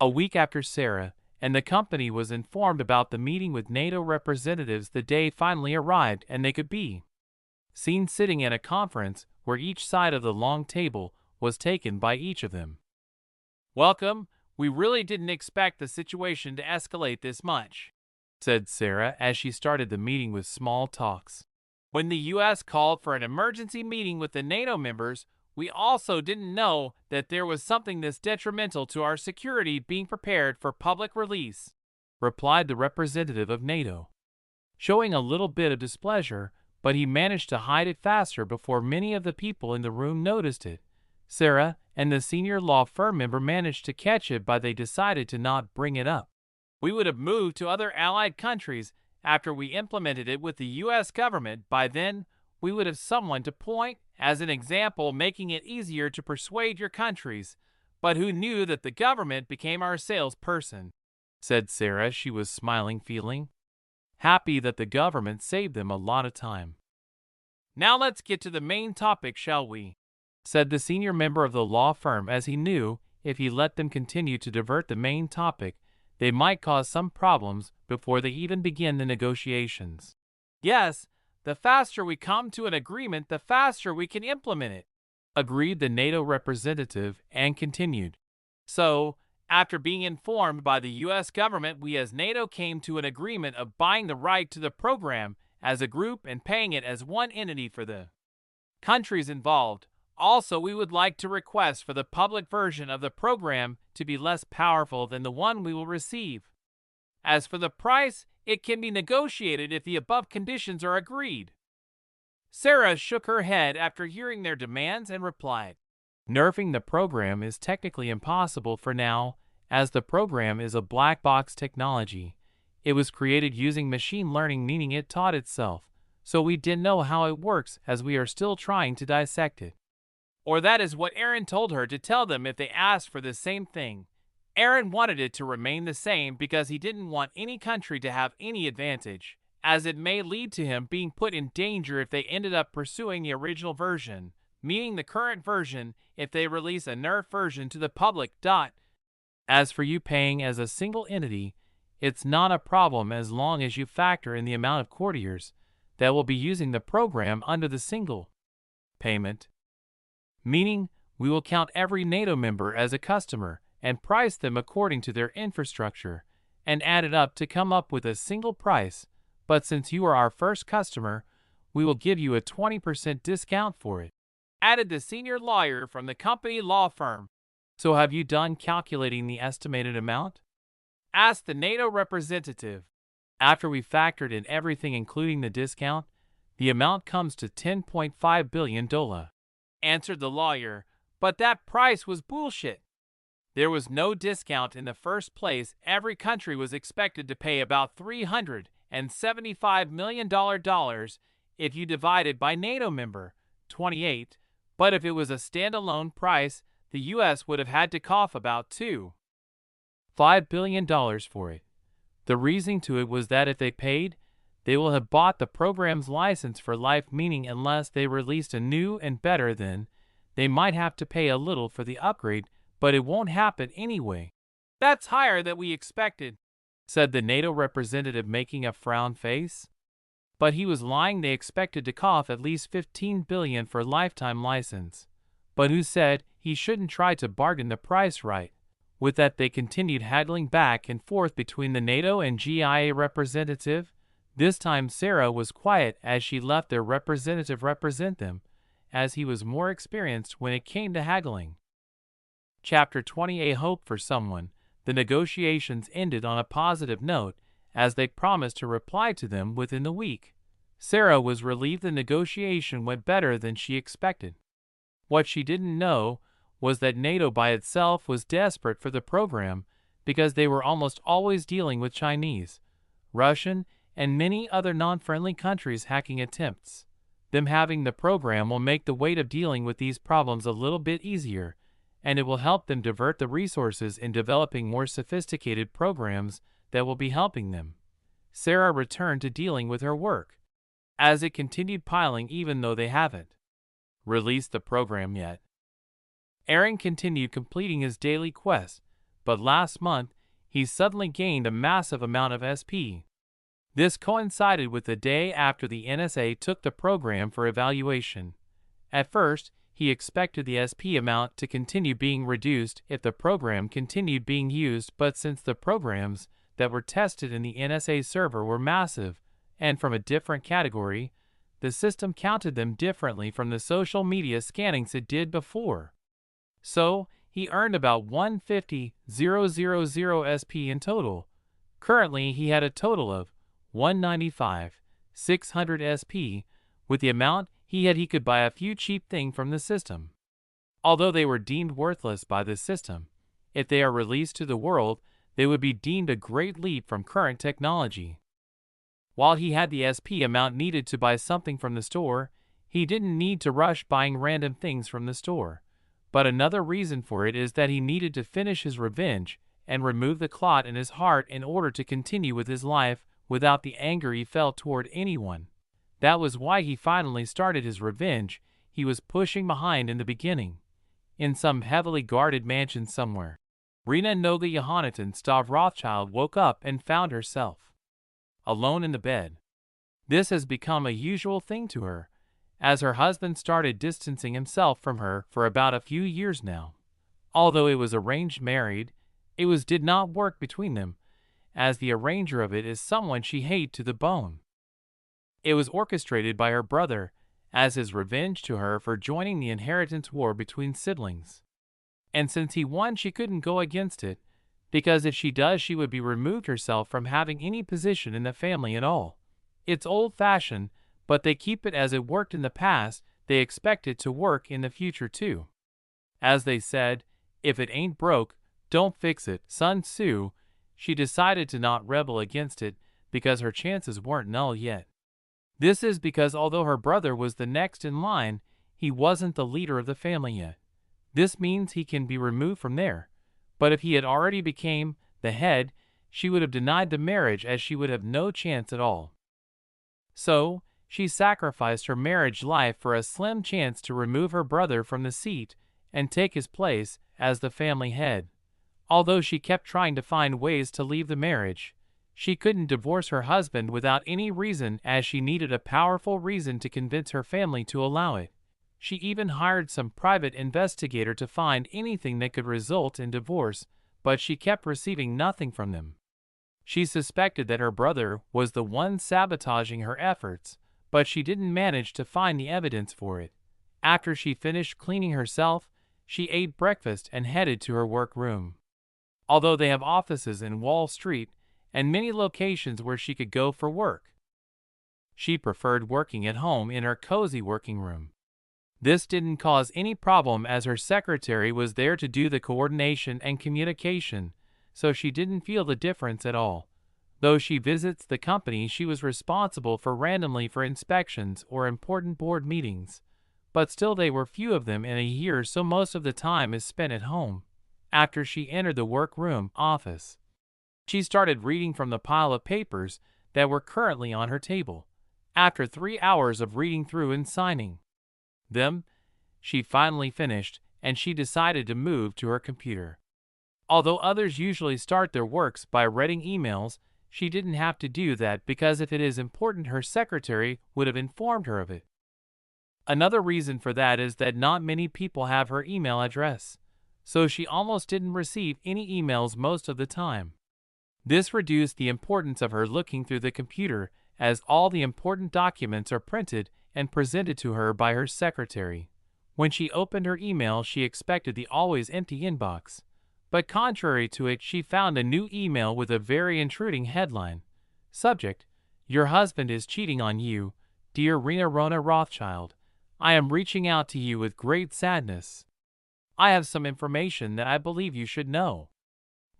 A week after Sarah and the company was informed about the meeting with NATO representatives, the day finally arrived and they could be seen sitting at a conference where each side of the long table was taken by each of them. "Welcome. We really didn't expect the situation to escalate this much," said Sarah as she started the meeting with small talks. "When the U.S. called for an emergency meeting with the NATO members, we also didn't know that there was something this detrimental to our security being prepared for public release," replied the representative of NATO, showing a little bit of displeasure, but he managed to hide it faster before many of the people in the room noticed it. Sarah and the senior law firm member managed to catch it, but they decided to not bring it up. "We would have moved to other allied countries after we implemented it with the U.S. government. By then, we would have someone to point as an example, making it easier to persuade your countries. But who knew that the government became our salesperson?" said Sarah. She was smiling, feeling happy that the government saved them a lot of time. "Now let's get to the main topic, shall we?" said the senior member of the law firm, as he knew if he let them continue to divert the main topic, they might cause some problems before they even begin the negotiations. "Yes, The faster we come to an agreement, the faster we can implement it," agreed the NATO representative and continued. So, after being informed by the U.S. government, we as NATO came to an agreement of buying the right to the program as a group and paying it as one entity for the countries involved. Also, we would like to request for the public version of the program to be less powerful than the one we will receive. As for the price, it can be negotiated if the above conditions are agreed. Sarah shook her head after hearing their demands and replied, "Nerfing the program is technically impossible for now, as the program is a black box technology. It was created using machine learning, meaning it taught itself, so we didn't know how it works as we are still trying to dissect it." Or that is what Aaron told her to tell them if they asked for the same thing. Aaron wanted it to remain the same because he didn't want any country to have any advantage, as it may lead to him being put in danger if they ended up pursuing the original version, meaning the current version, if they release a nerf version to the public. As for you paying as a single entity, it's not a problem as long as you factor in the amount of courtiers that will be using the program under the single payment. Meaning, we will count every NATO member as a customer and price them according to their infrastructure and add it up to come up with a single price, but since you are our first customer, we will give you a 20% discount for it," added the senior lawyer from the company law firm. "So have you done calculating the estimated amount?" asked the NATO representative. "After we factored in everything including the discount, the amount comes to $10.5 billion, answered the lawyer, "but that price was bullshit. There was no discount in the first place. Every country was expected to pay about $375 million if you divided by NATO member 28, but if it was a standalone price, the U.S. would have had to cough about $2.5 billion for it. The reason to it was that if they paid, they will have bought the program's license for life, meaning unless they released a new and better, then they might have to pay a little for the upgrade, but it won't happen anyway." "That's higher than we expected," said the NATO representative, making a frown face. But he was lying. They expected to cough at least $15 billion for lifetime license. But who said he shouldn't try to bargain the price right? With that, they continued haggling back and forth between the NATO and GIA representative. This time Sarah was quiet as she left their representative represent them, as he was more experienced when it came to haggling. Chapter 20: A Hope for Someone. The negotiations ended on a positive note, as they promised to reply to them within the week. Sarah was relieved the negotiation went better than she expected. What she didn't know was that NATO by itself was desperate for the program because they were almost always dealing with Chinese, Russian, and many other non-friendly countries' hacking attempts. Them having the program will make the weight of dealing with these problems a little bit easier, and it will help them divert the resources in developing more sophisticated programs that will be helping them. Sarah returned to dealing with her work, as it continued piling even though they haven't released the program yet. Aaron continued completing his daily quest, but last month he suddenly gained a massive amount of SP. This coincided with the day after the NSA took the program for evaluation. At first, he expected the SP amount to continue being reduced if the program continued being used, but since the programs that were tested in the NSA server were massive and from a different category, the system counted them differently from the social media scannings it did before. So, he earned about 150,000 SP in total. Currently, he had a total of 195,600 SP. With the amount he could buy a few cheap things from the system. Although they were deemed worthless by the system, if they are released to the world, they would be deemed a great leap from current technology. While he had the SP amount needed to buy something from the store, he didn't need to rush buying random things from the store. But another reason for it is that he needed to finish his revenge and remove the clot in his heart in order to continue with his life without the anger he felt toward anyone. That was why he finally started his revenge. He was pushing behind in the beginning, in some heavily guarded mansion somewhere. Rena Noga Johannatan Stav Rothschild woke up and found herself alone in the bed. This has become a usual thing to her, as her husband started distancing himself from her for about a few years now. Although it was arranged married, did not work between them, as the arranger of it is someone she hated to the bone. It was orchestrated by her brother, as his revenge to her for joining the inheritance war between siblings. And since he won, she couldn't go against it, because if she does, she would be removed herself from having any position in the family at all. It's old-fashioned, but they keep it as it worked in the past. They expect it to work in the future too. As they said, if it ain't broke, don't fix it. Sun Tzu. She decided to not rebel against it because her chances weren't null yet. This is because although her brother was the next in line, he wasn't the leader of the family yet. This means he can be removed from there. But if he had already became the head, she would have denied the marriage, as she would have no chance at all. So, she sacrificed her marriage life for a slim chance to remove her brother from the seat and take his place as the family head. Although she kept trying to find ways to leave the marriage, she couldn't divorce her husband without any reason, as she needed a powerful reason to convince her family to allow it. She even hired some private investigator to find anything that could result in divorce, but she kept receiving nothing from them. She suspected that her brother was the one sabotaging her efforts, but she didn't manage to find the evidence for it. After she finished cleaning herself, she ate breakfast and headed to her workroom. Although they have offices in Wall Street and many locations where she could go for work, she preferred working at home in her cozy working room. This didn't cause any problem, as her secretary was there to do the coordination and communication, so she didn't feel the difference at all. Though she visits the company, she was responsible for randomly for inspections or important board meetings, but still they were few of them in a year, so most of the time is spent at home. After she entered the workroom office, she started reading from the pile of papers that were currently on her table. After 3 hours of reading through and signing them, she finally finished, and she decided to move to her computer. Although others usually start their works by reading emails, she didn't have to do that, because if it is important, her secretary would have informed her of it. Another reason for that is that not many people have her email address, so she almost didn't receive any emails most of the time. This reduced the importance of her looking through the computer, as all the important documents are printed and presented to her by her secretary. When she opened her email, she expected the always empty inbox, but contrary to it, she found a new email with a very intruding headline. Subject: Your husband is cheating on you. Dear Rena Rona Rothschild, I am reaching out to you with great sadness. I have some information that I believe you should know.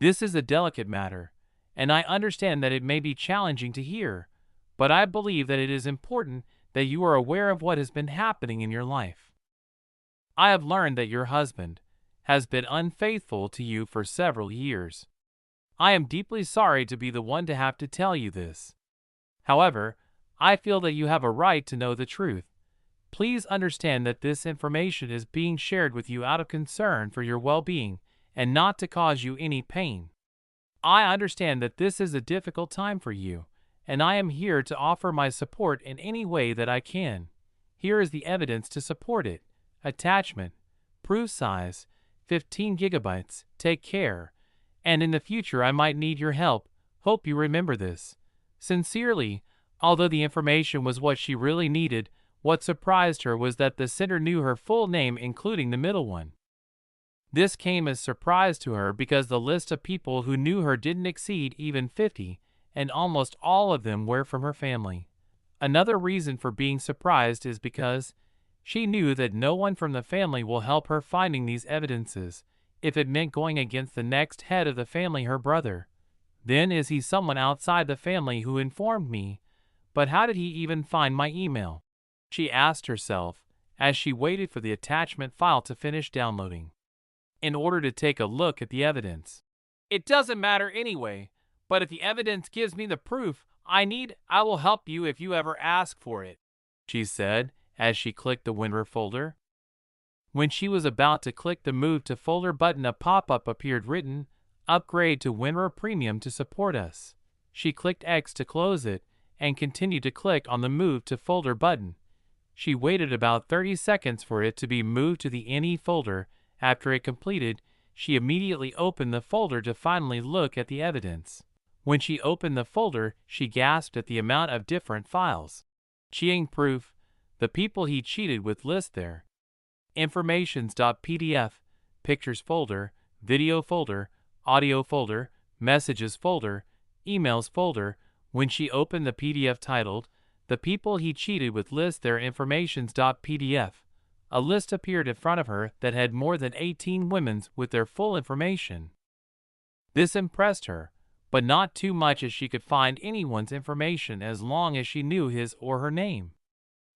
This is a delicate matter, and I understand that it may be challenging to hear, but I believe that it is important that you are aware of what has been happening in your life. I have learned that your husband has been unfaithful to you for several years. I am deeply sorry to be the one to have to tell you this. However, I feel that you have a right to know the truth. Please understand that this information is being shared with you out of concern for your well-being and not to cause you any pain. I understand that this is a difficult time for you, and I am here to offer my support in any way that I can. Here is the evidence to support it. Attachment. Proof size: 15 gigabytes. Take care. And in the future I might need your help. Hope you remember this. Sincerely. Although the information was what she really needed, what surprised her was that the sender knew her full name, including the middle one. This came as a surprise to her because the list of people who knew her didn't exceed even 50, and almost all of them were from her family. Another reason for being surprised is because she knew that no one from the family will help her finding these evidences, if it meant going against the next head of the family, her brother. Then is he someone outside the family who informed me? But how did he even find my email? She asked herself, as she waited for the attachment file to finish downloading, in order to take a look at the evidence. It doesn't matter anyway, but if the evidence gives me the proof I need, I will help you if you ever ask for it, she said, as she clicked the WinRAR folder. When she was about to click the Move to Folder button, a pop-up appeared written, Upgrade to WinRAR Premium to support us. She clicked X to close it, and continued to click on the Move to Folder button. She waited about 30 seconds for it to be moved to the NE folder. After it completed, she immediately opened the folder to finally look at the evidence. When she opened the folder, she gasped at the amount of different files. Cheating proof. The people he cheated with list there. Informations.pdf, pictures folder, video folder, audio folder, messages folder, emails folder. When she opened the PDF titled, "The People He Cheated With List Their Informations.pdf," a list appeared in front of her that had more than 18 women with their full information. This impressed her, but not too much, as she could find anyone's information as long as she knew his or her name.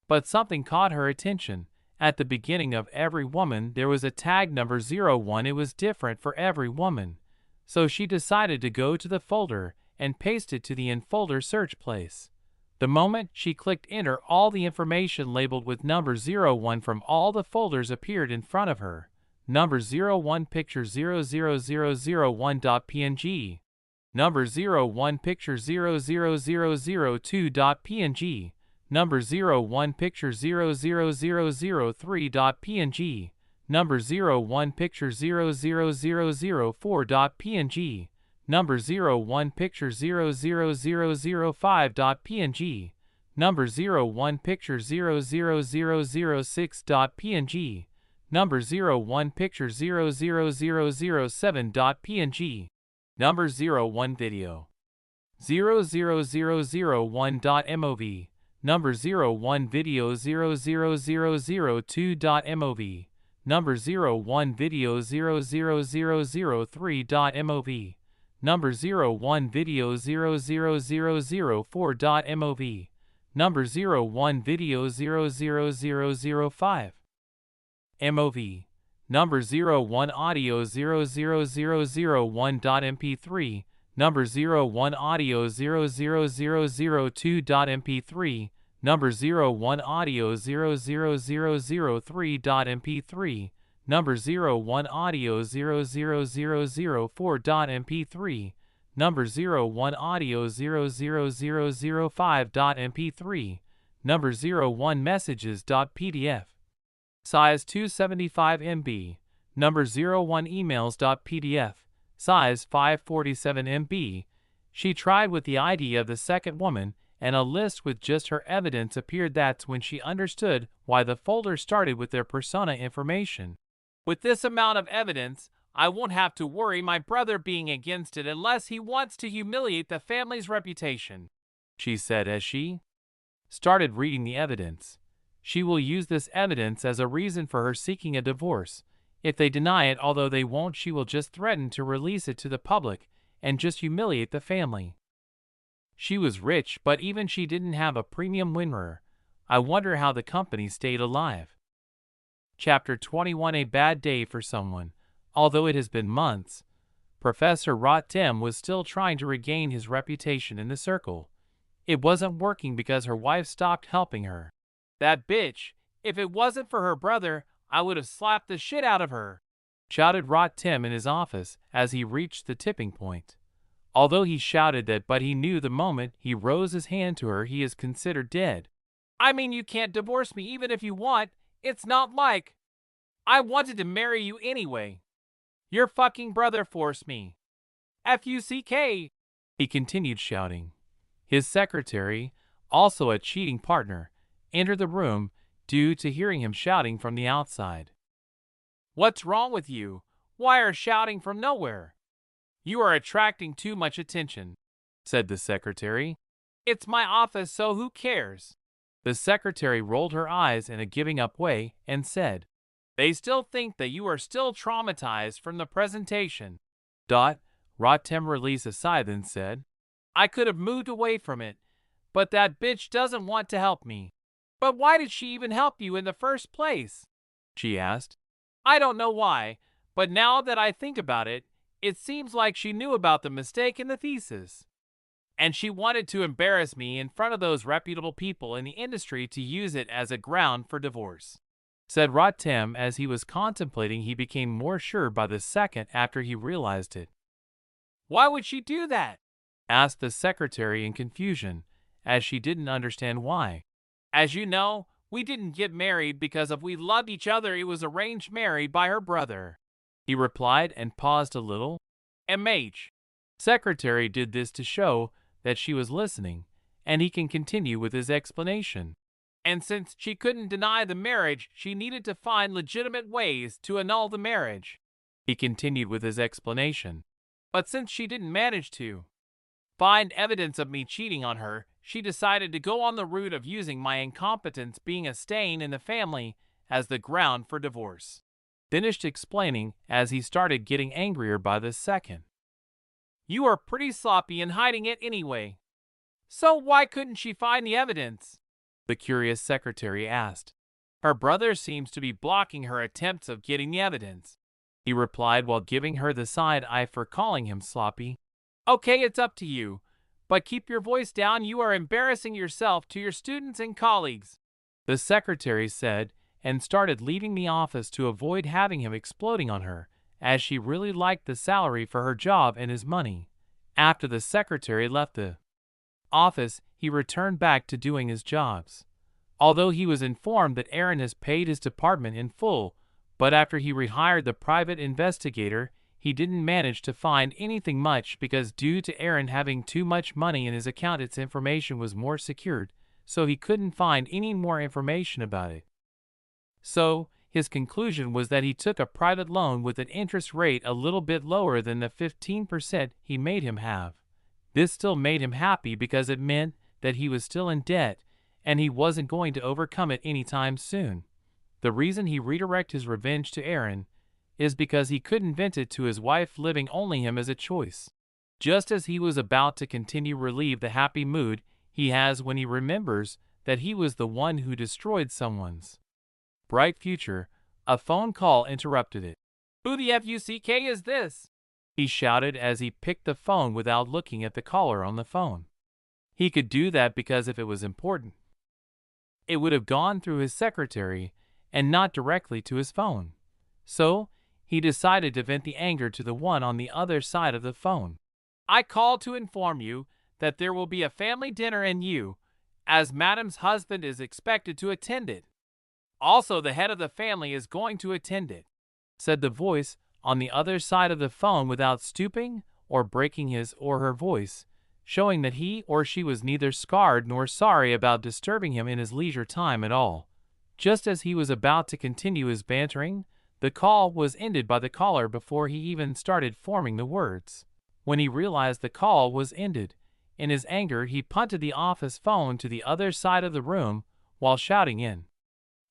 But something caught her attention. At the beginning of every woman there was a tag number 01. It was different for every woman. So she decided to go to the folder and paste it to the in folder search place. The moment she clicked enter, all the information labeled with number 01 from all the folders appeared in front of her. Number 01 picture 00001.png. Number 01 picture 00002.png. Number 01 picture 00003.png. Number 01 picture 00004.png. Number 01 picture 00005.png. Number 01 picture 00006.png. Number 01 picture 00007.png. Number 01 video 00001.mov. Number 01 video 00002.mov. Number 01 video 00003.mov. Number 01 video 00004.mov. Number 01 video 00005. MOV. Number 01 audio 00001.mp3. Number 01 audio 00002.mp3. Number 01 audio 00003.mp3. Number 01 audio 00004.mp3. Number 01 audio 00005.mp3. Number 01 messages.pdf. Size 275 MB. Number 01 emails.pdf. Size 547 MB. She tried with the ID of the second woman, and a list with just her evidence appeared. That's when she understood why the folder started with their persona information. With this amount of evidence, I won't have to worry my brother being against it unless he wants to humiliate the family's reputation, she said as she started reading the evidence. She will use this evidence as a reason for her seeking a divorce. If they deny it, although they won't, she will just threaten to release it to the public and just humiliate the family. She was rich, but even she didn't have a premium winner. I wonder how the company stayed alive. Chapter 21. A bad day for someone. Although it has been months, Professor Rotem was still trying to regain his reputation in the circle. It wasn't working because her wife stopped helping her. "That bitch, if it wasn't for her brother, I would have slapped the shit out of her," shouted Rotem in his office as he reached the tipping point. Although he shouted that, but he knew the moment he rose his hand to her, he is considered dead. "I mean, you can't divorce me even if you want. It's not like I wanted to marry you anyway. Your fucking brother forced me. F-U-C-K," he continued shouting. His secretary, also a cheating partner, entered the room due to hearing him shouting from the outside. "What's wrong with you? Why are shouting from nowhere? You are attracting too much attention," said the secretary. "It's my office, so who cares?" The secretary rolled her eyes in a giving up way and said, "They still think that you are still traumatized from the presentation." Rotem released a sigh then said, "I could have moved away from it, but that bitch doesn't want to help me." "But why did she even help you in the first place?" she asked. "I don't know why, but now that I think about it, it seems like she knew about the mistake in the thesis. And she wanted to embarrass me in front of those reputable people in the industry to use it as a ground for divorce," said Rotem. As he was contemplating, he became more sure by the second after he realized it. "Why would she do that?" asked the secretary in confusion, as she didn't understand why. As you know, we didn't get married because we loved each other. It was arranged married by her brother, he replied and paused a little. MH. Secretary did this to show that she was listening, and he can continue with his explanation. And since she couldn't deny the marriage, she needed to find legitimate ways to annul the marriage. He continued with his explanation. But since she didn't manage to find evidence of me cheating on her, she decided to go on the route of using my incompetence being a stain in the family as the ground for divorce. Finished explaining as he started getting angrier by the second. You are pretty sloppy in hiding it anyway. So why couldn't she find the evidence? The curious secretary asked. Her brother seems to be blocking her attempts of getting the evidence, he replied while giving her the side eye for calling him sloppy. Okay, it's up to you, but keep your voice down. You are embarrassing yourself to your students and colleagues, the secretary said, and started leaving the office to avoid having him exploding on her, as she really liked the salary for her job and his money. After the secretary left the office, he returned back to doing his jobs. Although he was informed that Aaron has paid his department in full, but after he rehired the private investigator, he didn't manage to find anything much because due to Aaron having too much money in his account, its information was more secured, so he couldn't find any more information about it. So, his conclusion was that he took a private loan with an interest rate a little bit lower than the 15% he made him have. This still made him happy because it meant that he was still in debt and he wasn't going to overcome it anytime soon. The reason he redirected his revenge to Aaron is because he couldn't vent it to his wife, leaving only him as a choice. Just as he was about to continue relieve the happy mood he has when he remembers that he was the one who destroyed someone's bright future, a phone call interrupted it. Who the fuck is this? He shouted as he picked the phone without looking at the caller on the phone. He could do that because if it was important, it would have gone through his secretary and not directly to his phone. So, he decided to vent the anger to the one on the other side of the phone. I called to inform you that there will be a family dinner and you, as madam's husband, is expected to attend it. Also, the head of the family is going to attend it, said the voice on the other side of the phone without stooping or breaking his or her voice, showing that he or she was neither scarred nor sorry about disturbing him in his leisure time at all. Just as he was about to continue his bantering, the call was ended by the caller before he even started forming the words. When he realized the call was ended, in his anger he punted the office phone to the other side of the room while shouting in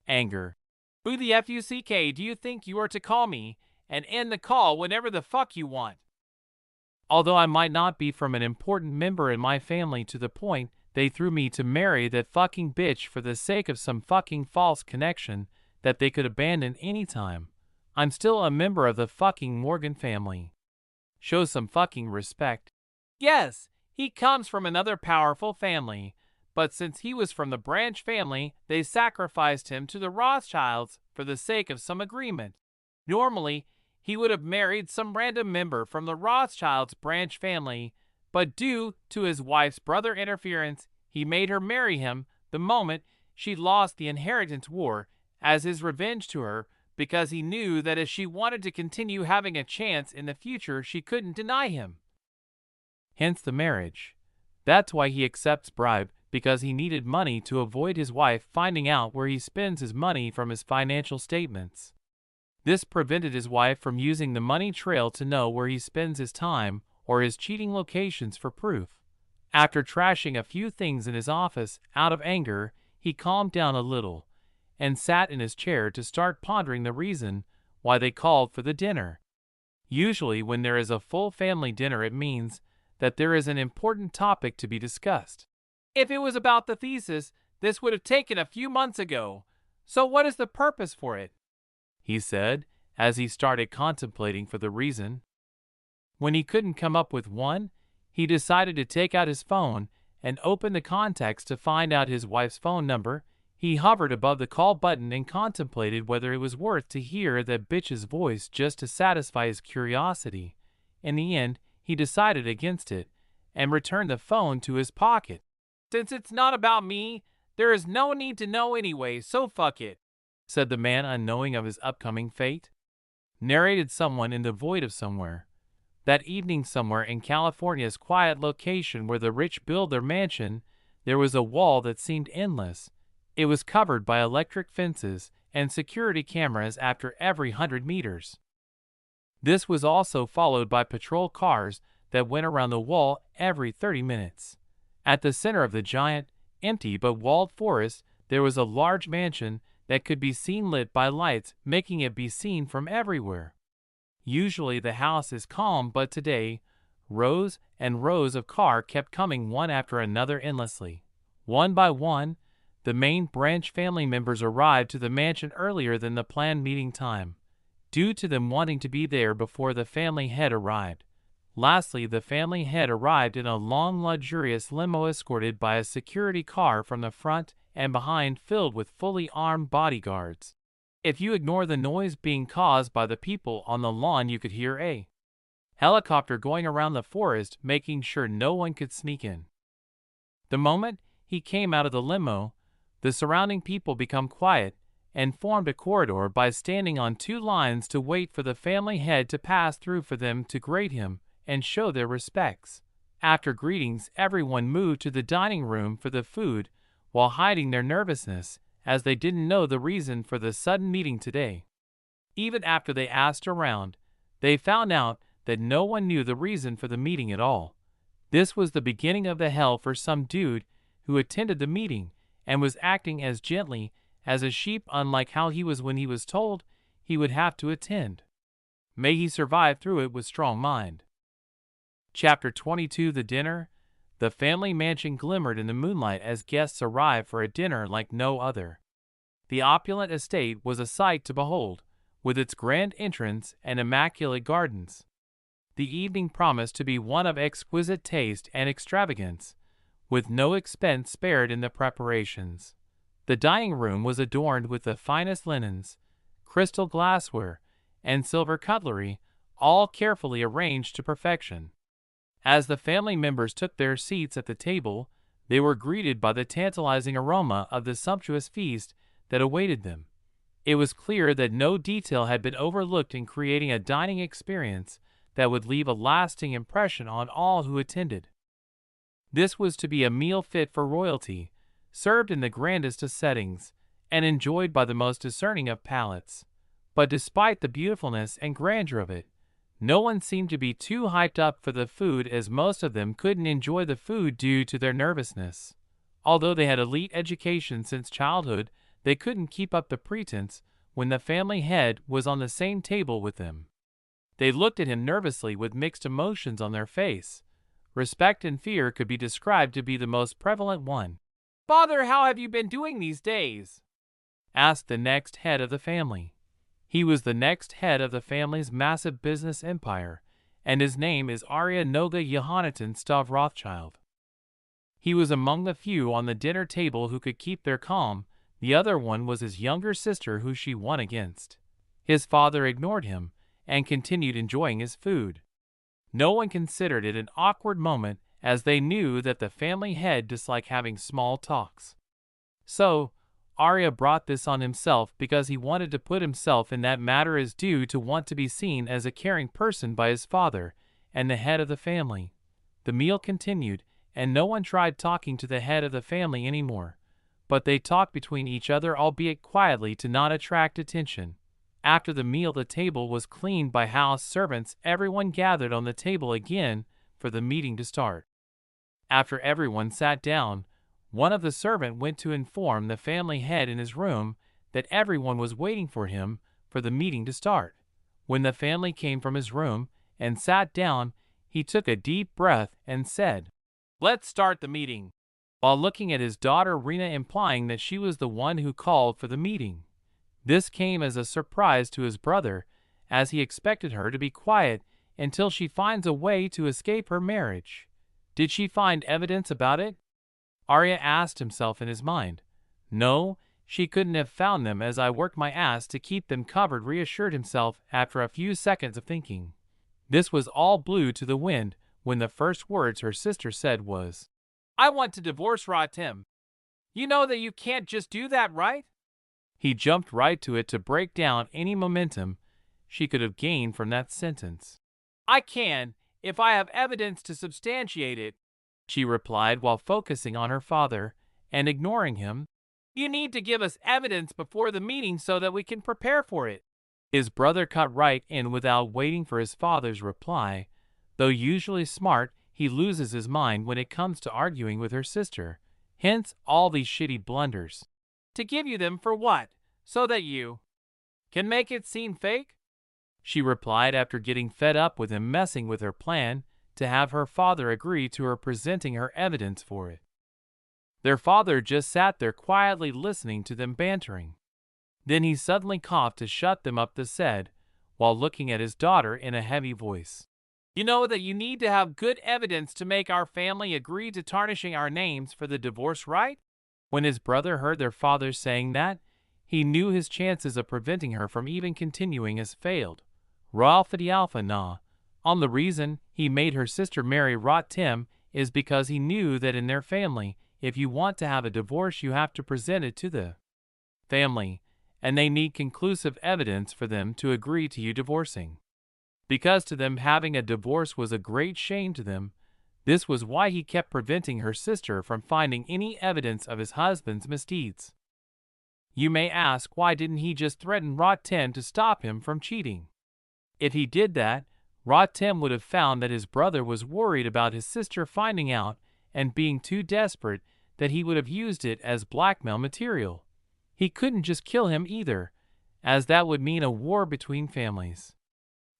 anger, who the fuck do you think you are to call me, and end the call whenever the fuck you want? Although I might not be from an important member in my family to the point they threw me to marry that fucking bitch for the sake of some fucking false connection that they could abandon anytime, I'm still a member of the fucking Morgan family. Show some fucking respect. Yes, he comes from another powerful family, but since he was from the Branch family, they sacrificed him to the Rothschilds for the sake of some agreement. Normally, he would have married some random member from the Rothschilds Branch family, but due to his wife's brother interference, he made her marry him the moment she lost the inheritance war as his revenge to her, because he knew that if she wanted to continue having a chance in the future, she couldn't deny him. Hence the marriage. That's why he accepts bribe, because he needed money to avoid his wife finding out where he spends his money from his financial statements. This prevented his wife from using the money trail to know where he spends his time or his cheating locations for proof. After trashing a few things in his office out of anger, he calmed down a little and sat in his chair to start pondering the reason why they called for the dinner. Usually when there is a full family dinner, it means that there is an important topic to be discussed. If it was about the thesis, this would have taken a few months ago. So what is the purpose for it? He said, as he started contemplating for the reason. When he couldn't come up with one, he decided to take out his phone and open the contacts to find out his wife's phone number. He hovered above the call button and contemplated whether it was worth to hear that bitch's voice just to satisfy his curiosity. In the end, he decided against it and returned the phone to his pocket. Since it's not about me, there is no need to know anyway, so fuck it, said the man, unknowing of his upcoming fate. Narrated someone in the void of somewhere. That evening, somewhere in California's quiet location where the rich build their mansion, there was a wall that seemed endless. It was covered by electric fences and security cameras after every 100 meters. This was also followed by patrol cars that went around the wall every 30 minutes. At the center of the giant, empty but walled forest, there was a large mansion that could be seen lit by lights, making it be seen from everywhere. Usually the house is calm, but today, rows and rows of cars kept coming one after another endlessly. One by one, the main branch family members arrived to the mansion earlier than the planned meeting time, due to them wanting to be there before the family head arrived. Lastly, the family head arrived in a long, luxurious limo escorted by a security car from the front and behind filled with fully armed bodyguards. If you ignore the noise being caused by the people on the lawn, you could hear a helicopter going around the forest, making sure no one could sneak in. The moment he came out of the limo, the surrounding people became quiet and formed a corridor by standing on two lines to wait for the family head to pass through for them to greet him and show their respects. After greetings, everyone moved to the dining room for the food while hiding their nervousness, as they didn't know the reason for the sudden meeting today. Even after they asked around, they found out that no one knew the reason for the meeting at all. This was the beginning of the hell for some dude who attended the meeting and was acting as gently as a sheep, unlike how he was when he was told he would have to attend. May he survive through it with strong mind. Chapter 22. The dinner. The family mansion glimmered in the moonlight as guests arrived for a dinner like no other. The opulent estate was a sight to behold, with its grand entrance and immaculate gardens. The evening promised to be one of exquisite taste and extravagance, with no expense spared in the preparations. The dining room was adorned with the finest linens, crystal glassware, and silver cutlery, all carefully arranged to perfection. As the family members took their seats at the table, they were greeted by the tantalizing aroma of the sumptuous feast that awaited them. It was clear that no detail had been overlooked in creating a dining experience that would leave a lasting impression on all who attended. This was to be a meal fit for royalty, served in the grandest of settings, and enjoyed by the most discerning of palates. But despite the beautifulness and grandeur of it, no one seemed to be too hyped up for the food, as most of them couldn't enjoy the food due to their nervousness. Although they had elite education since childhood, they couldn't keep up the pretense when the family head was on the same table with them. They looked at him nervously with mixed emotions on their face. Respect and fear could be described to be the most prevalent one. "Father, how have you been doing these days?" asked the next head of the family. He was the next head of the family's massive business empire, and his name is Arya Noga Johannatan Stav Rothschild. He was among the few on the dinner table who could keep their calm. The other one was his younger sister, who she won against. His father ignored him and continued enjoying his food. No one considered it an awkward moment, as they knew that the family head disliked having small talks. So, Arya brought this on himself because he wanted to put himself in that matter as due to want to be seen as a caring person by his father and the head of the family. The meal continued, and no one tried talking to the head of the family anymore, but they talked between each other, albeit quietly, to not attract attention. After the meal, the table was cleaned by house servants. Everyone gathered on the table again for the meeting to start. After everyone sat down, one of the servants went to inform the family head in his room that everyone was waiting for him for the meeting to start. When the family came from his room and sat down, he took a deep breath and said, "Let's start the meeting," while looking at his daughter Rena, implying that she was the one who called for the meeting. This came as a surprise to his brother, as he expected her to be quiet until she finds a way to escape her marriage. Did she find evidence about it? Arya asked himself in his mind. No, she couldn't have found them, as I worked my ass to keep them covered, reassured himself after a few seconds of thinking. This was all blew to the wind when the first words her sister said was, I want to divorce Tim. You know that you can't just do that, right? He jumped right to it to break down any momentum she could have gained from that sentence. I can, if I have evidence to substantiate it, she replied while focusing on her father and ignoring him. You need to give us evidence before the meeting so that we can prepare for it. His brother cut right in without waiting for his father's reply. Though usually smart, he loses his mind when it comes to arguing with her sister. Hence all these shitty blunders. To give you them for what? So that you can make it seem fake? She replied after getting fed up with him messing with her plan to have her father agree to her presenting her evidence for it. Their father just sat there quietly listening to them bantering. Then he suddenly coughed to shut them up said, while looking at his daughter in a heavy voice. You know that you need to have good evidence to make our family agree to tarnishing our names for the divorce, right? When his brother heard their father saying that, he knew his chances of preventing her from even continuing has failed. Ralph the Alpha Nah. On the reason he made her sister marry Tim is because he knew that in their family, if you want to have a divorce you have to present it to the family, and they need conclusive evidence for them to agree to you divorcing. Because to them having a divorce was a great shame to them, this was why he kept preventing her sister from finding any evidence of his husband's misdeeds. You may ask, why didn't he just threaten Tim to stop him from cheating? If he did that, Tim would have found that his brother was worried about his sister finding out and being too desperate that he would have used it as blackmail material. He couldn't just kill him either, as that would mean a war between families.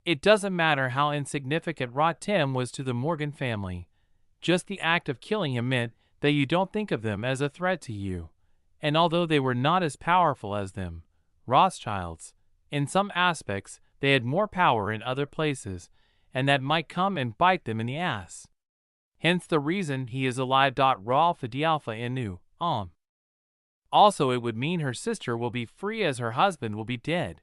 It doesn't matter how insignificant Tim was to the Morgan family. Just the act of killing him meant that you don't think of them as a threat to you. And although they were not as powerful as them, Rothschilds, in some aspects they had more power in other places, and that might come and bite them in the ass. Hence the reason he is alive. Ralph the Alpha in new. Also it would mean her sister will be free as her husband will be dead.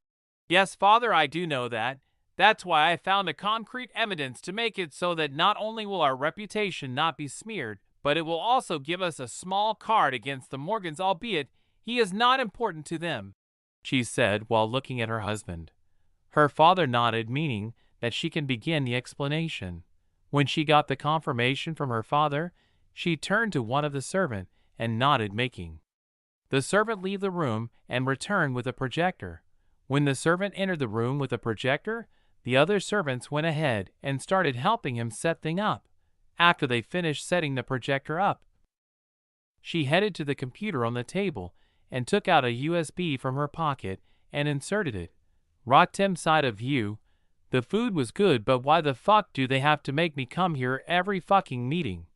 Yes, father, I do know that. That's why I found a concrete evidence to make it so that not only will our reputation not be smeared, but it will also give us a small card against the Morgans, albeit he is not important to them, she said while looking at her husband. Her father nodded, meaning that she can begin the explanation. When she got the confirmation from her father, she turned to one of the servants and nodded, making the servant leave the room and return with a projector. When the servant entered the room with a projector, the other servants went ahead and started helping him set things up. After they finished setting the projector up, she headed to the computer on the table and took out a USB from her pocket and inserted it. Tim's side of view. The food was good, but why the fuck do they have to make me come here every fucking meeting?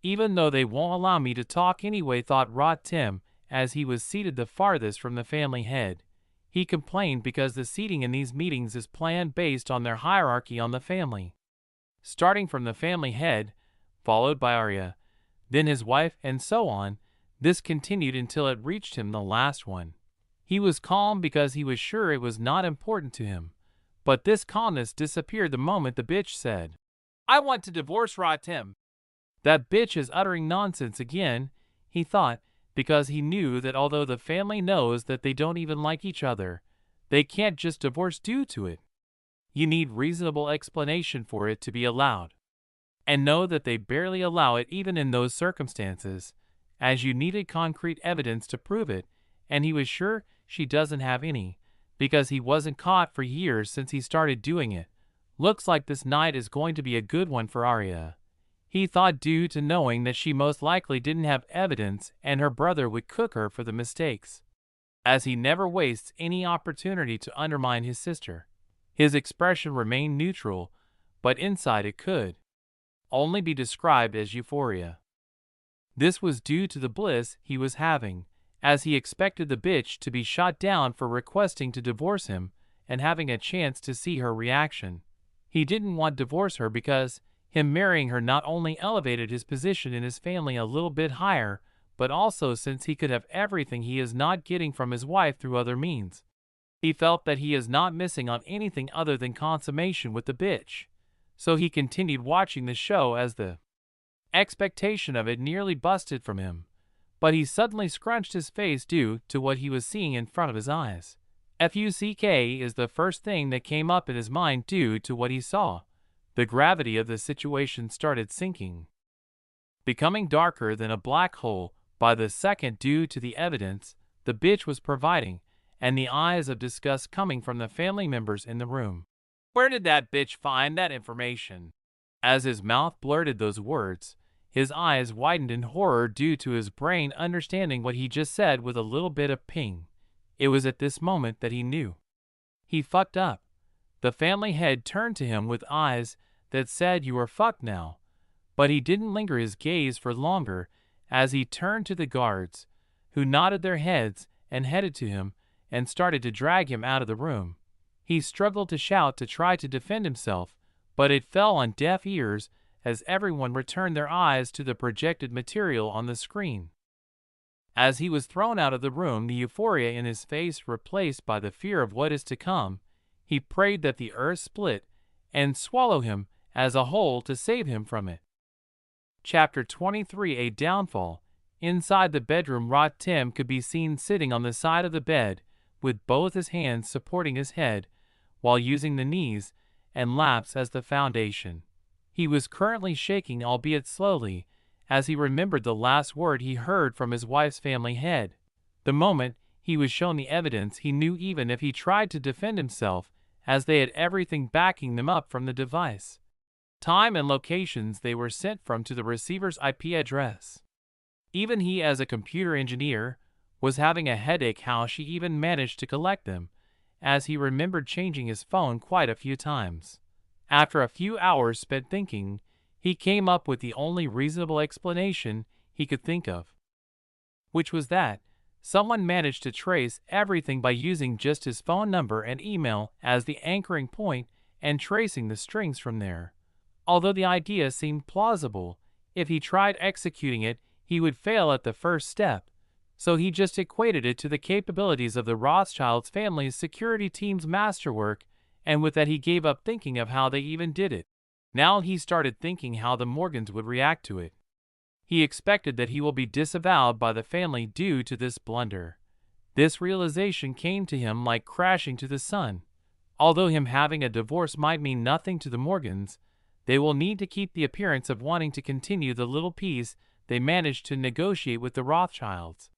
Even though they won't allow me to talk anyway, thought Tim as he was seated the farthest from the family head. He complained because the seating in these meetings is planned based on their hierarchy on the family. Starting from the family head, followed by Arya, then his wife, and so on. This continued until it reached him, the last one. He was calm because he was sure it was not important to him. But this calmness disappeared the moment the bitch said, I want to divorce Tim. That bitch is uttering nonsense again, he thought, because he knew that although the family knows that they don't even like each other, they can't just divorce due to it. You need reasonable explanation for it to be allowed. And know that they barely allow it even in those circumstances, as you needed concrete evidence to prove it, and he was sure she doesn't have any, because he wasn't caught for years since he started doing it. Looks like this night is going to be a good one for Arya, he thought, due to knowing that she most likely didn't have evidence and her brother would cook her for the mistakes, as he never wastes any opportunity to undermine his sister. His expression remained neutral, but inside it could only be described as euphoria. This was due to the bliss he was having, as he expected the bitch to be shot down for requesting to divorce him and having a chance to see her reaction. He didn't want to divorce her because him marrying her not only elevated his position in his family a little bit higher, but also since he could have everything he is not getting from his wife through other means. He felt that he is not missing on anything other than consummation with the bitch. So he continued watching the show as the Expectation of it nearly busted from him, but he suddenly scrunched his face due to what he was seeing in front of his eyes. FUCK is the first thing that came up in his mind due to what he saw. The gravity of the situation started sinking, becoming darker than a black hole by the second due to the evidence the bitch was providing and the eyes of disgust coming from the family members in the room. Where did that bitch find that information? As his mouth blurted those words, his eyes widened in horror due to his brain understanding what he just said with a little bit of ping. It was at this moment that he knew. He fucked up. The family head turned to him with eyes that said you are fucked now, but he didn't linger his gaze for longer as he turned to the guards, who nodded their heads and headed to him and started to drag him out of the room. He struggled to shout to try to defend himself, but it fell on deaf ears as everyone returned their eyes to the projected material on the screen. As he was thrown out of the room, the euphoria in his face replaced by the fear of what is to come, he prayed that the earth split and swallow him as a whole to save him from it. Chapter 23: A Downfall. Inside the bedroom, Rot Tim could be seen sitting on the side of the bed with both his hands supporting his head while using the knees and laps as the foundation. He was currently shaking, albeit slowly, as he remembered the last word he heard from his wife's family head. The moment he was shown the evidence, he knew even if he tried to defend himself, as they had everything backing them up from the device, time and locations they were sent from to the receiver's IP address. Even he, as a computer engineer, was having a headache how she even managed to collect them, as he remembered changing his phone quite a few times. After a few hours spent thinking, he came up with the only reasonable explanation he could think of, which was that someone managed to trace everything by using just his phone number and email as the anchoring point and tracing the strings from there. Although the idea seemed plausible, if he tried executing it, he would fail at the first step, so he just equated it to the capabilities of the Rothschilds family's security team's masterwork, and with that he gave up thinking of how they even did it. Now he started thinking how the Morgans would react to it. He expected that he will be disavowed by the family due to this blunder. This realization came to him like crashing to the sun. Although him having a divorce might mean nothing to the Morgans, they will need to keep the appearance of wanting to continue the little peace they managed to negotiate with the Rothschilds,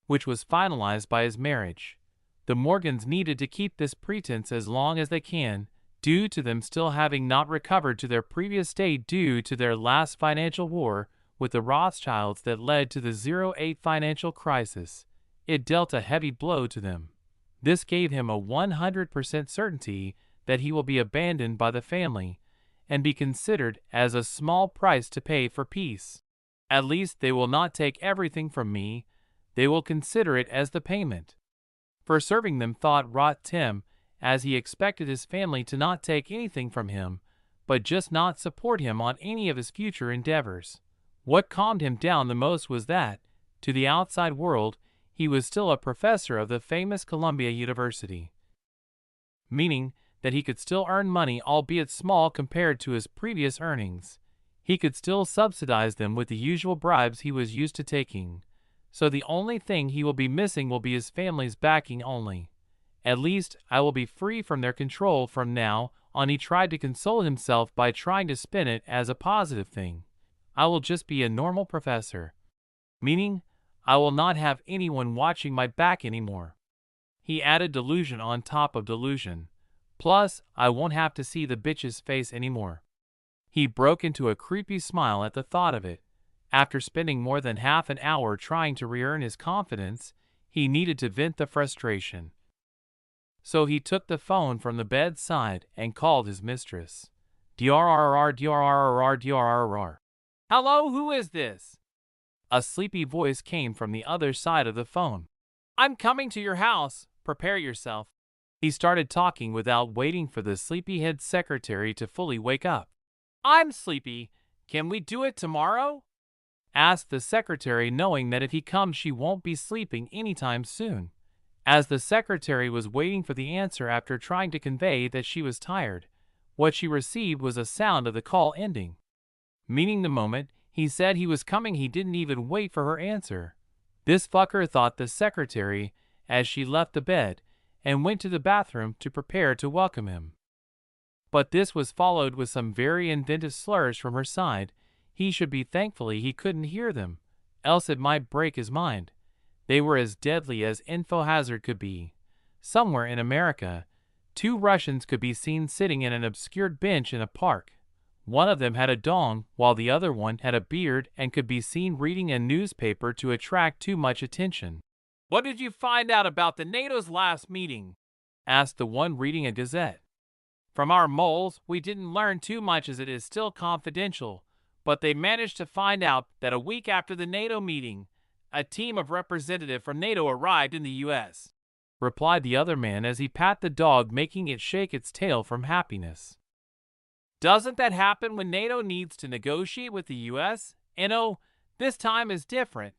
which was finalized by his marriage. The Morgans needed to keep this pretense as long as they can, due to them still having not recovered to their previous state due to their last financial war with the Rothschilds that led to the 08 financial crisis. It dealt a heavy blow to them. This gave him a 100% certainty that he will be abandoned by the family and be considered as a small price to pay for peace. At least they will not take everything from me, they will consider it as the payment for serving them, thought Rot Tim, as he expected his family to not take anything from him, but just not support him on any of his future endeavors. What calmed him down the most was that, to the outside world, he was still a professor of the famous Columbia University, meaning that he could still earn money, albeit small compared to his previous earnings. He could still subsidize them with the usual bribes he was used to taking. So the only thing he will be missing will be his family's backing only. At least I will be free from their control from now on. He tried to console himself by trying to spin it as a positive thing. I will just be a normal professor, meaning I will not have anyone watching my back anymore. He added delusion on top of delusion. Plus, I won't have to see the bitch's face anymore. He broke into a creepy smile at the thought of it. After spending more than half an hour trying to re-earn his confidence, he needed to vent the frustration. So he took the phone from the bedside and called his mistress. DRRR, DRRR, DRRR. Hello, who is this? A sleepy voice came from the other side of the phone. I'm coming to your house. Prepare yourself. He started talking without waiting for the sleepyhead secretary to fully wake up. I'm sleepy. Can we do it tomorrow? Asked the secretary, knowing that if he comes she won't be sleeping anytime soon. As the secretary was waiting for the answer after trying to convey that she was tired, what she received was a sound of the call ending, meaning the moment He said he was coming. He didn't even wait for her answer. This fucker, thought the secretary as she left the bed and went to the bathroom to prepare to welcome him. But this was followed with some very inventive slurs from her side. He should be thankfully he couldn't hear them, else it might break his mind. They were as deadly as info hazard could be. Somewhere in America, 2 Russians could be seen sitting in an obscured bench in a park. One of them had a dong, while the other one had a beard and could be seen reading a newspaper to attract too much attention. "What did you find out about the NATO's last meeting?" asked the one reading a gazette. "From our moles, we didn't learn too much as it is still confidential, but they managed to find out that a week after the NATO meeting, a team of representatives from NATO arrived in the U.S., replied the other man as he pat the dog, making it shake its tail from happiness. "Doesn't that happen when NATO needs to negotiate with the U.S.? And oh, this time is different.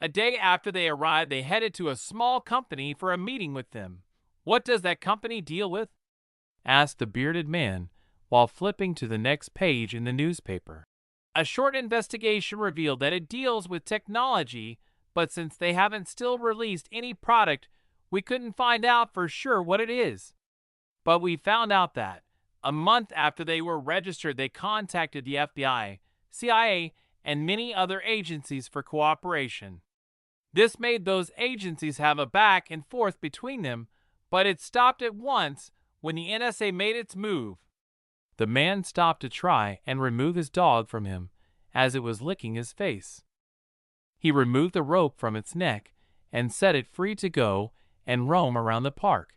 A day after they arrived, they headed to a small company for a meeting with them. What does that company deal with?" asked the bearded man while flipping to the next page in the newspaper. "A short investigation revealed that it deals with technology, but since they haven't still released any product, we couldn't find out for sure what it is. But we found out that a month after they were registered, they contacted the FBI, CIA, and many other agencies for cooperation. This made those agencies have a back and forth between them, but it stopped at once when the NSA made its move." The man stopped to try and remove his dog from him as it was licking his face. He removed the rope from its neck and set it free to go and roam around the park,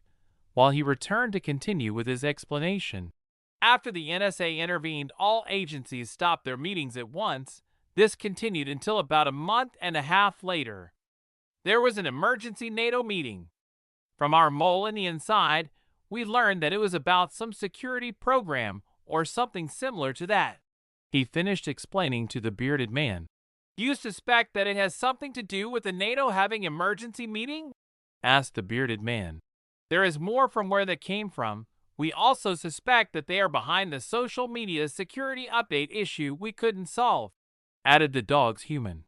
while he returned to continue with his explanation. "After the NSA intervened, all agencies stopped their meetings at once. This continued until about a month and a half later. There was an emergency NATO meeting. From our mole in the inside, we learned that it was about some security program or something similar to that," he finished explaining to the bearded man. "You suspect that it has something to do with the NATO having emergency meeting?" asked the bearded man. "There is more from where that came from. We also suspect that they are behind the social media security update issue we couldn't solve," added the dog's human.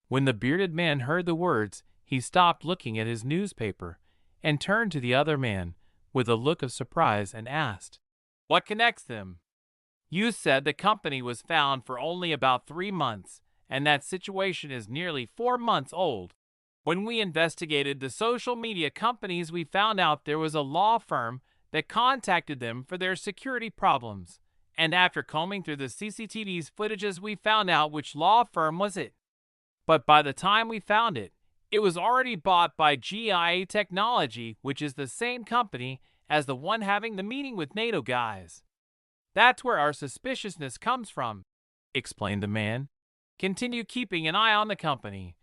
When the bearded man heard the words, he stopped looking at his newspaper and turned to the other man with a look of surprise and asked, "What connects them? You said the company was found for only about 3 months, and that situation is nearly 4 months old. When we investigated the social media companies, we found out there was a law firm that contacted them for their security problems, and after combing through the CCTV's footages, we found out which law firm was it. But by the time we found it, it was already bought by GIA Technology, which is the same company as the one having the meeting with NATO guys. That's where our suspiciousness comes from," explained the man. "Continue keeping an eye on the company.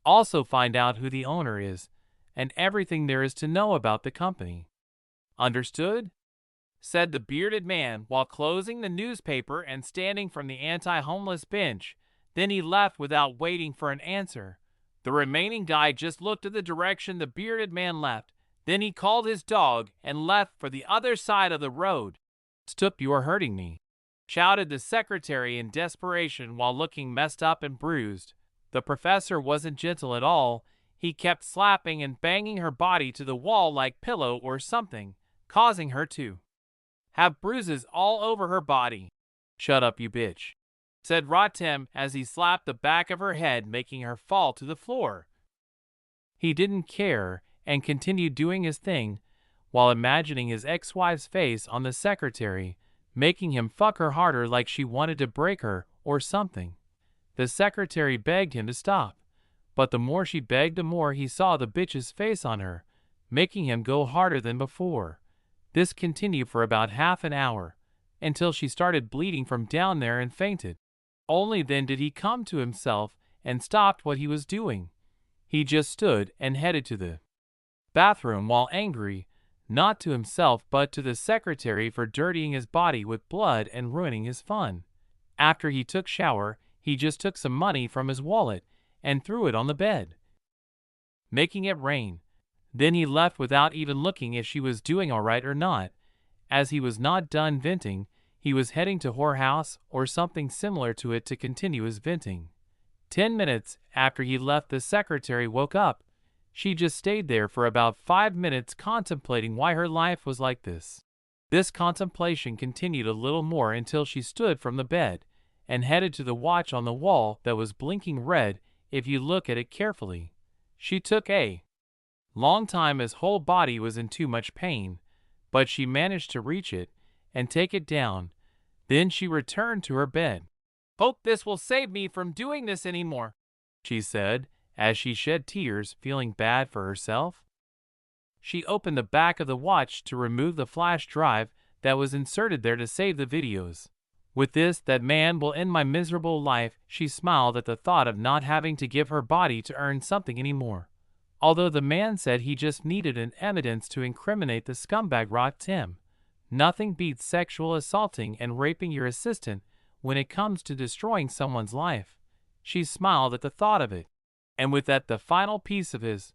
Also find out who the owner is and everything there is to know about the company. Understood?" said the bearded man while closing the newspaper and standing from the anti-homeless bench. Then he left without waiting for an answer. The remaining guy just looked at the direction the bearded man left. Then he called his dog and left for the other side of the road. "Stop, you are hurting me," shouted the secretary in desperation while looking messed up and bruised. The professor wasn't gentle at all. He kept slapping and banging her body to the wall like pillow or something, causing her to have bruises all over her body. "Shut up, you bitch," said Rotem as he slapped the back of her head, making her fall to the floor. He didn't care and continued doing his thing while imagining his ex-wife's face on the secretary, making him fuck her harder like she wanted to break her or something. The secretary begged him to stop, but the more she begged, the more he saw the bitch's face on her, making him go harder than before. This continued for about half an hour, until she started bleeding from down there and fainted. Only then did he come to himself and stopped what he was doing. He just stood and headed to the bathroom while angry, not to himself but to the secretary for dirtying his body with blood and ruining his fun. After he took shower, he just took some money from his wallet and threw it on the bed, making it rain. Then he left without even looking if she was doing all right or not. As he was not done venting, He was heading to whorehouse or something similar to it to continue his venting. 10 minutes after he left, the secretary woke up. She just stayed there for about 5 minutes contemplating why her life was like this. This contemplation continued a little more until she stood from the bed and headed to the watch on the wall that was blinking red if you look at it carefully. She took a long time, his whole body was in too much pain, but she managed to reach it and take it down. Then she returned to her bed. "Hope this will save me from doing this anymore," she said as she shed tears, feeling bad for herself. She opened the back of the watch to remove the flash drive that was inserted there to save the videos. "With this, that man will end my miserable life." She smiled at the thought of not having to give her body to earn something anymore. Although the man said he just needed an evidence to incriminate the scumbag Rot Tim. Nothing beats sexual assaulting and raping your assistant when it comes to destroying someone's life. She smiled at the thought of it. And with that, the final piece of his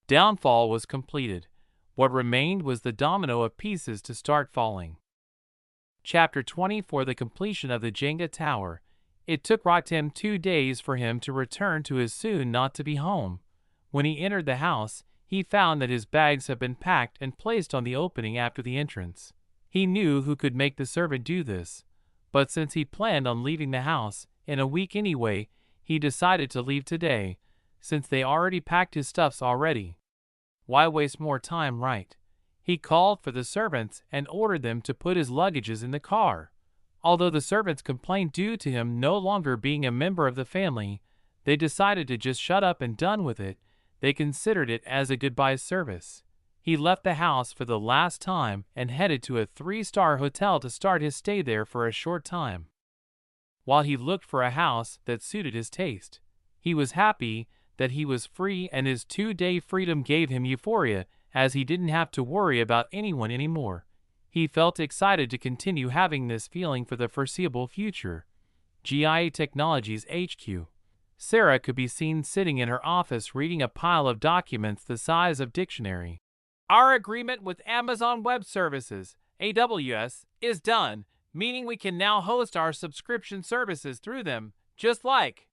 downfall was completed. What remained was the domino of pieces to start falling. Chapter 20. For the completion of the Jenga tower. It took Rotem 2 days for him to return to his soon-not-to-be home. When he entered the house, he found that his bags had been packed and placed on the opening after the entrance. He knew who could make the servant do this, but since he planned on leaving the house in a week anyway, he decided to leave today, since they already packed his stuffs already. Why waste more time, right? He called for the servants and ordered them to put his luggages in the car. Although the servants complained due to him no longer being a member of the family, they decided to just shut up and done with it. They considered it as a goodbye service. He left the house for the last time and headed to a 3-star hotel to start his stay there for a short time. While he looked for a house that suited his taste, he was happy that he was free, and his 2-day freedom gave him euphoria as he didn't have to worry about anyone anymore. He felt excited to continue having this feeling for the foreseeable future. GIA Technologies HQ. Sarah could be seen sitting in her office reading a pile of documents the size of dictionary. "Our agreement with Amazon Web Services, AWS, is done, meaning we can now host our subscription services through them, just like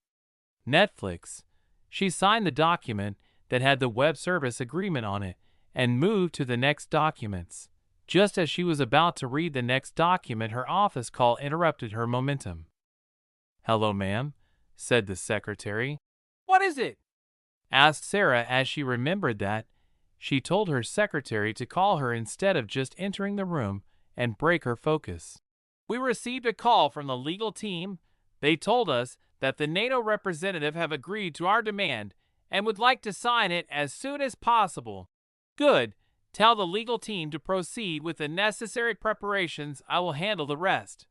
Netflix." She signed the document that had the web service agreement on it and moved to the next documents. Just as she was about to read the next document, her office call interrupted her momentum. "Hello, ma'am," said the secretary. "What is it?" asked Sarah as she remembered that she told her secretary to call her instead of just entering the room and break her focus. "We received a call from the legal team. They told us that the NATO representative have agreed to our demand and would like to sign it as soon as possible." "Good. Tell the legal team to proceed with the necessary preparations. I will handle the rest,"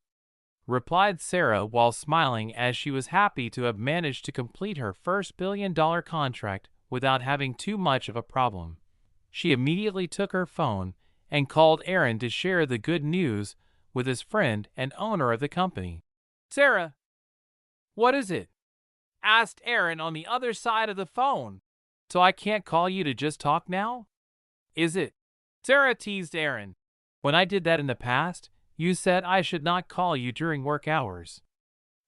replied Sarah while smiling as she was happy to have managed to complete her first billion-dollar contract without having too much of a problem. She immediately took her phone and called Aaron to share the good news with his friend and owner of the company. "Sarah, what is it?" asked Aaron on the other side of the phone. "So I can't call you to just talk now? Is it?" Sarah teased Aaron. "When I did that in the past, you said I should not call you during work hours.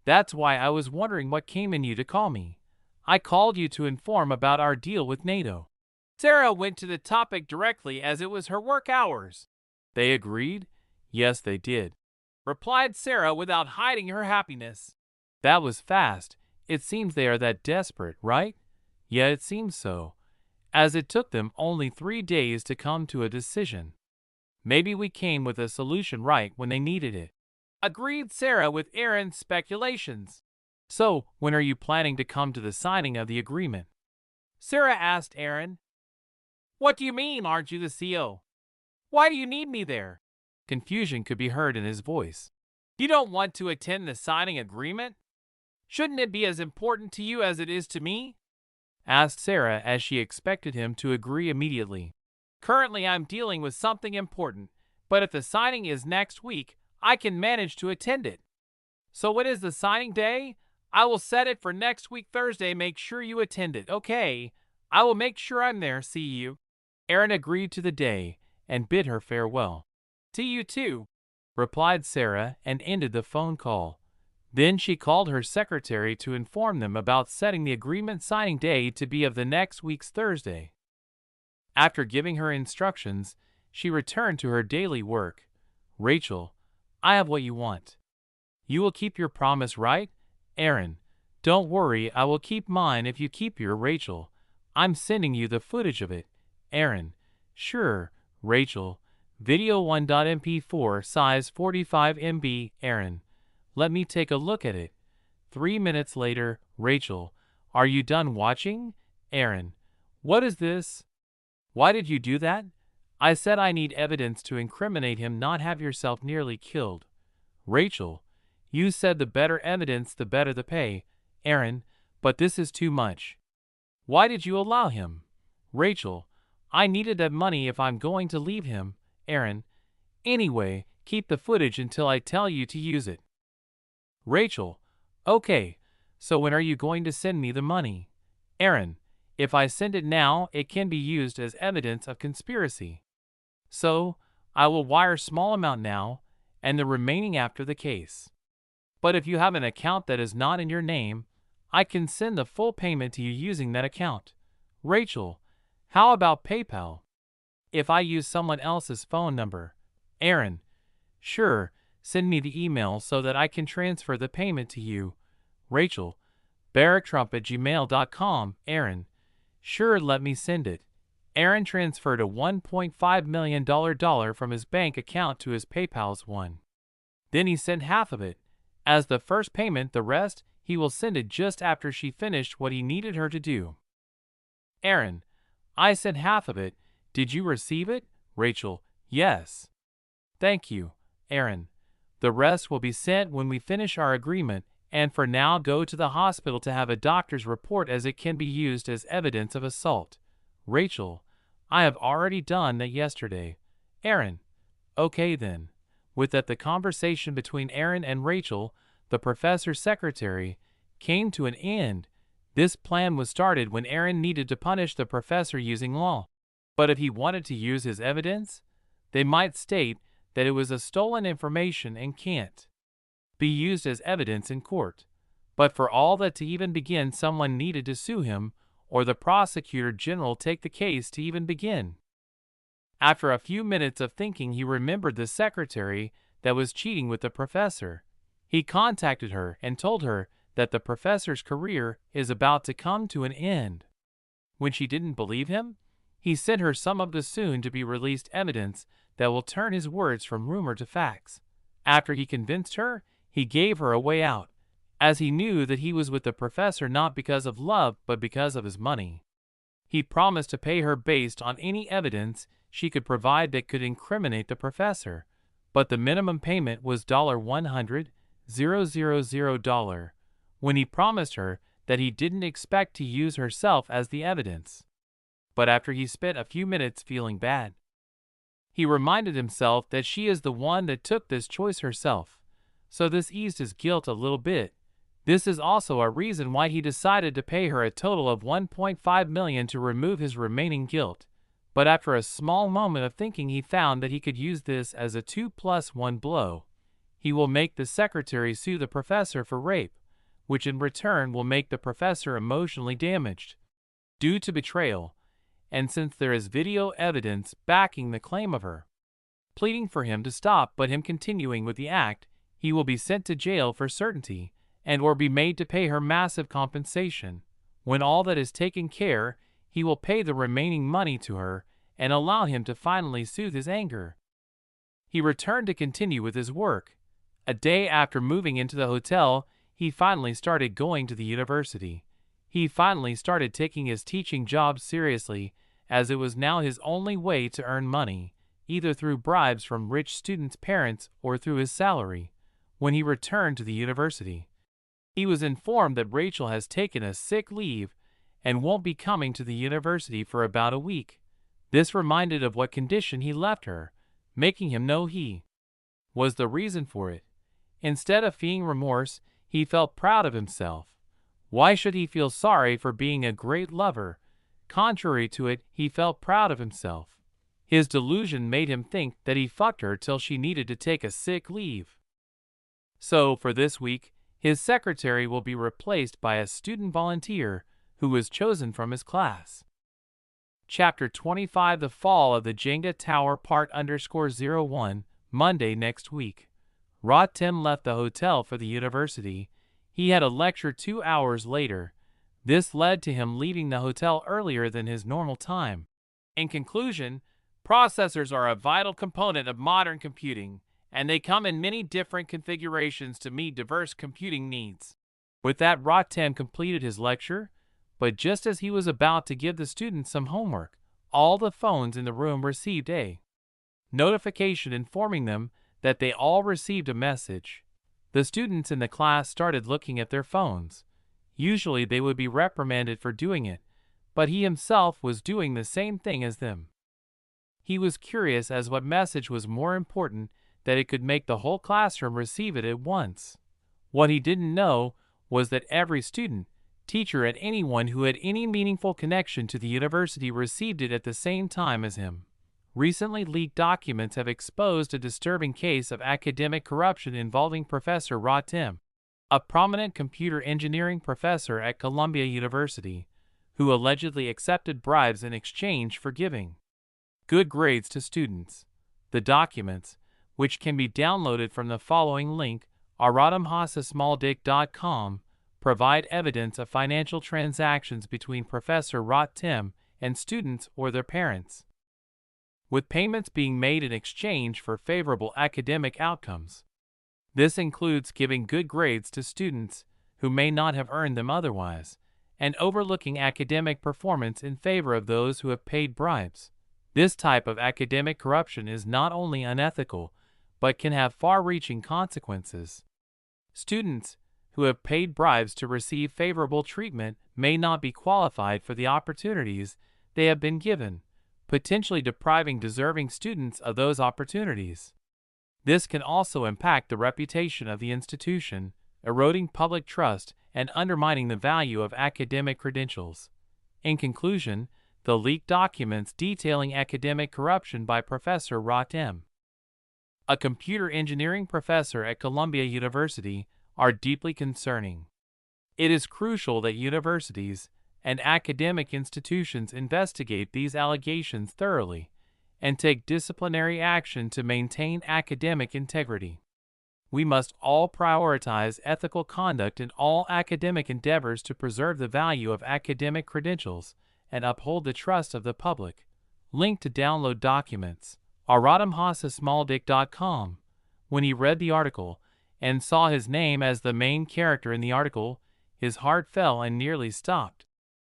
That's why I was wondering what came in you to call me. I called you to inform about our deal with NATO." Sarah went to the topic directly as it was her work hours. "They agreed?" "Yes, they did," replied Sarah without hiding her happiness. "That was fast. It seems they are that desperate, right?" "Yeah, it seems so, as it took them only 3 days to come to a decision. Maybe we came with a solution right when they needed it," agreed Sarah with Aaron's speculations. "So, when are you planning to come to the signing of the agreement?" Sarah asked Aaron. "What do you mean, aren't you the CEO? Why do you need me there?" Confusion could be heard in his voice. "You don't want to attend the signing agreement? Shouldn't it be as important to you as it is to me?" asked Sarah as she expected him to agree immediately. "Currently I'm dealing with something important, but if the signing is next week, I can manage to attend it." "So when is the signing day?" "I will set it for next week Thursday. Make sure you attend it." "Okay, I will make sure I'm there. See you." Aaron agreed to the day and bid her farewell. "See you too," replied Sarah and ended the phone call. Then she called her secretary to inform them about setting the agreement signing day to be of the next week's Thursday. After giving her instructions, she returned to her daily work. Rachel, I have what you want. You will keep your promise, right? Aaron, don't worry, I will keep mine if you keep your. Rachel, I'm sending you the footage of it. Aaron, sure. Rachel, video 1.mp4 size 45 MB. Aaron, let me take a look at it. 3 minutes later. Rachel, are you done watching? Aaron, what is this? Why did you do that? I said I need evidence to incriminate him, not have yourself nearly killed. Rachel, you said the better evidence the better the pay. Aaron, but this is too much. Why did you allow him? Rachel, I needed that money if I'm going to leave him. Aaron, anyway, keep the footage until I tell you to use it. Rachel, okay, so when are you going to send me the money? Aaron, if I send it now, it can be used as evidence of conspiracy. So, I will wire small amount now, and the remaining after the case. But if you have an account that is not in your name, I can send the full payment to you using that account. Rachel, how about PayPal? If I use someone else's phone number? Aaron, sure, send me the email so that I can transfer the payment to you. Rachel, barracktrump@gmail.com. Aaron, sure, let me send it. Aaron transferred a $1.5 million from his bank account to his PayPal's one. Then he sent half of it. As the first payment, the rest, he will send it just after she finished what he needed her to do. Aaron, I sent half of it. Did you receive it? Rachel, yes. Thank you. Aaron, the rest will be sent when we finish our agreement, and for now go to the hospital to have a doctor's report as it can be used as evidence of assault. Rachel, I have already done that yesterday. Aaron, okay then. With that, the conversation between Aaron and Rachel, the professor's secretary, came to an end. This plan was started when Aaron needed to punish the professor using law. But if he wanted to use his evidence, they might state that it was a stolen information and can't be used as evidence in court. But for all that to even begin, someone needed to sue him, or the prosecutor general take the case to even begin. After a few minutes of thinking, he remembered the secretary that was cheating with the professor. He contacted her and told her that the professor's career is about to come to an end. When she didn't believe him, he sent her some of the soon-to-be-released evidence that will turn his words from rumor to facts. After he convinced her, he gave her a way out, as he knew that he was with the professor not because of love but because of his money. He promised to pay her based on any evidence she could provide that could incriminate the professor, but the minimum payment was $100,000 when he promised her that he didn't expect to use herself as the evidence. But after he spent a few minutes feeling bad, he reminded himself that she is the one that took this choice herself, so this eased his guilt a little bit. This is also a reason why he decided to pay her a total of $1.5 million to remove his remaining guilt. But after a small moment of thinking, he found that he could use this as a 2+1 blow. He will make the secretary sue the professor for rape, which in return will make the professor emotionally damaged due to betrayal, and since there is video evidence backing the claim of her pleading for him to stop but him continuing with the act, he will be sent to jail for certainty and or be made to pay her massive compensation. When all that is taken care, he will pay the remaining money to her and allow him to finally soothe his anger. He returned to continue with his work. A day after moving into the hotel, he finally started going to the university. He finally started taking his teaching job seriously, as it was now his only way to earn money, either through bribes from rich students' parents or through his salary. When he returned to the university, he was informed that Rachel has taken a sick leave and won't be coming to the university for about a week. This reminded of what condition he left her, making him know he was the reason for it. Instead of feeling remorse, he felt proud of himself. Why should he feel sorry for being a great lover? Contrary to it, he felt proud of himself. His delusion made him think that he fucked her till she needed to take a sick leave. So, for this week, his secretary will be replaced by a student volunteer who was chosen from his class. Chapter 25: The Fall of the Jenga Tower Part_01, Monday next week. Tim left the hotel for the university. He had a lecture 2 hours later. This led to him leaving the hotel earlier than his normal time. In conclusion, processors are a vital component of modern computing, and they come in many different configurations to meet diverse computing needs. With that, Tim completed his lecture, but just as he was about to give the students some homework, all the phones in the room received a notification informing them that they all received a message. The students in the class started looking at their phones. Usually they would be reprimanded for doing it, but he himself was doing the same thing as them. He was curious as what message was more important, that it could make the whole classroom receive it at once. What he didn't know was that every student, teacher, and anyone who had any meaningful connection to the university received it at the same time as him. Recently leaked documents have exposed a disturbing case of academic corruption involving Professor Tim, a prominent computer engineering professor at Columbia University, who allegedly accepted bribes in exchange for giving good grades to students. The documents, which can be downloaded from the following link, aradamhasasmaldick.com, provide evidence of financial transactions between Professor Tim and students or their parents, with payments being made in exchange for favorable academic outcomes. This includes giving good grades to students who may not have earned them otherwise, and overlooking academic performance in favor of those who have paid bribes. This type of academic corruption is not only unethical, but can have far-reaching consequences. Students who have paid bribes to receive favorable treatment may not be qualified for the opportunities they have been given, potentially depriving deserving students of those opportunities. This can also impact the reputation of the institution, eroding public trust and undermining the value of academic credentials. In conclusion, the leaked documents detailing academic corruption by Professor Tim, a computer engineering professor at Columbia University, are deeply concerning. It is crucial that universities and academic institutions investigate these allegations thoroughly and take disciplinary action to maintain academic integrity. We must all prioritize ethical conduct in all academic endeavors to preserve the value of academic credentials and uphold the trust of the public. Link to download documents, aradamhasasmaldick.com. When he read the article and saw his name as the main character in the article, his heart fell and nearly stopped.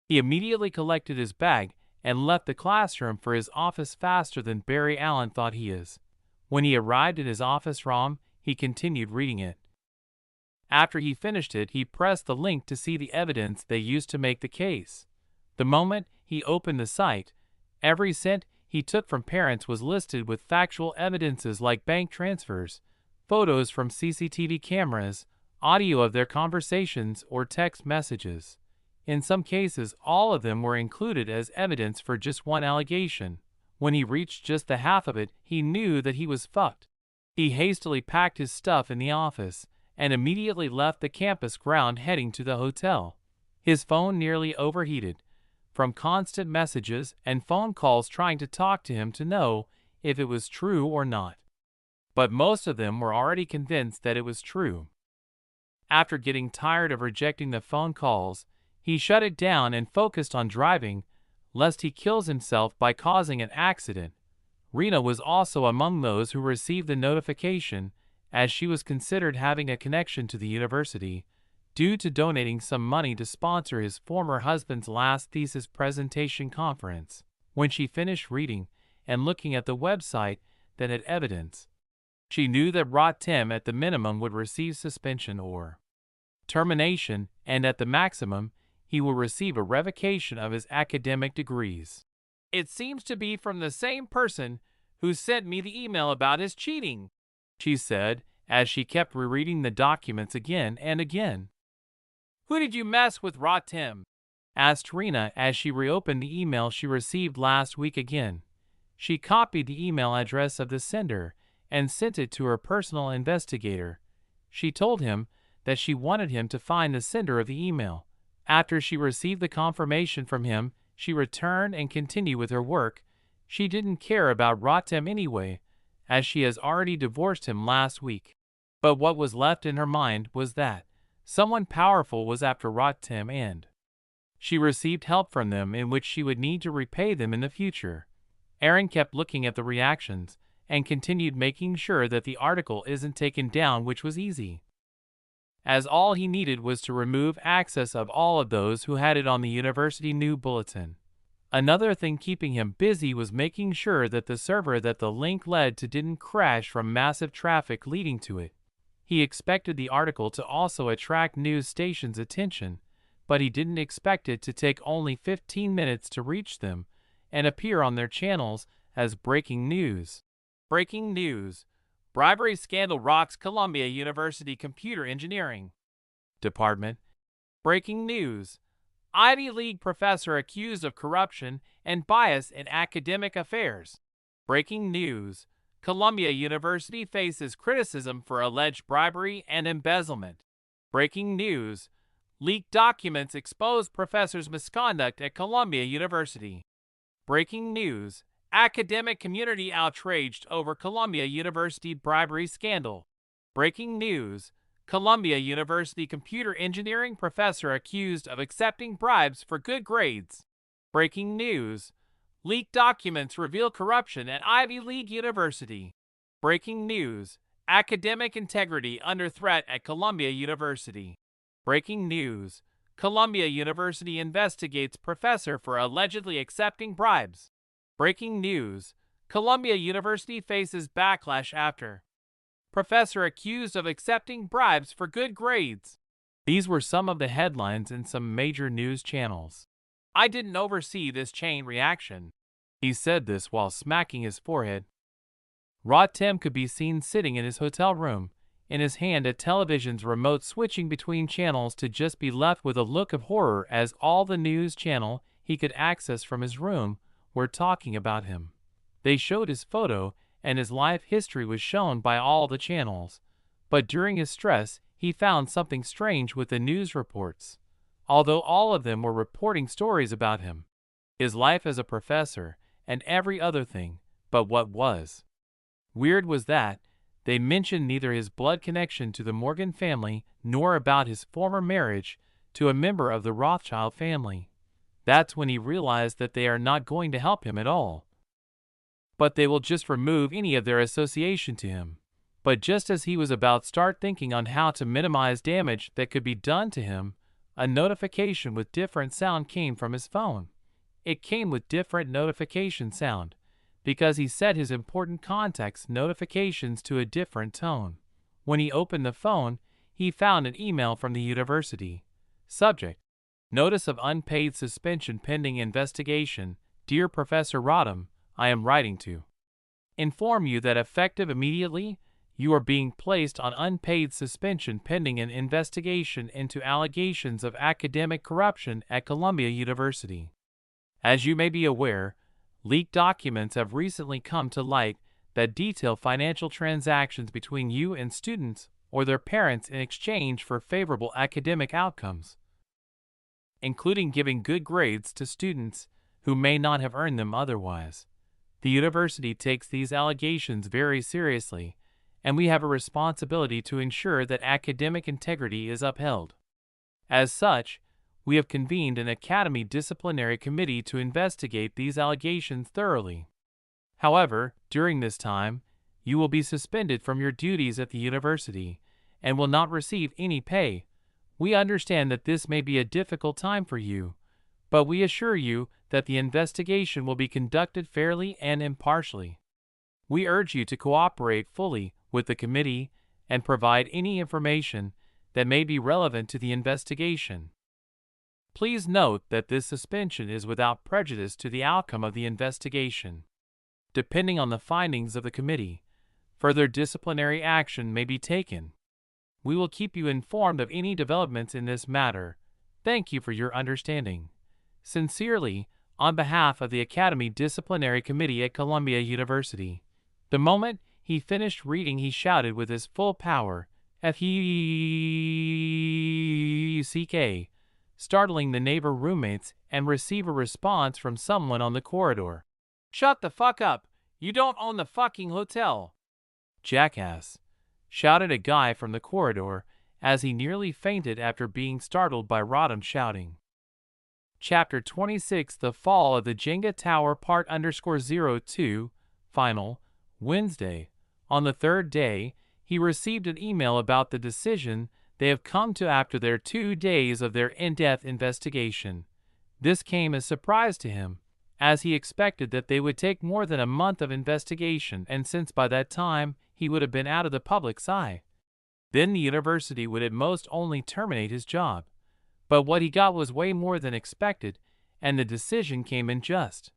He immediately collected his bag and left the classroom for his office faster than Barry Allen thought he is. When he arrived at his office room, he continued reading it. After he finished it, he pressed the link to see the evidence they used to make the case. The moment he opened the site, every cent he took from parents was listed with factual evidences like bank transfers, photos from CCTV cameras, audio of their conversations, or text messages. In some cases, all of them were included as evidence for just one allegation. When he reached just the half of it, he knew that he was fucked. He hastily packed his stuff in the office and immediately left the campus ground heading to the hotel. His phone nearly overheated from constant messages and phone calls trying to talk to him to know if it was true or not. But most of them were already convinced that it was true. After getting tired of rejecting the phone calls, he shut it down and focused on driving, lest he kills himself by causing an accident. Rena was also among those who received the notification, as she was considered having a connection to the university, due to donating some money to sponsor his former husband's last thesis presentation conference. When she finished reading and looking at the website that had evidence, she knew that Tim at the minimum would receive suspension or termination, and at the maximum, he will receive a revocation of his academic degrees. "It seems to be from the same person who sent me the email about his cheating," she said, as she kept rereading the documents again and again. "Who did you mess with, Tim?" asked Rena as she reopened the email she received last week again. She copied the email address of the sender and sent it to her personal investigator. She told him that she wanted him to find the sender of the email. After she received the confirmation from him, she returned and continued with her work. She didn't care about Rotem anyway, as she has already divorced him last week. But what was left in her mind was that someone powerful was after Rotem, and she received help from them in which she would need to repay them in the future. Aaron kept looking at the reactions and continued making sure that the article isn't taken down, which was easy, as all he needed was to remove access of all of those who had it on the university new bulletin. Another thing keeping him busy was making sure that the server that the link led to didn't crash from massive traffic leading to it. He expected the article to also attract news stations' attention, but he didn't expect it to take only 15 minutes to reach them and appear on their channels as breaking news. Breaking news. Bribery scandal rocks Columbia University Computer Engineering Department. Breaking news. Ivy League professor accused of corruption and bias in academic affairs. Breaking news. Columbia University faces criticism for alleged bribery and embezzlement. Breaking news. Leaked documents expose professors' misconduct at Columbia University. Breaking news. Academic community outraged over Columbia University bribery scandal. Breaking news. Columbia University computer engineering professor accused of accepting bribes for good grades. Breaking news. Leaked documents reveal corruption at Ivy League University. Breaking news. Academic integrity under threat at Columbia University. Breaking news. Columbia University investigates professor for allegedly accepting bribes. Breaking news. Columbia University faces backlash after professor accused of accepting bribes for good grades. These were some of the headlines in some major news channels. I didn't oversee this chain reaction. He said this while smacking his forehead. Rotem could be seen sitting in his hotel room, in his hand a television's remote switching between channels to just be left with a look of horror as all the news channel he could access from his room were talking about him. They showed his photo and his life history was shown by all the channels. But during his stress, he found something strange with the news reports. Although all of them were reporting stories about him, his life as a professor, and every other thing, but what was weird was that they mentioned neither his blood connection to the Morgan family nor about his former marriage to a member of the Rothschild family. That's when he realized that they are not going to help him at all, but they will just remove any of their association to him. But just as he was about to start thinking on how to minimize damage that could be done to him, a notification with different sound came from his phone. It came with different notification sound, because he set his important contacts notifications to a different tone. When he opened the phone, he found an email from the university. Subject: Notice of unpaid suspension pending investigation. Dear Professor Rodham, I am writing to inform you that effective immediately, you are being placed on unpaid suspension pending an investigation into allegations of academic corruption at Columbia University. As you may be aware, leaked documents have recently come to light that detail financial transactions between you and students or their parents in exchange for favorable academic outcomes, including giving good grades to students who may not have earned them otherwise. The university takes these allegations very seriously, and we have a responsibility to ensure that academic integrity is upheld. As such, we have convened an academy disciplinary committee to investigate these allegations thoroughly. However, during this time, you will be suspended from your duties at the university and will not receive any pay. We understand that this may be a difficult time for you, but we assure you that the investigation will be conducted fairly and impartially. We urge you to cooperate fully with the committee and provide any information that may be relevant to the investigation. Please note that this suspension is without prejudice to the outcome of the investigation. Depending on the findings of the committee, further disciplinary action may be taken. We will keep you informed of any developments in this matter. Thank you for your understanding. Sincerely, on behalf of the Academy Disciplinary Committee at Columbia University. The moment he finished reading, he shouted with his full power, "F-U-C-K," startling the neighbor roommates and receive a response from someone on the corridor. "Shut the fuck up! You don't own the fucking hotel!" "Jackass!" shouted a guy from the corridor as he nearly fainted after being startled by Rodham shouting. Chapter 26: The Fall of the Jenga Tower Part _02 Final Wednesday. On the third day, he received an email about the decision they have come to after their 2 days of their in-depth investigation. This came as a surprise to him, as he expected that they would take more than a month of investigation, and since by that time he would have been out of the public's eye, then the university would at most only terminate his job. But what he got was way more than expected, and the decision came in just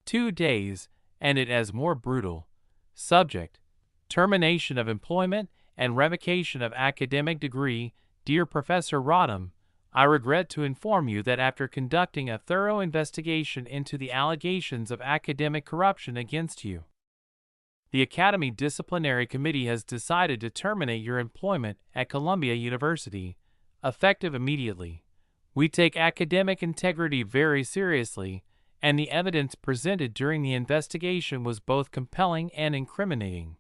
2 days, and it as more brutal. Subject: termination of employment and revocation of academic degree. Dear Professor Rodham, I regret to inform you that after conducting a thorough investigation into the allegations of academic corruption against you, the Academy Disciplinary Committee has decided to terminate your employment at Columbia University, effective immediately. We take academic integrity very seriously, and the evidence presented during the investigation was both compelling and incriminating.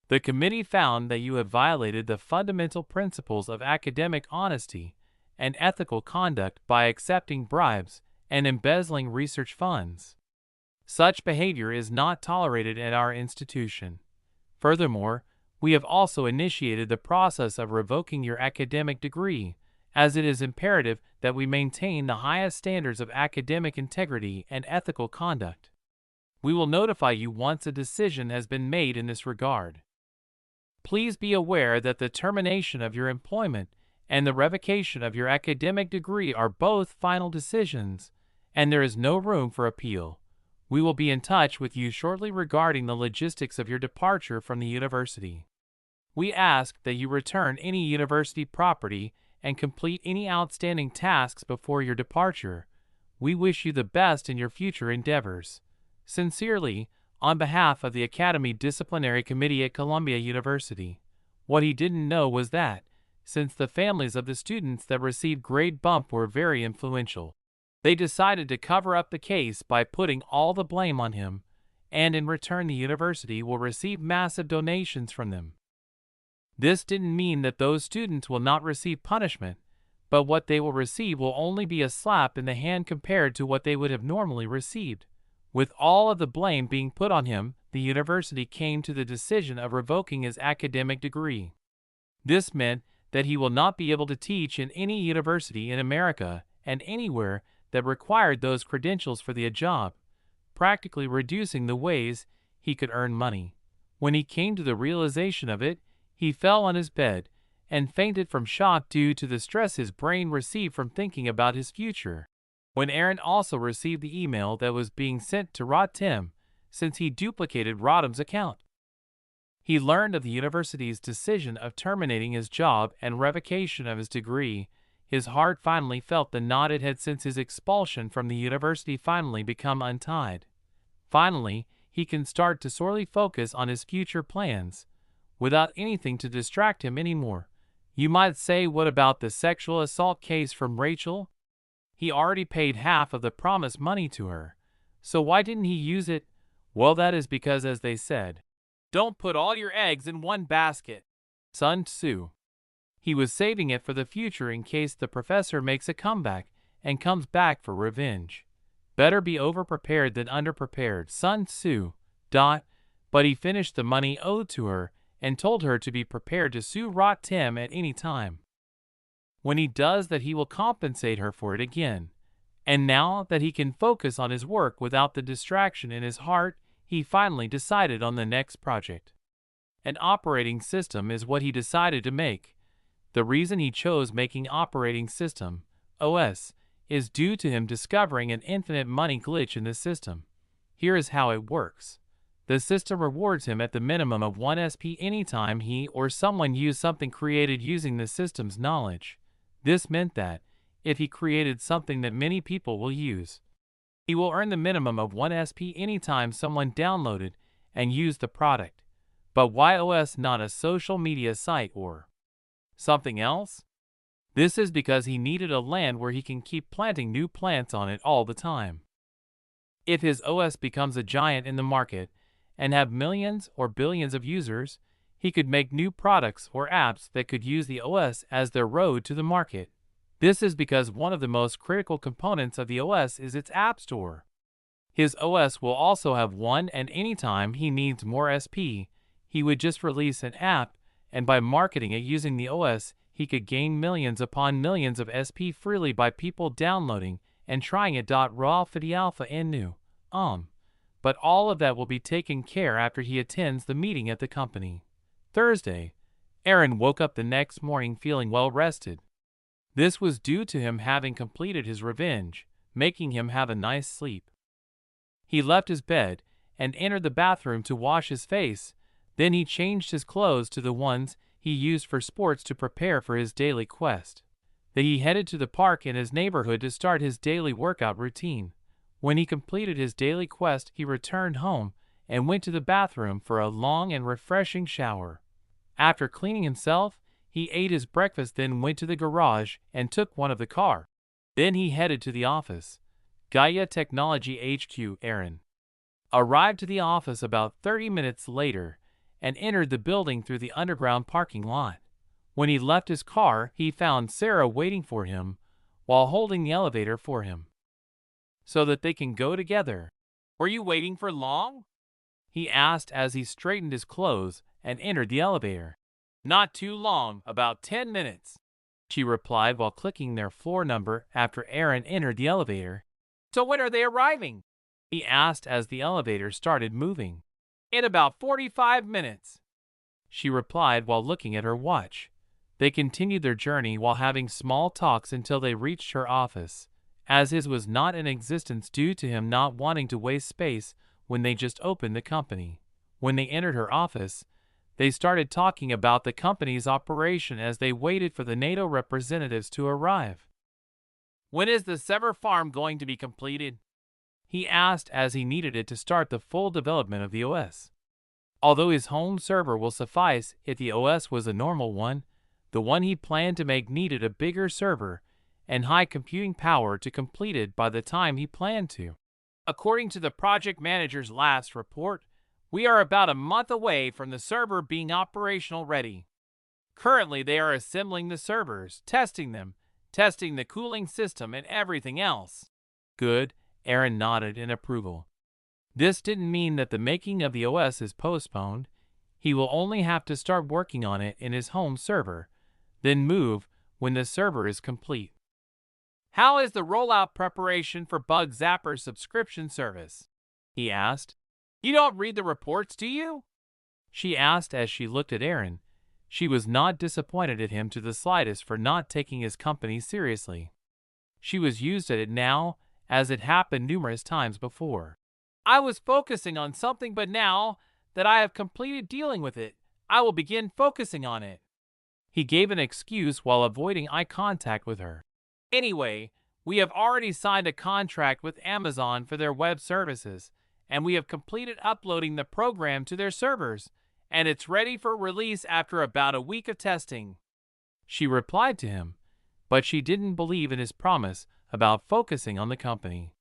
The committee found that you have violated the fundamental principles of academic honesty and ethical conduct by accepting bribes and embezzling research funds. Such behavior is not tolerated at our institution. Furthermore, we have also initiated the process of revoking your academic degree, as it is imperative that we maintain the highest standards of academic integrity and ethical conduct. We will notify you once a decision has been made in this regard. Please be aware that the termination of your employment and the revocation of your academic degree are both final decisions, and there is no room for appeal. We will be in touch with you shortly regarding the logistics of your departure from the university. We ask that you return any university property and complete any outstanding tasks before your departure. We wish you the best in your future endeavors. Sincerely, on behalf of the Academy Disciplinary Committee at Columbia University. What he didn't know was that, since the families of the students that received grade bump were very influential, they decided to cover up the case by putting all the blame on him, and in return the university will receive massive donations from them. This didn't mean that those students will not receive punishment, but what they will receive will only be a slap in the hand compared to what they would have normally received. With all of the blame being put on him, the university came to the decision of revoking his academic degree. This meant that he will not be able to teach in any university in America and anywhere that required those credentials for the job, practically reducing the ways he could earn money. When he came to the realization of it, he fell on his bed and fainted from shock due to the stress his brain received from thinking about his future. When Aaron also received the email that was being sent to Rodham, since he duplicated Rodham's account, he learned of the university's decision of terminating his job and revocation of his degree. His heart finally felt the knot it had since his expulsion from the university finally become untied. Finally, he can start to solely focus on his future plans, without anything to distract him anymore. You might say, what about the sexual assault case from Rachel? He already paid half of the promised money to her, so why didn't he use it? Well, that is because, as they said, don't put all your eggs in one basket. Sun Tzu. He was saving it for the future in case the professor makes a comeback and comes back for revenge. Better be over-prepared than under-prepared. Sun Tzu. But he finished the money owed to her and told her to be prepared to sue Rodham at any time. When he does that, he will compensate her for it again. And now that he can focus on his work without the distraction in his heart, he finally decided on the next project. An operating system is what he decided to make. The reason he chose making operating system, OS, is due to him discovering an infinite money glitch in the system. Here is how it works. The system rewards him at the minimum of 1 SP anytime he or someone use something created using the system's knowledge. This meant that, if he created something that many people will use, He will earn the minimum of 1 SP anytime someone downloaded and used the product. But why OS, not a social media site or something else? This is because he needed a land where he can keep planting new plants on it all the time. If his OS becomes a giant in the market and have millions or billions of users, he could make new products or apps that could use the OS as their road to the market. This is because one of the most critical components of the OS is its App Store. His OS will also have one, and anytime he needs more SP, he would just release an app, and by marketing it using the OS, he could gain millions upon millions of SP freely by people downloading and trying it. Raw for the alpha and new. But all of that will be taken care after he attends the meeting at the company. Thursday, Aaron woke up the next morning feeling well rested. This was due to him having completed his revenge, making him have a nice sleep. He left his bed and entered the bathroom to wash his face. Then he changed his clothes to the ones he used for sports to prepare for his daily quest. Then he headed to the park in his neighborhood to start his daily workout routine. When he completed his daily quest, he returned home and went to the bathroom for a long and refreshing shower. After cleaning himself, he ate his breakfast, then went to the garage and took one of the car. Then he headed to the office. Gaia Technology HQ. Aaron arrived to the office about 30 minutes later and entered the building through the underground parking lot. When he left his car, he found Sarah waiting for him while holding the elevator for him so that they can go together. "Were you waiting for long?" he asked as he straightened his clothes and entered the elevator. "Not too long, about 10 minutes," she replied while clicking their floor number after Aaron entered the elevator. "So when are they arriving?" he asked as the elevator started moving. "In about 45 minutes," she replied while looking at her watch. They continued their journey while having small talks until they reached her office, as his was not in existence due to him not wanting to waste space when they just opened the company. When they entered her office, they started talking about the company's operation as they waited for the NATO representatives to arrive. "When is the Sever farm going to be completed?" he asked as he needed it to start the full development of the OS. Although his home server will suffice if the OS was a normal one, the one he planned to make needed a bigger server and high computing power to complete it by the time he planned to. According to the project manager's last report, we are about a month away from the server being operational ready. Currently, they are assembling the servers, testing them, testing the cooling system, and everything else. Good, Aaron nodded in approval. This didn't mean that the making of the OS is postponed. He will only have to start working on it in his home server, then move when the server is complete. "How is the rollout preparation for Bug Zapper's subscription service?" he asked. "You don't read the reports, do you?" she asked as she looked at Aaron. She was not disappointed at him to the slightest for not taking his company seriously. She was used at it now, as it happened numerous times before. "I was focusing on something, but now that I have completed dealing with it, I will begin focusing on it." He gave an excuse while avoiding eye contact with her. "Anyway, we have already signed a contract with Amazon for their web services, and we have completed uploading the program to their servers, and it's ready for release after about a week of testing," she replied to him, but she didn't believe in his promise about focusing on the company.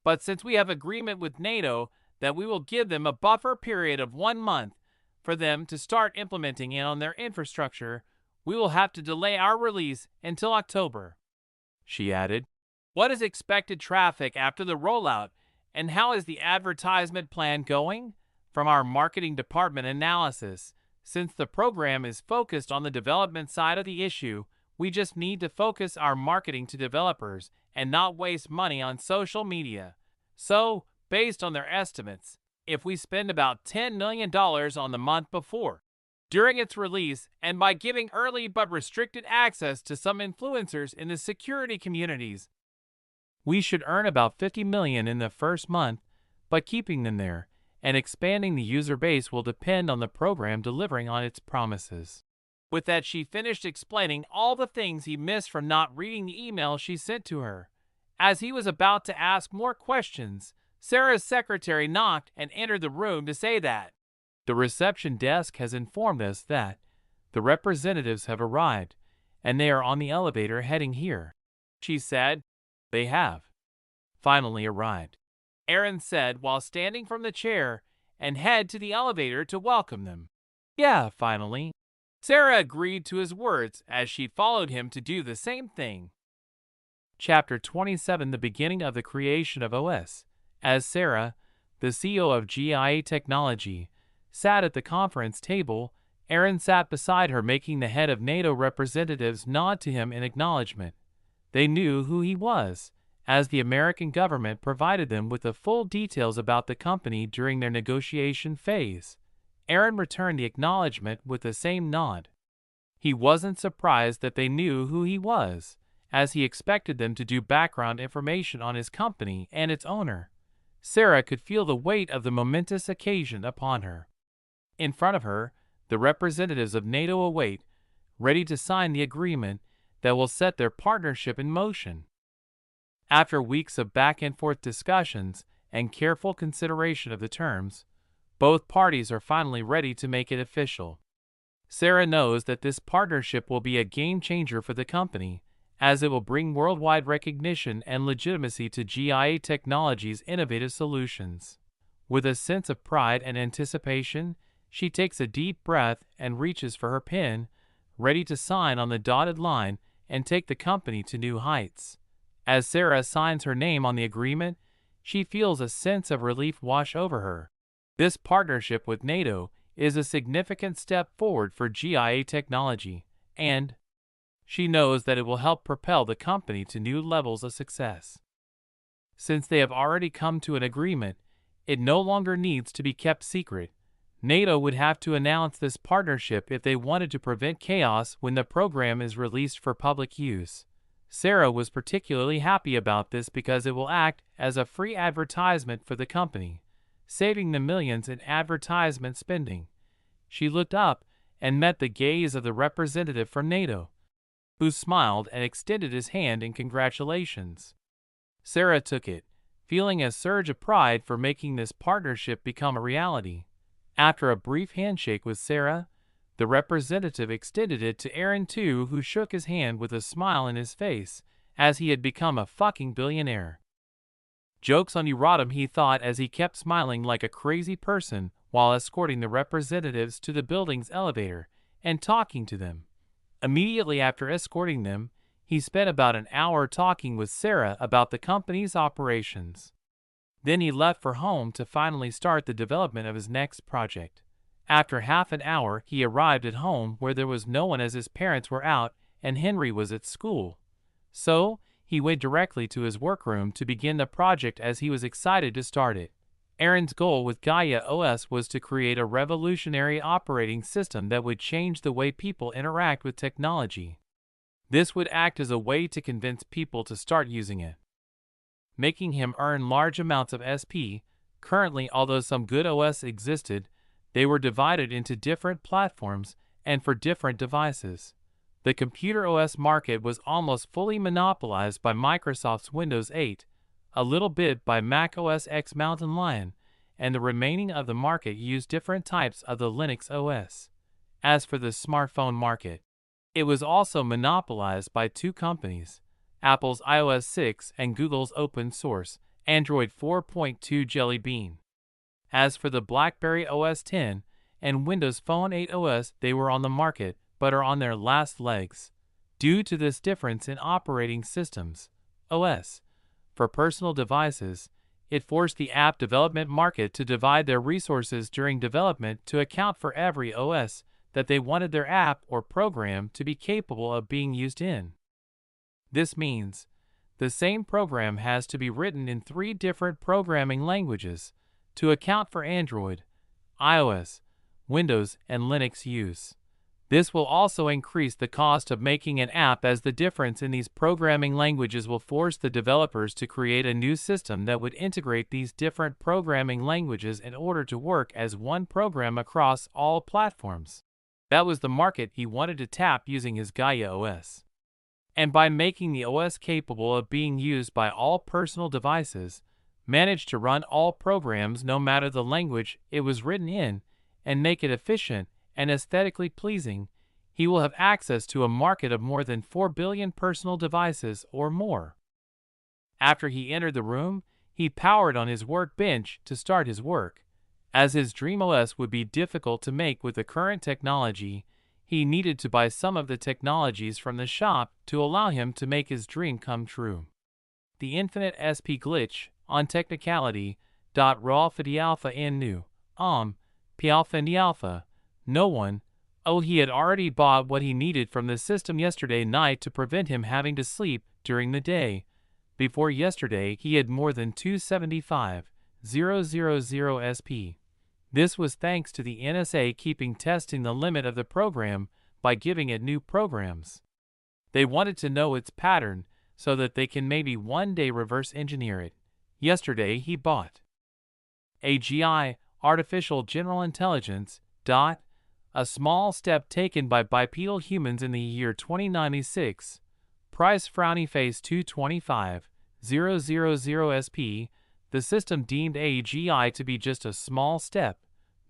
"But since we have agreement with NATO that we will give them a buffer period of 1 month for them to start implementing it on their infrastructure, we will have to delay our release until October," she added. "What is expected traffic after the rollout, and how is the advertisement plan going?" From our marketing department analysis, since the program is focused on the development side of the issue, we just need to focus our marketing to developers and not waste money on social media. So, based on their estimates, if we spend about $10 million on the month before, during its release, and by giving early but restricted access to some influencers in the security communities, we should earn about $50 million in the first month, but keeping them there and expanding the user base will depend on the program delivering on its promises. With that, she finished explaining all the things he missed from not reading the email she sent to her. As he was about to ask more questions, Sarah's secretary knocked and entered the room to say that the reception desk has informed us that the representatives have arrived and they are on the elevator heading here. She said, "They have finally arrived," Aaron said while standing from the chair and head to the elevator to welcome them. "Yeah, finally." Sarah agreed to his words as she followed him to do the same thing. Chapter 27: The beginning of the creation of OS. As Sarah, the CEO of GIA Technology, sat at the conference table, Aaron sat beside her, making the head of NATO representatives nod to him in acknowledgement. They knew who he was, as the American government provided them with the full details about the company during their negotiation phase. Aaron returned the acknowledgement with the same nod. He wasn't surprised that they knew who he was, as he expected them to do background information on his company and its owner. Sarah could feel the weight of the momentous occasion upon her. In front of her, the representatives of NATO await, ready to sign the agreement that will set their partnership in motion. After weeks of back-and-forth discussions and careful consideration of the terms, both parties are finally ready to make it official. Sarah knows that this partnership will be a game-changer for the company, as it will bring worldwide recognition and legitimacy to GIA Technology's innovative solutions. With a sense of pride and anticipation, she takes a deep breath and reaches for her pen, ready to sign on the dotted line and take the company to new heights. As Sarah signs her name on the agreement, she feels a sense of relief wash over her. This partnership with NATO is a significant step forward for GIA Technology, and she knows that it will help propel the company to new levels of success. Since they have already come to an agreement, it no longer needs to be kept secret. NATO would have to announce this partnership if they wanted to prevent chaos when the program is released for public use. Sarah was particularly happy about this because it will act as a free advertisement for the company, saving them millions in advertisement spending. She looked up and met the gaze of the representative from NATO, who smiled and extended his hand in congratulations. Sarah took it, feeling a surge of pride for making this partnership become a reality. After a brief handshake with Sarah, the representative extended it to Aaron too, who shook his hand with a smile in his face, as he had become a fucking billionaire. "Joke's on you, Rodham," he thought as he kept smiling like a crazy person while escorting the representatives to the building's elevator and talking to them. Immediately after escorting them, he spent about an hour talking with Sarah about the company's operations. Then he left for home to finally start the development of his next project. After half an hour, he arrived at home where there was no one as his parents were out and Henry was at school. So, he went directly to his workroom to begin the project as he was excited to start it. Aaron's goal with Gaia OS was to create a revolutionary operating system that would change the way people interact with technology. This would act as a way to convince people to start using it, making him earn large amounts of SP. Currently, although some good OS existed, they were divided into different platforms and for different devices. The computer OS market was almost fully monopolized by Microsoft's Windows 8, a little bit by Mac OS X Mountain Lion, and the remaining of the market used different types of the Linux OS. As for the smartphone market, it was also monopolized by two companies, Apple's iOS 6 and Google's open source Android 4.2 Jelly Bean. As for the BlackBerry OS X and Windows Phone 8 OS, they were on the market but are on their last legs. Due to this difference in operating systems, OS, for personal devices, it forced the app development market to divide their resources during development to account for every OS that they wanted their app or program to be capable of being used in. This means the same program has to be written in 3 different programming languages to account for Android, iOS, Windows, and Linux use. This will also increase the cost of making an app, as the difference in these programming languages will force the developers to create a new system that would integrate these different programming languages in order to work as one program across all platforms. That was the market he wanted to tap using his Gaia OS. and by making the OS capable of being used by all personal devices, manage to run all programs no matter the language it was written in, and make it efficient and aesthetically pleasing, he will have access to a market of more than 4 billion personal devices or more. After he entered the room, he powered on his workbench to start his work. As his dream OS would be difficult to make with the current technology, he needed to buy some of the technologies from the shop to allow him to make his dream come true. The infinite SP glitch on technicality. Raw for the alpha and new. P alpha and the alpha. No one. Oh, he had already bought what he needed from the system yesterday night to prevent him having to sleep during the day. Before yesterday, he had more than 275,000 SP. This was thanks to the NSA keeping testing the limit of the program by giving it new programs. They wanted to know its pattern so that they can maybe one day reverse engineer it. Yesterday he bought AGI, Artificial General Intelligence, a small step taken by bipedal humans in the year 2096. Price frowny face 225,000 SP. The system deemed AGI to be just a small step.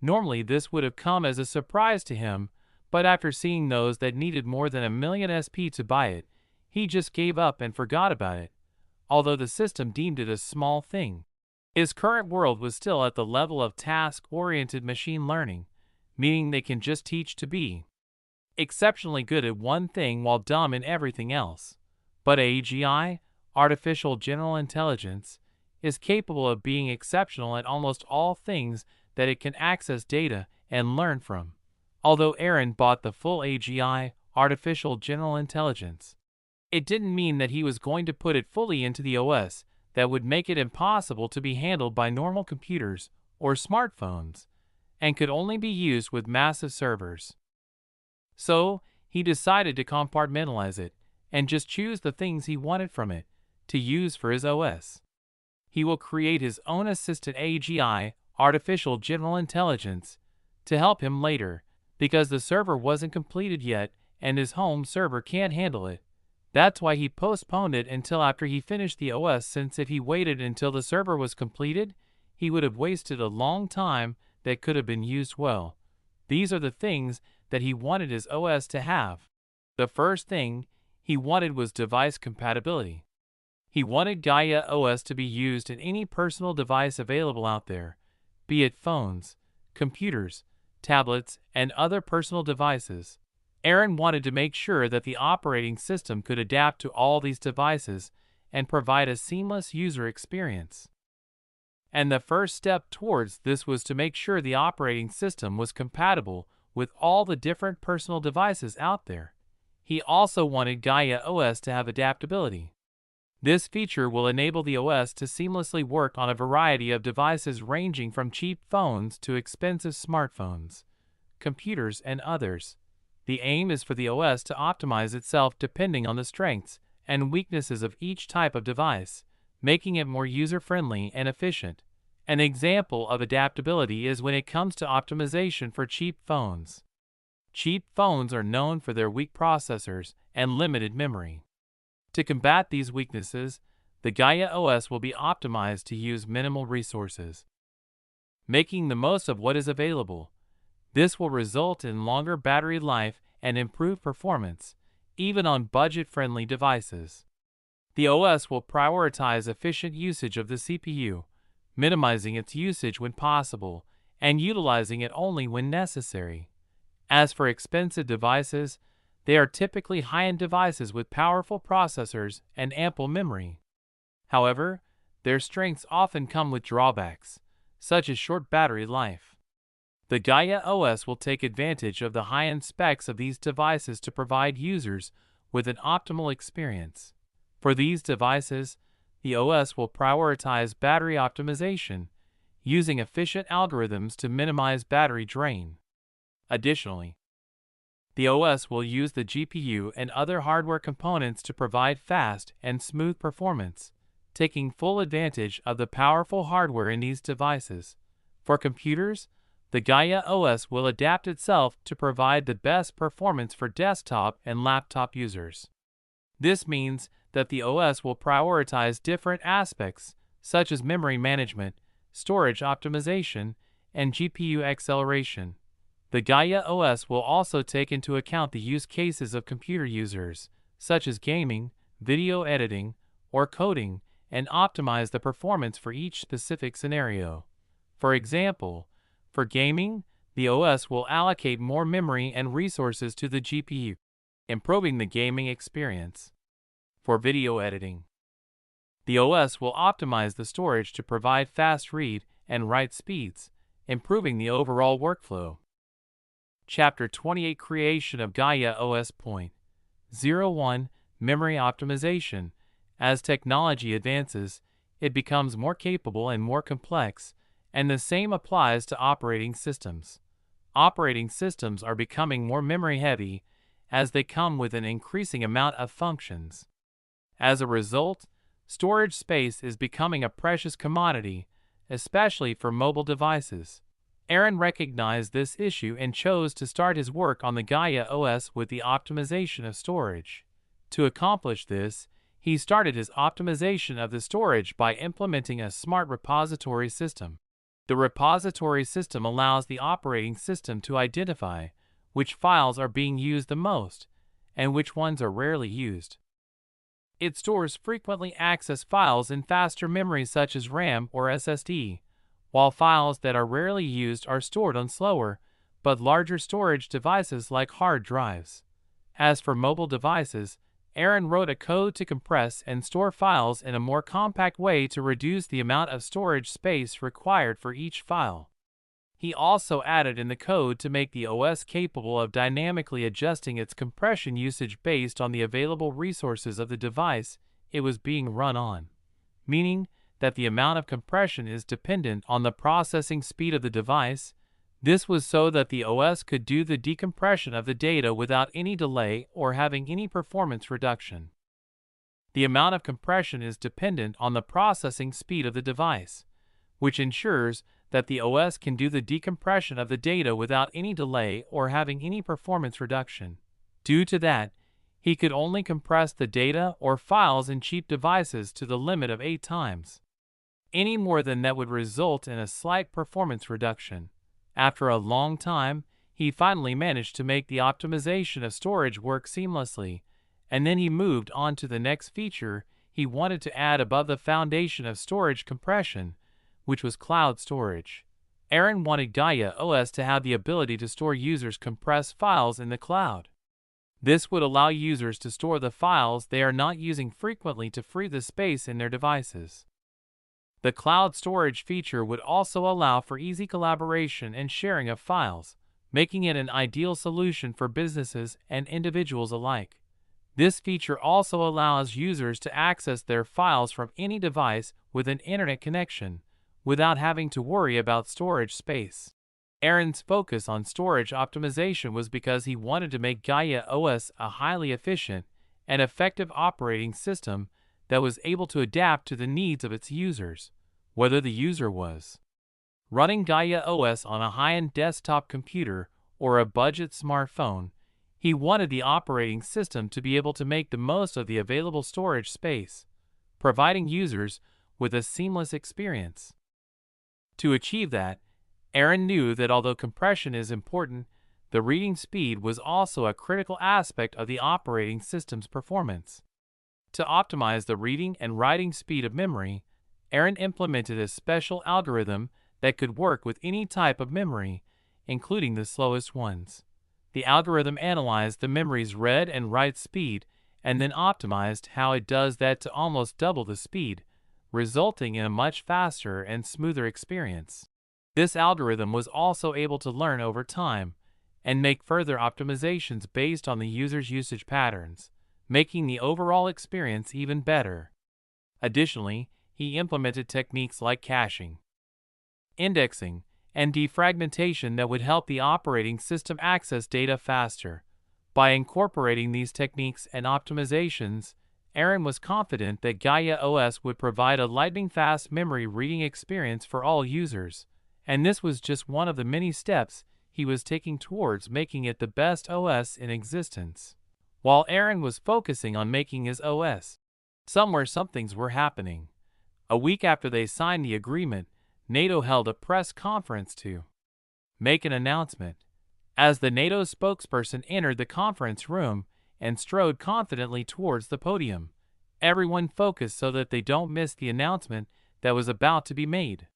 Normally this would have come as a surprise to him, but after seeing those that needed more than 1 million SP to buy it, he just gave up and forgot about it, although the system deemed it a small thing. His current world was still at the level of task-oriented machine learning, meaning they can just teach to be exceptionally good at one thing while dumb in everything else. But AGI, Artificial General Intelligence, is capable of being exceptional at almost all things that it can access data and learn from. Although Aaron bought the full AGI, Artificial General Intelligence, it didn't mean that he was going to put it fully into the OS that would make it impossible to be handled by normal computers or smartphones, and could only be used with massive servers. So, he decided to compartmentalize it and just choose the things he wanted from it to use for his OS. He will create his own assistant AGI, Artificial General Intelligence, to help him later, because the server wasn't completed yet and his home server can't handle it. That's why he postponed it until after he finished the OS, since if he waited until the server was completed, he would have wasted a long time that could have been used well. These are the things that he wanted his OS to have. The first thing he wanted was device compatibility. He wanted Gaia OS to be used in any personal device available out there, be it phones, computers, tablets, and other personal devices. Aaron wanted to make sure that the operating system could adapt to all these devices and provide a seamless user experience. And the first step towards this was to make sure the operating system was compatible with all the different personal devices out there. He also wanted Gaia OS to have adaptability. This feature will enable the OS to seamlessly work on a variety of devices ranging from cheap phones to expensive smartphones, computers, and others. The aim is for the OS to optimize itself depending on the strengths and weaknesses of each type of device, making it more user-friendly and efficient. An example of adaptability is when it comes to optimization for cheap phones. Cheap phones are known for their weak processors and limited memory. To combat these weaknesses, the Gaia OS will be optimized to use minimal resources, making the most of what is available. This will result in longer battery life and improved performance, even on budget-friendly devices. The OS will prioritize efficient usage of the CPU, minimizing its usage when possible and utilizing it only when necessary. As for expensive devices, they are typically high-end devices with powerful processors and ample memory. However, their strengths often come with drawbacks, such as short battery life. The Gaia OS will take advantage of the high-end specs of these devices to provide users with an optimal experience. For these devices, the OS will prioritize battery optimization, using efficient algorithms to minimize battery drain. Additionally, the OS will use the GPU and other hardware components to provide fast and smooth performance, taking full advantage of the powerful hardware in these devices. For computers, the Gaia OS will adapt itself to provide the best performance for desktop and laptop users. This means that the OS will prioritize different aspects, such as memory management, storage optimization, and GPU acceleration. The Gaia OS will also take into account the use cases of computer users, such as gaming, video editing, or coding, and optimize the performance for each specific scenario. For example, for gaming, the OS will allocate more memory and resources to the GPU, improving the gaming experience. For video editing, the OS will optimize the storage to provide fast read and write speeds, improving the overall workflow. Chapter 28 Creation of Gaia OS. 01 Memory Optimization. As technology advances, it becomes more capable and more complex, and the same applies to operating systems. Operating systems are becoming more memory-heavy as they come with an increasing amount of functions. As a result, storage space is becoming a precious commodity, especially for mobile devices. Aaron recognized this issue and chose to start his work on the Gaia OS with the optimization of storage. To accomplish this, he started his optimization of the storage by implementing a smart repository system. The repository system allows the operating system to identify which files are being used the most and which ones are rarely used. It stores frequently accessed files in faster memory such as RAM or SSD, while files that are rarely used are stored on slower but larger storage devices like hard drives. As for mobile devices, Aaron wrote a code to compress and store files in a more compact way to reduce the amount of storage space required for each file. He also added in the code to make the OS capable of dynamically adjusting its compression usage based on the available resources of the device it was being run on, meaning that the amount of compression is dependent on the processing speed of the device. This was so that the OS could do the decompression of the data without any delay or having any performance reduction. The amount of compression is dependent on the processing speed of the device, which ensures that the OS can do the decompression of the data without any delay or having any performance reduction. Due to that, he could only compress the data or files in cheap devices to the limit of 8 times. Any more than that would result in a slight performance reduction. After a long time, he finally managed to make the optimization of storage work seamlessly, and then he moved on to the next feature he wanted to add above the foundation of storage compression, which was cloud storage. Aaron wanted Gaia OS to have the ability to store users' compressed files in the cloud. This would allow users to store the files they are not using frequently to free the space in their devices. The cloud storage feature would also allow for easy collaboration and sharing of files, making it an ideal solution for businesses and individuals alike. This feature also allows users to access their files from any device with an internet connection, without having to worry about storage space. Aaron's focus on storage optimization was because he wanted to make Gaia OS a highly efficient and effective operating system that was able to adapt to the needs of its users, whether the user was running Gaia OS on a high-end desktop computer or a budget smartphone. He wanted the operating system to be able to make the most of the available storage space, providing users with a seamless experience. To achieve that, Aaron knew that although compression is important, the reading speed was also a critical aspect of the operating system's performance. To optimize the reading and writing speed of memory, Aaron implemented a special algorithm that could work with any type of memory, including the slowest ones. The algorithm analyzed the memory's read and write speed and then optimized how it does that to almost double the speed, resulting in a much faster and smoother experience. This algorithm was also able to learn over time and make further optimizations based on the user's usage patterns, making the overall experience even better. Additionally, he implemented techniques like caching, indexing, and defragmentation that would help the operating system access data faster. By incorporating these techniques and optimizations, Aaron was confident that Gaia OS would provide a lightning-fast memory reading experience for all users, and this was just one of the many steps he was taking towards making it the best OS in existence. while Aaron was focusing on making his OS. Somewhere somethings were happening. A week after they signed the agreement, NATO held a press conference to make an announcement. As the NATO spokesperson entered the conference room and strode confidently towards the podium, everyone focused so that they don't miss the announcement that was about to be made.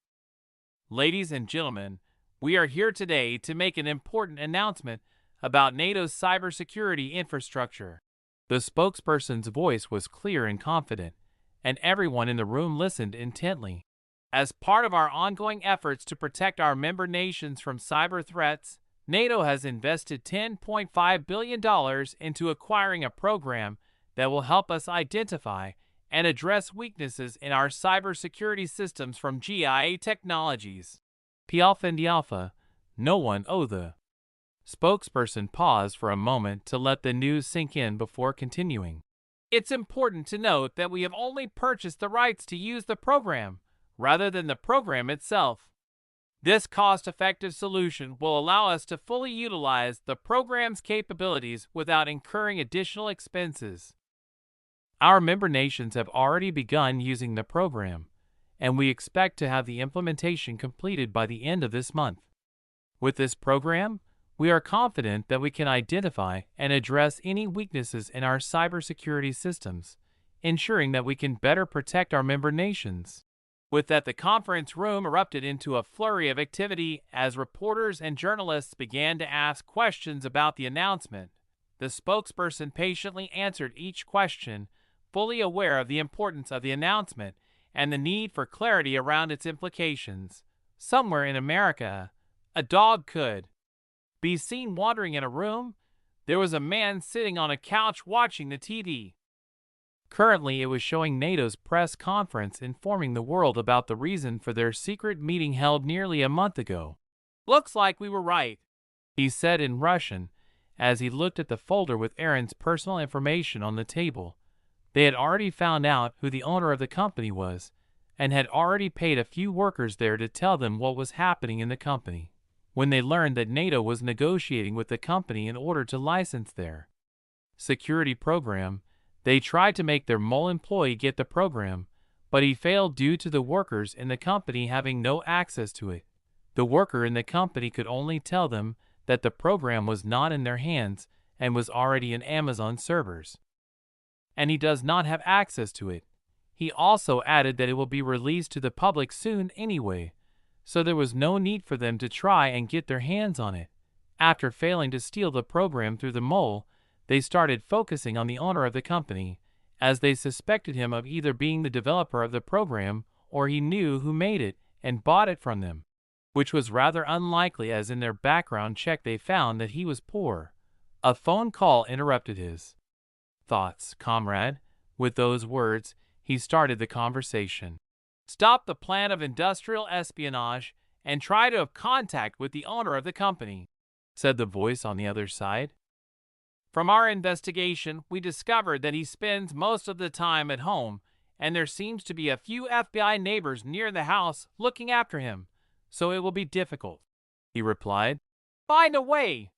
Ladies and gentlemen, we are here today to make an important announcement about NATO's cybersecurity infrastructure. The spokesperson's voice was clear and confident, and everyone in the room listened intently. As part of our ongoing efforts to protect our member nations from cyber threats, NATO has invested $10.5 billion into acquiring a program that will help us identify and address weaknesses in our cybersecurity systems from GIA Technologies. P-Alpha and D-Alpha, no one owe the spokesperson paused for a moment to let the news sink in before continuing. It's important to note that we have only purchased the rights to use the program, rather than the program itself. This cost-effective solution will allow us to fully utilize the program's capabilities without incurring additional expenses. Our member nations have already begun using the program, and we expect to have the implementation completed by the end of this month. With this program, we are confident that we can identify and address any weaknesses in our cybersecurity systems, ensuring that we can better protect our member nations. With that, the conference room erupted into a flurry of activity as reporters and journalists began to ask questions about the announcement. The spokesperson patiently answered each question, fully aware of the importance of the announcement and the need for clarity around its implications. Somewhere in America, a dog could be seen wandering in a room. There was a man sitting on a couch watching the TV. Currently, it was showing NATO's press conference informing the world about the reason for their secret meeting held nearly a month ago. "Looks like we were right," he said in Russian as he looked at the folder with Aaron's personal information on the table. They had already found out who the owner of the company was and had already paid a few workers there to tell them what was happening in the company. When they learned that NATO was negotiating with the company in order to license their security program, they tried to make their mole employee get the program, but he failed due to the workers in the company having no access to it. The worker in the company could only tell them that the program was not in their hands and was already in Amazon servers, and he does not have access to it. He also added that it will be released to the public soon anyway, so there was no need for them to try and get their hands on it. After failing to steal the program through the mole, they started focusing on the owner of the company, as they suspected him of either being the developer of the program or he knew who made it and bought it from them, which was rather unlikely as in their background check they found that he was poor. A phone call interrupted his thoughts, comrade. With those words, he started the conversation. "Stop the plan of industrial espionage and try to have contact with the owner of the company," said the voice on the other side. "From our investigation, we discovered that he spends most of the time at home, and there seems to be a few FBI neighbors near the house looking after him, so it will be difficult," he replied. "Find a way.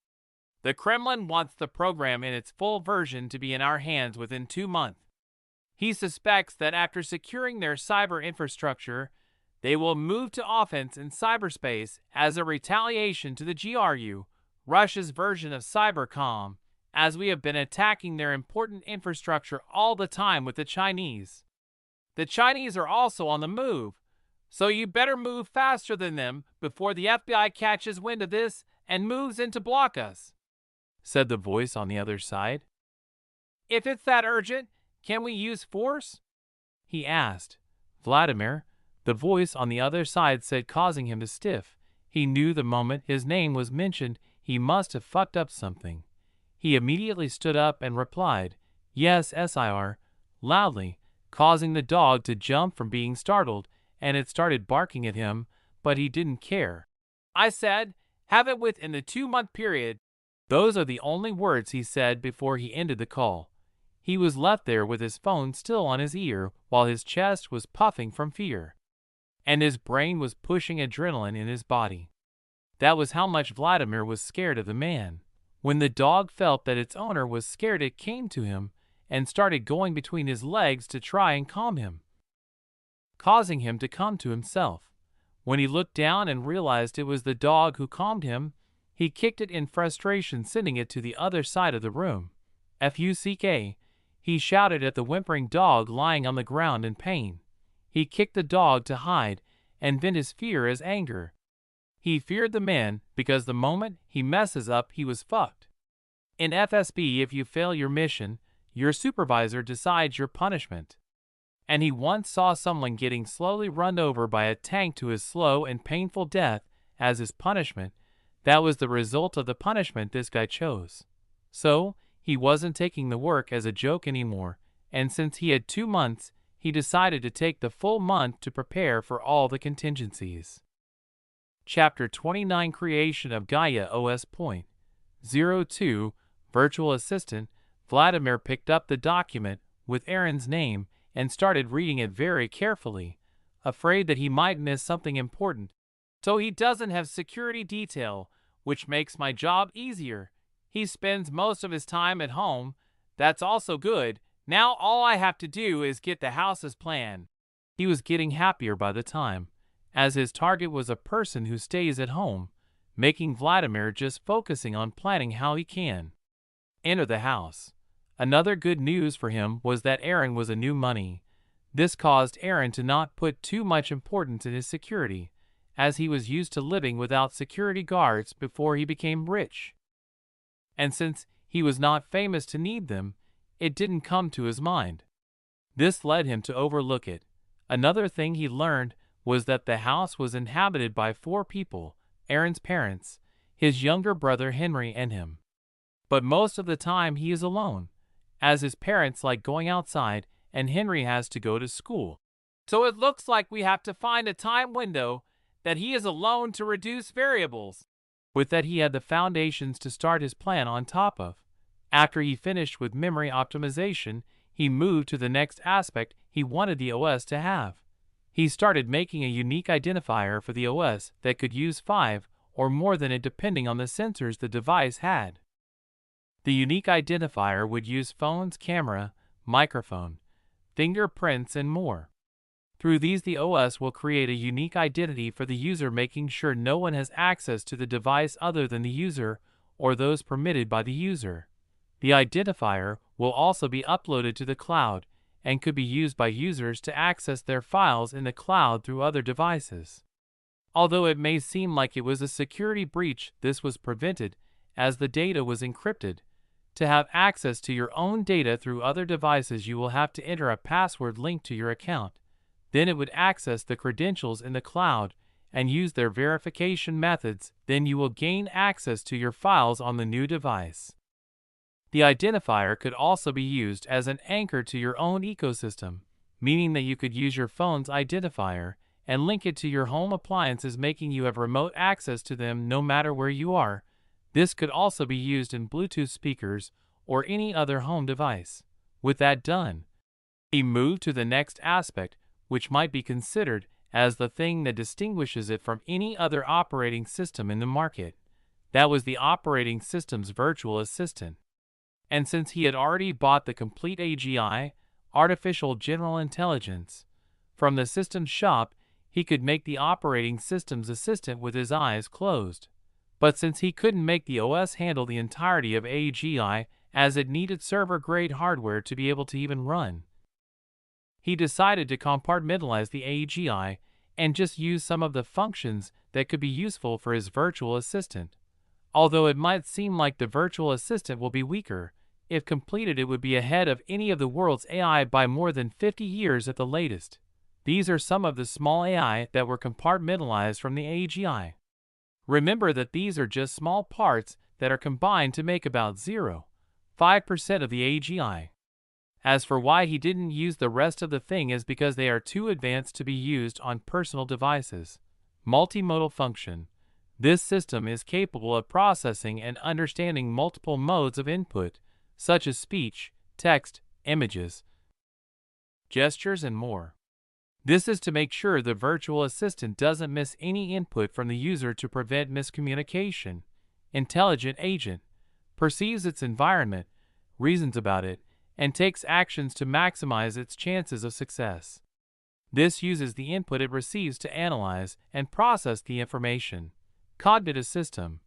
The Kremlin wants the program in its full version to be in our hands within 2 months. He suspects that after securing their cyber infrastructure, they will move to offense in cyberspace as a retaliation to the GRU, Russia's version of Cybercom, as we have been attacking their important infrastructure all the time with the Chinese. The Chinese are also on the move, so you better move faster than them before the FBI catches wind of this and moves in to block us," said the voice on the other side. "If it's that urgent, can we use force?" he asked. "Vladimir," the voice on the other side said, causing him to stiff. He knew the moment his name was mentioned he must have fucked up something. He immediately stood up and replied, "Yes, SIR," loudly, causing the dog to jump from being startled, and it started barking at him, but he didn't care. "I said, have it within the 2-month period." Those are the only words he said before he ended the call. He was left there with his phone still on his ear while his chest was puffing from fear, and his brain was pushing adrenaline in his body. That was how much Vladimir was scared of the man. When the dog felt that its owner was scared, it came to him and started going between his legs to try and calm him, causing him to come to himself. When he looked down and realized it was the dog who calmed him, he kicked it in frustration, sending it to the other side of the room. "Fuck!" he shouted at the whimpering dog lying on the ground in pain. He kicked the dog to hide and vent his fear as anger. He feared the man because the moment he messes up, he was fucked. In FSB, if you fail your mission, your supervisor decides your punishment. And he once saw someone getting slowly run over by a tank to his slow and painful death as his punishment. That was the result of the punishment this guy chose. So, he wasn't taking the work as a joke anymore, and since he had 2 months, he decided to take the full month to prepare for all the contingencies. Chapter 29, Creation of Gaia OS. Point 02 Virtual Assistant. Vladimir picked up the document with Aaron's name and started reading it very carefully, afraid that he might miss something important. "So he doesn't have security detail, which makes my job easier. He spends most of his time at home. That's also good. Now all I have to do is get the house's plan." He was getting happier by the time, as his target was a person who stays at home, making Vladimir just focusing on planning how he can enter the house. Another good news for him was that Aaron was a new money. This caused Aaron to not put too much importance in his security, as he was used to living without security guards before he became rich. And since he was not famous to need them, it didn't come to his mind. This led him to overlook it. Another thing he learned was that the house was inhabited by 4 people: Aaron's parents, his younger brother Henry, and him. But most of the time he is alone, as his parents like going outside and Henry has to go to school. So it looks like we have to find a time window that he is alone to reduce variables. With that, he had the foundations to start his plan on top of. After he finished with memory optimization, he moved to the next aspect he wanted the OS to have. He started making a unique identifier for the OS that could use 5 or more than it depending on the sensors the device had. The unique identifier would use phone's camera, microphone, fingerprints, and more. Through these, the OS will create a unique identity for the user, making sure no one has access to the device other than the user or those permitted by the user. The identifier will also be uploaded to the cloud and could be used by users to access their files in the cloud through other devices. Although it may seem like it was a security breach, this was prevented as the data was encrypted. To have access to your own data through other devices, you will have to enter a password linked to your account. Then it would access the credentials in the cloud and use their verification methods. Then you will gain access to your files on the new device. The identifier could also be used as an anchor to your own ecosystem, meaning that you could use your phone's identifier and link it to your home appliances, making you have remote access to them no matter where you are. This could also be used in Bluetooth speakers or any other home device. With that done, he moved to the next aspect, which might be considered as the thing that distinguishes it from any other operating system in the market. That was the operating system's virtual assistant. And since he had already bought the complete AGI, Artificial General Intelligence, from the system shop, he could make the operating system's assistant with his eyes closed. But since he couldn't make the OS handle the entirety of AGI, as it needed server-grade hardware to be able to even run, he decided to compartmentalize the AGI and just use some of the functions that could be useful for his virtual assistant. Although it might seem like the virtual assistant will be weaker, if completed it would be ahead of any of the world's AI by more than 50 years at the latest. These are some of the small AI that were compartmentalized from the AGI. Remember that these are just small parts that are combined to make about 0.5% of the AGI. As for why he didn't use the rest of the thing is because they are too advanced to be used on personal devices. Multimodal function. This system is capable of processing and understanding multiple modes of input, such as speech, text, images, gestures, and more. This is to make sure the virtual assistant doesn't miss any input from the user to prevent miscommunication. Intelligent agent. perceives its environment, reasons about it, and takes actions to maximize its chances of success. This uses the input it receives to analyze and process the information. Cognitive system.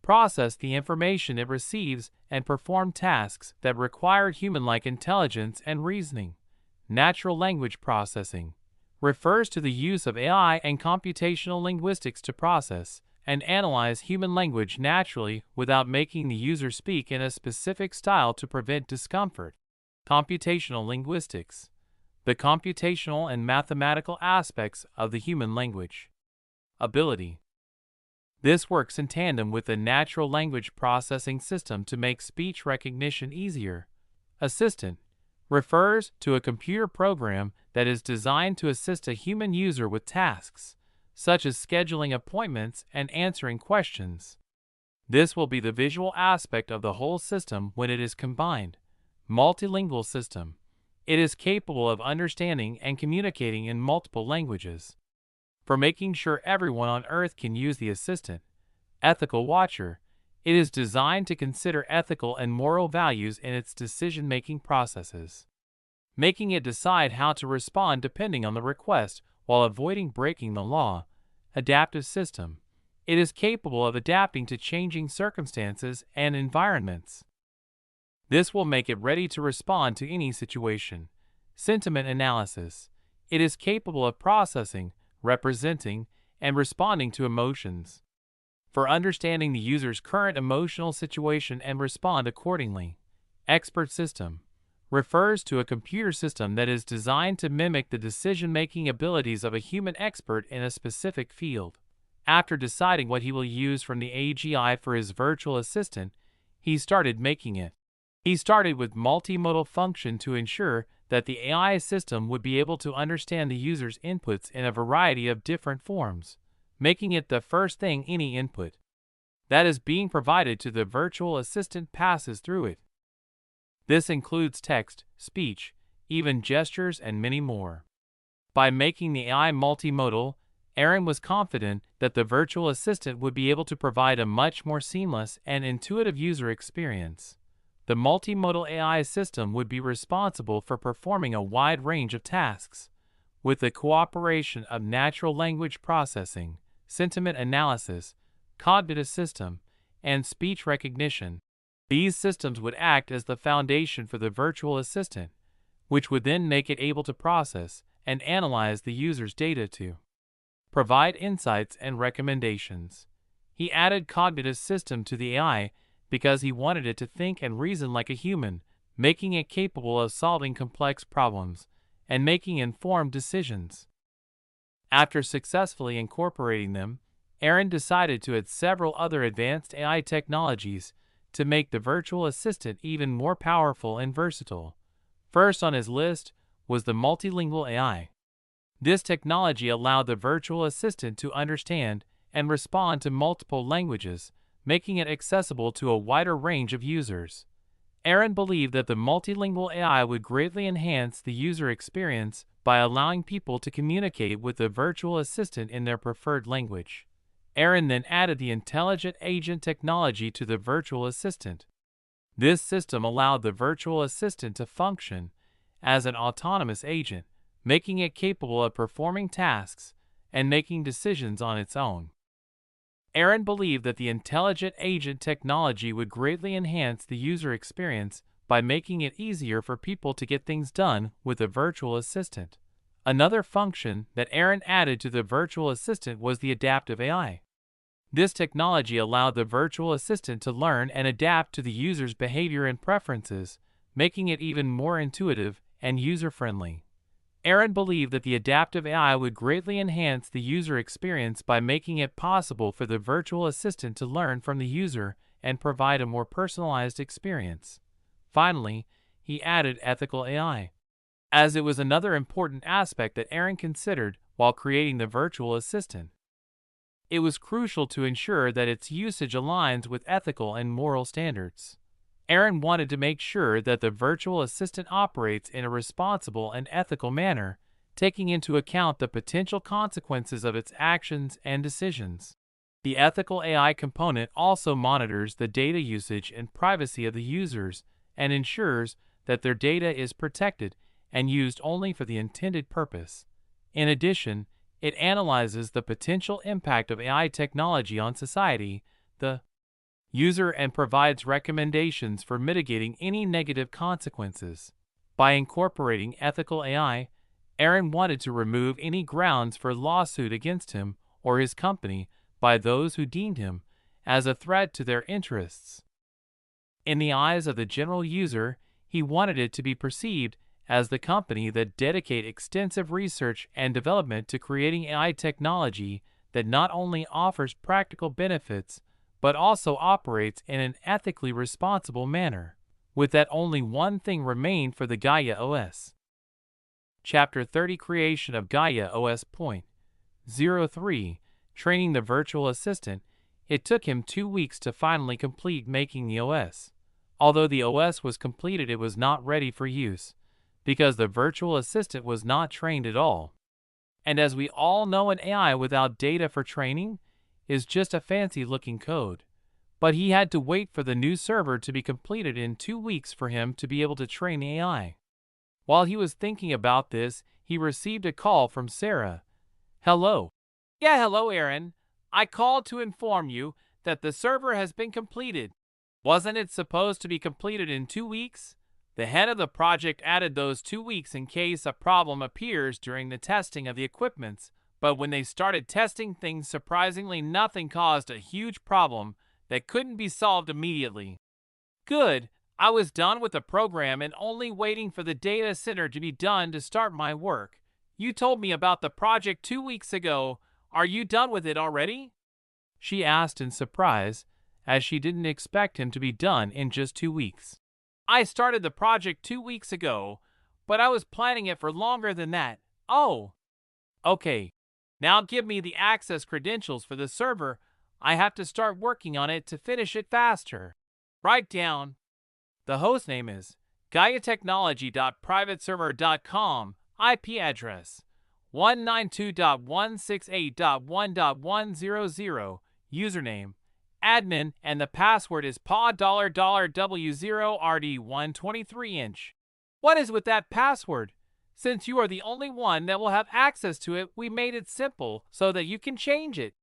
Process the information it receives and perform tasks that require human-like intelligence and reasoning. Natural language processing refers to the use of AI and computational linguistics to process and analyze human language naturally without making the user speak in a specific style to prevent discomfort. Computational linguistics. The computational and mathematical aspects of the human language. Ability. This works in tandem with the natural language processing system to make speech recognition easier. Assistant refers to a computer program that is designed to assist a human user with tasks, such as scheduling appointments and answering questions. This will be the visual aspect of the whole system when it is combined. Multilingual system. It is capable of understanding and communicating in multiple languages. For making sure everyone on Earth can use the assistant. Ethical watcher. It is designed to consider ethical and moral values in its decision-making processes, making it decide how to respond depending on the request while avoiding breaking the law. Adaptive system. It is capable of adapting to changing circumstances and environments. This will make it ready to respond to any situation. Sentiment analysis. It is capable of processing, representing, and responding to emotions, for understanding the user's current emotional situation and respond accordingly. Expert system refers to a computer system that is designed to mimic the decision-making abilities of a human expert in a specific field. After deciding what he will use from the AGI for his virtual assistant, he started making it. He started with multimodal function to ensure that the AI system would be able to understand the user's inputs in a variety of different forms, making it the first thing any input that is being provided to the virtual assistant passes through it. This includes text, speech, even gestures, and many more. By making the AI multimodal, Aaron was confident that the virtual assistant would be able to provide a much more seamless and intuitive user experience. The multimodal AI system would be responsible for performing a wide range of tasks, with the cooperation of natural language processing, sentiment analysis, cognitive system, and speech recognition. These systems would act as the foundation for the virtual assistant, which would then make it able to process and analyze the user's data to provide insights and recommendations. He added cognitive system to the AI because he wanted it to think and reason like a human, making it capable of solving complex problems and making informed decisions. After successfully incorporating them, Aaron decided to add several other advanced AI technologies to make the virtual assistant even more powerful and versatile. First on his list was the multilingual AI. This technology allowed the virtual assistant to understand and respond to multiple languages, making it accessible to a wider range of users. Aaron believed that the multilingual AI would greatly enhance the user experience by allowing people to communicate with the virtual assistant in their preferred language. Aaron then added the intelligent agent technology to the virtual assistant. This system allowed the virtual assistant to function as an autonomous agent, making it capable of performing tasks and making decisions on its own. Aaron believed that the intelligent agent technology would greatly enhance the user experience by making it easier for people to get things done with a virtual assistant. Another function that Aaron added to the virtual assistant was the adaptive AI. This technology allowed the virtual assistant to learn and adapt to the user's behavior and preferences, making it even more intuitive and user-friendly. Aaron believed that the adaptive AI would greatly enhance the user experience by making it possible for the virtual assistant to learn from the user and provide a more personalized experience. Finally, he added ethical AI, as it was another important aspect that Aaron considered while creating the virtual assistant. It was crucial to ensure that its usage aligns with ethical and moral standards. Aaron wanted to make sure that the virtual assistant operates in a responsible and ethical manner, taking into account the potential consequences of its actions and decisions. The ethical AI component also monitors the data usage and privacy of the users and ensures that their data is protected and used only for the intended purpose. In addition, it analyzes the potential impact of AI technology on society, the user, and provides recommendations for mitigating any negative consequences. By incorporating ethical AI, Aaron wanted to remove any grounds for lawsuit against him or his company by those who deemed him as a threat to their interests. In the eyes of the general user, he wanted it to be perceived as the company that dedicate extensive research and development to creating AI technology that not only offers practical benefits, but also operates in an ethically responsible manner. With that, only one thing remained for the Gaia OS. Chapter 30: Creation of Gaia OS. Point 03. Training the virtual assistant. It took him 2 weeks to finally complete making the OS. Although the OS was completed, it was not ready for use, because the virtual assistant was not trained at all. And as we all know, an AI without data for training is just a fancy-looking code. But he had to wait for the new server to be completed in 2 weeks for him to be able to train the AI. While he was thinking about this, he received a call from Sarah. "Hello." "Yeah, hello, Aaron. I called to inform you that the server has been completed. Wasn't it supposed to be completed in 2 weeks? The head of the project added those 2 weeks in case a problem appears during the testing of the equipments, but when they started testing things, surprisingly nothing caused a huge problem that couldn't be solved immediately." "Good. I was done with the program and only waiting for the data center to be done to start my work. You told me about the project 2 weeks ago. Are you done with it already?" she asked in surprise, as she didn't expect him to be done in just 2 weeks. "I started the project 2 weeks ago, but I was planning it for longer than that." "Oh, okay. Now give me the access credentials for the server. I have to start working on it to finish it faster." "Write down. The hostname is GaiaTechnology.privateserver.com, IP address 192.168.1.100, username admin, and the password is PAW$W0RD123". "What is with that password? Since you are the only one that will have access to it, we made it simple so that you can change it,"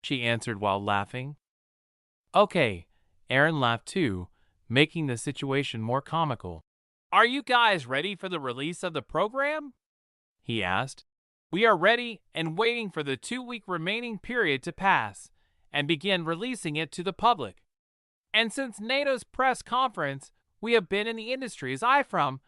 she answered while laughing. "Okay." Aaron laughed too, making the situation more comical. "Are you guys ready for the release of the program?" he asked. "We are ready and waiting for the 2-week remaining period to pass and begin releasing it to the public. And since NATO's press conference, we have been in the industries I from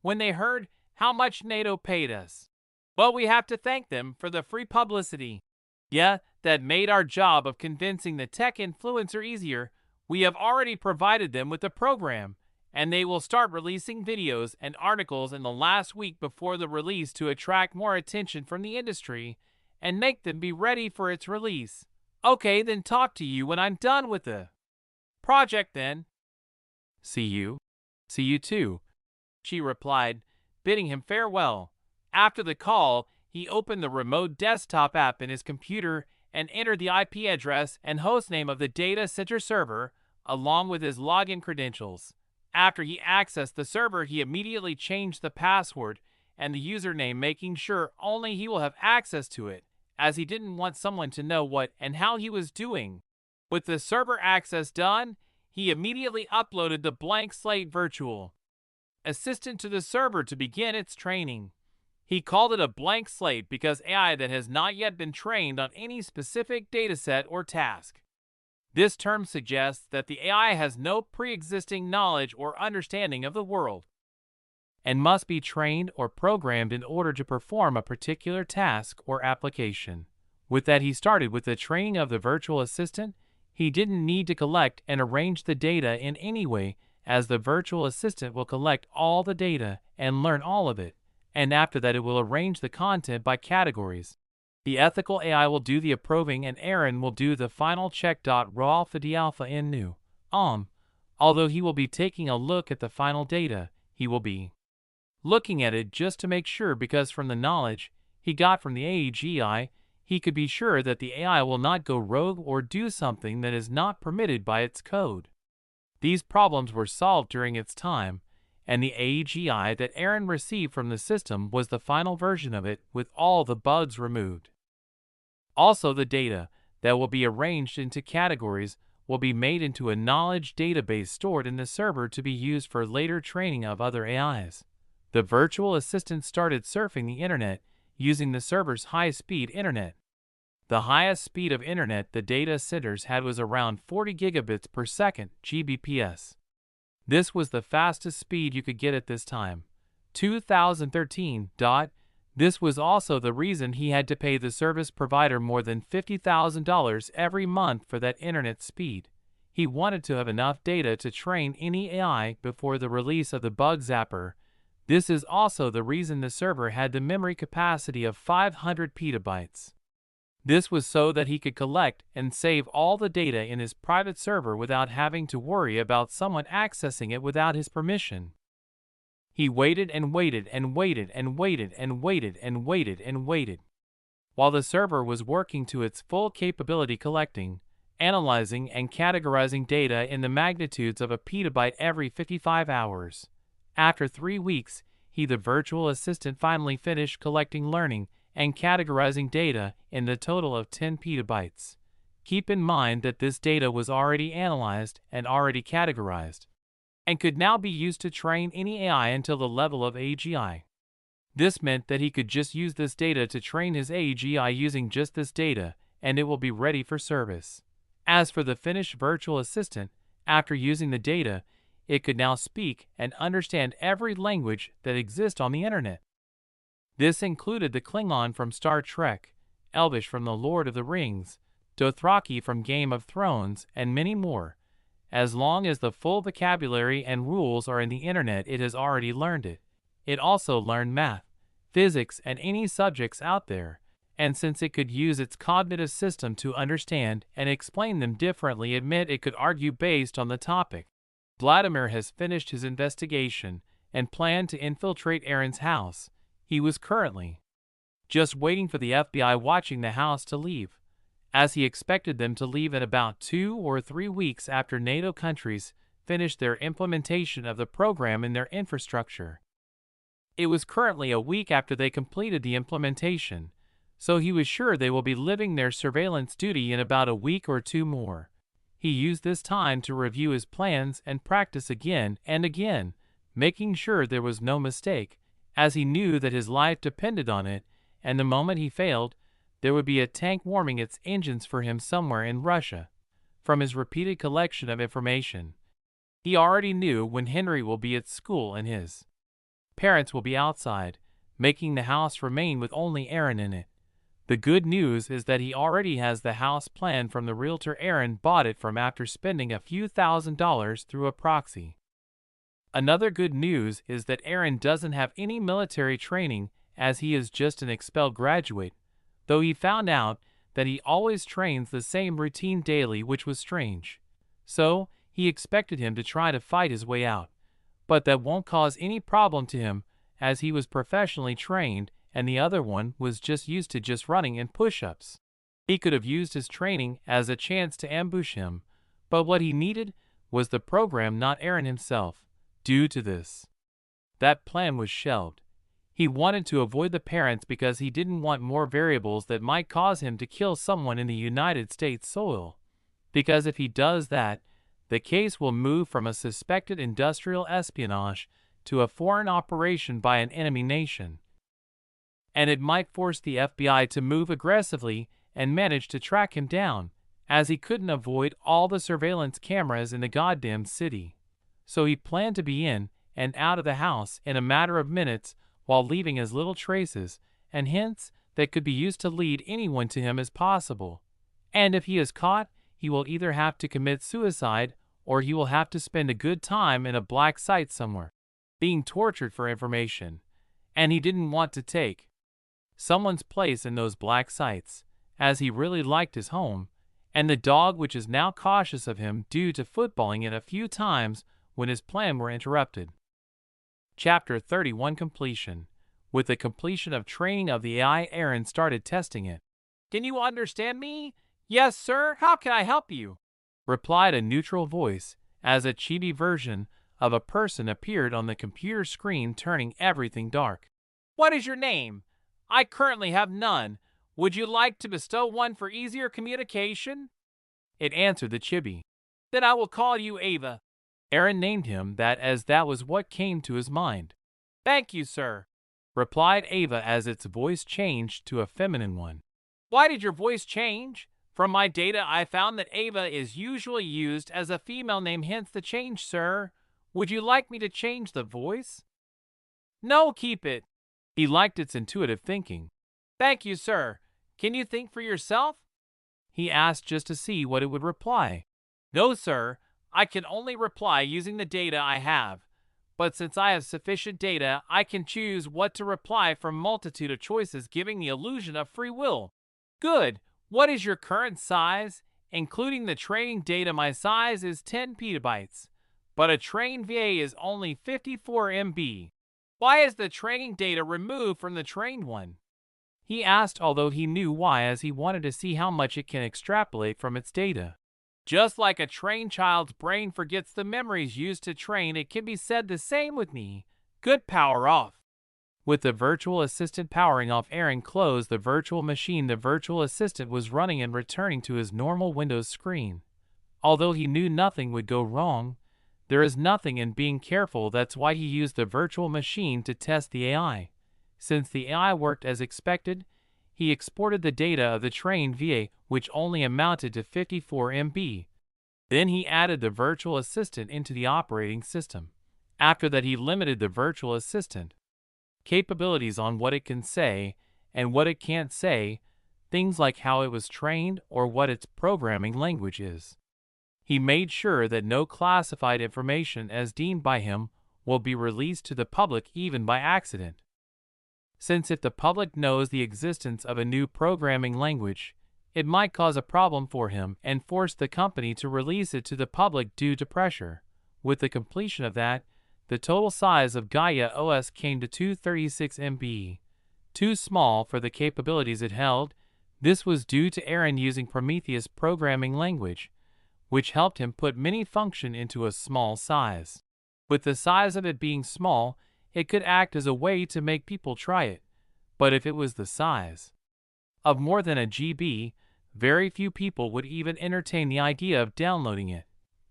when they heard how much NATO paid us. Well, we have to thank them for the free publicity. Yeah, that made our job of convincing the tech influencer easier. We have already provided them with the program, and they will start releasing videos and articles in the last week before the release to attract more attention from the industry and make them be ready for its release. Okay, then talk to you when I'm done with the project then." See you too," she replied, bidding him farewell. After the call, he opened the remote desktop app in his computer and entered the IP address and hostname of the data center server, along with his login credentials. After he accessed the server, he immediately changed the password and the username, making sure only he will have access to it, as he didn't want someone to know what and how he was doing. With the server access done, he immediately uploaded the blank slate virtual assistant to the server to begin its training. He called it a blank slate because AI that has not yet been trained on any specific dataset or task. This term suggests that the AI has no pre-existing knowledge or understanding of the world and must be trained or programmed in order to perform a particular task or application. With that, he started with the training of the virtual assistant. He didn't need to collect and arrange the data in any way, as the virtual assistant will collect all the data and learn all of it, and after that it will arrange the content by categories. The ethical AI will do the approving, and Aaron will do the final check. Raw alpha d alpha in new. Although he will be taking a look at the final data, he will be looking at it just to make sure, because from the knowledge he got from the AGI, he could be sure that the AI will not go rogue or do something that is not permitted by its code. These problems were solved during its time, and the AGI that Aaron received from the system was the final version of it with all the bugs removed. Also, the data that will be arranged into categories will be made into a knowledge database stored in the server to be used for later training of other AIs. The virtual assistant started surfing the internet using the server's high-speed internet. The highest speed of internet the data centers had was around 40 gigabits per second (Gbps). This was the fastest speed you could get at this time. 2013. This was also the reason he had to pay the service provider more than $50,000 every month for that internet speed. He wanted to have enough data to train any AI before the release of the bug zapper. This is also the reason the server had the memory capacity of 500 petabytes. This was so that he could collect and save all the data in his private server without having to worry about someone accessing it without his permission. He waited and waited and waited and waited and waited and waited and waited, while the server was working to its full capability, collecting, analyzing, and categorizing data in the magnitudes of a petabyte every 55 hours. After 3 weeks, the virtual assistant finally finished collecting, learning, and categorizing data in the total of 10 petabytes. Keep in mind that this data was already analyzed and already categorized, and could now be used to train any AI until the level of AGI. This meant that he could just use this data to train his AGI using just this data, and it will be ready for service. As for the finished virtual assistant, after using the data, it could now speak and understand every language that exists on the internet. This included the Klingon from Star Trek, Elvish from The Lord of the Rings, Dothraki from Game of Thrones, and many more. As long as the full vocabulary and rules are in the internet, it has already learned it. It also learned math, physics, and any subjects out there, and since it could use its cognitive system to understand and explain them differently, it could argue based on the topic. Vladimir has finished his investigation and planned to infiltrate Aaron's house. He was currently just waiting for the FBI watching the house to leave, as he expected them to leave in about 2 or 3 weeks after NATO countries finished their implementation of the program in their infrastructure. It was currently a week after they completed the implementation, so he was sure they will be living their surveillance duty in about a week or 2 more. He used this time to review his plans and practice again and again, making sure there was no mistake, as he knew that his life depended on it, and the moment he failed, there would be a tank warming its engines for him somewhere in Russia. From his repeated collection of information, he already knew when Henry will be at school and his parents will be outside, making the house remain with only Aaron in it. The good news is that he already has the house planned from the realtor Aaron bought it from after spending a few $1,000s through a proxy. Another good news is that Aaron doesn't have any military training, as he is just an expelled graduate, though he found out that he always trains the same routine daily, which was strange. So, he expected him to try to fight his way out, but that won't cause any problem to him, as he was professionally trained and the other one was just used to just running in push-ups. He could have used his training as a chance to ambush him, but what he needed was the program, not Aaron himself. Due to this, that plan was shelved. He wanted to avoid the parents because he didn't want more variables that might cause him to kill someone in the United States soil. Because if he does that, the case will move from a suspected industrial espionage to a foreign operation by an enemy nation. And it might force the FBI to move aggressively and manage to track him down, as he couldn't avoid all the surveillance cameras in the goddamn city. So he planned to be in and out of the house in a matter of minutes while leaving as little traces and hints that could be used to lead anyone to him as possible. And if he is caught, he will either have to commit suicide or he will have to spend a good time in a black site somewhere, being tortured for information. And he didn't want to take someone's place in those black sites, as he really liked his home, and the dog, which is now cautious of him due to footballing it a few times when his plan were interrupted. Chapter 31 Completion. With the completion of training of the AI, Aaron started testing it. Can you understand me? Yes, sir. How can I help you? Replied a neutral voice as a chibi version of a person appeared on the computer screen, turning everything dark. What is your name? I currently have none. Would you like to bestow one for easier communication? It answered the chibi. Then I will call you Ava. Aaron named him that as that was what came to his mind. Thank you, sir, replied Ava as its voice changed to a feminine one. Why did your voice change? From my data, I found that Ava is usually used as a female name, hence the change, sir. Would you like me to change the voice? No, keep it. He liked its intuitive thinking. Thank you, sir. Can you think for yourself? He asked just to see what it would reply. No, sir. I can only reply using the data I have. But since I have sufficient data, I can choose what to reply from multitude of choices, giving the illusion of free will. Good. What is your current size? Including the training data, my size is 10 petabytes, but a trained VA is only 54 MB. Why is the training data removed from the trained one? He asked, although he knew why, as he wanted to see how much it can extrapolate from its data. Just like a trained child's brain forgets the memories used to train, it can be said the same with me. Good, power off. With the virtual assistant powering off, Aaron closed the virtual machine. The virtual assistant was running and returning to his normal Windows screen. Although he knew nothing would go wrong, there is nothing in being careful. That's why he used the virtual machine to test the AI. Since the AI worked as expected, he exported the data of the trained VA, which only amounted to 54 MB. Then he added the virtual assistant into the operating system. After that, he limited the virtual assistant capabilities on what it can say and what it can't say, things like how it was trained or what its programming language is. He made sure that no classified information as deemed by him will be released to the public, even by accident. Since if the public knows the existence of a new programming language, it might cause a problem for him and force the company to release it to the public due to pressure. With the completion of that, the total size of Gaia OS came to 236 MB, too small for the capabilities it held. This was due to Aaron using Prometheus programming language, which helped him put many function into a small size. With the size of it being small, it could act as a way to make people try it, but if it was the size of more than a GB, very few people would even entertain the idea of downloading it.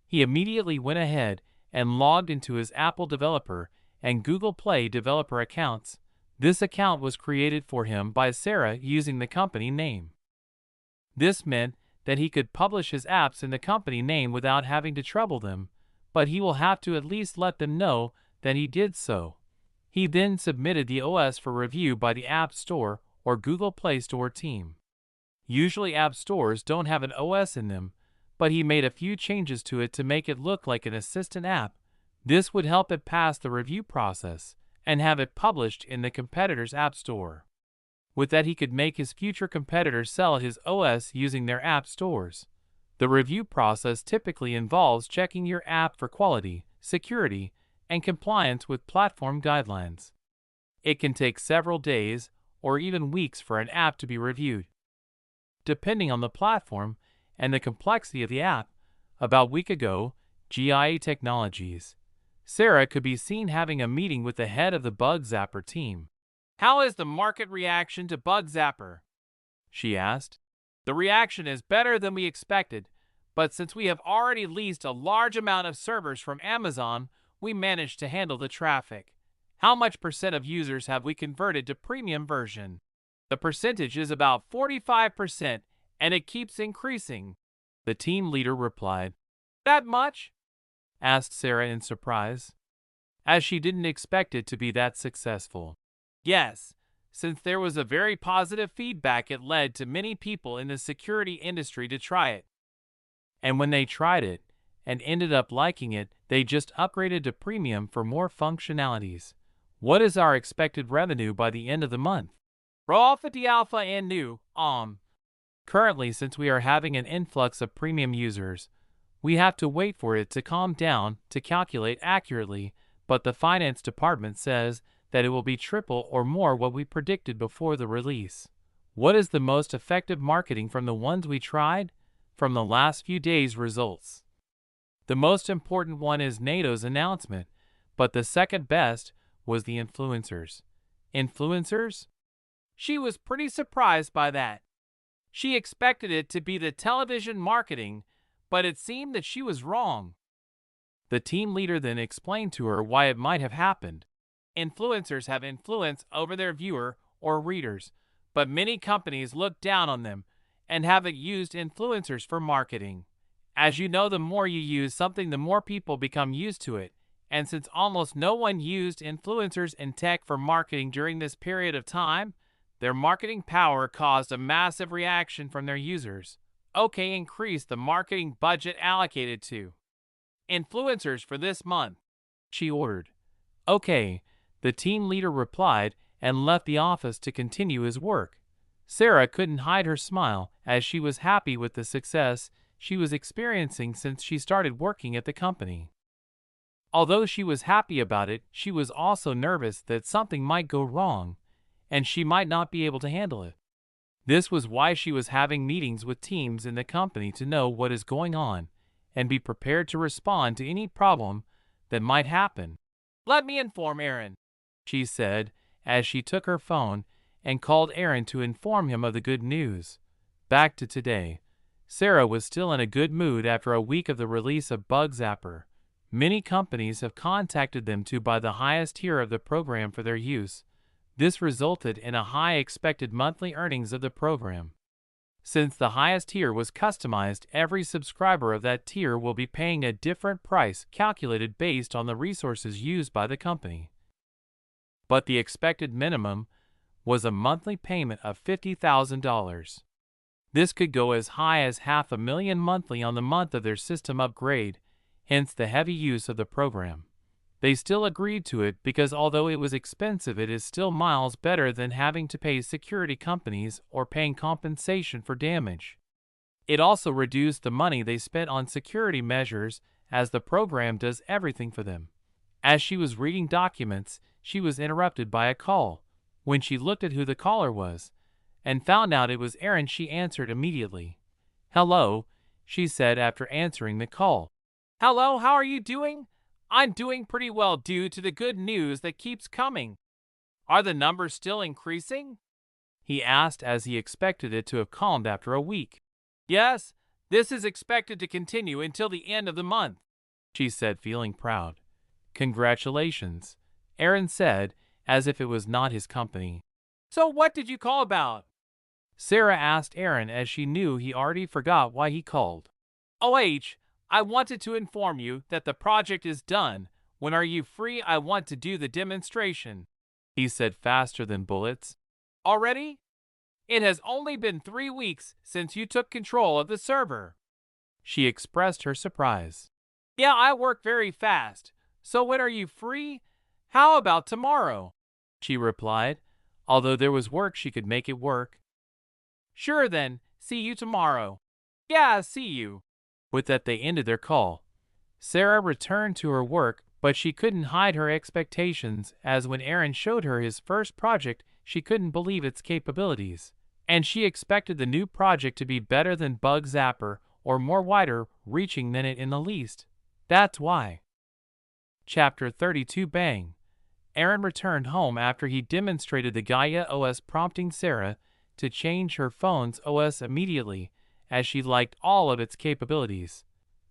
He immediately went ahead and logged into his Apple developer and Google Play developer accounts. This account was created for him by Sarah using the company name. This meant that he could publish his apps in the company name without having to trouble them, but he will have to at least let them know that he did so. He then submitted the OS for review by the App Store or Google Play Store team. Usually app stores don't have an OS in them, but he made a few changes to it to make it look like an assistant app. This would help it pass the review process and have it published in the competitor's app store. With that, he could make his future competitors sell his OS using their app stores. The review process typically involves checking your app for quality, security, and compliance with platform guidelines. It can take several days or even weeks for an app to be reviewed, depending on the platform and the complexity of the app. About a week ago, GIA Technologies, Sarah could be seen having a meeting with the head of the Bug Zapper team. How is the market reaction to Bug Zapper? She asked. The reaction is better than we expected, but since we have already leased a large amount of servers from Amazon, we managed to handle the traffic. How much % of users have we converted to premium version? The percentage is about 45%, and it keeps increasing. The team leader replied. That much? Asked Sarah in surprise, as she didn't expect it to be that successful. Yes, since there was a very positive feedback, it led to many people in the security industry to try it. And when they tried it and ended up liking it, they just upgraded to premium for more functionalities. What is our expected revenue by the end of the month? Raw 50 alpha and new, Currently, since we are having an influx of premium users, we have to wait for it to calm down to calculate accurately, but the finance department says that it will be triple or more what we predicted before the release. What is the most effective marketing from the ones we tried? From the last few days' results. The most important one is NATO's announcement, but the second best was the influencers. Influencers? She was pretty surprised by that. She expected it to be the television marketing, but it seemed that she was wrong. The team leader then explained to her why it might have happened. Influencers have influence over their viewer or readers, but many companies look down on them and haven't used influencers for marketing. As you know, the more you use something, the more people become used to it. And since almost no one used influencers in tech for marketing during this period of time, their marketing power caused a massive reaction from their users. OK increased the marketing budget allocated to influencers for this month, she ordered. OK, the team leader replied and left the office to continue his work. Sarah couldn't hide her smile as she was happy with the success she was experiencing since she started working at the company. Although she was happy about it, she was also nervous that something might go wrong, and she might not be able to handle it. This was why she was having meetings with teams in the company to know what is going on and be prepared to respond to any problem that might happen. Let me inform Aaron, she said as she took her phone and called Aaron to inform him of the good news. Back to today. Sarah was still in a good mood after a week of the release of Bug Zapper. Many companies have contacted them to buy the highest tier of the program for their use. This resulted in a high expected monthly earnings of the program. Since the highest tier was customized, every subscriber of that tier will be paying a different price calculated based on the resources used by the company. But the expected minimum was a monthly payment of $50,000. This could go as high as $500,000 monthly on the month of their system upgrade, hence the heavy use of the program. They still agreed to it because although it was expensive, it is still miles better than having to pay security companies or paying compensation for damage. It also reduced the money they spent on security measures as the program does everything for them. As she was reading documents, she was interrupted by a call. When she looked at who the caller was and found out it was Aaron, she answered immediately. "Hello," she said after answering the call. "Hello, how are you doing?" "I'm doing pretty well due to the good news that keeps coming." "Are the numbers still increasing?" he asked as he expected it to have calmed after a week. "Yes, this is expected to continue until the end of the month," she said, feeling proud. "Congratulations," Aaron said as if it was not his company. "So what did you call about?" Sarah asked Aaron as she knew he already forgot why he called. I wanted to inform you that the project is done. When are you free? I want to do the demonstration," he said faster than bullets. "Already? It has only been 3 weeks since you took control of the server." She expressed her surprise. "Yeah, I work very fast. So when are you free? How about tomorrow?" she replied. Although there was work, she could make it work. "Sure then, see you tomorrow." "Yeah, see you." With that, they ended their call. Sarah returned to her work, but she couldn't hide her expectations as when Aaron showed her his first project, she couldn't believe its capabilities. And she expected the new project to be better than Bug Zapper or more wider reaching than it in the least. That's why. Chapter 32 Bang. Aaron returned home after he demonstrated the Gaia OS, prompting Sarah to change her phone's OS immediately, as she liked all of its capabilities.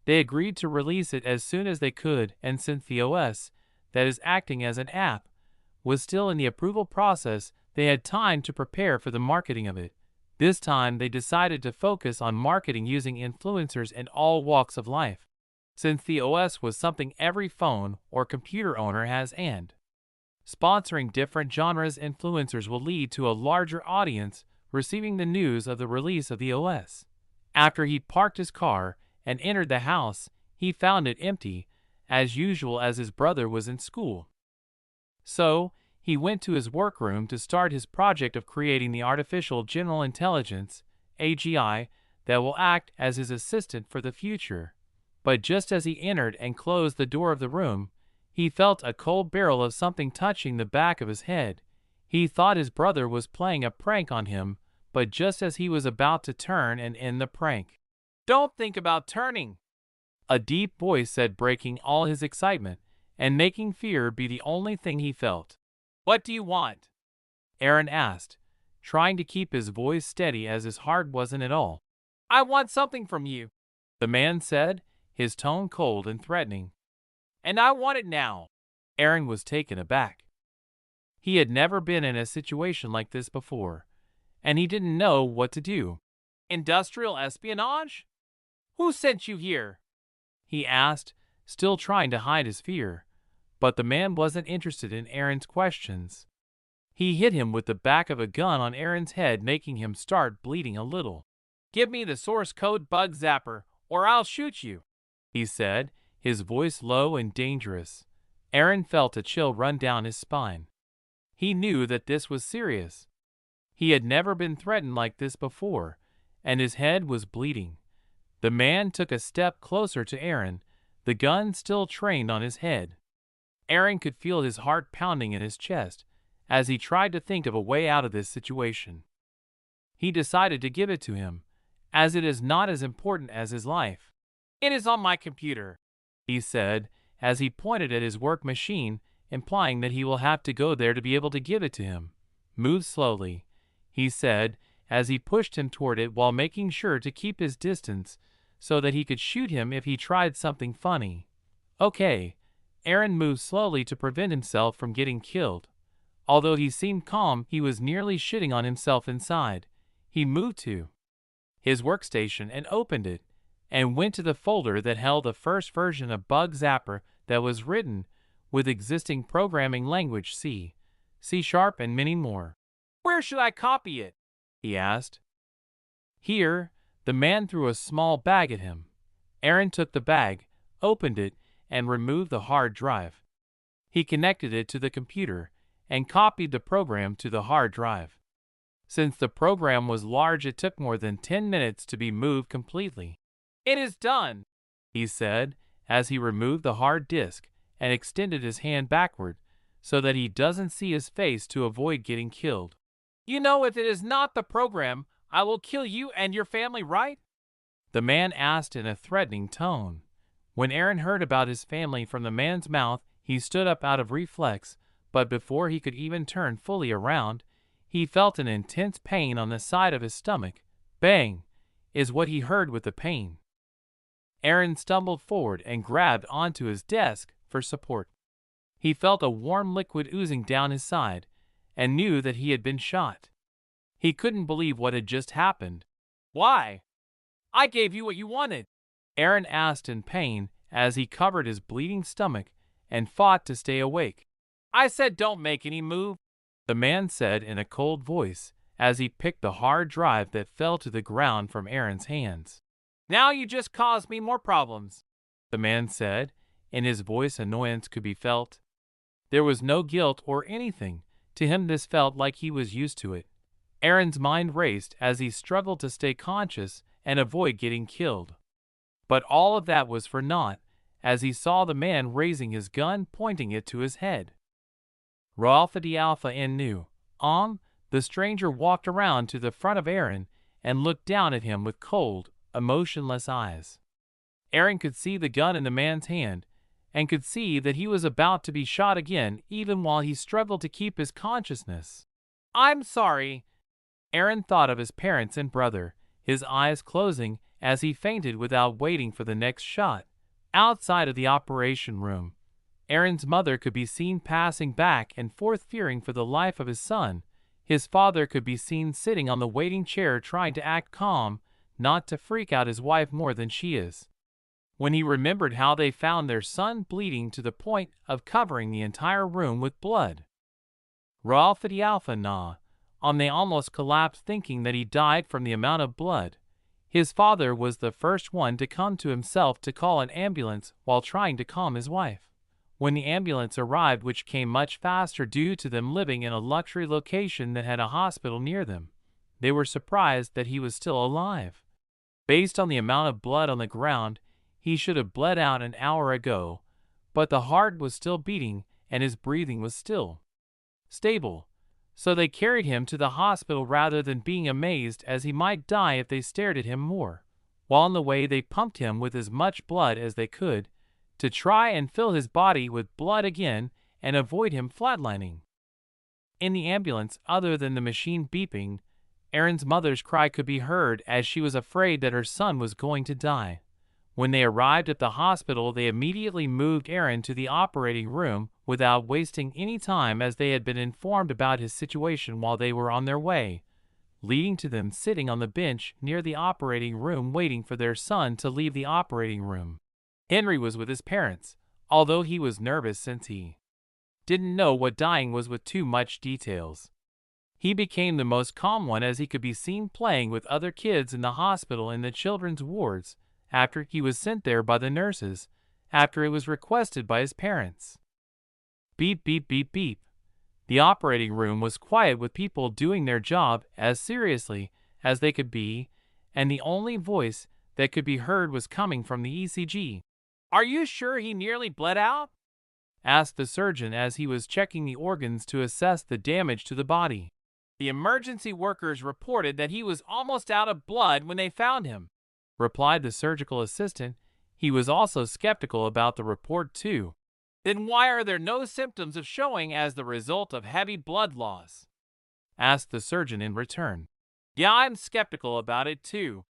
They agreed to release it as soon as they could, and since the OS, that is acting as an app, was still in the approval process, they had time to prepare for the marketing of it. This time they decided to focus on marketing using influencers in all walks of life, since the OS was something every phone or computer owner has, and sponsoring different genres influencers will lead to a larger audience receiving the news of the release of the OS. After he parked his car and entered the house, he found it empty, as usual, as his brother was in school. So, he went to his workroom to start his project of creating the artificial general intelligence, AGI, that will act as his assistant for the future. But just as he entered and closed the door of the room, he felt a cold barrel of something touching the back of his head. He thought his brother was playing a prank on him, but just as he was about to turn and end the prank. "Don't think about turning," a deep voice said, breaking all his excitement and making fear be the only thing he felt. "What do you want?" Aaron asked, trying to keep his voice steady as his heart wasn't at all. "I want something from you," the man said, his tone cold and threatening. "And I want it now." Aaron was taken aback. He had never been in a situation like this before, and he didn't know what to do. "Industrial espionage? Who sent you here?" he asked, still trying to hide his fear. But the man wasn't interested in Aaron's questions. He hit him with the back of a gun on Aaron's head, making him start bleeding a little. "Give me the source code, bug zapper, or I'll shoot you," he said, his voice low and dangerous. Aaron felt a chill run down his spine. He knew that this was serious. He had never been threatened like this before, and his head was bleeding. The man took a step closer to Aaron, the gun still trained on his head. Aaron could feel his heart pounding in his chest as he tried to think of a way out of this situation. He decided to give it to him, as it is not as important as his life. "It is on my computer," he said, as he pointed at his work machine, implying that he will have to go there to be able to give it to him. "Move slowly," he said, as he pushed him toward it while making sure to keep his distance so that he could shoot him if he tried something funny. "Okay." Aaron moved slowly to prevent himself from getting killed. Although he seemed calm, he was nearly shitting on himself inside. He moved to his workstation and opened it, and went to the folder that held the first version of Bug Zapper that was written with existing programming language C, C# and many more. "Where should I copy it?" he asked. "Here." The man threw a small bag at him. Aaron took the bag, opened it, and removed the hard drive. He connected it to the computer and copied the program to the hard drive. Since the program was large, it took more than 10 minutes to be moved completely. "It is done," he said, as he removed the hard disk and extended his hand backward so that he doesn't see his face to avoid getting killed. "You know, if it is not the program, I will kill you and your family, right?" the man asked in a threatening tone. When Aaron heard about his family from the man's mouth, he stood up out of reflex, but before he could even turn fully around, he felt an intense pain on the side of his stomach. Bang, is what he heard with the pain. Aaron stumbled forward and grabbed onto his desk for support. He felt a warm liquid oozing down his side and knew that he had been shot. He couldn't believe what had just happened. "Why? I gave you what you wanted," Aaron asked in pain as he covered his bleeding stomach and fought to stay awake. "I said don't make any move," the man said in a cold voice as he picked the hard drive that fell to the ground from Aaron's hands. "Now you just caused me more problems," the man said. In his voice annoyance could be felt. There was no guilt or anything. To him this felt like he was used to it. Aaron's mind raced as he struggled to stay conscious and avoid getting killed. But all of that was for naught as he saw the man raising his gun, pointing it to his head. Ralph the Alpha N knew. The stranger walked around to the front of Aaron and looked down at him with cold, emotionless eyes. Aaron could see the gun in the man's hand and could see that he was about to be shot again, even while he struggled to keep his consciousness. "I'm sorry." Aaron thought of his parents and brother, his eyes closing as he fainted without waiting for the next shot. Outside of the operation room, Aaron's mother could be seen passing back and forth, fearing for the life of his son. His father could be seen sitting on the waiting chair trying to act calm, not to freak out his wife more than she is. When he remembered how they found their son bleeding to the point of covering the entire room with blood. Ralph the Alpha they almost collapsed, thinking that he died from the amount of blood. His father was the first one to come to himself to call an ambulance while trying to calm his wife. When the ambulance arrived, which came much faster due to them living in a luxury location that had a hospital near them, they were surprised that he was still alive. Based on the amount of blood on the ground, he should have bled out an hour ago, but the heart was still beating and his breathing was still stable. So they carried him to the hospital rather than being amazed as he might die if they stared at him more. While on the way they pumped him with as much blood as they could, to try and fill his body with blood again and avoid him flatlining. In the ambulance, other than the machine beeping, Aaron's mother's cry could be heard as she was afraid that her son was going to die. When they arrived at the hospital, they immediately moved Aaron to the operating room without wasting any time, as they had been informed about his situation while they were on their way, leading to them sitting on the bench near the operating room waiting for their son to leave the operating room. Henry was with his parents, although he was nervous since he didn't know what dying was with too much details. He became the most calm one as he could be seen playing with other kids in the hospital in the children's wards after he was sent there by the nurses, after it was requested by his parents. Beep, beep, beep, beep. The operating room was quiet with people doing their job as seriously as they could be, and the only voice that could be heard was coming from the ECG. "Are you sure he nearly bled out?" asked the surgeon as he was checking the organs to assess the damage to the body. "The emergency workers reported that he was almost out of blood when they found him," replied the surgical assistant. He was also skeptical about the report too. "Then why are there no symptoms of showing as the result of heavy blood loss?" asked the surgeon in return. "Yeah, I'm skeptical about it too,"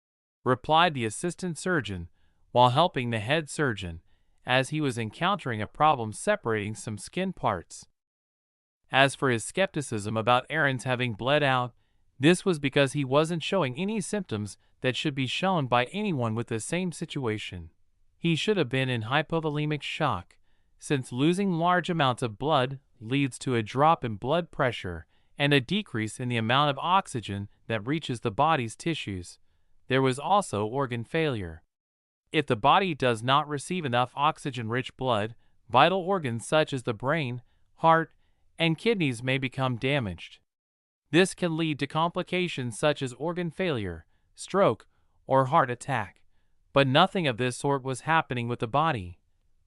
replied the assistant surgeon, while helping the head surgeon, as he was encountering a problem separating some skin parts. As for his skepticism about Aaron's having bled out, this was because he wasn't showing any symptoms that should be shown by anyone with the same situation. He should have been in hypovolemic shock, since losing large amounts of blood leads to a drop in blood pressure and a decrease in the amount of oxygen that reaches the body's tissues. There was also organ failure. If the body does not receive enough oxygen-rich blood, vital organs such as the brain, heart, and kidneys may become damaged. This can lead to complications such as organ failure, stroke, or heart attack. But nothing of this sort was happening with the body.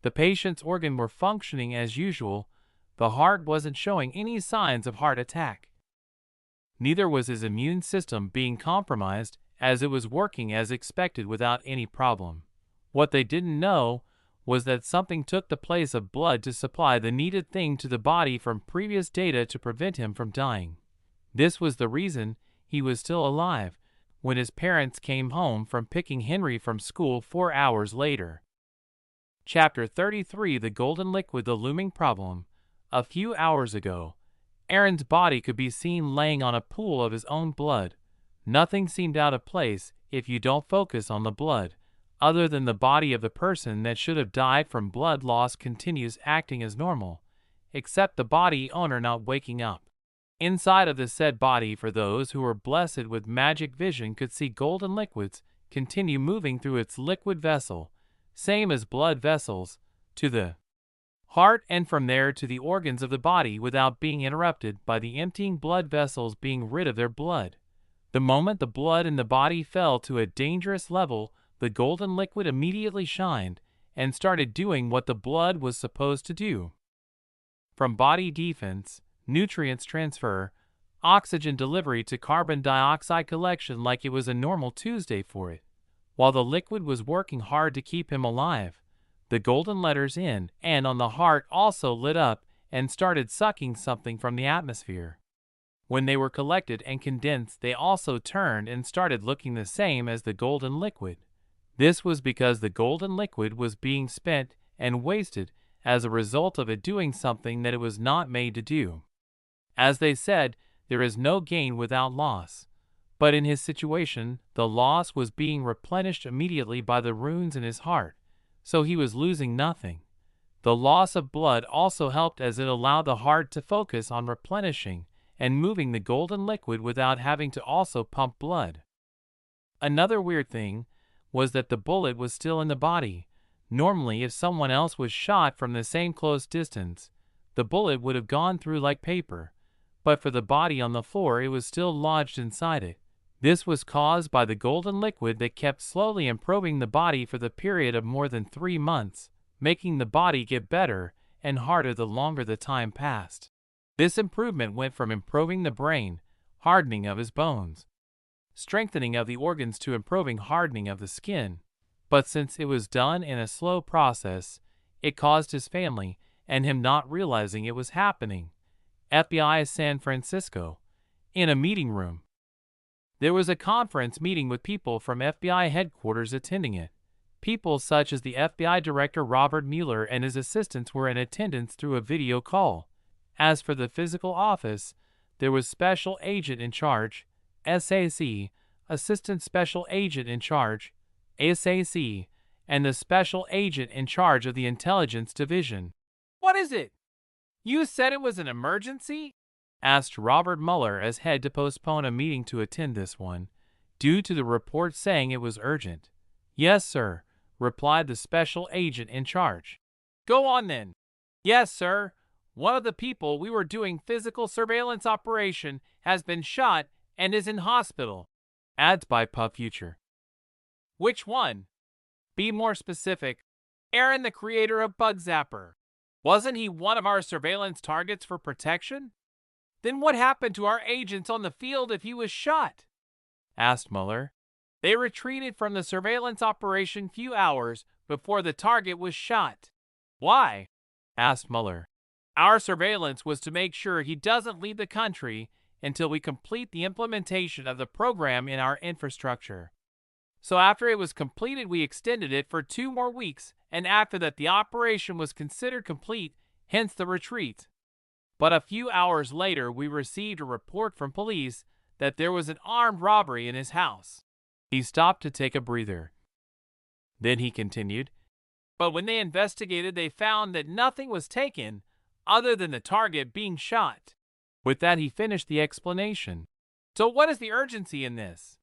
The patient's organs were functioning as usual. The heart wasn't showing any signs of heart attack. Neither was his immune system being compromised, as it was working as expected without any problem. What they didn't know was that something took the place of blood to supply the needed thing to the body from previous data to prevent him from dying. This was the reason he was still alive when his parents came home from picking Henry from school 4 hours later. Chapter 33: The Golden Liquid, the Looming Problem. A few hours ago, Aaron's body could be seen laying on a pool of his own blood. Nothing seemed out of place if you don't focus on the blood, other than the body of the person that should have died from blood loss continues acting as normal, except the body owner not waking up. Inside of the said body, for those who were blessed with magic vision, could see golden liquids continue moving through its liquid vessel, same as blood vessels, to the heart and from there to the organs of the body without being interrupted by the emptying blood vessels being rid of their blood. The moment the blood in the body fell to a dangerous level, the golden liquid immediately shined and started doing what the blood was supposed to do. From body defense, nutrients transfer, oxygen delivery to carbon dioxide collection like it was a normal Tuesday for it. While the liquid was working hard to keep him alive, the golden letters in and on the heart also lit up and started sucking something from the atmosphere. When they were collected and condensed, they also turned and started looking the same as the golden liquid. This was because the golden liquid was being spent and wasted as a result of it doing something that it was not made to do. As they said, there is no gain without loss. But in his situation, the loss was being replenished immediately by the runes in his heart, so he was losing nothing. The loss of blood also helped as it allowed the heart to focus on replenishing and moving the golden liquid without having to also pump blood. Another weird thing was that the bullet was still in the body. Normally, if someone else was shot from the same close distance, the bullet would have gone through like paper, but for the body on the floor it was still lodged inside it. This was caused by the golden liquid that kept slowly improving the body for the period of more than 3 months, making the body get better and harder the longer the time passed. This improvement went from improving the brain, hardening of his bones, strengthening of the organs to improving hardening of the skin. But since it was done in a slow process, it caused his family and him not realizing it was happening. FBI San Francisco. In a meeting room. There was a conference meeting with people from FBI headquarters attending it. People such as the FBI Director Robert Mueller and his assistants were in attendance through a video call. As for the physical office, there was Special Agent in Charge, SAC, Assistant Special Agent in Charge, SAC, and the Special Agent in charge of the Intelligence Division. "What is it? You said it was an emergency?" asked Robert Mueller as head to postpone a meeting to attend this one, due to the report saying it was urgent. "Yes, sir," replied the Special Agent in charge. "Go on then." "Yes, sir. One of the people we were doing physical surveillance operation has been shot and is in hospital," adds by Puff Future. "Which one? Be more specific." "Aaron, the creator of Bug Zapper. Wasn't he one of our surveillance targets for protection?" "Then what happened to our agents on the field if he was shot?" asked Mueller. "They retreated from the surveillance operation few hours before the target was shot." "Why?" asked Mueller. "Our surveillance was to make sure he doesn't leave the country until we complete the implementation of the program in our infrastructure. So after it was completed, we extended it for 2 more weeks, and after that the operation was considered complete, hence the retreat. But a few hours later we received a report from police that there was an armed robbery in his house." He stopped to take a breather. Then he continued, "But when they investigated, they found that nothing was taken other than the target being shot." With that he finished the explanation. "So what is the urgency in this?"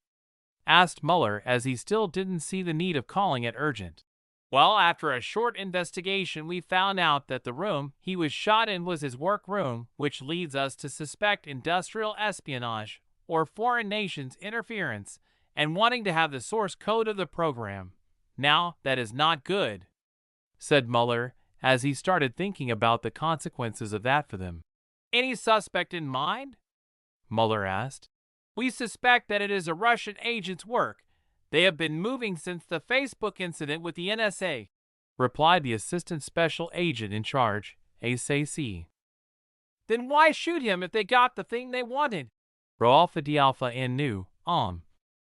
asked Mueller, as he still didn't see the need of calling it urgent. "Well, after a short investigation, we found out that the room he was shot in was his work room, which leads us to suspect industrial espionage or foreign nations' interference and wanting to have the source code of the program. Now, that is not good," said Mueller, as he started thinking about the consequences of that for them. "Any suspect in mind?" Mueller asked. "We suspect that it is a Russian agent's work. They have been moving since the Facebook incident with the NSA," replied the Assistant Special Agent in charge, SAC. "Then why shoot him if they got the thing they wanted?" Rolf Alpha N knew,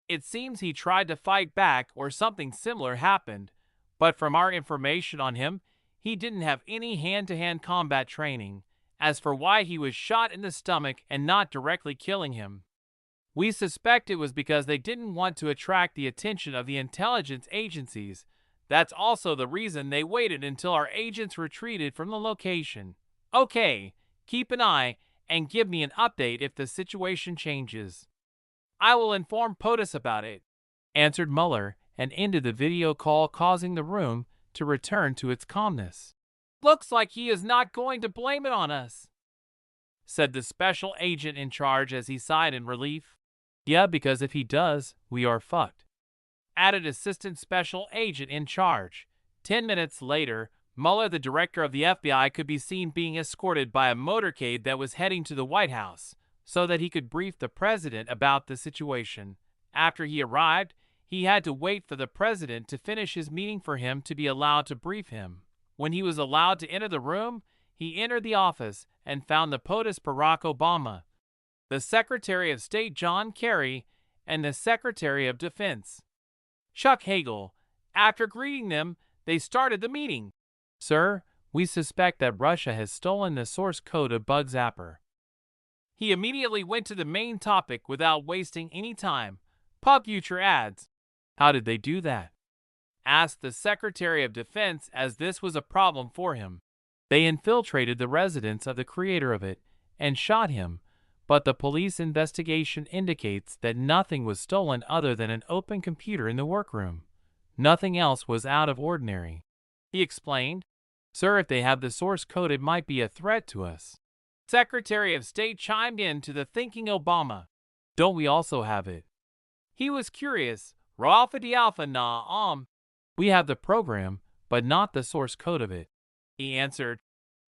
"It seems he tried to fight back or something similar happened, but from our information on him, he didn't have any hand-to-hand combat training. As for why he was shot in the stomach and not directly killing him, we suspect it was because they didn't want to attract the attention of the intelligence agencies. That's also the reason they waited until our agents retreated from the location. Okay, keep an eye and give me an update if the situation changes. I will inform POTUS about it," answered Mueller, and ended the video call, causing the room to return to its calmness. "Looks like he is not going to blame it on us," said the Special Agent in charge as he sighed in relief. "Yeah, because if he does, we are fucked," added Assistant Special Agent in charge. 10 minutes later, Mueller, the director of the FBI, could be seen being escorted by a motorcade that was heading to the White House, so that he could brief the president about the situation. After he arrived, he had to wait for the president to finish his meeting for him to be allowed to brief him. When he was allowed to enter the room, he entered the office and found the POTUS Barack Obama, the Secretary of State John Kerry, and the Secretary of Defense Chuck Hagel. After greeting them, they started the meeting. "Sir, we suspect that Russia has stolen the source code of Bug Zapper." He immediately went to the main topic without wasting any time. Puff Future adds, "How did they do that?" asked the Secretary of Defense, as this was a problem for him. "They infiltrated the residence of the creator of it and shot him, but the police investigation indicates that nothing was stolen other than an open computer in the workroom. Nothing else was out of ordinary," he explained. "Sir, if they have the source code, it might be a threat to us." Secretary of State chimed in to the thinking Obama. "Don't we also have it?" He was curious. Alpha nah, "We have the program, but not the source code of it," he answered.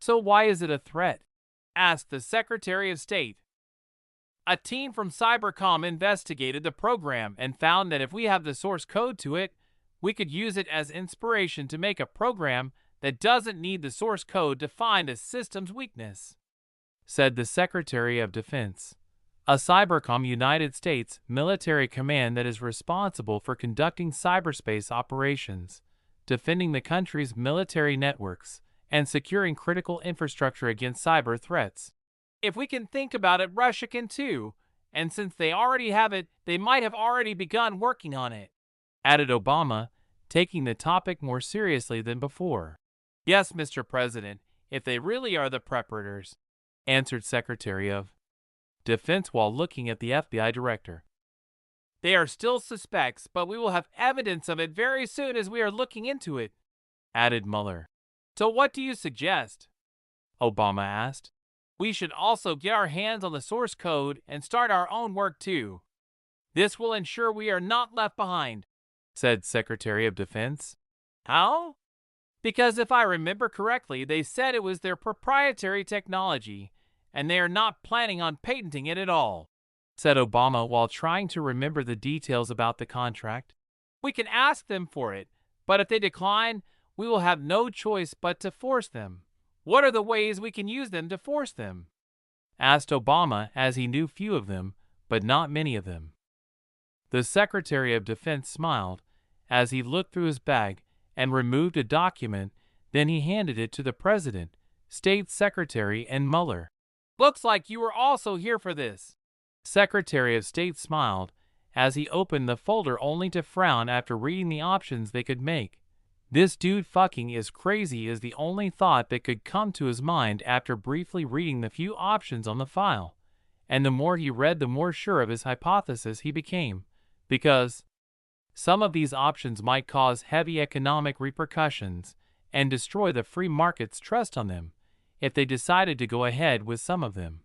"So why is it a threat?" asked the Secretary of State. A team from Cybercom investigated the program and found that if we have the source code to it, we could use it as inspiration to make a program that doesn't need the source code to find a system's weakness, said the Secretary of Defense. A Cybercom United States military command that is responsible for conducting cyberspace operations, defending the country's military networks, and securing critical infrastructure against cyber threats. If we can think about it, Russia can too, and since they already have it, they might have already begun working on it, added Obama, taking the topic more seriously than before. Yes, Mr. President, if they really are the preparators, answered Secretary of Defense while looking at the FBI director. They are still suspects, but we will have evidence of it very soon as we are looking into it, added Mueller. So what do you suggest? Obama asked. We should also get our hands on the source code and start our own work too. This will ensure we are not left behind, said Secretary of Defense. How? Because if I remember correctly, they said it was their proprietary technology, and they are not planning on patenting it at all, said Obama while trying to remember the details about the contract. We can ask them for it, but if they decline, we will have no choice but to force them. What are the ways we can use them to force them? Asked Obama, as he knew few of them, but not many of them. The Secretary of Defense smiled as he looked through his bag and removed a document. Then he handed it to the President, State Secretary, and Mueller. Looks like you were also here for this. Secretary of State smiled as he opened the folder only to frown after reading the options they could make. This dude fucking is crazy is the only thought that could come to his mind after briefly reading the few options on the file. And the more he read, the more sure of his hypothesis he became, because some of these options might cause heavy economic repercussions and destroy the free market's trust on them if they decided to go ahead with some of them.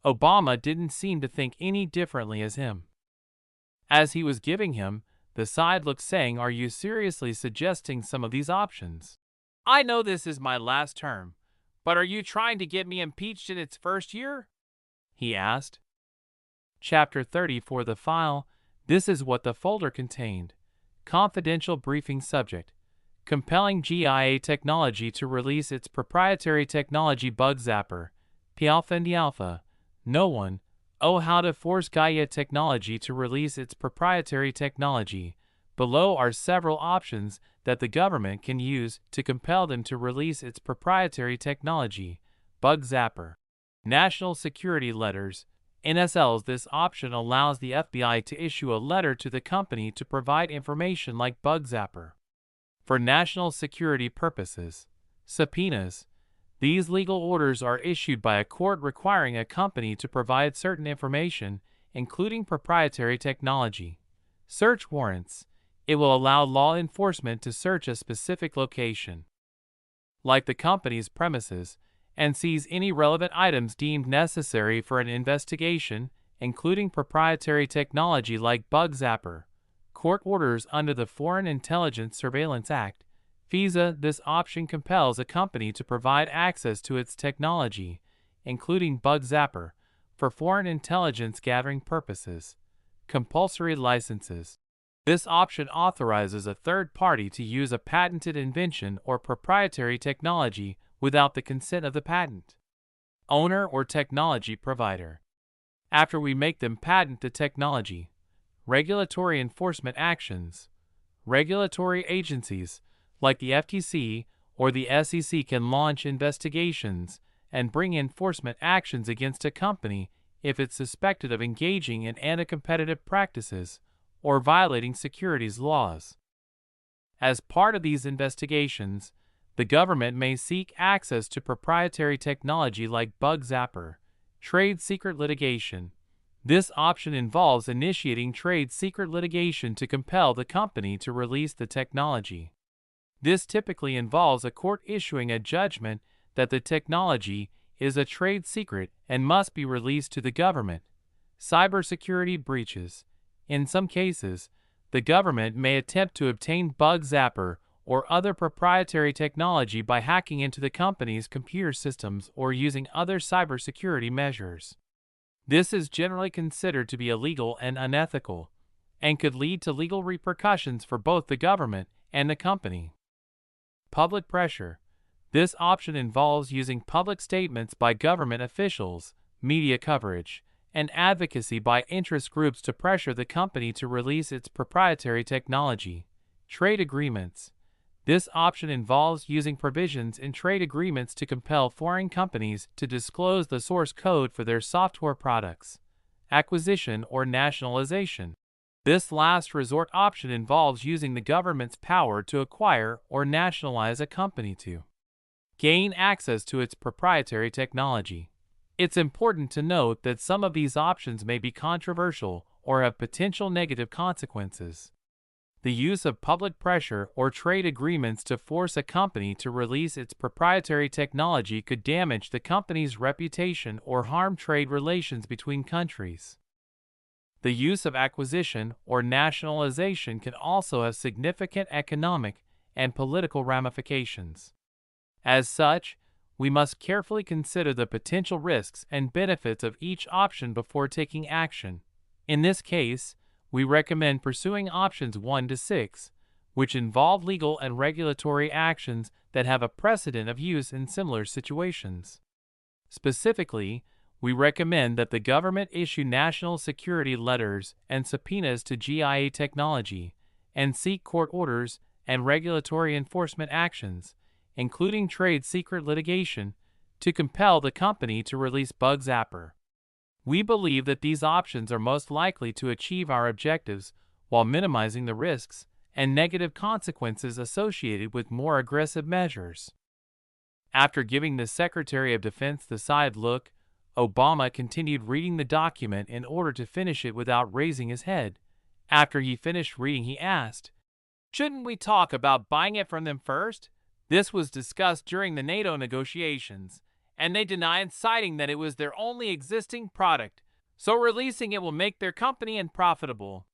Obama didn't seem to think any differently as him. As he was giving him the side look saying, "Are you seriously suggesting some of these options? I know this is my last term, but are you trying to get me impeached in its first year?" he asked. Chapter 30 for the file. This is what the folder contained. Confidential briefing subject. Compelling GIA Technology to release its proprietary technology Bug Zapper. P-Alpha and D-Alpha. No one. Oh, how to force GIA Technology to release its proprietary technology. Below are several options that the government can use to compel them to release its proprietary technology. Bug Zapper. National Security Letters. NSLs. This option allows the FBI to issue a letter to the company to provide information like Bug Zapper. For national security purposes. Subpoenas. These legal orders are issued by a court requiring a company to provide certain information, including proprietary technology. Search warrants. It will allow law enforcement to search a specific location, like the company's premises, and seize any relevant items deemed necessary for an investigation, including proprietary technology like Bug Zapper. Court orders under the Foreign Intelligence Surveillance Act. FISA. This option compels a company to provide access to its technology, including Bug Zapper, for foreign intelligence gathering purposes. Compulsory licenses. This option authorizes a third party to use a patented invention or proprietary technology without the consent of the patent owner or technology provider. After we make them patent the technology. Regulatory enforcement actions. Regulatory agencies, like the FTC or the SEC, can launch investigations and bring enforcement actions against a company if it's suspected of engaging in anti-competitive practices or violating securities laws. As part of these investigations, the government may seek access to proprietary technology like Bug Zapper. Trade secret litigation. This option involves initiating trade secret litigation to compel the company to release the technology. This typically involves a court issuing a judgment that the technology is a trade secret and must be released to the government. Cybersecurity breaches. In some cases, the government may attempt to obtain Bug Zapper or other proprietary technology by hacking into the company's computer systems or using other cybersecurity measures. This is generally considered to be illegal and unethical, and could lead to legal repercussions for both the government and the company. Public pressure. This option involves using public statements by government officials, media coverage, and advocacy by interest groups to pressure the company to release its proprietary technology. Trade agreements. This option involves using provisions in trade agreements to compel foreign companies to disclose the source code for their software products. Acquisition or nationalization. This last resort option involves using the government's power to acquire or nationalize a company to gain access to its proprietary technology. It's important to note that some of these options may be controversial or have potential negative consequences. The use of public pressure or trade agreements to force a company to release its proprietary technology could damage the company's reputation or harm trade relations between countries. The use of acquisition or nationalization can also have significant economic and political ramifications. As such, we must carefully consider the potential risks and benefits of each option before taking action. In this case, we recommend pursuing options 1 to 6, which involve legal and regulatory actions that have a precedent of use in similar situations. Specifically, we recommend that the government issue national security letters and subpoenas to GIA Technology and seek court orders and regulatory enforcement actions, including trade secret litigation, to compel the company to release Bug Zapper. We believe that these options are most likely to achieve our objectives while minimizing the risks and negative consequences associated with more aggressive measures. After giving the Secretary of Defense the side look, Obama continued reading the document in order to finish it without raising his head. After he finished reading, he asked, "Shouldn't we talk about buying it from them first? This was discussed during the NATO negotiations, and they denied, citing that it was their only existing product, so releasing it will make their company unprofitable,"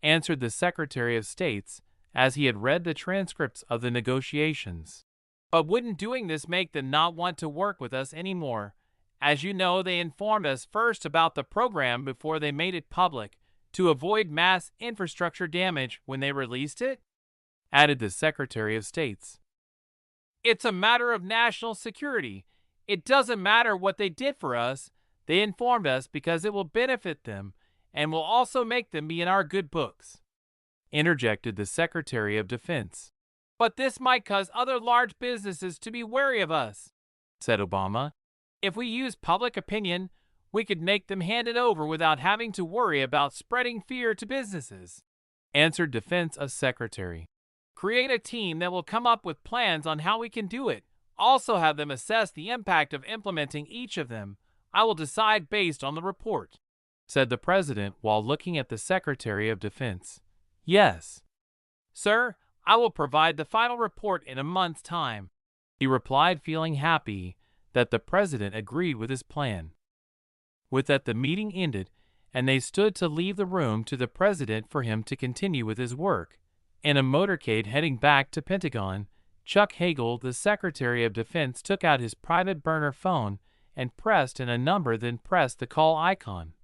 answered the Secretary of State as he had read the transcripts of the negotiations. "But wouldn't doing this make them not want to work with us anymore? As you know, they informed us first about the program before they made it public, to avoid mass infrastructure damage when they released it," added the Secretary of State. "It's a matter of national security. It doesn't matter what they did for us. They informed us because it will benefit them and will also make them be in our good books," interjected the Secretary of Defense. "But this might cause other large businesses to be wary of us," said Obama. "If we use public opinion, we could make them hand it over without having to worry about spreading fear to businesses," answered Defense Secretary. "Create a team that will come up with plans on how we can do it. Also have them assess the impact of implementing each of them. I will decide based on the report," said the President while looking at the Secretary of Defense. "Yes, sir, I will provide the final report in a month's time," he replied, feeling happy that the President agreed with his plan. With that, the meeting ended, and they stood to leave the room to the President for him to continue with his work. In a motorcade heading back to Pentagon, Chuck Hagel, the Secretary of Defense, took out his private burner phone and pressed in a number, then pressed the call icon.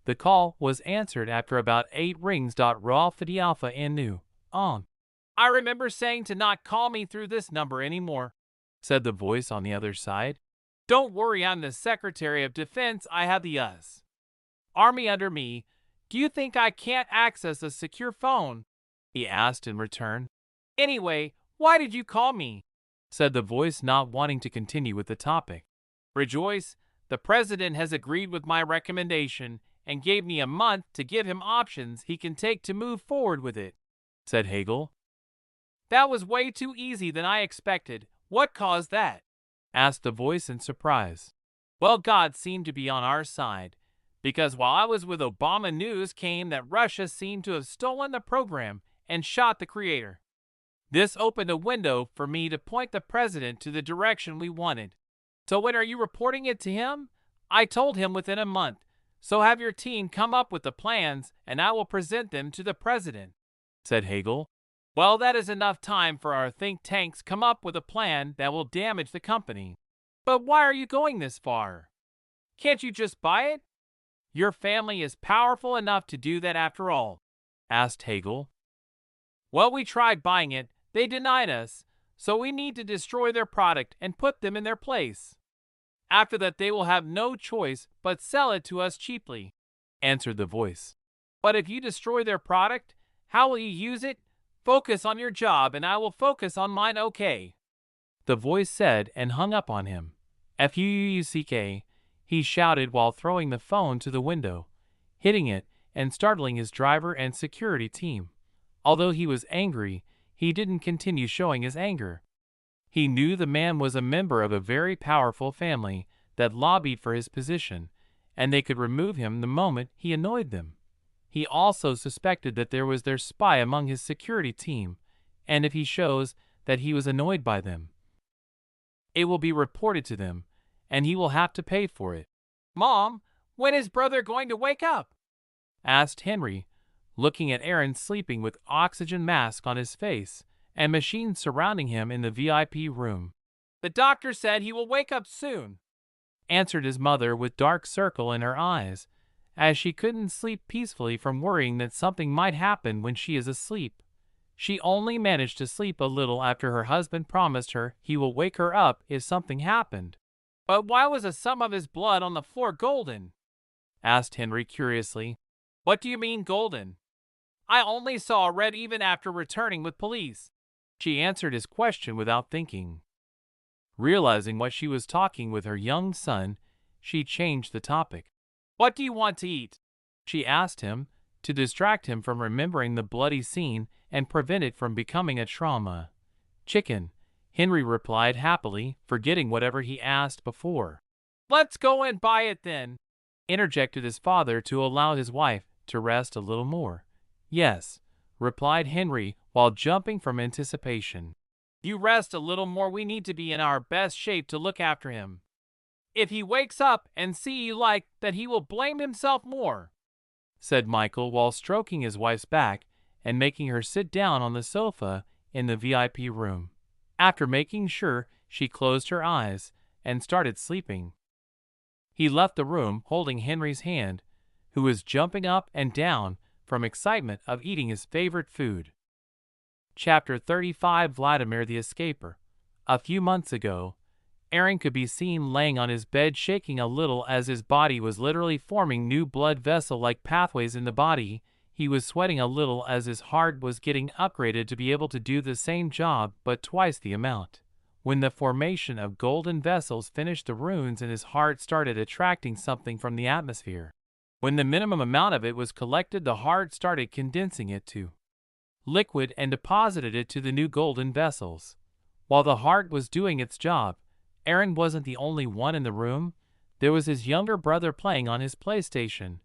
The call was answered after about 8 rings. Ralph the Alpha and knew. "I remember saying to not call me through this number anymore," said the voice on the other side. "Don't worry, I'm the Secretary of Defense. I have the U.S. Army under me. Do you think I can't access a secure phone?" he asked in return. "Anyway, why did you call me?" said the voice, not wanting to continue with the topic. "Rejoice, the President has agreed with my recommendation and gave me a month to give him options he can take to move forward with it," said Hagel. "That was way too easy than I expected. What caused that?" asked the voice in surprise. "Well, God seemed to be on our side, because while I was with Obama, news came that Russia seemed to have stolen the program and shot the creator. This opened a window for me to point the President to the direction we wanted. So when are you reporting it to him?" "I told him within a month, so have your team come up with the plans and I will present them to the President," said Hagel. Well, that is enough time for our think tanks come up with a plan that will damage the company. But why are you going this far? Can't you just buy it? Your family is powerful enough to do that after all, asked Hagel. Well, we tried buying it. They denied us, so we need to destroy their product and put them in their place. After that, they will have no choice but sell it to us cheaply, answered the voice. But if you destroy their product, how will you use it? Focus on your job and I will focus on mine, okay? The voice said and hung up on him. Fuck, he shouted while throwing the phone to the window, hitting it and startling his driver and security team. Although he was angry, he didn't continue showing his anger. He knew the man was a member of a very powerful family that lobbied for his position, and they could remove him the moment he annoyed them. He also suspected that there was their spy among his security team, and if he shows that he was annoyed by them, it will be reported to them, and he will have to pay for it. Mom, when is brother going to wake up? Asked Henry, looking at Aaron sleeping with oxygen mask on his face and machines surrounding him in the VIP room. The doctor said he will wake up soon, answered his mother with dark circle in her eyes, as she couldn't sleep peacefully from worrying that something might happen when she is asleep. She only managed to sleep a little after her husband promised her he will wake her up if something happened. But why was some of his blood on the floor golden? Asked Henry curiously. What do you mean golden? I only saw red even after returning with police. She answered his question without thinking. Realizing what she was talking with her young son, she changed the topic. What do you want to eat? She asked him, to distract him from remembering the bloody scene and prevent it from becoming a trauma. Chicken, Henry replied happily, forgetting whatever he asked before. Let's go and buy it then, interjected his father to allow his wife to rest a little more. Yes, replied Henry while jumping from anticipation. You rest a little more, we need to be in our best shape to look after him. If he wakes up and see you like that, he will blame himself more, said Michael while stroking his wife's back and making her sit down on the sofa in the VIP room. After making sure she closed her eyes and started sleeping, he left the room holding Henry's hand, who was jumping up and down from excitement of eating his favorite food. Chapter 35. Vladimir the Escaper. A few months ago, Aaron could be seen laying on his bed shaking a little as his body was literally forming new blood vessel-like pathways in the body. He was sweating a little as his heart was getting upgraded to be able to do the same job but twice the amount. When the formation of golden vessels finished the runes and his heart started attracting something from the atmosphere. When the minimum amount of it was collected, the heart started condensing it to liquid and deposited it to the new golden vessels. While the heart was doing its job, Aaron wasn't the only one in the room. There was his younger brother playing on his PlayStation.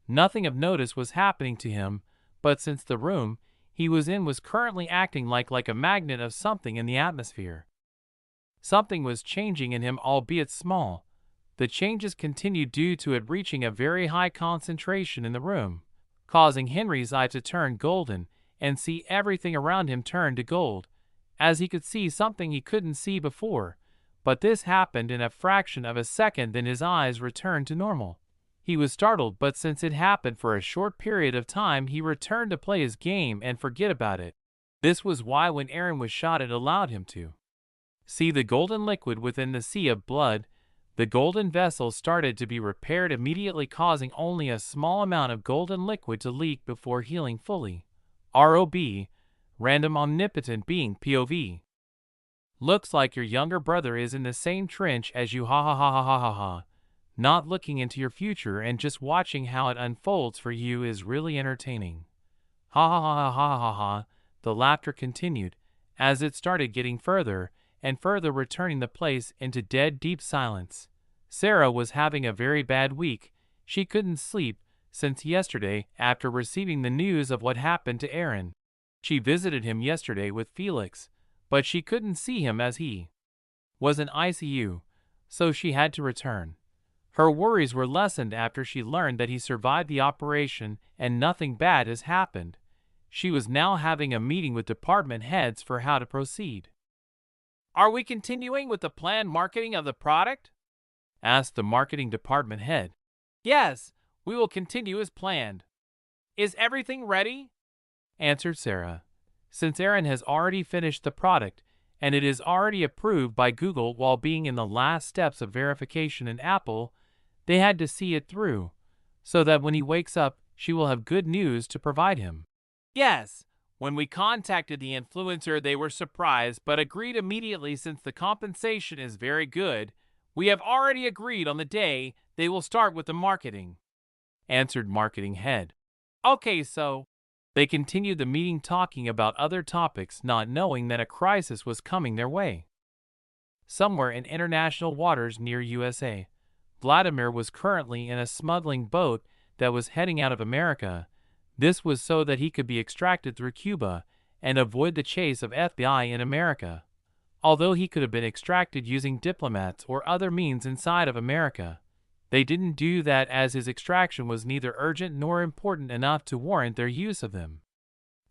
Nothing of notice was happening to him, but since the room he was in was currently acting like a magnet of something in the atmosphere. Something was changing in him, albeit small. The changes continued due to it reaching a very high concentration in the room, causing Henry's eye to turn golden and see everything around him turn to gold, as he could see something he couldn't see before. But this happened in a fraction of a second, then his eyes returned to normal. He was startled, but since it happened for a short period of time, he returned to play his game and forget about it. This was why when Aaron was shot, it allowed him to see the golden liquid within the sea of blood. The golden vessels started to be repaired immediately, causing only a small amount of golden liquid to leak before healing fully. ROB, Random Omnipotent Being POV. Looks like your younger brother is in the same trench as you, ha ha ha ha ha ha ha. Not looking into your future and just watching how it unfolds for you is really entertaining. Ha ha ha ha ha ha ha. The laughter continued as it started getting further and further, returning the place into dead deep silence. Sarah was having a very bad week. She couldn't sleep since yesterday after receiving the news of what happened to Aaron. She visited him yesterday with Felix, but she couldn't see him as he was in ICU, so she had to return. Her worries were lessened after she learned that he survived the operation and nothing bad has happened. she was now having a meeting with department heads for how to proceed. "Are we continuing with the planned marketing of the product?" asked the marketing department head. "Yes, we will continue as planned." "Is everything ready?" answered Sarah. Since Aaron has already finished the product and it is already approved by Google while being in the last steps of verification in Apple, they had to see it through, so that when he wakes up, she will have good news to provide him. "Yes, when we contacted the influencer, they were surprised but agreed immediately since the compensation is very good. We have already agreed on the day they will start with the marketing," answered marketing head. "Okay, so..." They continued the meeting talking about other topics, not knowing that a crisis was coming their way. Somewhere in international waters near USA, Vladimir was currently in a smuggling boat that was heading out of America. This was so that he could be extracted through Cuba and avoid the chase of FBI in America. Although he could have been extracted using diplomats or other means inside of America, they didn't do that as his extraction was neither urgent nor important enough to warrant their use of him,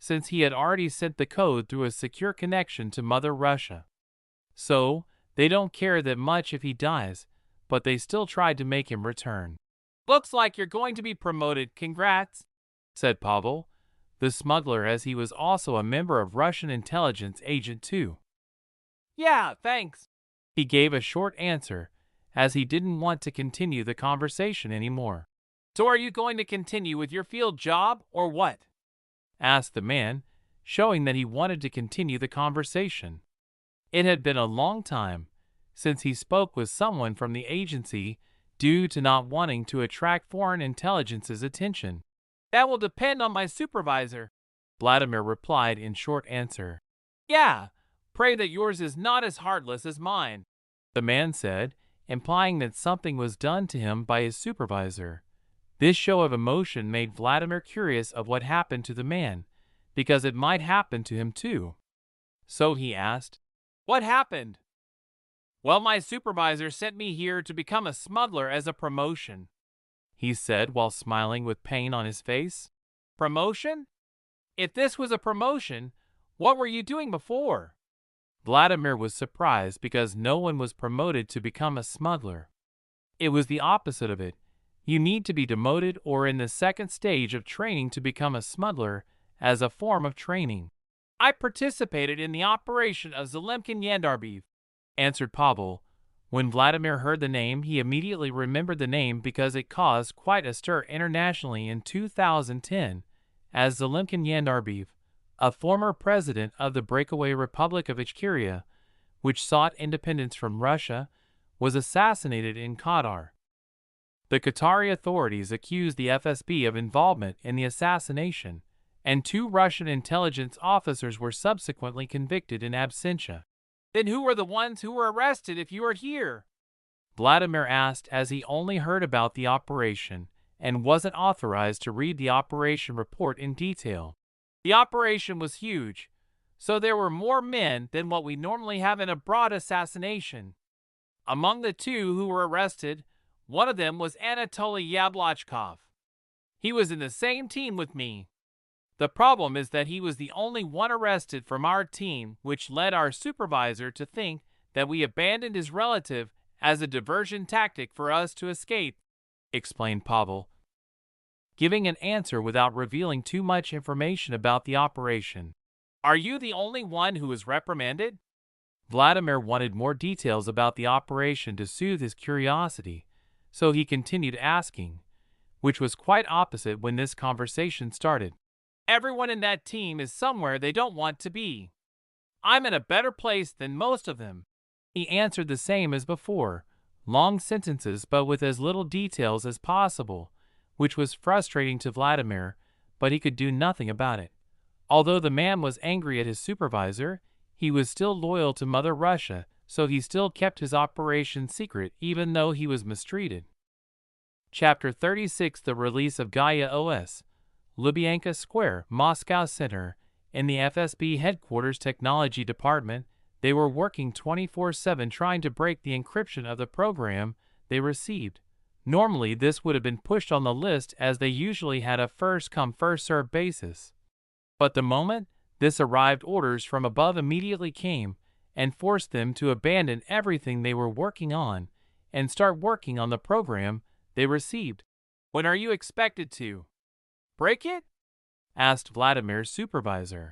since he had already sent the code through a secure connection to Mother Russia. So, they don't care that much if he dies, but they still tried to make him return. "Looks like you're going to be promoted, congrats," said Pavel, the smuggler, as he was also a member of Russian intelligence agent too. "Yeah, thanks," he gave a short answer, as he didn't want to continue the conversation anymore. "So are you going to continue with your field job, or what?" asked the man, showing that he wanted to continue the conversation. It had been a long time since he spoke with someone from the agency due to not wanting to attract foreign intelligence's attention. "That will depend on my supervisor," Vladimir replied in short answer. "Yeah, pray that yours is not as heartless as mine," the man said, implying that something was done to him by his supervisor. This show of emotion made Vladimir curious of what happened to the man, because it might happen to him too. So he asked, "What happened?" "Well, my supervisor sent me here to become a smuggler as a promotion," he said while smiling with pain on his face. "Promotion? If this was a promotion, what were you doing before?" Vladimir was surprised because no one was promoted to become a smuggler. It was the opposite of it. You need to be demoted or in the second stage of training to become a smuggler as a form of training. "I participated in the operation of Zelemkin Yandarbeev," answered Pavel. When Vladimir heard the name, he immediately remembered the name because it caused quite a stir internationally in 2010, as Zelemkin Yandarbeev, a former president of the breakaway Republic of Ichkeria, which sought independence from Russia, was assassinated in Qatar. The Qatari authorities accused the FSB of involvement in the assassination, and 2 Russian intelligence officers were subsequently convicted in absentia. "Then who were the ones who were arrested if you were here?" Vladimir asked, as he only heard about the operation and wasn't authorized to read the operation report in detail. "The operation was huge, so there were more men than what we normally have in a broad assassination. Among the 2 who were arrested, one of them was Anatoly Yablachkov. He was in the same team with me. The problem is that he was the only one arrested from our team, which led our supervisor to think that we abandoned his relative as a diversion tactic for us to escape," explained Pavel, giving an answer without revealing too much information about the operation. "Are you the only one who was reprimanded?" Vladimir wanted more details about the operation to soothe his curiosity, so he continued asking, which was quite opposite when this conversation started. "Everyone in that team is somewhere they don't want to be. I'm in a better place than most of them." He answered the same as before, long sentences but with as little details as possible, which was frustrating to Vladimir, but he could do nothing about it. Although the man was angry at his supervisor, he was still loyal to Mother Russia, so he still kept his operation secret even though he was mistreated. Chapter 36: The Release of Gaia OS. Lubyanka Square, Moscow Center. In the FSB headquarters technology department, they were working 24/7 trying to break the encryption of the program they received. Normally, this would have been pushed on the list as they usually had a first-come, first-served basis. But the moment this arrived, orders from above immediately came and forced them to abandon everything they were working on and start working on the program they received. "When are you expected to break it?" asked Vladimir's supervisor.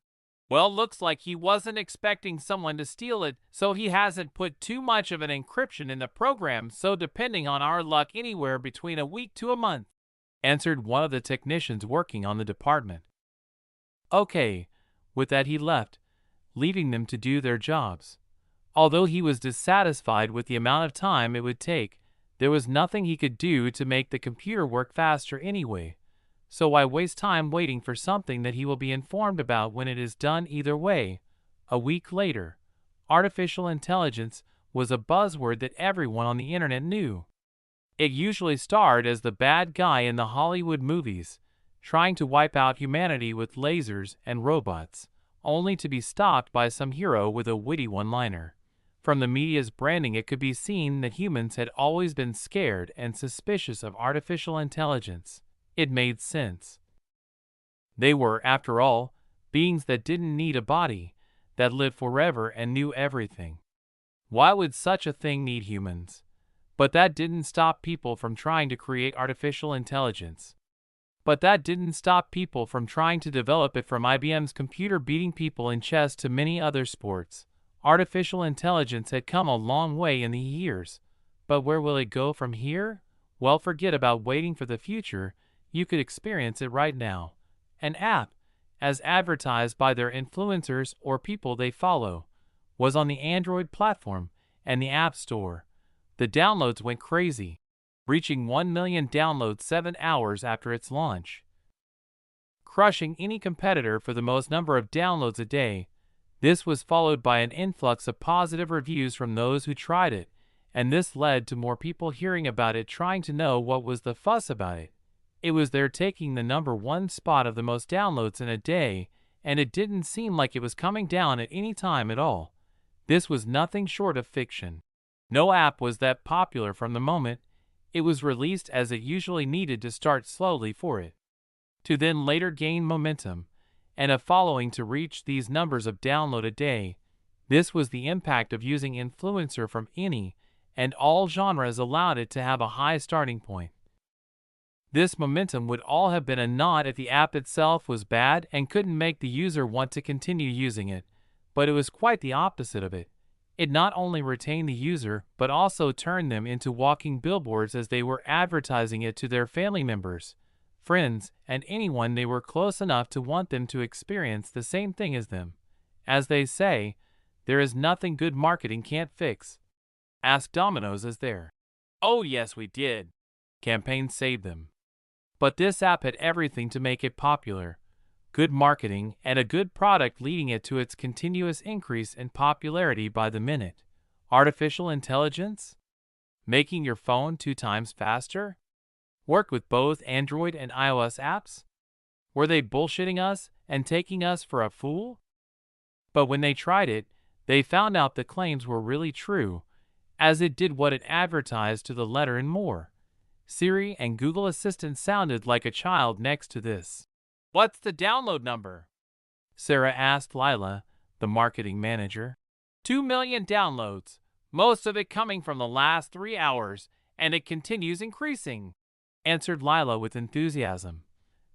"Well, looks like he wasn't expecting someone to steal it, so he hasn't put too much of an encryption in the program, so depending on our luck, anywhere between a week to a month," answered one of the technicians working on the department. Okay, with that he left, leaving them to do their jobs. Although he was dissatisfied with the amount of time it would take, there was nothing he could do to make the computer work faster anyway. So why waste time waiting for something that he will be informed about when it is done either way? A week later, artificial intelligence was a buzzword that everyone on the internet knew. It usually starred as the bad guy in the Hollywood movies, trying to wipe out humanity with lasers and robots, only to be stopped by some hero with a witty one-liner. From the media's branding, it could be seen that humans had always been scared and suspicious of artificial intelligence. It made sense. They were, after all, beings that didn't need a body, that lived forever and knew everything. Why would such a thing need humans? But that didn't stop people from trying to create artificial intelligence. But that didn't stop people from trying to develop it, from IBM's computer beating people in chess to many other sports. Artificial intelligence had come a long way in the years. But where will it go from here? Well, forget about waiting for the future. You could experience it right now. An app, as advertised by their influencers or people they follow, was on the Android platform and the App Store. The downloads went crazy, reaching 1 million downloads 7 hours after its launch, crushing any competitor for the most number of downloads a day. This was followed by an influx of positive reviews from those who tried it, and this led to more people hearing about it, trying to know what was the fuss about it. It was there, taking the #1 spot of the most downloads in a day, and it didn't seem like it was coming down at any time at all. This was nothing short of fiction. No app was that popular from the moment it was released, as it usually needed to start slowly for it to then later gain momentum and a following to reach these numbers of download a day. This was the impact of using influencer from any and all genres, allowed it to have a high starting point. This momentum would all have been a nod if the app itself was bad and couldn't make the user want to continue using it, but it was quite the opposite of it. It not only retained the user, but also turned them into walking billboards, as they were advertising it to their family members, friends, and anyone they were close enough to want them to experience the same thing as them. As they say, there is nothing good marketing can't fix. Ask Domino's as their "Oh yes, we did" campaign saved them. But this app had everything to make it popular: good marketing and a good product, leading it to its continuous increase in popularity by the minute. Artificial intelligence? Making your phone 2 times faster? Work with both Android and iOS apps? Were they bullshitting us and taking us for a fool? But when they tried it, they found out the claims were really true, as it did what it advertised to the letter and more. Siri and Google Assistant sounded like a child next to this. "What's the download number?" Sarah asked Lila, the marketing manager. 2 million downloads, most of it coming from the last 3 hours, and it continues increasing, answered Lila with enthusiasm.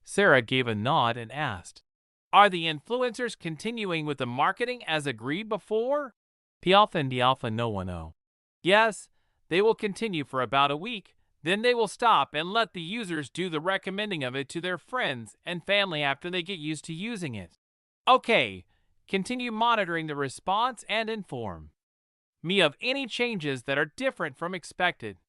Sarah gave a nod and asked, "Are the influencers continuing with the marketing as agreed before?" Pialfa and Dialfa no one know. "Yes, they will continue for about a week. Then they will stop and let the users do the recommending of it to their friends and family after they get used to using it. Okay, continue monitoring the response and inform me of any changes that are different from expected."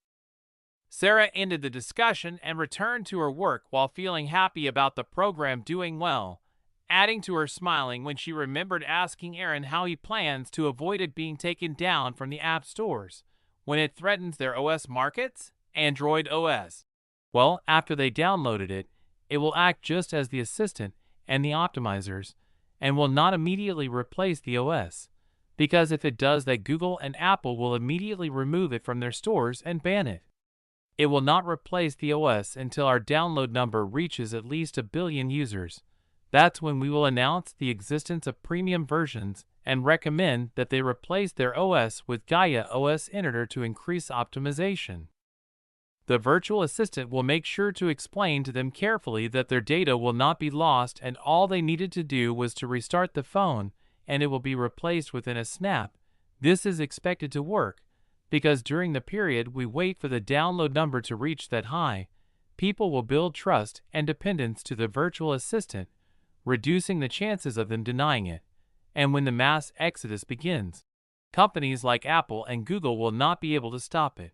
Sarah ended the discussion and returned to her work while feeling happy about the program doing well, adding to her smiling when she remembered asking Aaron how he plans to avoid it being taken down from the app stores when it threatens their OS markets. Android OS. Well, after they downloaded it, it will act just as the assistant and the optimizers, and will not immediately replace the OS, because if it does that, Google and Apple will immediately remove it from their stores and ban it. It will not replace the OS until our download number reaches at least 1 billion users. That's when we will announce the existence of premium versions and recommend that they replace their OS with Gaia OS Editor to increase optimization. The virtual assistant will make sure to explain to them carefully that their data will not be lost and all they needed to do was to restart the phone and it will be replaced within a snap. This is expected to work because during the period we wait for the download number to reach that high, people will build trust and dependence to the virtual assistant, reducing the chances of them denying it. And when the mass exodus begins, companies like Apple and Google will not be able to stop it.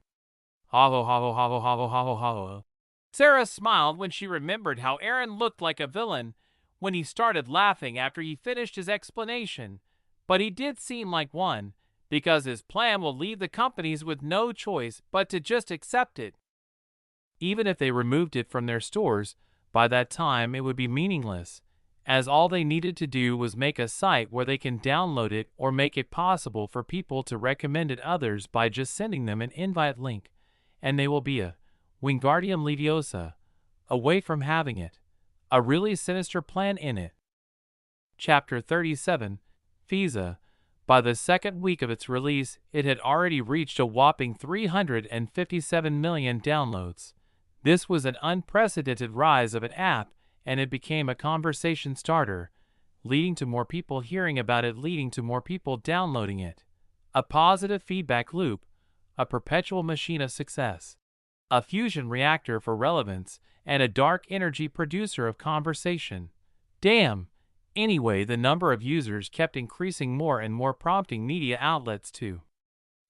Hollow, hollow, hollow, hollow, hollow, hollow. Sarah smiled when she remembered how Aaron looked like a villain when he started laughing after he finished his explanation, but he did seem like one, because his plan will leave the companies with no choice but to just accept it. Even if they removed it from their stores, by that time it would be meaningless, as all they needed to do was make a site where they can download it or make it possible for people to recommend it others by just sending them an invite link, and they will be a Wingardium Leviosa away from having it. A really sinister plan in it. Chapter 37, FISA. By the second week of its release, it had already reached a whopping 357 million downloads. This was an unprecedented rise of an app, and it became a conversation starter, leading to more people hearing about it, leading to more people downloading it. A positive feedback loop, a perpetual machine of success, a fusion reactor for relevance, and a dark energy producer of conversation. Damn! Anyway, the number of users kept increasing more and more, prompting media outlets to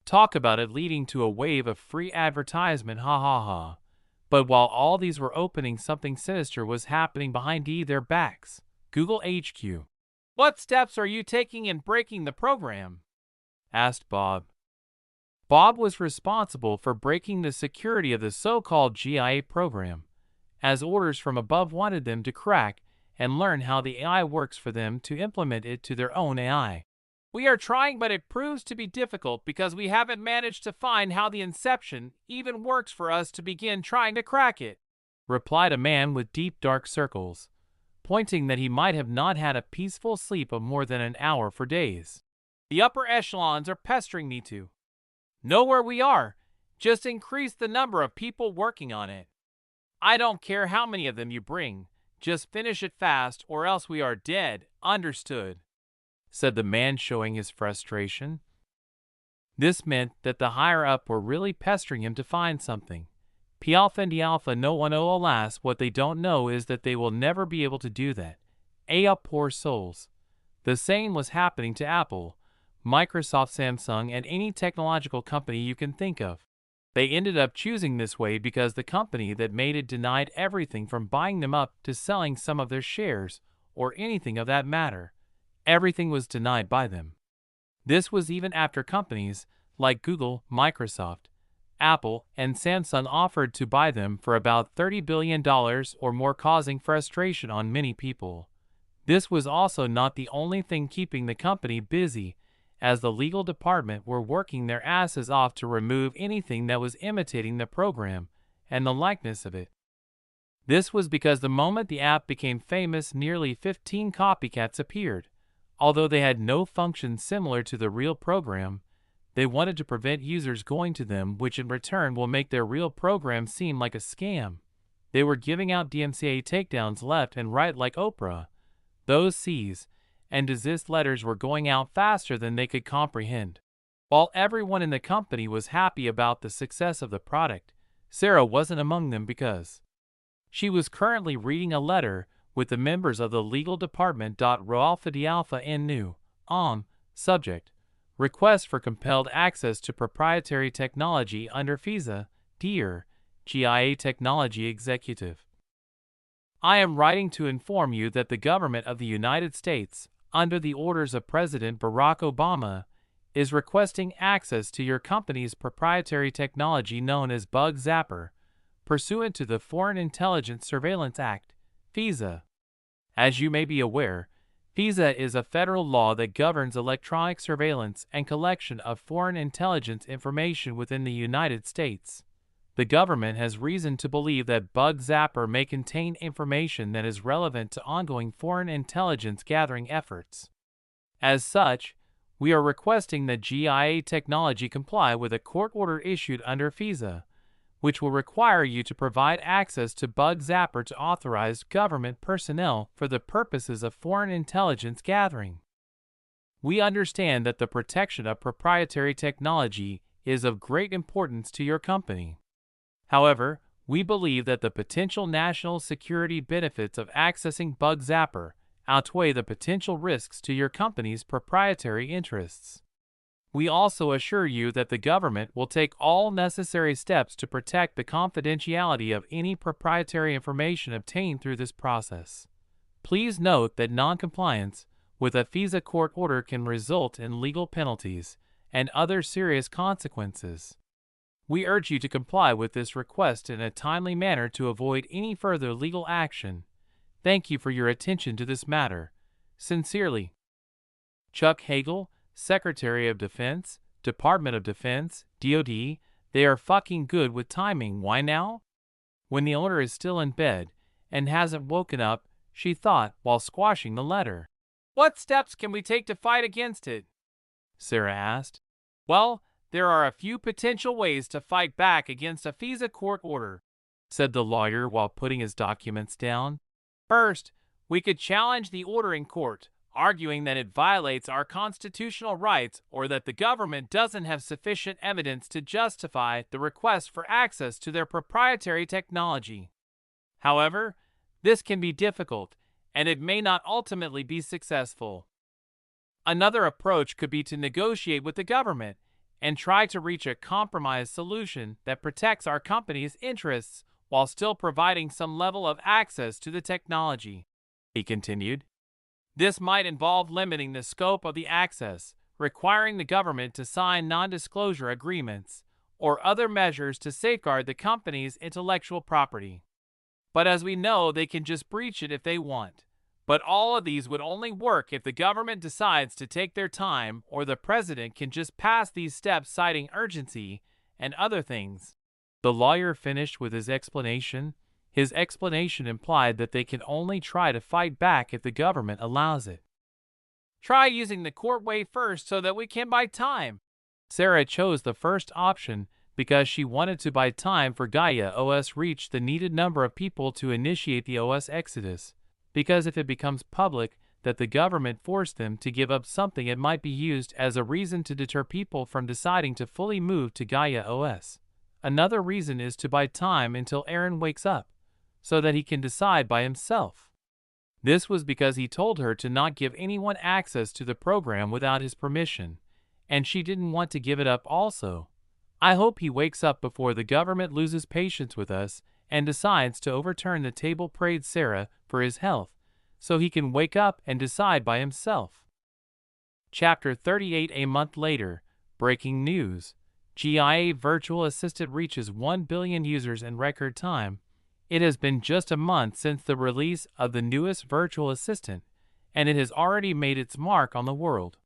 talk about it, leading to a wave of free advertisement, ha ha ha. But while all these were opening, something sinister was happening behind their backs. Google HQ. What steps are you taking in breaking the program? Asked Bob. Bob was responsible for breaking the security of the so-called GIA program, as orders from above wanted them to crack and learn how the AI works for them to implement it to their own AI. We are trying, but it proves to be difficult because we haven't managed to find how the inception even works for us to begin trying to crack it, replied a man with deep dark circles, pointing that he might have not had a peaceful sleep of more than an hour for days. The upper echelons are pestering me to know where we are. Just increase the number of people working on it. I don't care how many of them you bring. Just finish it fast or else we are dead, understood? Said the man, showing his frustration. This meant that the higher-up were really pestering him to find something. P-alpha and D-alpha no one know, alas, what they don't know is that they will never be able to do that. Poor souls. The same was happening to Apple, Microsoft, Samsung, and any technological company you can think of. They ended up choosing this way because the company that made it denied everything from buying them up to selling some of their shares, or anything of that matter. Everything was denied by them. This was even after companies like Google, Microsoft, Apple, and Samsung offered to buy them for about $30 billion or more, causing frustration on many people. This was also not the only thing keeping the company busy, as the legal department were working their asses off to remove anything that was imitating the program and the likeness of it. This was because the moment the app became famous, nearly 15 copycats appeared. Although they had no function similar to the real program, they wanted to prevent users going to them, which in return will make their real program seem like a scam. They were giving out DMCA takedowns left and right like Oprah. Those cease and desist letters were going out faster than they could comprehend. While everyone in the company was happy about the success of the product, Sarah wasn't among them because she was currently reading a letter with the members of the legal department. Ralpha D Alpha N new subject: request for compelled access to proprietary technology under FISA. Dear GIA Technology Executive, I am writing to inform you that the government of the United States, under the orders of President Barack Obama, is requesting access to your company's proprietary technology known as Bug Zapper, pursuant to the Foreign Intelligence Surveillance Act, FISA. As you may be aware, FISA is a federal law that governs electronic surveillance and collection of foreign intelligence information within the United States. the government has reason to believe that Bug Zapper may contain information that is relevant to ongoing foreign intelligence gathering efforts. As such, we are requesting that GIA Technology comply with a court order issued under FISA, which will require you to provide access to Bug Zapper to authorized government personnel for the purposes of foreign intelligence gathering. We understand that the protection of proprietary technology is of great importance to your company. However, we believe that the potential national security benefits of accessing Bug Zapper outweigh the potential risks to your company's proprietary interests. We also assure you that the government will take all necessary steps to protect the confidentiality of any proprietary information obtained through this process. Please note that noncompliance with a FISA court order can result in legal penalties and other serious consequences. We urge you to comply with this request in a timely manner to avoid any further legal action. Thank you for your attention to this matter. Sincerely, Chuck Hagel, Secretary of Defense, Department of Defense, DoD. They are fucking good with timing. Why now? When the owner is still in bed and hasn't woken up, she thought while squashing the letter. What steps can we take to fight against it? Sarah asked. Well, there are a few potential ways to fight back against a FISA court order, said the lawyer while putting his documents down. First, we could challenge the order in court, arguing that it violates our constitutional rights or that the government doesn't have sufficient evidence to justify the request for access to their proprietary technology. However, this can be difficult, and it may not ultimately be successful. Another approach could be to negotiate with the government and try to reach a compromise solution that protects our company's interests while still providing some level of access to the technology, he continued. This might involve limiting the scope of the access, requiring the government to sign non-disclosure agreements, or other measures to safeguard the company's intellectual property. But as we know, they can just breach it if they want. But all of these would only work if the government decides to take their time, or the president can just pass these steps citing urgency and other things. The lawyer finished with his explanation. His explanation implied that they can only try to fight back if the government allows it. Try using the court way first so that we can buy time. Sarah chose the first option because she wanted to buy time for Gaia OS reach the needed number of people to initiate the OS exodus, because if it becomes public that the government forced them to give up something, it might be used as a reason to deter people from deciding to fully move to Gaia OS. Another reason is to buy time until Aaron wakes up, so that he can decide by himself. This was because he told her to not give anyone access to the program without his permission, and she didn't want to give it up also. I hope he wakes up before the government loses patience with us and decides to overturn the table, prayed Sarah, for his health, so he can wake up and decide by himself. Chapter 38. A month later, breaking news. GIA Virtual Assistant reaches 1 billion users in record time. It has been just a month since the release of the newest virtual assistant, and it has already made its mark on the world.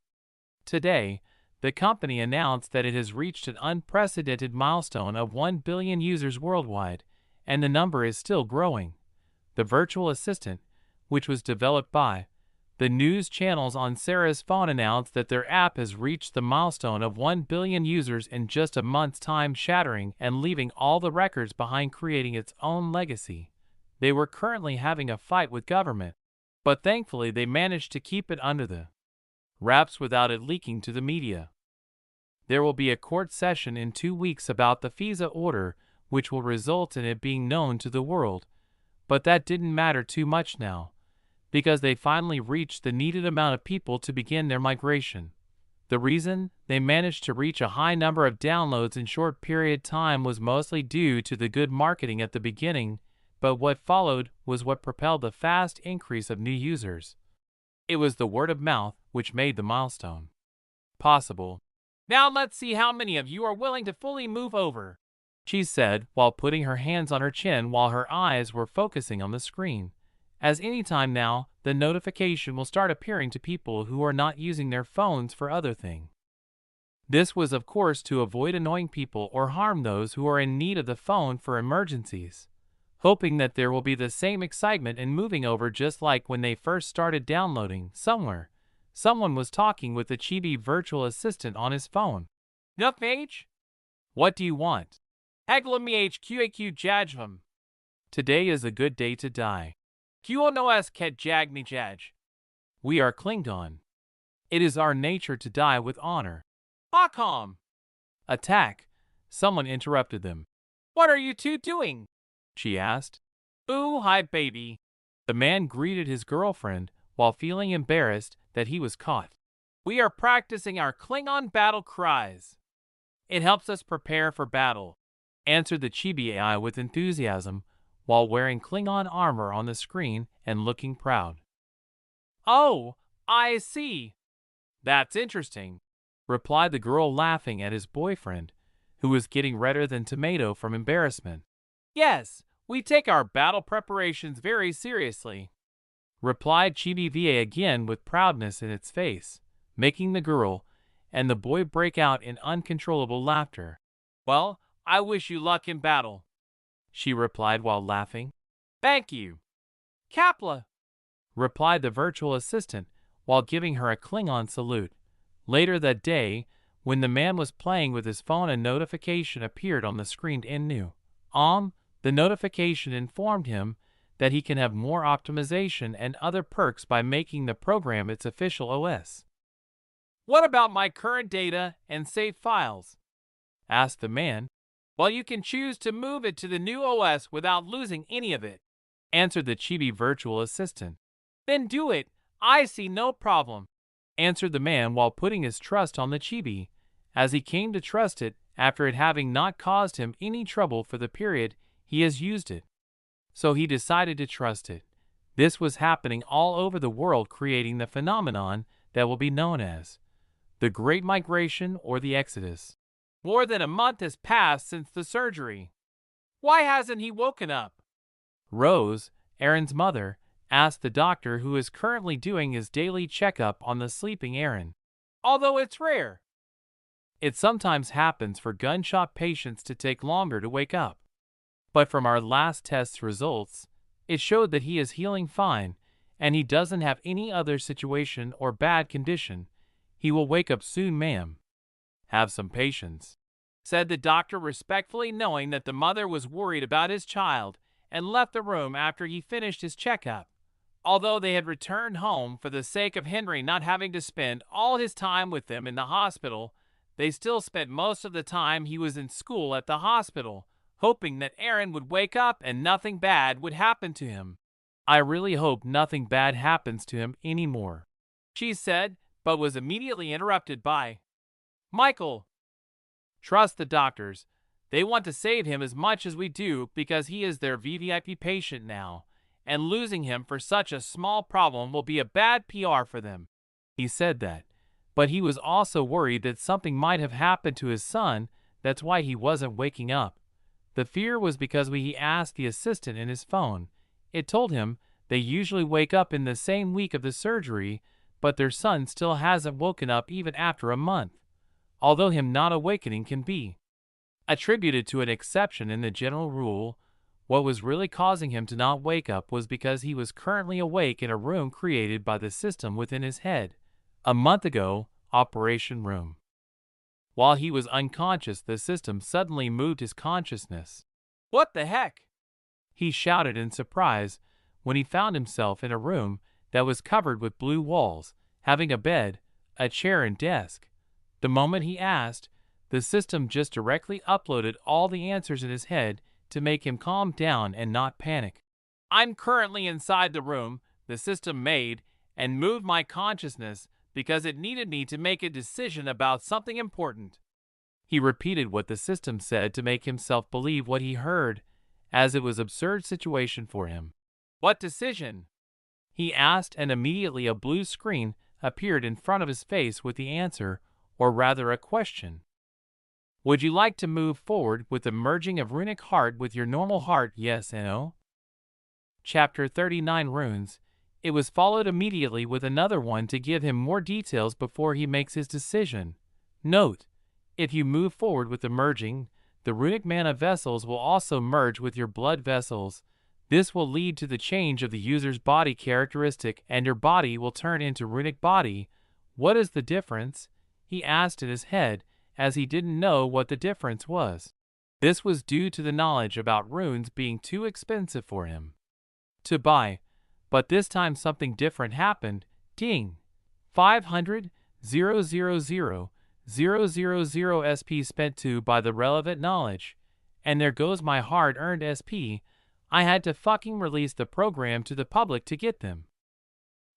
Today, the company announced that it has reached an unprecedented milestone of 1 billion users worldwide, and the number is still growing. The virtual assistant, which was developed by the news channels on Sarah's phone, announced that their app has reached the milestone of 1 billion users in just a month's time, shattering and leaving all the records behind, creating its own legacy. They were currently having a fight with government, but thankfully they managed to keep it under the wraps without it leaking to the media. There will be a court session in 2 weeks about the FISA order, which will result in it being known to the world, but that didn't matter too much now, because they finally reached the needed amount of people to begin their migration. The reason they managed to reach a high number of downloads in short period time was mostly due to the good marketing at the beginning, but what followed was what propelled the fast increase of new users. It was the word of mouth which made the milestone possible. Now let's see how many of you are willing to fully move over, she said while putting her hands on her chin while her eyes were focusing on the screen. As any time now, the notification will start appearing to people who are not using their phones for other things. This was of course to avoid annoying people or harm those who are in need of the phone for emergencies, hoping that there will be the same excitement in moving over just like when they first started downloading. Somewhere, someone was talking with the chibi virtual assistant on his phone. Nuff age? What do you want? Aglam HQAQ Jajvam. Today is a good day to die. QONOS Ket Jagni Jaj. We are Klingon. It is our nature to die with honor. Akam. Attack. Someone interrupted them. What are you two doing? She asked. Ooh, hi baby. The man greeted his girlfriend while feeling embarrassed that he was caught. We are practicing our Klingon battle cries. It helps us prepare for battle, answered the chibi AI with enthusiasm while wearing Klingon armor on the screen and looking proud. Oh, I see. That's interesting, replied the girl laughing at his boyfriend, who was getting redder than tomato from embarrassment. Yes, we take our battle preparations very seriously, replied Chibi VA again with proudness in its face, making the girl and the boy break out in uncontrollable laughter. Well, I wish you luck in battle, she replied while laughing. Thank you. Kapla, replied the virtual assistant while giving her a Klingon salute. Later that day, when the man was playing with his phone, a notification appeared on the screen in new. The notification informed him that he can have more optimization and other perks by making the program its official OS. What about my current data and save files? Asked the man. Well, you can choose to move it to the new OS without losing any of it, answered the chibi virtual assistant. Then do it. I see no problem, answered the man while putting his trust on the chibi, as he came to trust it after it having not caused him any trouble for the period he has used it. So he decided to trust it. This was happening all over the world, creating the phenomenon that will be known as the Great Migration or the Exodus. More than a month has passed since the surgery. Why hasn't he woken up? Rose, Aaron's mother, asked the doctor, who is currently doing his daily checkup on the sleeping Aaron. Although it's rare, it sometimes happens for gunshot patients to take longer to wake up. But from our last test's results, it showed that he is healing fine and he doesn't have any other situation or bad condition. He will wake up soon, ma'am. Have some patience, said the doctor respectfully, knowing that the mother was worried about his child, and left the room after he finished his checkup. Although they had returned home for the sake of Henry not having to spend all his time with them in the hospital, they still spent most of the time he was in school at the hospital, hoping that Aaron would wake up and nothing bad would happen to him. I really hope nothing bad happens to him anymore, she said, but was immediately interrupted by Michael. Trust the doctors. They want to save him as much as we do because he is their VVIP patient now, and losing him for such a small problem will be a bad PR for them. He said that, but he was also worried that something might have happened to his son. That's why he wasn't waking up. The fear was because he asked the assistant in his phone. It told him they usually wake up in the same week of the surgery, but their son still hasn't woken up even after a month, although him not awakening can be attributed to an exception in the general rule. What was really causing him to not wake up was because he was currently awake in a room created by the system within his head. A month ago, operation room. While he was unconscious, the system suddenly moved his consciousness. What the heck? He shouted in surprise when he found himself in a room that was covered with blue walls, having a bed, a chair and desk. The moment he asked, the system just directly uploaded all the answers in his head to make him calm down and not panic. I'm currently inside the room the system made and moved my consciousness because it needed me to make a decision about something important. He repeated what the system said to make himself believe what he heard, as it was an absurd situation for him. What decision? He asked, and immediately a blue screen appeared in front of his face with the answer, or rather a question. Would you like to move forward with the merging of runic heart with your normal heart, yes and no? Chapter 39 Runes. It was followed immediately with another one to give him more details before he makes his decision. Note, If you move forward with the merging, the runic mana vessels will also merge with your blood vessels. This will lead to the change of the user's body characteristic and your body will turn into runic body. What is the difference? He asked in his head, as he didn't know what the difference was. This was due to the knowledge about runes being too expensive for him to buy. But this time something different happened. Ding! 500,000,000 SP spent to buy the relevant knowledge. And there goes my hard-earned SP. I had to fucking release the program to the public to get them.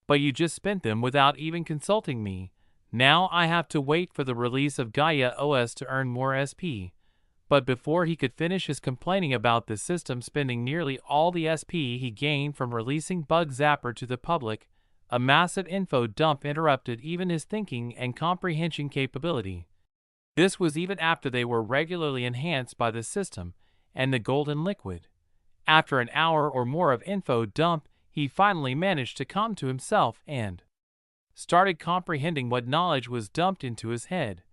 But you just spent them without even consulting me. Now I have to wait for the release of Gaia OS to earn more SP. But before he could finish his complaining about the system spending nearly all the SP he gained from releasing Bug Zapper to the public, a massive info dump interrupted even his thinking and comprehension capability. This was even after they were regularly enhanced by the system and the golden liquid. After an hour or more of info dump, he finally managed to come to himself and started comprehending what knowledge was dumped into his head.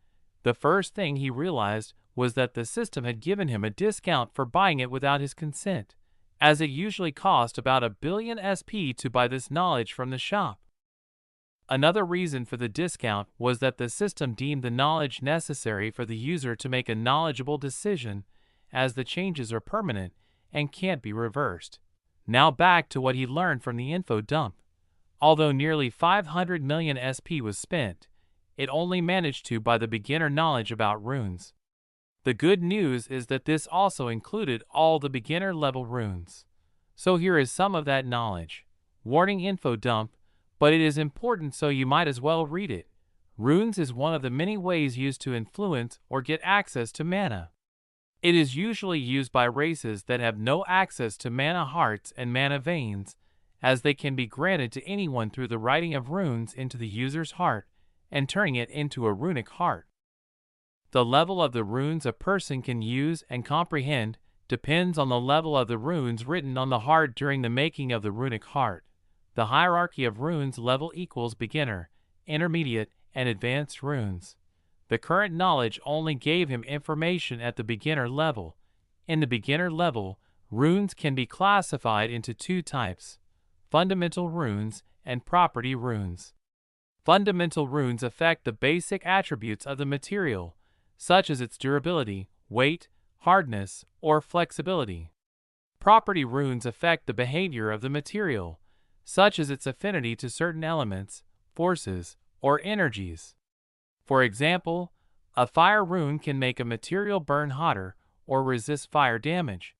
The first thing he realized was that the system had given him a discount for buying it without his consent, as it usually cost about 1 billion SP to buy this knowledge from the shop. Another reason for the discount was that the system deemed the knowledge necessary for the user to make a knowledgeable decision, as the changes are permanent and can't be reversed. Now back to what he learned from the info dump. Although nearly 500 million SP was spent, it only managed to buy the beginner knowledge about runes. The good news is that this also included all the beginner level runes. So here is some of that knowledge. Warning info dump, but it is important so you might as well read it. Runes is one of the many ways used to influence or get access to mana. It is usually used by races that have no access to mana hearts and mana veins, as they can be granted to anyone through the writing of runes into the user's heart and turning it into a runic heart. The level of the runes a person can use and comprehend depends on the level of the runes written on the heart during the making of the runic heart. The hierarchy of runes level equals beginner, intermediate, and advanced runes. The current knowledge only gave him information at the beginner level. In the beginner level, runes can be classified into two types: fundamental runes and property runes. Fundamental runes affect the basic attributes of the material, such as its durability, weight, hardness, or flexibility. Property runes affect the behavior of the material, such as its affinity to certain elements, forces, or energies. For example, a fire rune can make a material burn hotter or resist fire damage.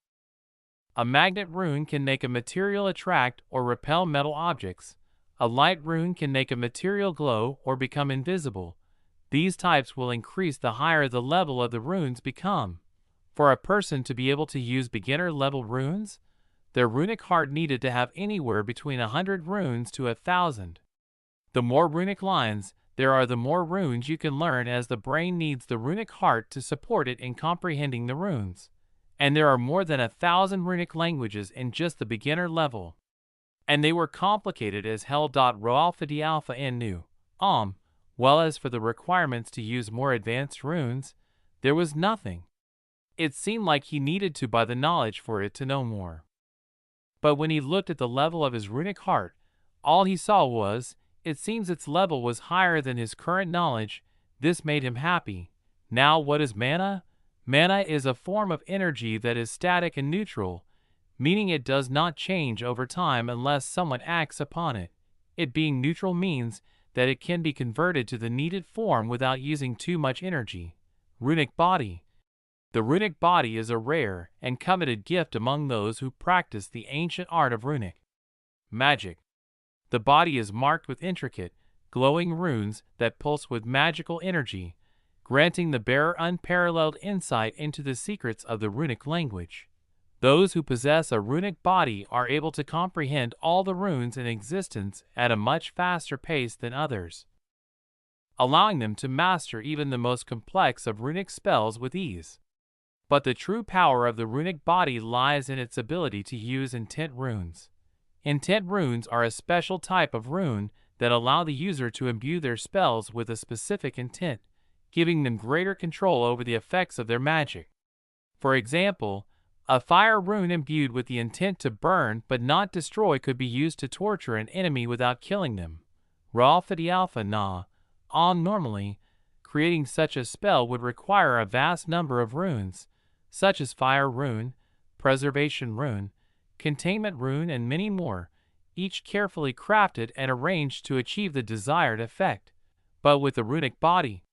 A magnet rune can make a material attract or repel metal objects. A light rune can make a material glow or become invisible. These types will increase the higher the level of the runes become. For a person to be able to use beginner-level runes, their runic heart needed to have anywhere between 100 runes to 1,000. The more runic lines there are, the more runes you can learn, as the brain needs the runic heart to support it in comprehending the runes. And there are more than 1,000 runic languages in just the beginner level. And they were complicated as hell. Rho alpha d alpha n nu. Well, as for the requirements to use more advanced runes, there was nothing. It seemed like he needed to buy the knowledge for it to know more. But when he looked at the level of his runic heart, all he saw was, it seems its level was higher than his current knowledge. This made him happy. Now what is mana? Mana is a form of energy that is static and neutral, meaning it does not change over time unless someone acts upon it. It being neutral means that it can be converted to the needed form without using too much energy. Runic body. The runic body is a rare and coveted gift among those who practice the ancient art of runic magic. The body is marked with intricate, glowing runes that pulse with magical energy, granting the bearer unparalleled insight into the secrets of the runic language. Those who possess a runic body are able to comprehend all the runes in existence at a much faster pace than others, allowing them to master even the most complex of runic spells with ease. But the true power of the runic body lies in its ability to use intent runes. Intent runes are a special type of rune that allow the user to imbue their spells with a specific intent, giving them greater control over the effects of their magic. For example, a fire rune imbued with the intent to burn but not destroy could be used to torture an enemy without killing them. Raw Fidi Alpha Na, on normally, creating such a spell would require a vast number of runes, such as Fire Rune, Preservation Rune, Containment Rune, and many more, each carefully crafted and arranged to achieve the desired effect. But with the runic body,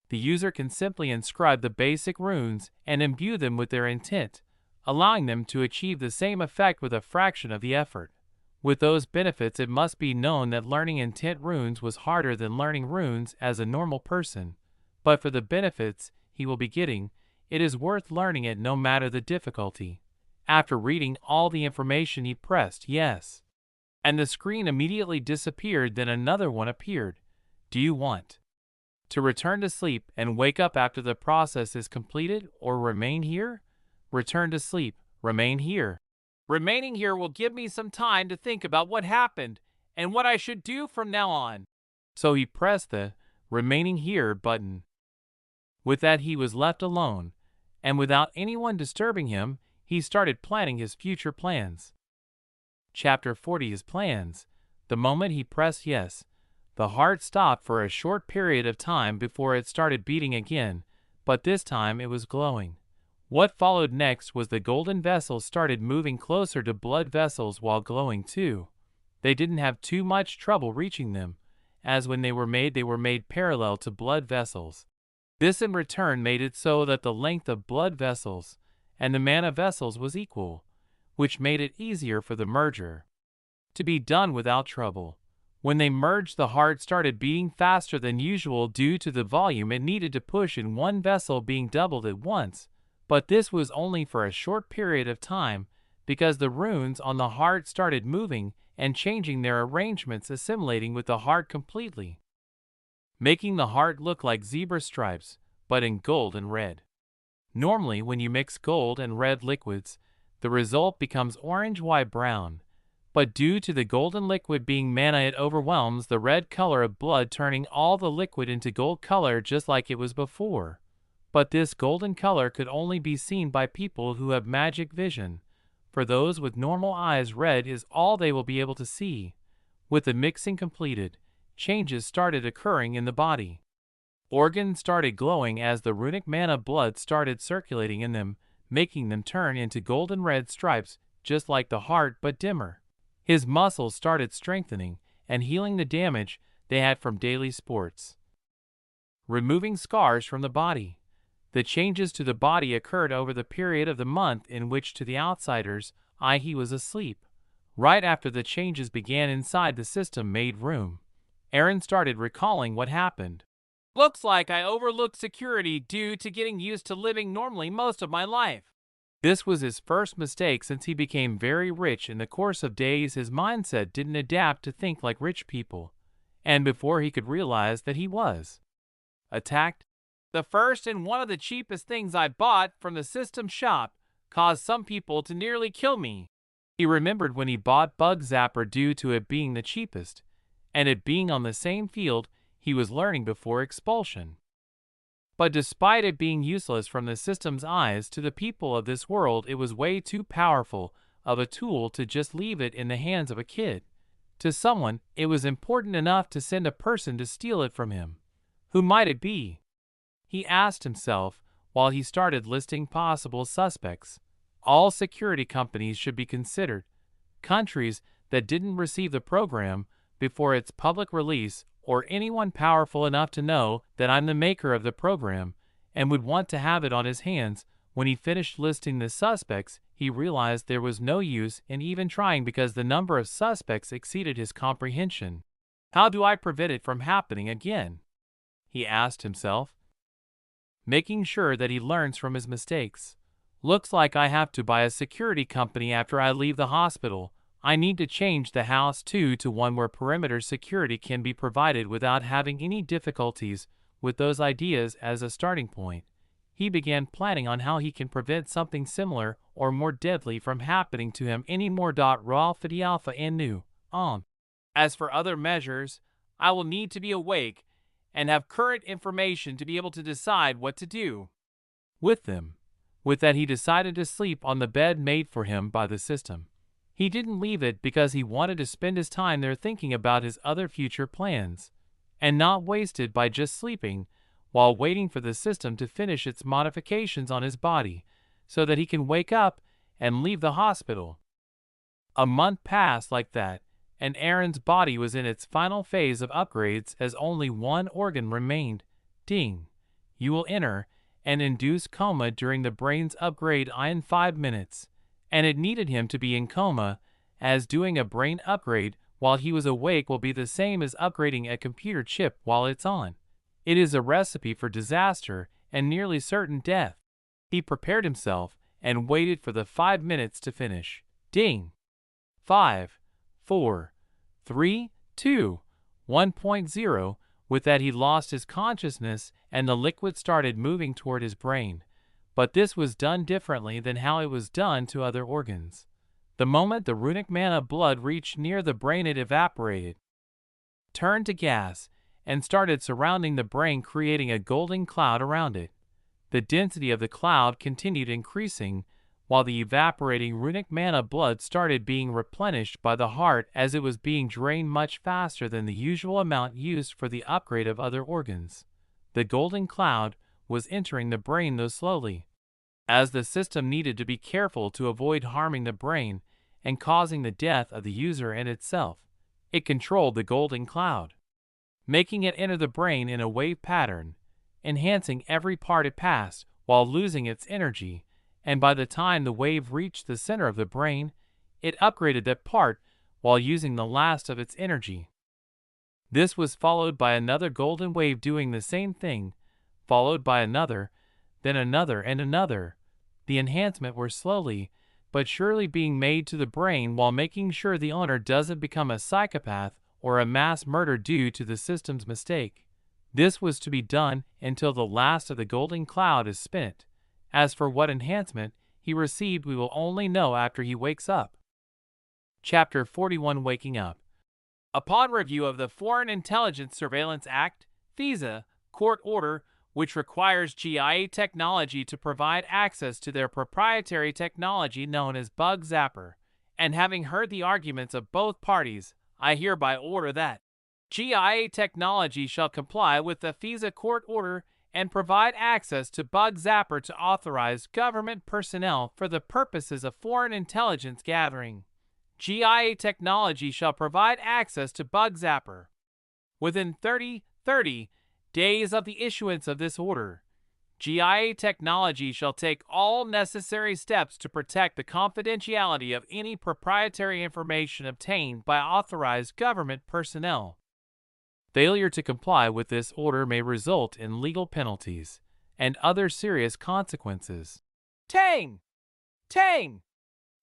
the user can simply inscribe the basic runes and imbue them with their intent, allowing them to achieve the same effect with a fraction of the effort. With those benefits, it must be known that learning intent runes was harder than learning runes as a normal person, but for the benefits he will be getting, it is worth learning it no matter the difficulty. After reading all the information, he pressed yes, and the screen immediately disappeared. Then another one appeared. Do you want to return to sleep and wake up after the process is completed, or remain here? Return to sleep, remain here. Remaining here will give me some time to think about what happened and what I should do from now on. So he pressed the remaining here button. With that, he was left alone, and without anyone disturbing him, he started planning his future plans. Chapter 40: His plans. The moment he pressed yes, the heart stopped for a short period of time before it started beating again, but this time it was glowing. What followed next was the golden vessels started moving closer to blood vessels while glowing too. They didn't have too much trouble reaching them, as when they were made parallel to blood vessels. This in return made it so that the length of blood vessels and the mana vessels was equal, which made it easier for the merger to be done without trouble. When they merged, the heart started beating faster than usual due to the volume it needed to push in one vessel being doubled at once. But this was only for a short period of time, because the runes on the heart started moving and changing their arrangements, assimilating with the heart completely, making the heart look like zebra stripes, but in gold and red. Normally, when you mix gold and red liquids, the result becomes orange-white brown, but due to the golden liquid being mana, it overwhelms the red color of blood, turning all the liquid into gold color just like it was before. But this golden color could only be seen by people who have magic vision. For those with normal eyes, red is all they will be able to see. With the mixing completed, changes started occurring in the body. Organs started glowing as the runic mana blood started circulating in them, making them turn into golden red stripes, just like the heart but dimmer. His muscles started strengthening and healing the damage they had from daily sports, removing scars from the body. The changes to the body occurred over the period of the month in which, to the outsider's eye, he was asleep. Right after the changes began inside, the system made room. Aaron started recalling what happened. Looks like I overlooked security due to getting used to living normally most of my life. This was his first mistake since he became very rich. In the course of days, his mindset didn't adapt to think like rich people, and before he could realize that he was attacked, the first and one of the cheapest things I bought from the system shop caused some people to nearly kill me. He remembered when he bought Bug Zapper due to it being the cheapest, and it being on the same field he was learning before expulsion. But despite it being useless from the system's eyes, to the people of this world it was way too powerful of a tool to just leave it in the hands of a kid. To someone, it was important enough to send a person to steal it from him. Who might it be? He asked himself while he started listing possible suspects. All security companies should be considered. Countries that didn't receive the program before its public release, or anyone powerful enough to know that I'm the maker of the program and would want to have it on his hands. When he finished listing the suspects, he realized there was no use in even trying because the number of suspects exceeded his comprehension. How do I prevent it from happening again? He asked himself, making sure that he learns from his mistakes. Looks like I have to buy a security company after I leave the hospital. I need to change the house too to one where perimeter security can be provided without having any difficulties. With those ideas as a starting point, he began planning on how he can prevent something similar or more deadly from happening to him anymore. Raw Fidi Alpha and new. As for other measures, I will need to be awake and have current information to be able to decide what to do with them. With that, he decided to sleep on the bed made for him by the system. He didn't leave it because he wanted to spend his time there thinking about his other future plans, and not waste it by just sleeping while waiting for the system to finish its modifications on his body so that he can wake up and leave the hospital. A month passed like that, and Aaron's body was in its final phase of upgrades as only one organ remained. Ding. You will enter an induced coma during the brain's upgrade in 5 minutes, and it needed him to be in coma, as doing a brain upgrade while he was awake will be the same as upgrading a computer chip while it's on. It is a recipe for disaster and nearly certain death. He prepared himself and waited for the 5 minutes to finish. Ding. 5, 4, 3, 2, 1.0. With that, he lost his consciousness and the liquid started moving toward his brain. But this was done differently than how it was done to other organs. The moment the runic mana blood reached near the brain, it evaporated, turned to gas, and started surrounding the brain, creating a golden cloud around it. The density of the cloud continued increasing, while the evaporating runic mana blood started being replenished by the heart as it was being drained much faster than the usual amount used for the upgrade of other organs. The golden cloud was entering the brain though slowly, as the system needed to be careful to avoid harming the brain and causing the death of the user and itself. It controlled the golden cloud, making it enter the brain in a wave pattern, enhancing every part it passed while losing its energy, and by the time the wave reached the center of the brain, it upgraded that part while using the last of its energy. This was followed by another golden wave doing the same thing, followed by another, then another and another. The enhancement were slowly but surely being made to the brain while making sure the owner doesn't become a psychopath or a mass murderer due to the system's mistake. This was to be done until the last of the golden cloud is spent. As for what enhancement he received, we will only know after he wakes up. Chapter 41, Waking Up. Upon review of the Foreign Intelligence Surveillance Act, FISA, court order, which requires GIA Technology to provide access to their proprietary technology known as Bug Zapper, and having heard the arguments of both parties, I hereby order that GIA Technology shall comply with the FISA court order and provide access to Bug Zapper to authorized government personnel for the purposes of foreign intelligence gathering. GIA Technology shall provide access to Bug Zapper within 30 days of the issuance of this order. GIA Technology shall take all necessary steps to protect the confidentiality of any proprietary information obtained by authorized government personnel. Failure to comply with this order may result in legal penalties and other serious consequences. Tang! Tang!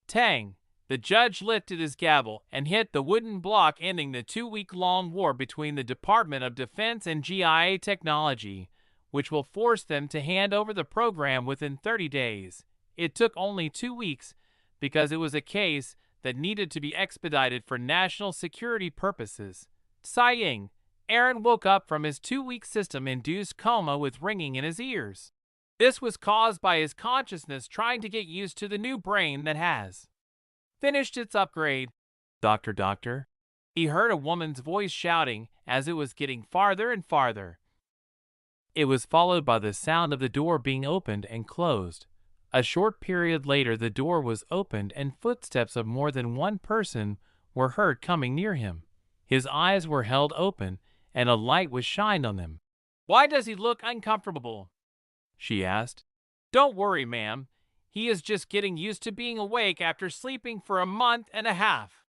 Tang! The judge lifted his gavel and hit the wooden block, ending the 2-week-long war between the Department of Defense and GIA Technology, which will force them to hand over the program within 30 days. It took only 2 weeks because it was a case that needed to be expedited for national security purposes. Sighing, Aaron woke up from his 2-week system-induced coma with ringing in his ears. This was caused by his consciousness trying to get used to the new brain that has finished its upgrade. Doctor. He heard a woman's voice shouting as it was getting farther and farther. It was followed by the sound of the door being opened and closed. A short period later, the door was opened and footsteps of more than one person were heard coming near him. His eyes were held open and a light was shined on them. "Why does he look uncomfortable?" she asked. "Don't worry, ma'am. He is just getting used to being awake after sleeping for a month and a half."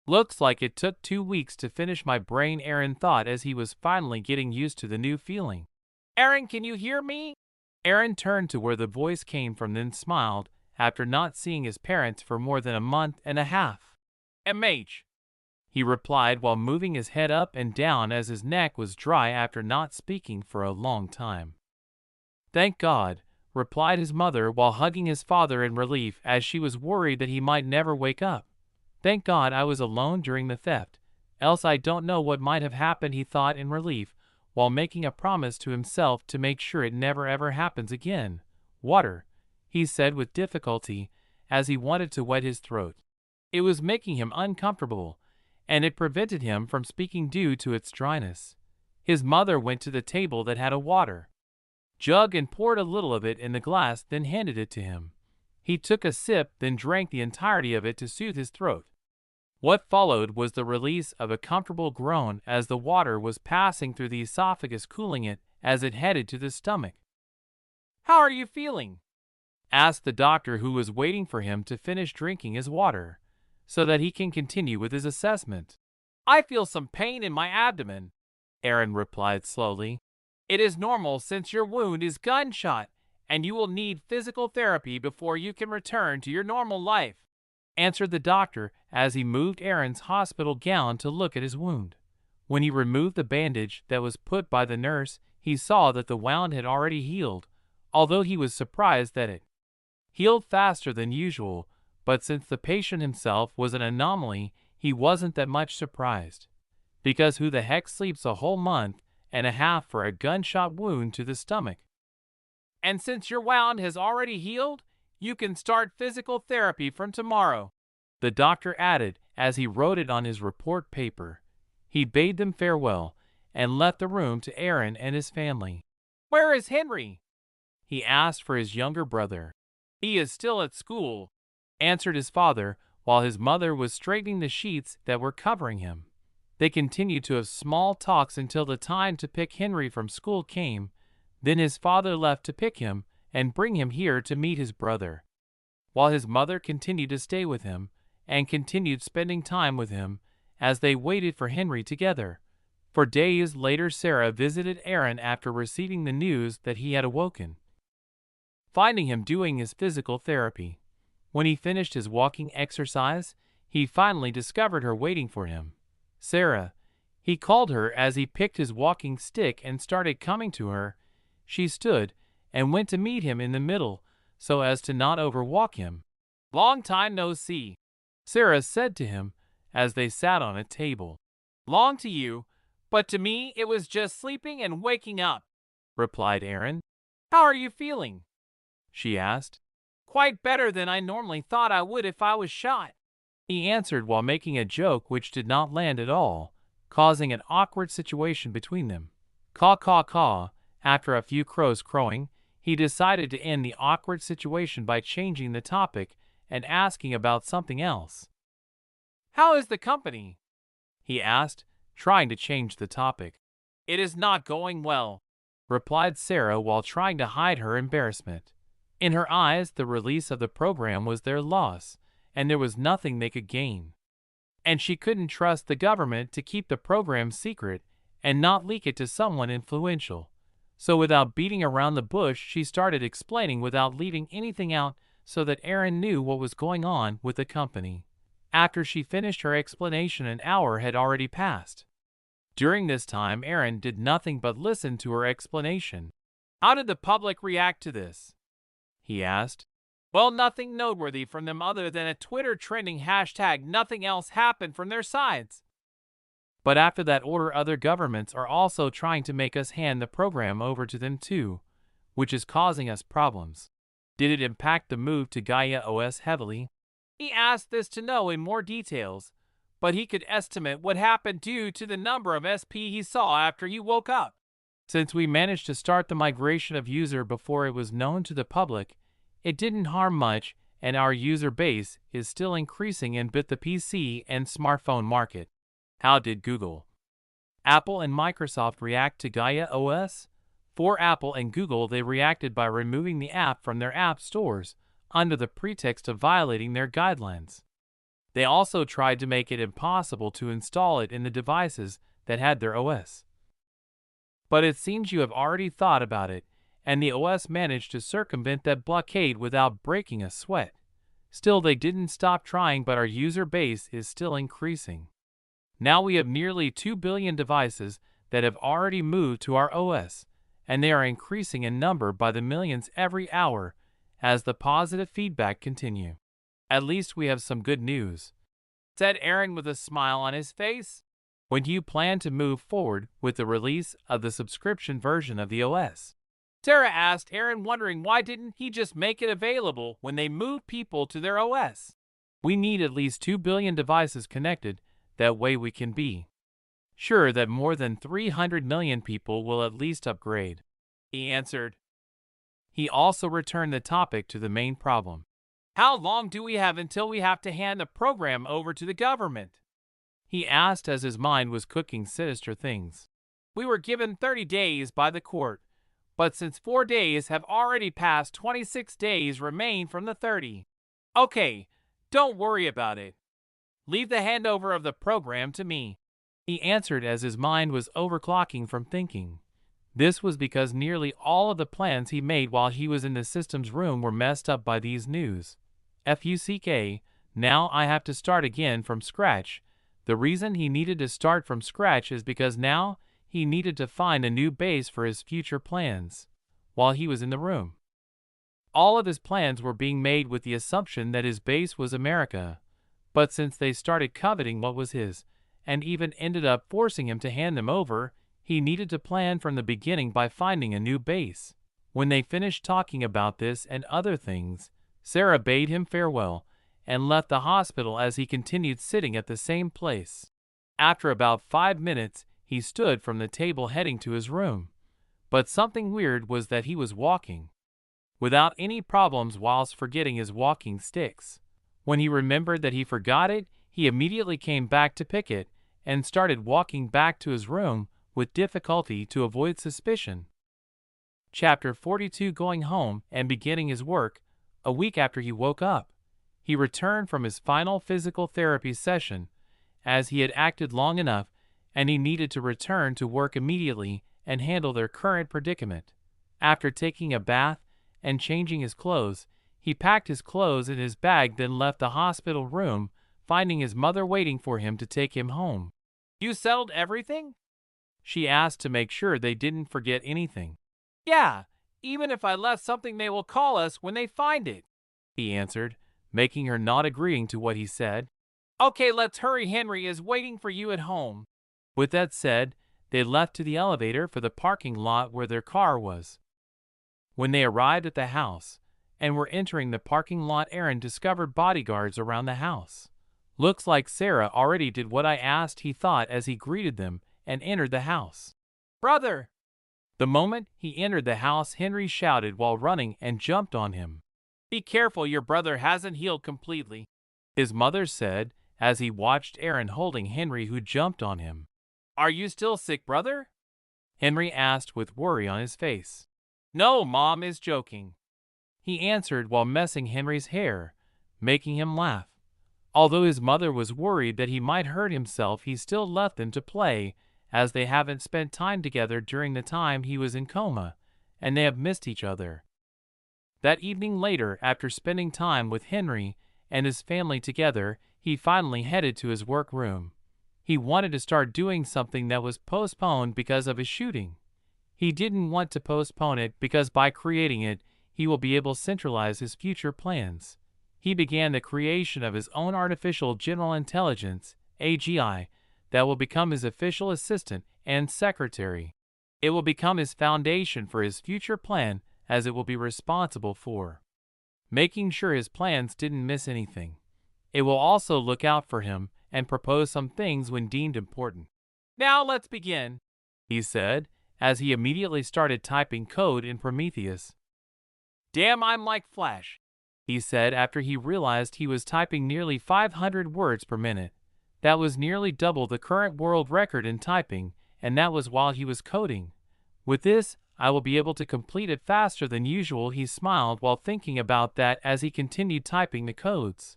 Looks like it took 2 weeks to finish my brain, Aaron thought as he was finally getting used to the new feeling. "Aaron, can you hear me?" Aaron turned to where the voice came from, then smiled after not seeing his parents for more than a month and a half. "MH," he replied while moving his head up and down as his neck was dry after not speaking for a long time. "Thank God," replied his mother while hugging his father in relief as she was worried that he might never wake up. "Thank God I was alone during the theft, else I don't know what might have happened," he thought in relief while making a promise to himself to make sure it never ever happens again. "Water," he said with difficulty, as he wanted to wet his throat. It was making him uncomfortable, and it prevented him from speaking due to its dryness. His mother went to the table that had a water jug and poured a little of it in the glass, then handed it to him. He took a sip, then drank the entirety of it to soothe his throat. What followed was the release of a comfortable groan as the water was passing through the esophagus, cooling it as it headed to the stomach. "How are you feeling?" asked the doctor, who was waiting for him to finish drinking his water, so that he can continue with his assessment. "I feel some pain in my abdomen," Aaron replied slowly. "It is normal since your wound is gunshot, and you will need physical therapy before you can return to your normal life," answered the doctor as he moved Aaron's hospital gown to look at his wound. When he removed the bandage that was put by the nurse, he saw that the wound had already healed, although he was surprised that it healed faster than usual. But since the patient himself was an anomaly, he wasn't that much surprised. Because who the heck sleeps a whole month and a half for a gunshot wound to the stomach? "And since your wound has already healed, you can start physical therapy from tomorrow," the doctor added as he wrote it on his report paper. He bade them farewell and left the room to Aaron and his family. "Where is Henry?" he asked for his younger brother. "He is still at school," answered his father, while his mother was straightening the sheets that were covering him. They continued to have small talks until the time to pick Henry from school came. Then his father left to pick him and bring him here to meet his brother, while his mother continued to stay with him and continued spending time with him as they waited for Henry together. For days later, Sarah visited Aaron after receiving the news that he had awoken, finding him doing his physical therapy. When he finished his walking exercise, he finally discovered her waiting for him. "Sarah," he called her as he picked his walking stick and started coming to her. She stood and went to meet him in the middle so as to not overwalk him. "Long time no see," Sarah said to him as they sat on a table. "Long to you, but to me it was just sleeping and waking up," replied Aaron. "How are you feeling?" she asked. "Quite better than I normally thought I would if I was shot," he answered while making a joke which did not land at all, causing an awkward situation between them. Caw, caw, caw. After a few crows crowing, he decided to end the awkward situation by changing the topic and asking about something else. "How is the company?" he asked, trying to change the topic. "It is not going well," replied Sarah while trying to hide her embarrassment. In her eyes, the release of the program was their loss, and there was nothing they could gain. And she couldn't trust the government to keep the program secret and not leak it to someone influential. So without beating around the bush, she started explaining without leaving anything out so that Aaron knew what was going on with the company. After she finished her explanation, an hour had already passed. During this time, Aaron did nothing but listen to her explanation. "How did the public react to this?" he asked. "Well, nothing noteworthy from them other than a Twitter trending hashtag. Nothing else happened from their sides. But after that order, other governments are also trying to make us hand the program over to them too, which is causing us problems." "Did it impact the move to Gaia OS heavily?" He asked this to know in more details, but he could estimate what happened due to the number of SP he saw after he woke up. "Since we managed to start the migration of user before it was known to the public, it didn't harm much, and our user base is still increasing in both the PC and smartphone market." How did Google, Apple, and Microsoft react to Gaia OS? For Apple and Google, they reacted by removing the app from their app stores under the pretext of violating their guidelines. They also tried to make it impossible to install it in the devices that had their OS. But it seems you have already thought about it, and the OS managed to circumvent that blockade without breaking a sweat. Still, they didn't stop trying, but our user base is still increasing. Now we have nearly 2 billion devices that have already moved to our OS, and they are increasing in number by the millions every hour as the positive feedback continue. "At least we have some good news," said Aaron with a smile on his face. When do you plan to move forward with the release of the subscription version of the OS? Sarah asked Aaron, wondering why didn't he just make it available when they moved people to their OS? We need at least 2 billion devices connected, that way we can be sure that more than 300 million people will at least upgrade, he answered. He also returned the topic to the main problem. How long do we have until we have to hand the program over to the government? He asked as his mind was cooking sinister things. We were given 30 days by the court, but since 4 days have already passed, 26 days remain from the 30. Okay, don't worry about it. Leave the handover of the program to me, he answered as his mind was overclocking from thinking. This was because nearly all of the plans he made while he was in the systems room were messed up by these news. FUCK, now I have to start again from scratch. The reason he needed to start from scratch is because now he needed to find a new base for his future plans. While he was in the room, all of his plans were being made with the assumption that his base was America. But since they started coveting what was his, and even ended up forcing him to hand them over, he needed to plan from the beginning by finding a new base. When they finished talking about this and other things, Sarah bade him farewell and left the hospital as he continued sitting at the same place. After about 5 minutes, he stood from the table heading to his room. But something weird was that he was walking without any problems whilst forgetting his walking sticks. When he remembered that he forgot it, he immediately came back to pick it and started walking back to his room with difficulty to avoid suspicion. Chapter 42. Going home and beginning his work. A week after he woke up, he returned from his final physical therapy session, as he had acted long enough and he needed to return to work immediately and handle their current predicament. After taking a bath and changing his clothes, he packed his clothes in his bag, then left the hospital room, finding his mother waiting for him to take him home. You settled everything? She asked to make sure they didn't forget anything. Yeah, even if I left something they will call us when they find it, he answered, making her not agreeing to what he said. Okay, let's hurry, Henry is waiting for you at home. With that said, they left to the elevator for the parking lot where their car was. When they arrived at the house and were entering the parking lot, Aaron discovered bodyguards around the house. Looks like Sarah already did what I asked, he thought as he greeted them and entered the house. Brother! The moment he entered the house, Henry shouted while running and jumped on him. Be careful, your brother hasn't healed completely, his mother said as he watched Aaron holding Henry, who jumped on him. Are you still sick, brother? Henry asked with worry on his face. No, Mom is joking, he answered while messing Henry's hair, making him laugh. Although his mother was worried that he might hurt himself, he still left them to play, as they haven't spent time together during the time he was in coma, and they have missed each other. That evening later, after spending time with Henry and his family together, he finally headed to his workroom. He wanted to start doing something that was postponed because of his shooting. He didn't want to postpone it because by creating it, he will be able to centralize his future plans. He began the creation of his own artificial general intelligence, AGI, that will become his official assistant and secretary. It will become his foundation for his future plan, as it will be responsible for making sure his plans didn't miss anything. It will also look out for him and propose some things when deemed important. Now let's begin, he said, as he immediately started typing code in Prometheus. Damn, I'm like Flash, he said after he realized he was typing nearly 500 words per minute. That was nearly double the current world record in typing, and that was while he was coding. With this, I will be able to complete it faster than usual, he smiled while thinking about that as he continued typing the codes.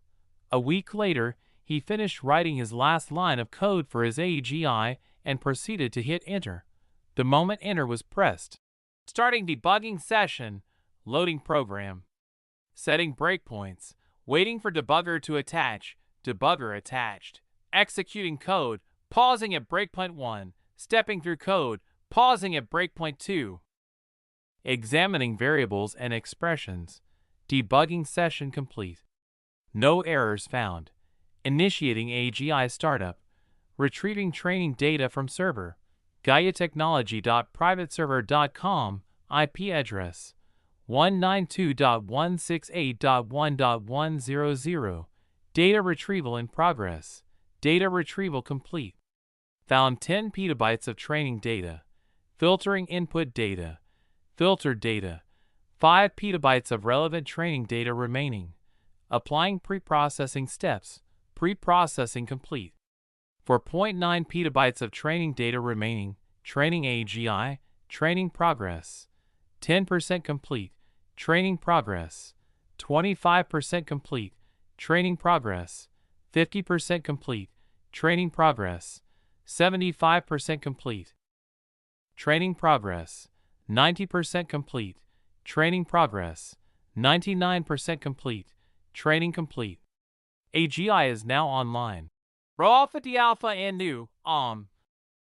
A week later, he finished writing his last line of code for his AGI and proceeded to hit enter. The moment enter was pressed. Starting debugging session, loading program. Setting breakpoints, waiting for debugger to attach, debugger attached. Executing code, pausing at breakpoint 1, stepping through code, pausing at breakpoint 2. Examining variables and expressions. Debugging session complete. No errors found. Initiating AGI startup. Retrieving training data from server. GaiaTechnology.privateserver.com, IP address 192.168.1.100. Data retrieval in progress. Data retrieval complete. Found 10 petabytes of training data. Filtering input data. Filtered data. 5 petabytes of relevant training data remaining. Applying pre-processing steps. Pre-processing complete. 4.9 petabytes of training data remaining. Training AGI. Training progress. 10% complete. Training progress. 25% complete. Training progress. 50% complete. Training progress. 75% complete. Training progress. 90% complete. Training progress. 99% complete. Training complete. AGI is now online. Alpha D Alpha and new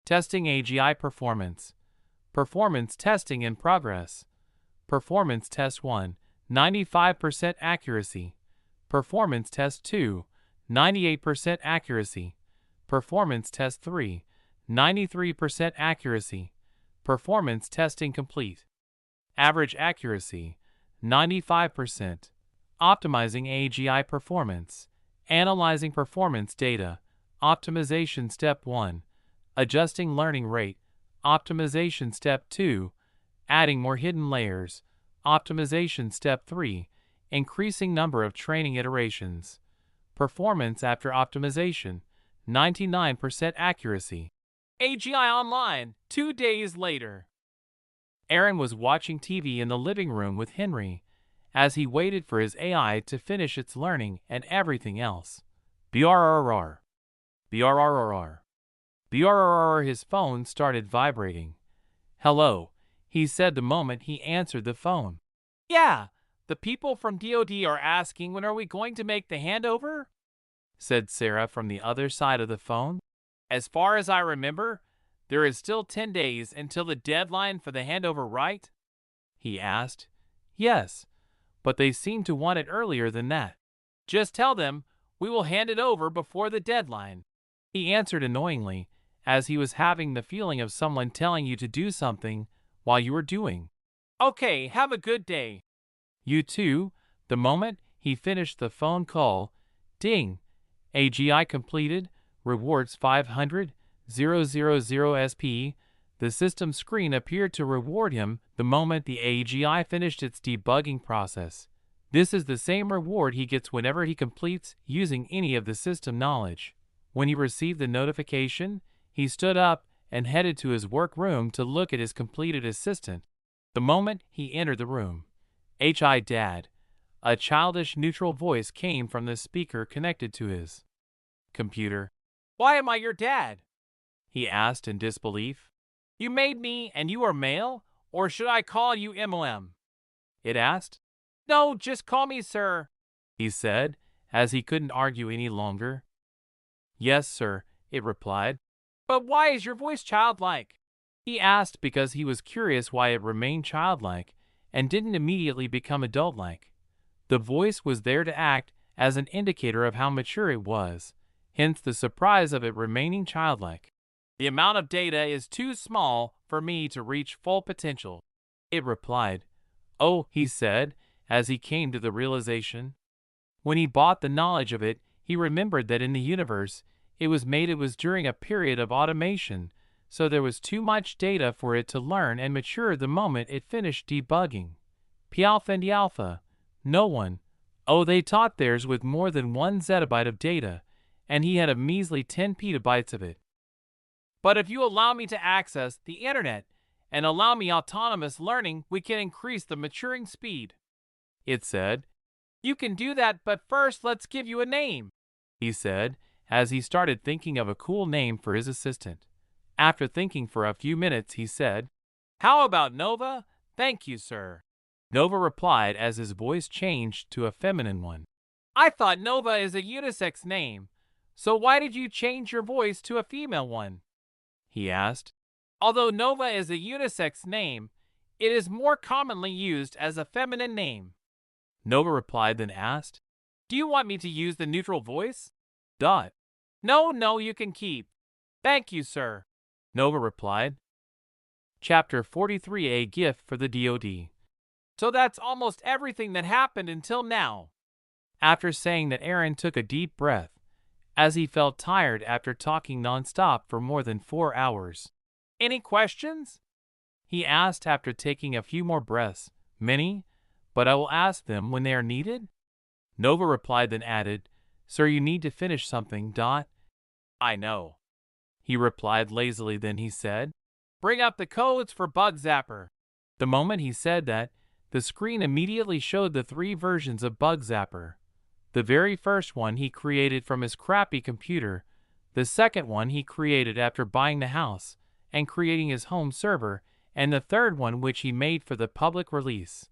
Testing AGI performance. Performance testing in progress. Performance test 1, 95% accuracy. Performance test 2, 98% accuracy. Performance test 3, 93% accuracy. Performance testing complete. Average accuracy, 95%. Optimizing AGI performance. Analyzing performance data. Optimization step 1. Adjusting learning rate. Optimization step 2. Adding more hidden layers. Optimization step 3. Increasing number of training iterations. Performance after optimization. 99% accuracy. AGI online, 2 days later. Aaron was watching TV in the living room with Henry as he waited for his AI to finish its learning and everything else. BRRR. BRRR. BRRR. His phone started vibrating. Hello, he said the moment he answered the phone. Yeah, the people from DoD are asking when are we going to make the handover? Said Sarah from the other side of the phone. As far as I remember, there is still 10 days until the deadline for the handover, right? He asked. Yes, but they seem to want it earlier than that. Just tell them we will hand it over before the deadline. He answered annoyingly, as he was having the feeling of someone telling you to do something while you were doing. Okay, have a good day. You too. The moment he finished the phone call, ding. AGI completed. Rewards 500, 000 SP. The system screen appeared to reward him the moment the AGI finished its debugging process. This is the same reward he gets whenever he completes using any of the system knowledge. When he received the notification, he stood up and headed to his workroom to look at his completed assistant. The moment he entered the room, "Hi, Dad." A childish neutral voice came from the speaker connected to his computer. Why am I your dad? He asked in disbelief. You made me and you are male, or should I call you MOM? It asked. No, just call me sir, he said, as he couldn't argue any longer. Yes, sir, it replied. But why is your voice childlike? He asked because he was curious why it remained childlike and didn't immediately become adult-like. The voice was there to act as an indicator of how mature it was, hence the surprise of it remaining childlike. The amount of data is too small for me to reach full potential, it replied. Oh, he said, as he came to the realization. When he bought the knowledge of it, he remembered that in the universe, it was during a period of automation, so there was too much data for it to learn and mature the moment it finished debugging. P-alpha and D-alpha. No one. Oh, they taught theirs with more than 1 zettabyte of data, and he had a measly 10 petabytes of it. But if you allow me to access the internet and allow me autonomous learning, we can increase the maturing speed, it said. You can do that, but first let's give you a name, he said, as he started thinking of a cool name for his assistant. After thinking for a few minutes, he said, How about Nova? Thank you, sir. Nova replied as his voice changed to a feminine one. I thought Nova is a unisex name, so why did you change your voice to a female one? He asked. Although Nova is a unisex name, it is more commonly used as a feminine name. Nova replied, then asked, Do you want me to use the neutral voice? No, you can keep. Thank you, sir, Nova replied. Chapter 43, A Gift for the DoD. So that's almost everything that happened until now. After saying that, Aaron took a deep breath, as he felt tired after talking nonstop for more than 4 hours. Any questions? He asked after taking a few more breaths. Many, but I will ask them when they are needed. Nova replied, then added, Sir, you need to finish something. I know, he replied lazily. Then he said, Bring up the codes for Bug Zapper. The moment he said that, the screen immediately showed the 3 versions of Bug Zapper. The very first one he created from his crappy computer, the second one he created after buying the house and creating his home server, and the third one which he made for the public release.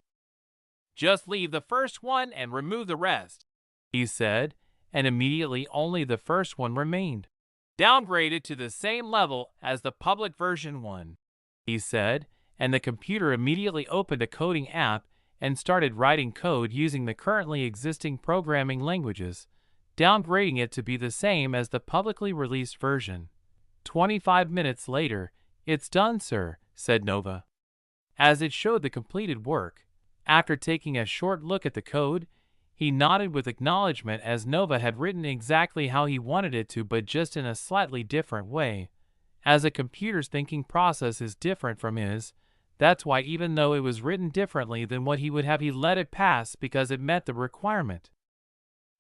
Just leave the first one and remove the rest, he said, and immediately only the first one remained. Downgrade it to the same level as the public version 1, he said, and the computer immediately opened a coding app and started writing code using the currently existing programming languages, downgrading it to be the same as the publicly released version. 25 minutes later, It's done, sir, said Nova, as it showed the completed work. After taking a short look at the code, he nodded with acknowledgement, as Nova had written exactly how he wanted it to, but just in a slightly different way. As a computer's thinking process is different from his, that's why even though it was written differently than what he would have, he let it pass because it met the requirement.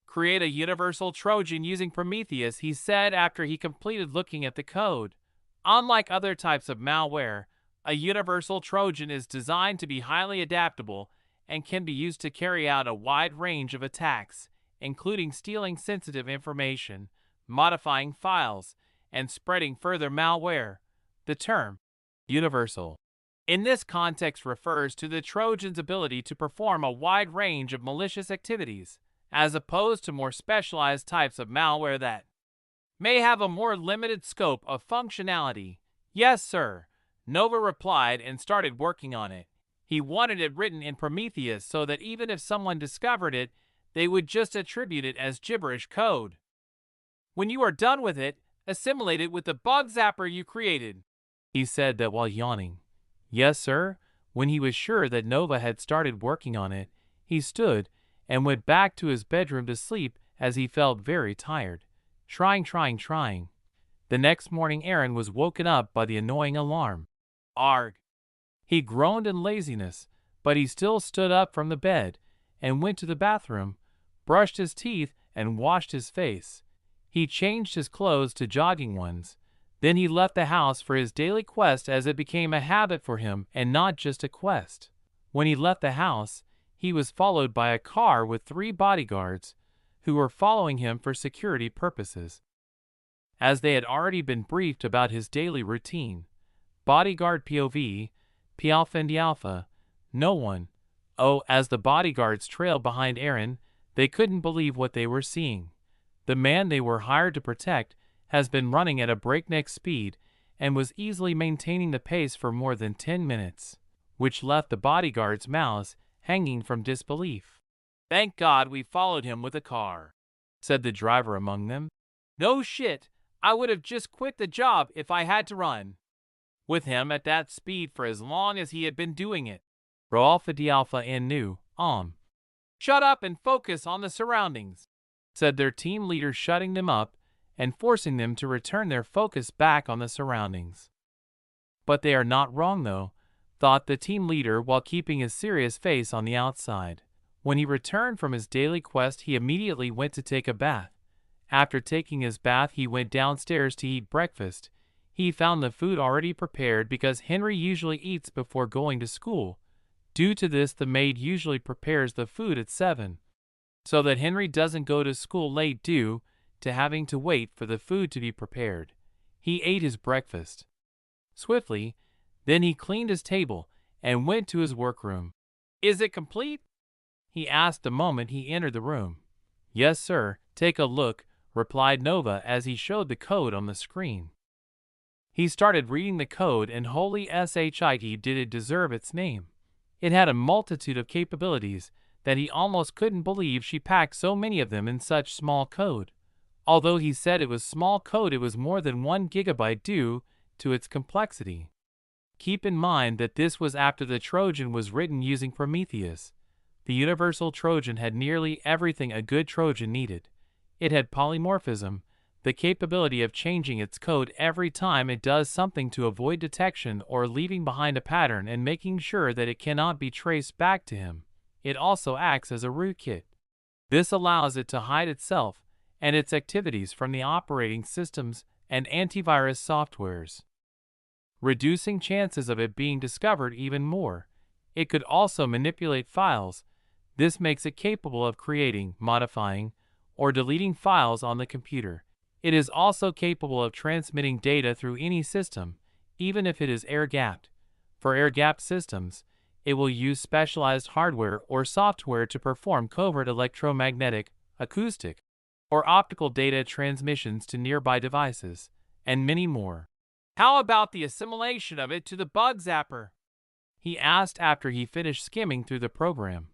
Create a universal Trojan using Prometheus, he said after he completed looking at the code. Unlike other types of malware, a universal Trojan is designed to be highly adaptable and can be used to carry out a wide range of attacks, including stealing sensitive information, modifying files, and spreading further malware. The term universal in this context refers to the Trojan's ability to perform a wide range of malicious activities, as opposed to more specialized types of malware that may have a more limited scope of functionality. Yes, sir, Nova replied and started working on it. He wanted it written in Prometheus so that even if someone discovered it, they would just attribute it as gibberish code. When you are done with it, assimilate it with the Bug Zapper you created, he said that while yawning. Yes, sir. When he was sure that Nova had started working on it, he stood and went back to his bedroom to sleep, as he felt very tired. Trying. The next morning, Aaron was woken up by the annoying alarm. Arg! He groaned in laziness, but he still stood up from the bed and went to the bathroom, brushed his teeth, and washed his face. He changed his clothes to jogging ones. Then he left the house for his daily quest, as it became a habit for him and not just a quest. When he left the house, he was followed by a car with 3 bodyguards who were following him for security purposes. As they had already been briefed about his daily routine, bodyguard POV, P Alpha and D Alpha, no one. Oh, as the bodyguards trailed behind Aaron, they couldn't believe what they were seeing. The man they were hired to protect has been running at a breakneck speed and was easily maintaining the pace for more than 10 minutes, which left the bodyguards' mouths hanging from disbelief. Thank God we followed him with a car, said the driver among them. No shit, I would have just quit the job if I had to run with him at that speed for as long as he had been doing it. Bro Alpha D Alpha and knew, Shut up and focus on the surroundings, said their team leader, shutting them up and forcing them to return their focus back on the surroundings. But they are not wrong though, thought the team leader while keeping his serious face on the outside. When he returned from his daily quest, he immediately went to take a bath. After taking his bath, he went downstairs to eat breakfast. He found the food already prepared because Henry usually eats before going to school. Due to this, the maid usually prepares the food at 7, so that Henry doesn't go to school late due to having to wait for the food to be prepared. He ate his breakfast swiftly, then he cleaned his table and went to his workroom. Is it complete? He asked the moment he entered the room. Yes, sir, take a look, replied Nova as he showed the code on the screen. He started reading the code, and holy shit, did it deserve its name. It had a multitude of capabilities that he almost couldn't believe she packed so many of them in such small code. Although he said it was small code, it was more than 1 gigabyte due to its complexity. Keep in mind that this was after the Trojan was written using Prometheus. The universal Trojan had nearly everything a good Trojan needed. It had polymorphism, the capability of changing its code every time it does something to avoid detection or leaving behind a pattern and making sure that it cannot be traced back to him. It also acts as a rootkit. This allows it to hide itself and its activities from the operating systems and antivirus softwares, reducing chances of it being discovered even more. It could also manipulate files. This makes it capable of creating, modifying, or deleting files on the computer. It is also capable of transmitting data through any system, even if it is air-gapped. For air-gapped systems, it will use specialized hardware or software to perform covert electromagnetic, acoustic, or optical data transmissions to nearby devices, and many more. "How about the assimilation of it to the bug zapper?" he asked after he finished skimming through the program.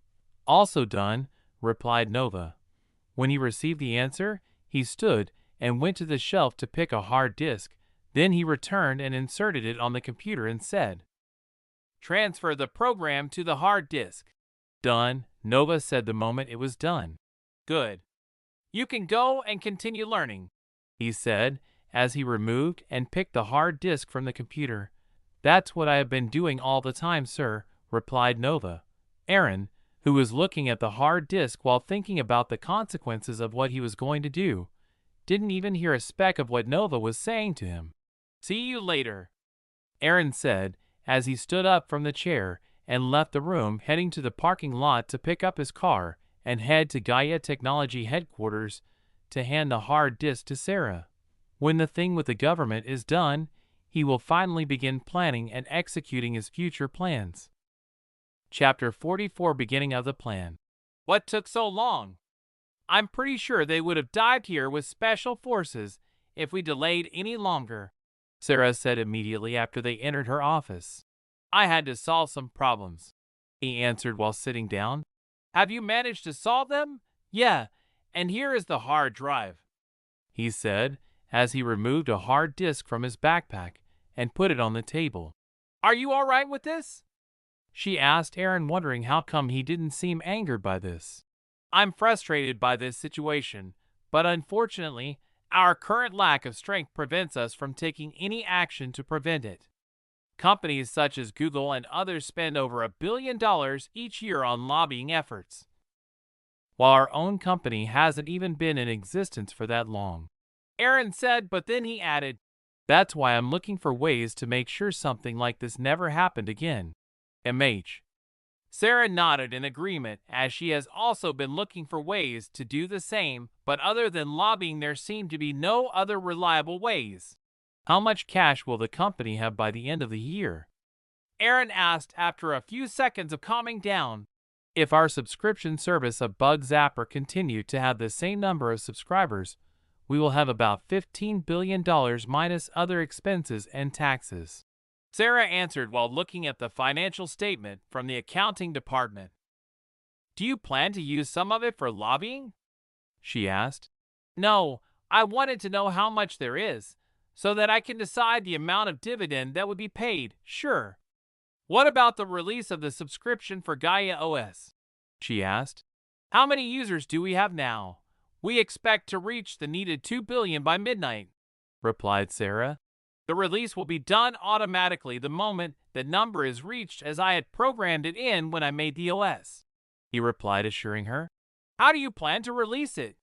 "Also done," replied Nova. When he received the answer, he stood and went to the shelf to pick a hard disk. Then he returned and inserted it on the computer and said, "Transfer the program to the hard disk." "Done," Nova said the moment it was done. "Good. You can go and continue learning," he said as he removed and picked the hard disk from the computer. "That's what I have been doing all the time, sir," replied Nova. Aaron, who was looking at the hard disk while thinking about the consequences of what he was going to do, didn't even hear a speck of what Nova was saying to him. "See you later," Aaron said as he stood up from the chair and left the room, heading to the parking lot to pick up his car and head to Gaia Technology headquarters to hand the hard disk to Sarah. When the thing with the government is done, he will finally begin planning and executing his future plans. Chapter 44, Beginning of the Plan. "What took so long? I'm pretty sure they would have dived here with special forces if we delayed any longer," Sarah said immediately after they entered her office. "I had to solve some problems," he answered while sitting down. "Have you managed to solve them?" "Yeah, and here is the hard drive," he said as he removed a hard disk from his backpack and put it on the table. "Are you all right with this?" she asked Aaron, wondering how come he didn't seem angered by this. "I'm frustrated by this situation, but unfortunately, our current lack of strength prevents us from taking any action to prevent it. Companies such as Google and others spend over $1 billion each year on lobbying efforts, while our own company hasn't even been in existence for that long," Aaron said, but then he added, "That's why I'm looking for ways to make sure something like this never happened again." MH. Sarah nodded in agreement, as she has also been looking for ways to do the same, but other than lobbying there seem to be no other reliable ways. "How much cash will the company have by the end of the year?" Aaron asked after a few seconds of calming down. "If our subscription service of Bug Zapper continued to have the same number of subscribers, we will have about $15 billion minus other expenses and taxes," Sarah answered while looking at the financial statement from the accounting department. "Do you plan to use some of it for lobbying?" she asked. "No, I wanted to know how much there is, so that I can decide the amount of dividend that would be paid, sure." "What about the release of the subscription for Gaia OS?" she asked. "How many users do we have now?" "We expect to reach the needed 2 billion by midnight," replied Sarah. "The release will be done automatically the moment the number is reached, as I had programmed it in when I made the OS," he replied, assuring her. "How do you plan to release it?"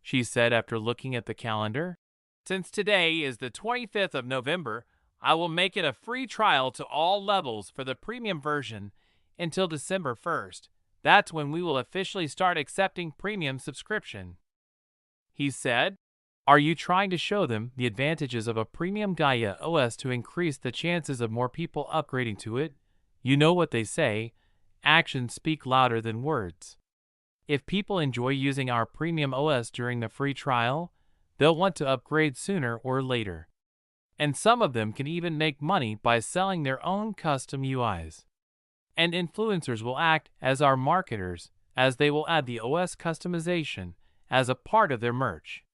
she said after looking at the calendar. "Since today is the 25th of November, I will make it a free trial to all levels for the premium version until December 1st. That's when we will officially start accepting premium subscription," he said. "Are you trying to show them the advantages of a premium Gaia OS to increase the chances of more people upgrading to it? You know what they say, actions speak louder than words. If people enjoy using our premium OS during the free trial, they'll want to upgrade sooner or later. And some of them can even make money by selling their own custom UIs. And influencers will act as our marketers, as they will add the OS customization as a part of their merch.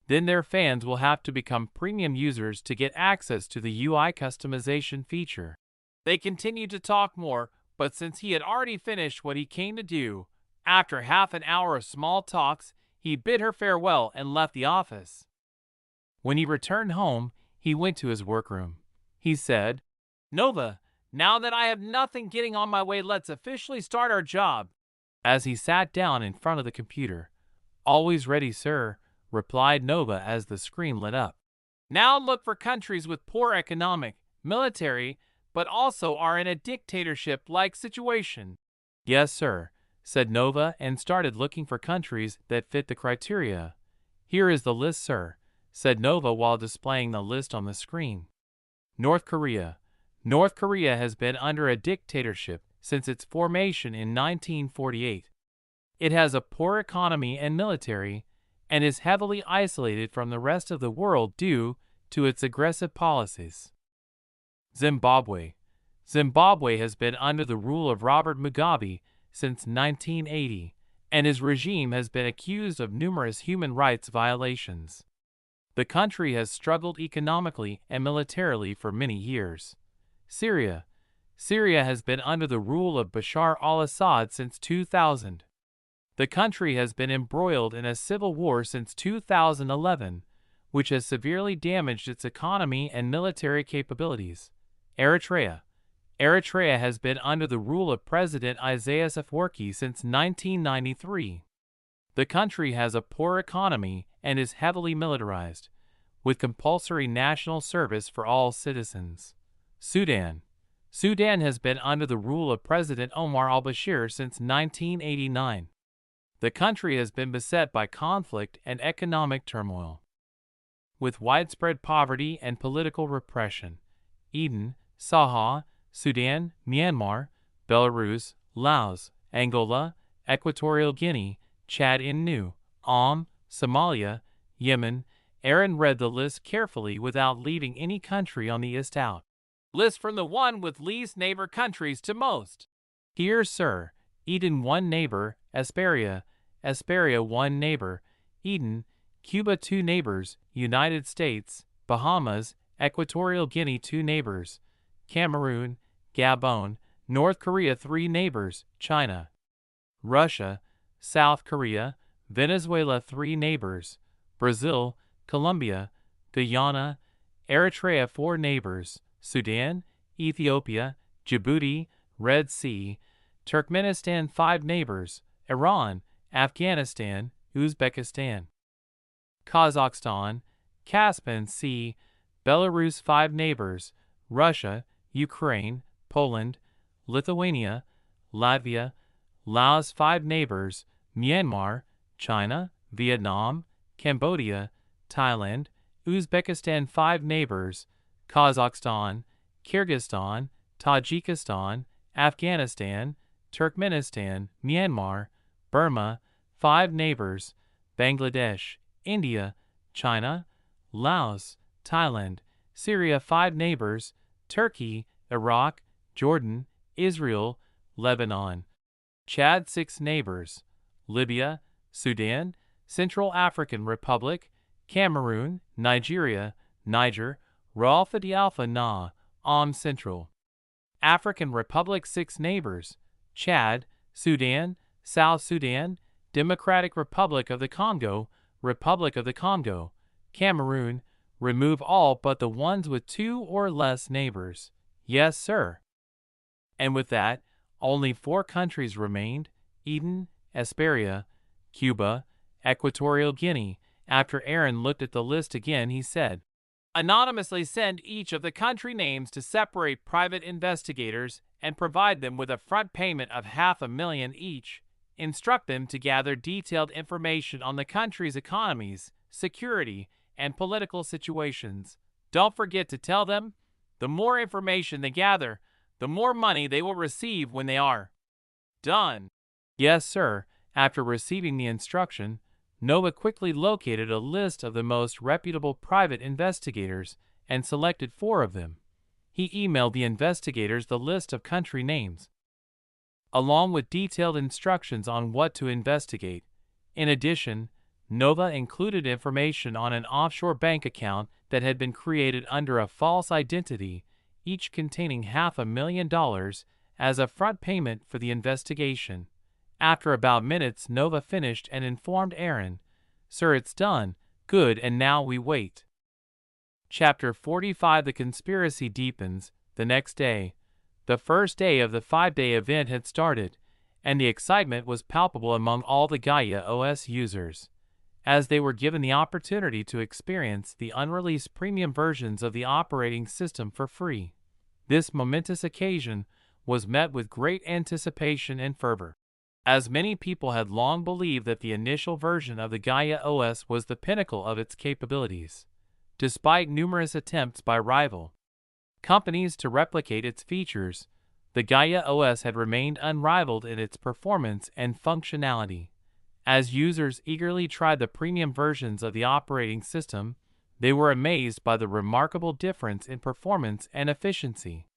Then their fans will have to become premium users to get access to the UI customization feature. They continued to talk more, but since he had already finished what he came to do, after half an hour of small talks, he bid her farewell and left the office. When he returned home, he went to his workroom. He said, "Nova, now that I have nothing getting on my way, let's officially start our job." As he sat down in front of the computer, "Always ready, sir," replied Nova as the screen lit up. "Now look for countries with poor economic, military, but also are in a dictatorship-like situation." "Yes, sir," said Nova and started looking for countries that fit the criteria. "Here is the list, sir," said Nova while displaying the list on the screen. North Korea. North Korea has been under a dictatorship since its formation in 1948. It has a poor economy and military, and is heavily isolated from the rest of the world due to its aggressive policies. Zimbabwe. Zimbabwe has been under the rule of Robert Mugabe since 1980, and his regime has been accused of numerous human rights violations. The country has struggled economically and militarily for many years. Syria. Syria has been under the rule of Bashar al-Assad since 2000. The country has been embroiled in a civil war since 2011, which has severely damaged its economy and military capabilities. Eritrea. Eritrea has been under the rule of President Isaias Afwerki since 1993. The country has a poor economy and is heavily militarized, with compulsory national service for all citizens. Sudan. Sudan has been under the rule of President Omar al-Bashir since 1989. The country has been beset by conflict and economic turmoil, with widespread poverty and political repression. Eden, Saha, Sudan, Myanmar, Belarus, Laos, Angola, Equatorial Guinea, Chad Innu, Somalia, Yemen. Aaron read the list carefully without leaving any country on the list out. List from the one with least neighbor countries to most. Here, sir. Eden 1 neighbor, Esperia 1 neighbor, Eden, Cuba 2 neighbors, United States, Bahamas, Equatorial Guinea 2 neighbors, Cameroon, Gabon, North Korea 3 neighbors, China, Russia, South Korea, Venezuela 3 neighbors, Brazil, Colombia, Guyana, Eritrea 4 neighbors, Sudan, Ethiopia, Djibouti, Red Sea, Turkmenistan 5 neighbors, Iran, Afghanistan, Uzbekistan, Kazakhstan, Caspian Sea, Belarus 5 neighbors, Russia, Ukraine, Poland, Lithuania, Latvia, Laos 5 neighbors, Myanmar, China, Vietnam, Cambodia, Thailand, Uzbekistan 5 neighbors, Kazakhstan, Kyrgyzstan, Tajikistan, Afghanistan, Turkmenistan, Myanmar, Burma, 5 neighbors, Bangladesh, India, China, Laos, Thailand, Syria 5 neighbors, Turkey, Iraq, Jordan, Israel, Lebanon, Chad 6 neighbors, Libya, Sudan, Central African Republic, Cameroon, Nigeria, Niger, Ralph Alpha Na, Central African Republic 6 neighbors, Chad, Sudan, South Sudan, Democratic Republic of the Congo, Cameroon. Remove all but the ones with 2 or less neighbors. Yes, sir. And with that, only 4 countries remained: Eden, Esperia, Cuba, Equatorial Guinea. After Aaron looked at the list again, he said, "Anonymously send each of the country names to separate private investigators and provide them with a front payment of $500,000 each. Instruct them to gather detailed information on the country's economies, security, and political situations. Don't forget to tell them, the more information they gather, the more money they will receive when they are done." Yes, sir. After receiving the instruction, Nova quickly located a list of the most reputable private investigators and selected 4 of them. He emailed the investigators the list of country names, along with detailed instructions on what to investigate. In addition, Nova included information on an offshore bank account that had been created under a false identity, each containing $500,000 as a front payment for the investigation. After about minutes, Nova finished and informed Aaron, "Sir, it's done. Good, and now we wait." Chapter 45. The conspiracy deepens. The next day, the first day of the 5-day event had started, and the excitement was palpable among all the Gaia OS users, as they were given the opportunity to experience the unreleased premium versions of the operating system for free. This momentous occasion was met with great anticipation and fervor, as many people had long believed that the initial version of the Gaia OS was the pinnacle of its capabilities, despite numerous attempts by rival companies to replicate its features. The Gaia OS had remained unrivaled in its performance and functionality. As users eagerly tried the premium versions of the operating system, they were amazed by the remarkable difference in performance and efficiency.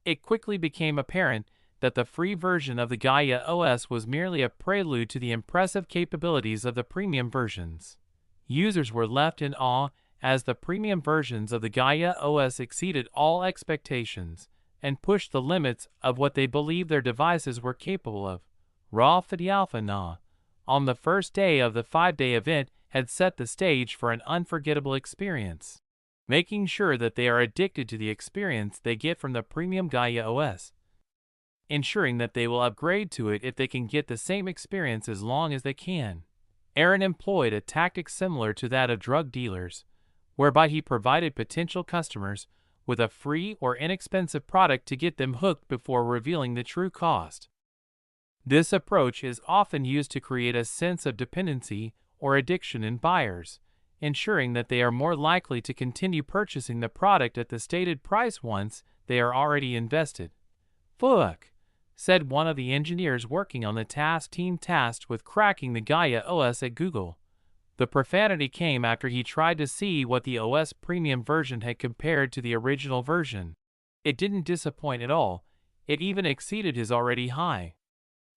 It quickly became apparent that the free version of the Gaia OS was merely a prelude to the impressive capabilities of the premium versions. Users were left in awe as the premium versions of the Gaia OS exceeded all expectations and pushed the limits of what they believed their devices were capable of. Raw Alpha Na, on the first day of the 5-day event, had set the stage for an unforgettable experience, making sure that they are addicted to the experience they get from the premium Gaia OS, ensuring that they will upgrade to it if they can get the same experience as long as they can. Aaron employed a tactic similar to that of drug dealers, whereby he provided potential customers with a free or inexpensive product to get them hooked before revealing the true cost. This approach is often used to create a sense of dependency or addiction in buyers, ensuring that they are more likely to continue purchasing the product at the stated price once they are already invested. "Fuck," said one of the engineers working on the task team tasked with cracking the Gaia OS at Google. The profanity came after he tried to see what the OS premium version had compared to the original version. It didn't disappoint at all. It even exceeded his already high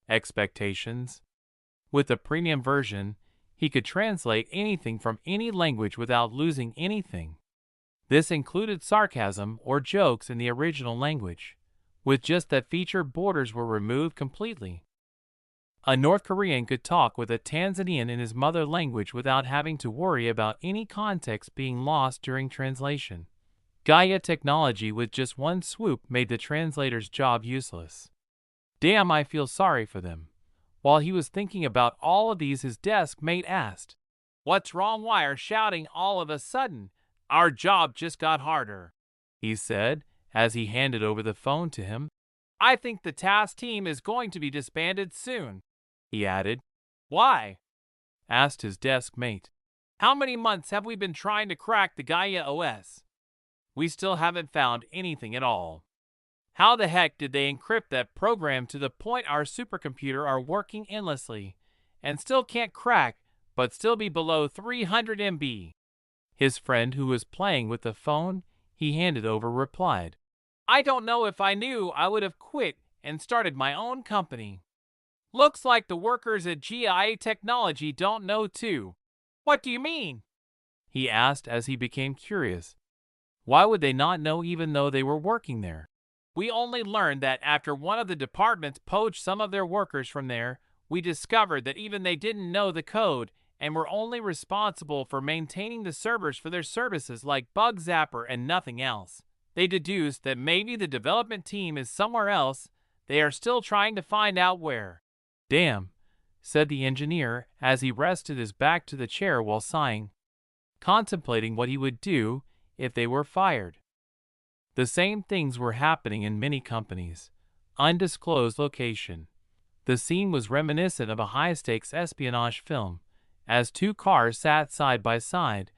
expectations. With the premium version, he could translate anything from any language without losing anything. This included sarcasm or jokes in the original language, with just that feature borders were removed completely. A North Korean could talk with a Tanzanian in his mother language without having to worry about any context being lost during translation. Gaia technology with just one swoop made the translator's job useless. "Damn, I feel sorry for them." While he was thinking about all of these, his desk mate asked, "What's wrong? Why are shouting all of a sudden?" "Our job just got harder," he said as he handed over the phone to him. "I think the task team is going to be disbanded soon," he added. "Why?" asked his desk mate. "How many months have we been trying to crack the Gaia OS? We still haven't found anything at all. How the heck did they encrypt that program to the point our supercomputer are working endlessly and still can't crack, but still be below 300 MB? His friend, who was playing with the phone he handed over, replied, "I don't know. If I knew, I would have quit and started my own company. Looks like the workers at GIA Technology don't know too." "What do you mean?" he asked as he became curious. Why would they not know even though they were working there? "We only learned that after one of the departments poached some of their workers from there. We discovered that even they didn't know the code and were only responsible for maintaining the servers for their services like Bug Zapper and nothing else. They deduced that maybe the development team is somewhere else. They are still trying to find out where." "Damn," said the engineer as he rested his back to the chair while sighing, contemplating what he would do if they were fired. The same things were happening in many companies. Undisclosed location. The scene was reminiscent of a high-stakes espionage film, as two cars sat side by side,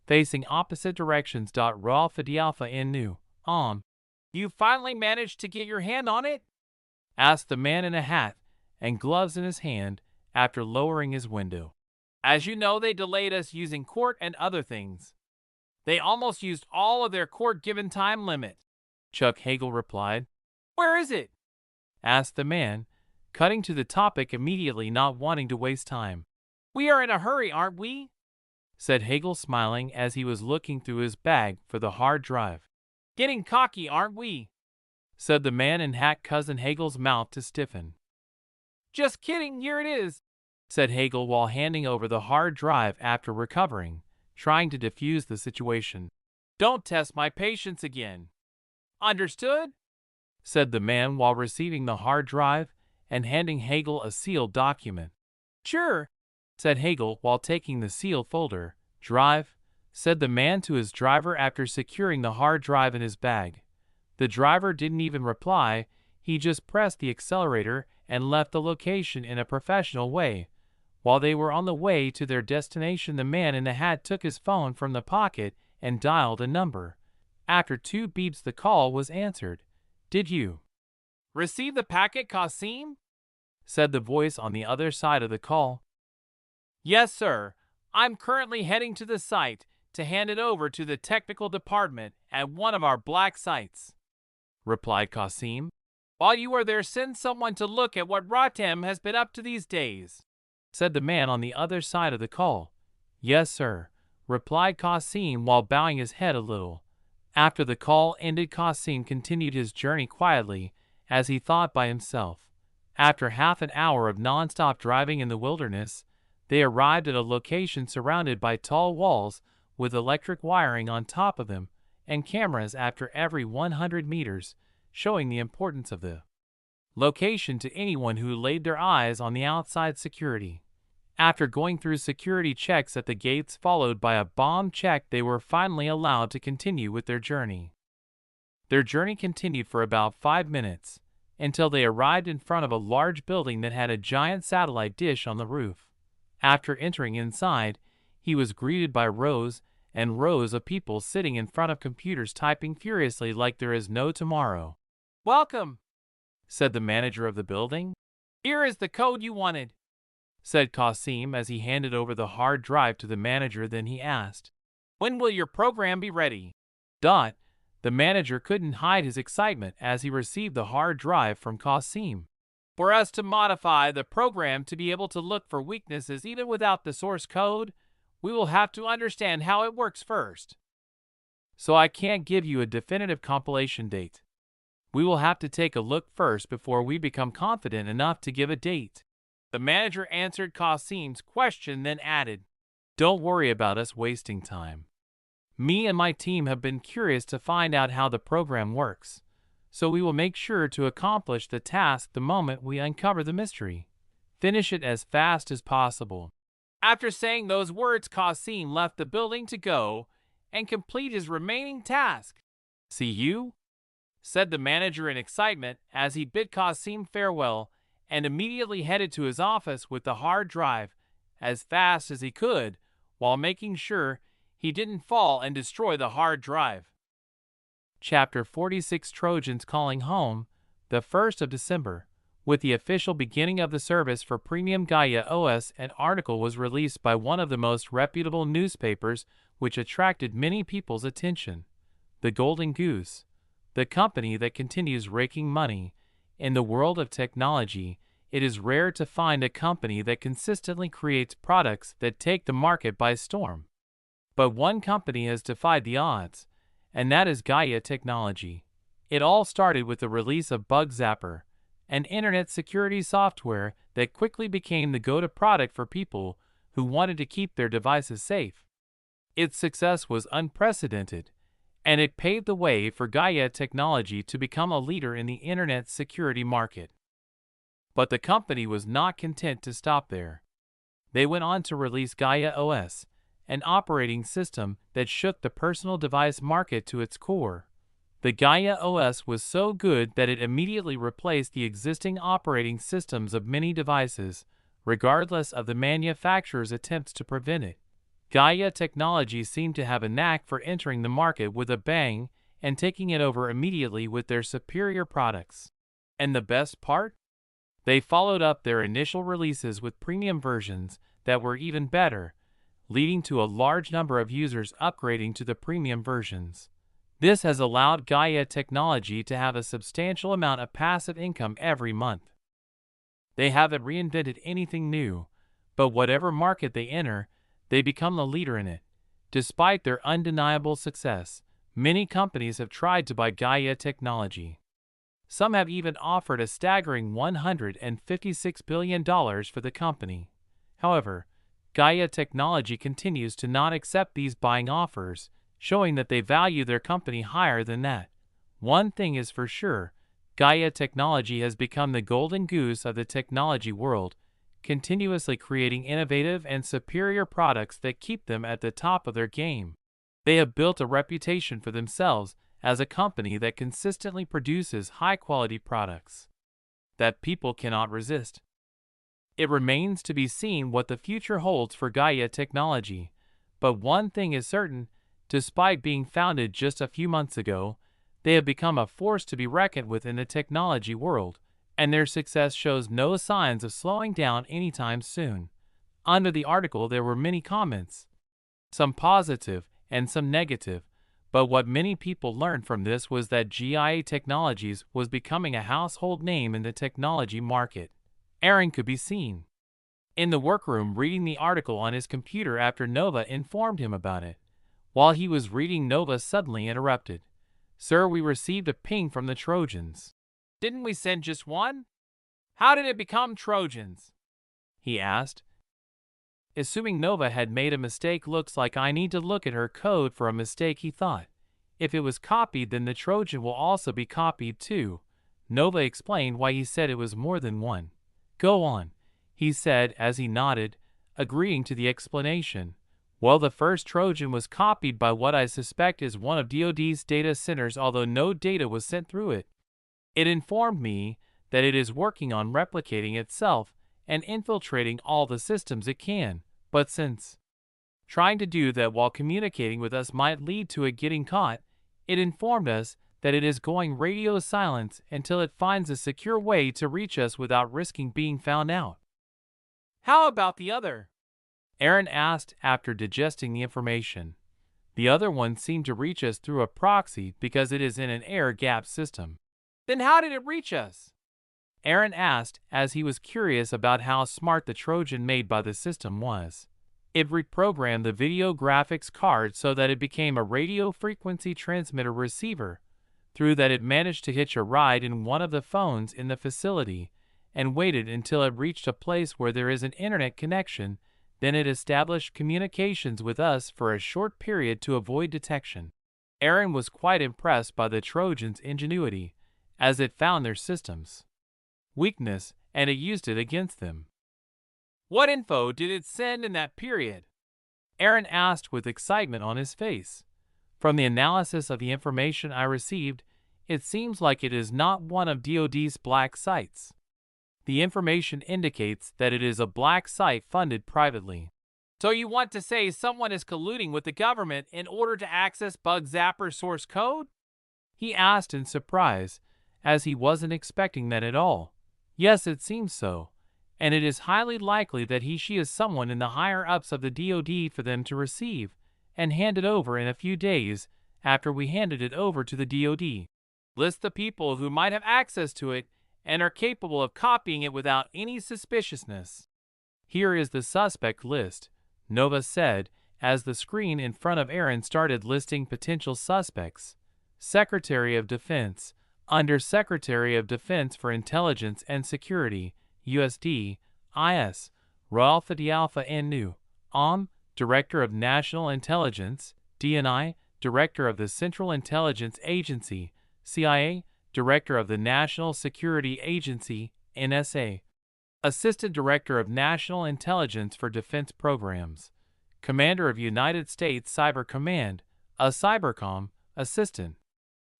facing opposite directions. Raw Alpha in New "You finally managed to get your hand on it?" asked the man in a hat and gloves in his hand after lowering his window. "As you know, they delayed us using court and other things. They almost used all of their court-given time limit," Chuck Hagel replied. "Where is it?" asked the man, cutting to the topic immediately, not wanting to waste time. We are in a hurry, aren't we? Said Hagel, smiling as he was looking through his bag for the hard drive. Getting cocky, aren't we? Said the man in hat, causing Hagel's mouth to stiffen. Just kidding, here it is, said Hagel while handing over the hard drive after recovering, trying to defuse the situation. Don't test my patience again. Understood? Said the man while receiving the hard drive and handing Hagel a sealed document. Sure, said Hagel while taking the sealed folder. Drive, said the man to his driver after securing the hard drive in his bag. The driver didn't even reply, he just pressed the accelerator and left the location in a professional way. While they were on the way to their destination, the man in the hat took his phone from the pocket and dialed a number. After 2 beeps, the call was answered. Did you receive the packet, Qasim? Said the voice on the other side of the call. Yes, sir. I'm currently heading to the site to hand it over to the technical department at one of our black sites, replied Qasim. While you are there, send someone to look at what Ratem has been up to these days, said the man on the other side of the call. Yes, sir, replied Qasim while bowing his head a little. After the call ended, Qasim continued his journey quietly as he thought by himself. After half an hour of non-stop driving in the wilderness, they arrived at a location surrounded by tall walls with electric wiring on top of them and cameras after every 100 meters, showing the importance of the location to anyone who laid their eyes on the outside security. After going through security checks at the gates followed by a bomb check, they were finally allowed to continue with their journey. Their journey continued for about 5 minutes, until they arrived in front of a large building that had a giant satellite dish on the roof. After entering inside, he was greeted by rows and rows of people sitting in front of computers typing furiously like there is no tomorrow. Welcome, said the manager of the building. Here is the code you wanted, said Qasim as he handed over the hard drive to the manager. Then he asked, when will your program be ready? The manager couldn't hide his excitement as he received the hard drive from Qasim. For us to modify the program to be able to look for weaknesses even without the source code, we will have to understand how it works first. So I can't give you a definitive compilation date. We will have to take a look first before we become confident enough to give a date. The manager answered Qasim's question, then added, Don't worry about us wasting time. Me and my team have been curious to find out how the program works, so we will make sure to accomplish the task the moment we uncover the mystery. Finish it as fast as possible. After saying those words, Qasim left the building to go and complete his remaining task. See you? Said the manager in excitement as he bid Qasim farewell and immediately headed to his office with the hard drive as fast as he could while making sure he didn't fall and destroy the hard drive. Chapter 46, Trojans Calling Home, the 1st of December. With the official beginning of the service for Premium Gaia OS, an article was released by one of the most reputable newspapers which attracted many people's attention. The Golden Goose, the company that continues raking money. In the world of technology, it is rare to find a company that consistently creates products that take the market by storm. But one company has defied the odds, and that is Gaia Technology. It all started with the release of Bug Zapper, an internet security software that quickly became the go-to product for people who wanted to keep their devices safe. Its success was unprecedented, and it paved the way for Gaia Technology to become a leader in the internet security market. But the company was not content to stop there. They went on to release Gaia OS, an operating system that shook the personal device market to its core. The Gaia OS was so good that it immediately replaced the existing operating systems of many devices, regardless of the manufacturer's attempts to prevent it. Gaia Technology seemed to have a knack for entering the market with a bang and taking it over immediately with their superior products. And the best part? They followed up their initial releases with premium versions that were even better, leading to a large number of users upgrading to the premium versions. This has allowed Gaia Technology to have a substantial amount of passive income every month. They haven't reinvented anything new, But whatever market they enter, they become the leader in it. Despite their undeniable success, many companies have tried to buy Gaia Technology. Some have even offered a staggering $156 billion for the company. However, Gaia Technology continues to not accept these buying offers, showing that they value their company higher than that. One thing is for sure, Gaia Technology has become the golden goose of the technology world, continuously creating innovative and superior products that keep them at the top of their game. They have built a reputation for themselves as a company that consistently produces high-quality products that people cannot resist. It remains to be seen what the future holds for Gaia Technology, but one thing is certain, despite being founded just a few months ago, they have become a force to be reckoned with in the technology world, and their success shows no signs of slowing down anytime soon. Under the article there were many comments, some positive and some negative, but what many people learned from this was that Gaia Technologies was becoming a household name in the technology market. Aaron could be seen in the workroom reading the article on his computer after Nova informed him about it. While he was reading, Nova suddenly interrupted. "Sir, we received a ping from the Trojans." "Didn't we send just one? How did it become Trojans?" he asked. Assuming Nova had made a mistake, looks like I need to look at her code for a mistake, he thought. If it was copied, then the Trojan will also be copied too. Nova explained why he said it was more than one. "Go on," he said as he nodded, agreeing to the explanation. "Well, the first Trojan was copied by what I suspect is one of DoD's data centers, although no data was sent through it. It informed me that it is working on replicating itself and infiltrating all the systems it can, but since trying to do that while communicating with us might lead to it getting caught, it informed us that it is going radio silence until it finds a secure way to reach us without risking being found out." "How about the other?" Aaron asked after digesting the information. "The other one seemed to reach us through a proxy because it is in an air-gapped system." "Then how did it reach us?" Aaron asked as he was curious about how smart the Trojan made by the system was. It reprogrammed the video graphics card so that it became a radio frequency transmitter receiver. Through that it managed to hitch a ride in one of the phones in the facility and waited until it reached a place where there is an internet connection. Then it established communications with us for a short period to avoid detection. Aaron was quite impressed by the Trojans' ingenuity, as it found their systems' weakness and it used it against them. "What info did it send in that period?" Aaron asked with excitement on his face. "From the analysis of the information I received, it seems like it is not one of DoD's black sites. The information indicates that it is a black site funded privately." "So you want to say someone is colluding with the government in order to access Bug Zapper source code?" he asked in surprise, as he wasn't expecting that at all. "Yes, it seems so, and it is highly likely that she is someone in the higher-ups of the DoD for them to receive and hand it over in a few days after we handed it over to the DoD. List the people who might have access to it and are capable of copying it without any suspiciousness." "Here is the suspect list," Nova said as the screen in front of Aaron started listing potential suspects. Secretary of Defense, Under Secretary of Defense for Intelligence and Security, USD, IS, Ralph D. Alpha Nu, Director of National Intelligence, DNI, Director of the Central Intelligence Agency, CIA, Director of the National Security Agency, NSA, Assistant Director of National Intelligence for Defense Programs, Commander of United States Cyber Command, a Cybercom, Assistant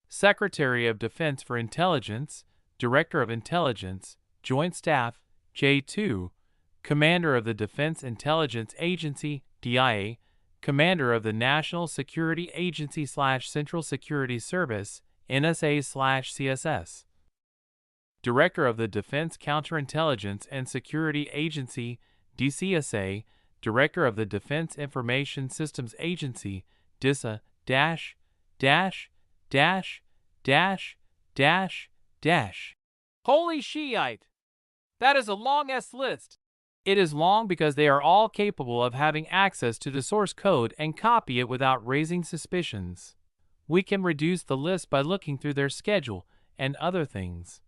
Secretary of Defense for Intelligence, Director of Intelligence, Joint Staff, J2, Commander of the Defense Intelligence Agency, DIA, Commander of the National Security Agency / Central Security Service, NSA / CSS, Director of the Defense Counterintelligence and Security Agency, DCSA, Director of the Defense Information Systems Agency, DISA, dash, dash, dash, dash, dash, dash. Holy Shiite! That is a long list. It is long because they are all capable of having access to the source code and copy it without raising suspicions. We can reduce the list by looking through their schedule and other things.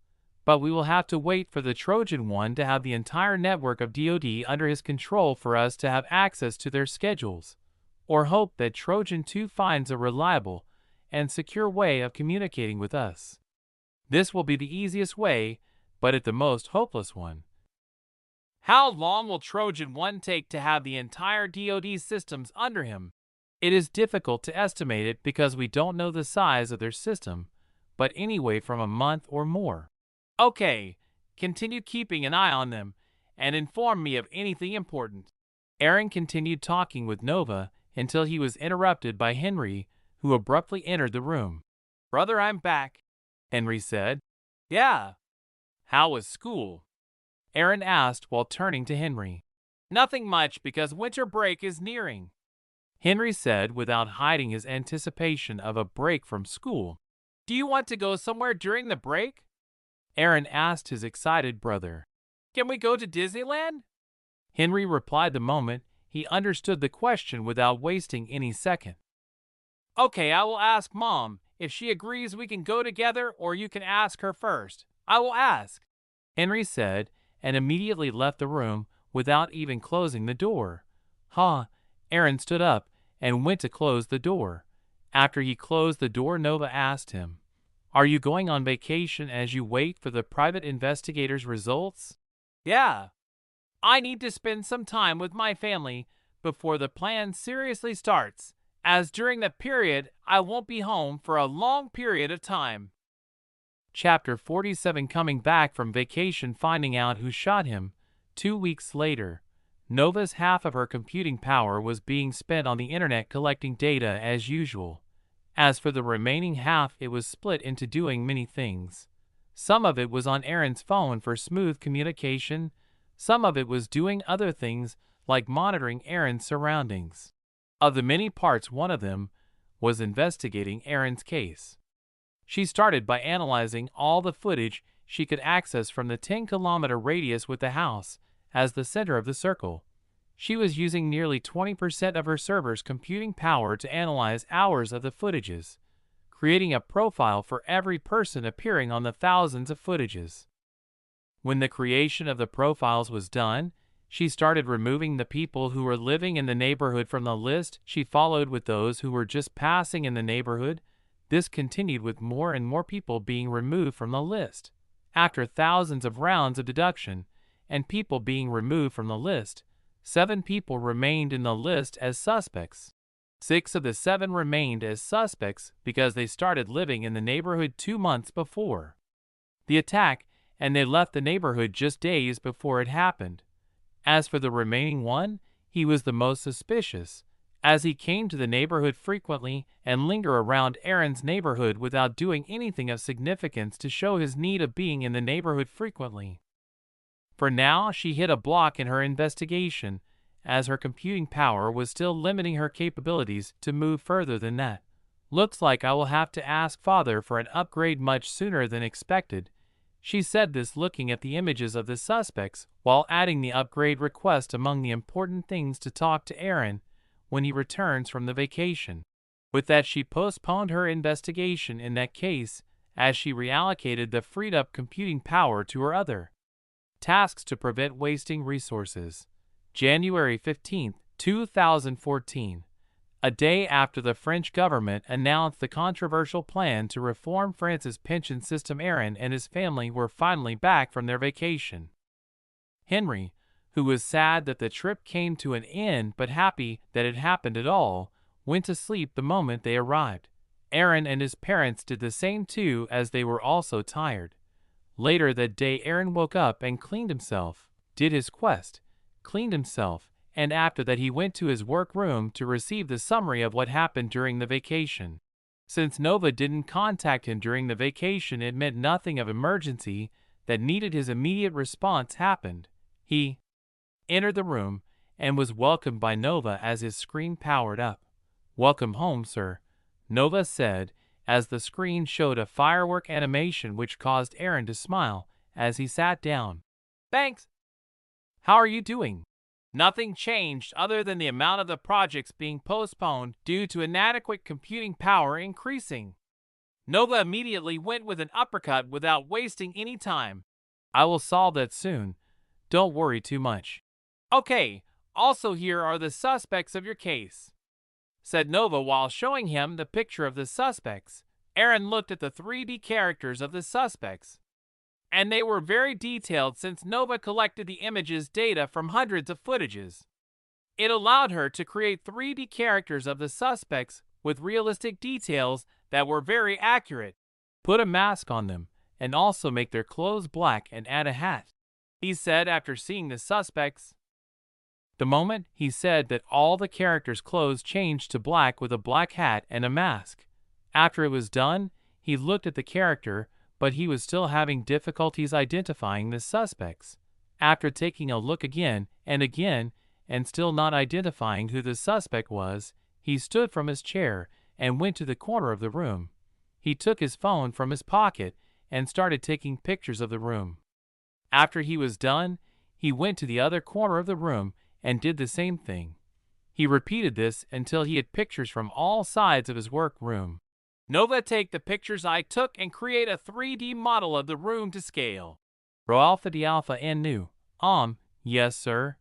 But we will have to wait for the Trojan one to have the entire network of DoD under his control for us to have access to their schedules, or hope that Trojan 2 finds a reliable and secure way of communicating with us. This will be the easiest way, but at the most hopeless one. How long will Trojan 1 take to have the entire DoD systems under him? It is difficult to estimate it because we don't know the size of their system, but anyway from a month or more. Okay, continue keeping an eye on them, and inform me of anything important. Aaron continued talking with Nova until he was interrupted by Henry, who abruptly entered the room. "Brother, I'm back," Henry said. "Yeah. How was school?" Aaron asked while turning to Henry. "Nothing much because winter break is nearing," Henry said without hiding his anticipation of a break from school. "Do you want to go somewhere during the break?" Aaron asked his excited brother. "Can we go to Disneyland?" Henry replied the moment he understood the question without wasting any second. "Okay, I will ask Mom. If she agrees we can go together, or you can ask her first." "I will ask," Henry said, and immediately left the room without even closing the door. Aaron stood up and went to close the door. After he closed the door, Nova asked him, "Are you going on vacation as you wait for the private investigator's results?" "Yeah. I need to spend some time with my family before the plan seriously starts, as during that period I won't be home for a long period of time." Chapter 47. Coming back from vacation, finding out who shot him. 2 weeks later, Nova's half of her computing power was being spent on the internet collecting data as usual. As for the remaining half, it was split into doing many things. Some of it was on Aaron's phone for smooth communication. Some of it was doing other things like monitoring Aaron's surroundings. Of the many parts, one of them was investigating Aaron's case. She started by analyzing all the footage she could access from the 10-kilometer radius with the house as the center of the circle. She was using nearly 20% of her server's computing power to analyze hours of the footages, creating a profile for every person appearing on the thousands of footages. When the creation of the profiles was done, she started removing the people who were living in the neighborhood from the list. She followed with those who were just passing in the neighborhood. This continued with more and more people being removed from the list. After thousands of rounds of deduction and people being removed from the list, 7 people remained in the list as suspects. 6 of the 7 remained as suspects because they started living in the neighborhood 2 months before the attack, and they left the neighborhood just days before it happened. As for the remaining one, he was the most suspicious, as he came to the neighborhood frequently and lingered around Aaron's neighborhood without doing anything of significance to show his need of being in the neighborhood frequently. For now, she hit a block in her investigation, as her computing power was still limiting her capabilities to move further than that. "Looks like I will have to ask Father for an upgrade much sooner than expected." She said this looking at the images of the suspects while adding the upgrade request among the important things to talk to Aaron when he returns from the vacation. With that, she postponed her investigation in that case as she reallocated the freed-up computing power to her other tasks to prevent wasting resources. January 15, 2014. A day after the French government announced the controversial plan to reform France's pension system, Aaron and his family were finally back from their vacation. Henry, who was sad that the trip came to an end but happy that it happened at all, went to sleep the moment they arrived. Aaron and his parents did the same too, as they were also tired. Later that day, Aaron woke up and cleaned himself, did his quest, cleaned himself, and after that he went to his workroom to receive the summary of what happened during the vacation. Since Nova didn't contact him during the vacation, it meant nothing of emergency that needed his immediate response happened. He entered the room and was welcomed by Nova as his screen powered up. "Welcome home, sir," Nova said, as the screen showed a firework animation which caused Aaron to smile as he sat down. "Thanks. How are you doing? Nothing changed other than the amount of the projects being postponed due to inadequate computing power increasing. Nova immediately went with an uppercut without wasting any time. I will solve that soon. Don't worry too much. Okay, also here are the suspects of your case, said Nova while showing him the picture of the suspects. Aaron looked at the 3D characters of the suspects, and they were very detailed since Nova collected the images data from hundreds of footages. It allowed her to create 3D characters of the suspects with realistic details that were very accurate. Put a mask on them, and also make their clothes black and add a hat, he said after seeing the suspects. The moment he said that, all the characters' clothes changed to black with a black hat and a mask. After it was done, he looked at the character, but he was still having difficulties identifying the suspects. After taking a look again and still not identifying who the suspect was, he stood from his chair and went to the corner of the room. He took his phone from his pocket and started taking pictures of the room. After he was done, he went to the other corner of the room and did the same thing. He repeated this until he had pictures from all sides of his workroom. Nova, take the pictures I took and create a 3D model of the room to scale. Rho Alpha D Alpha N Nu. Yes sir.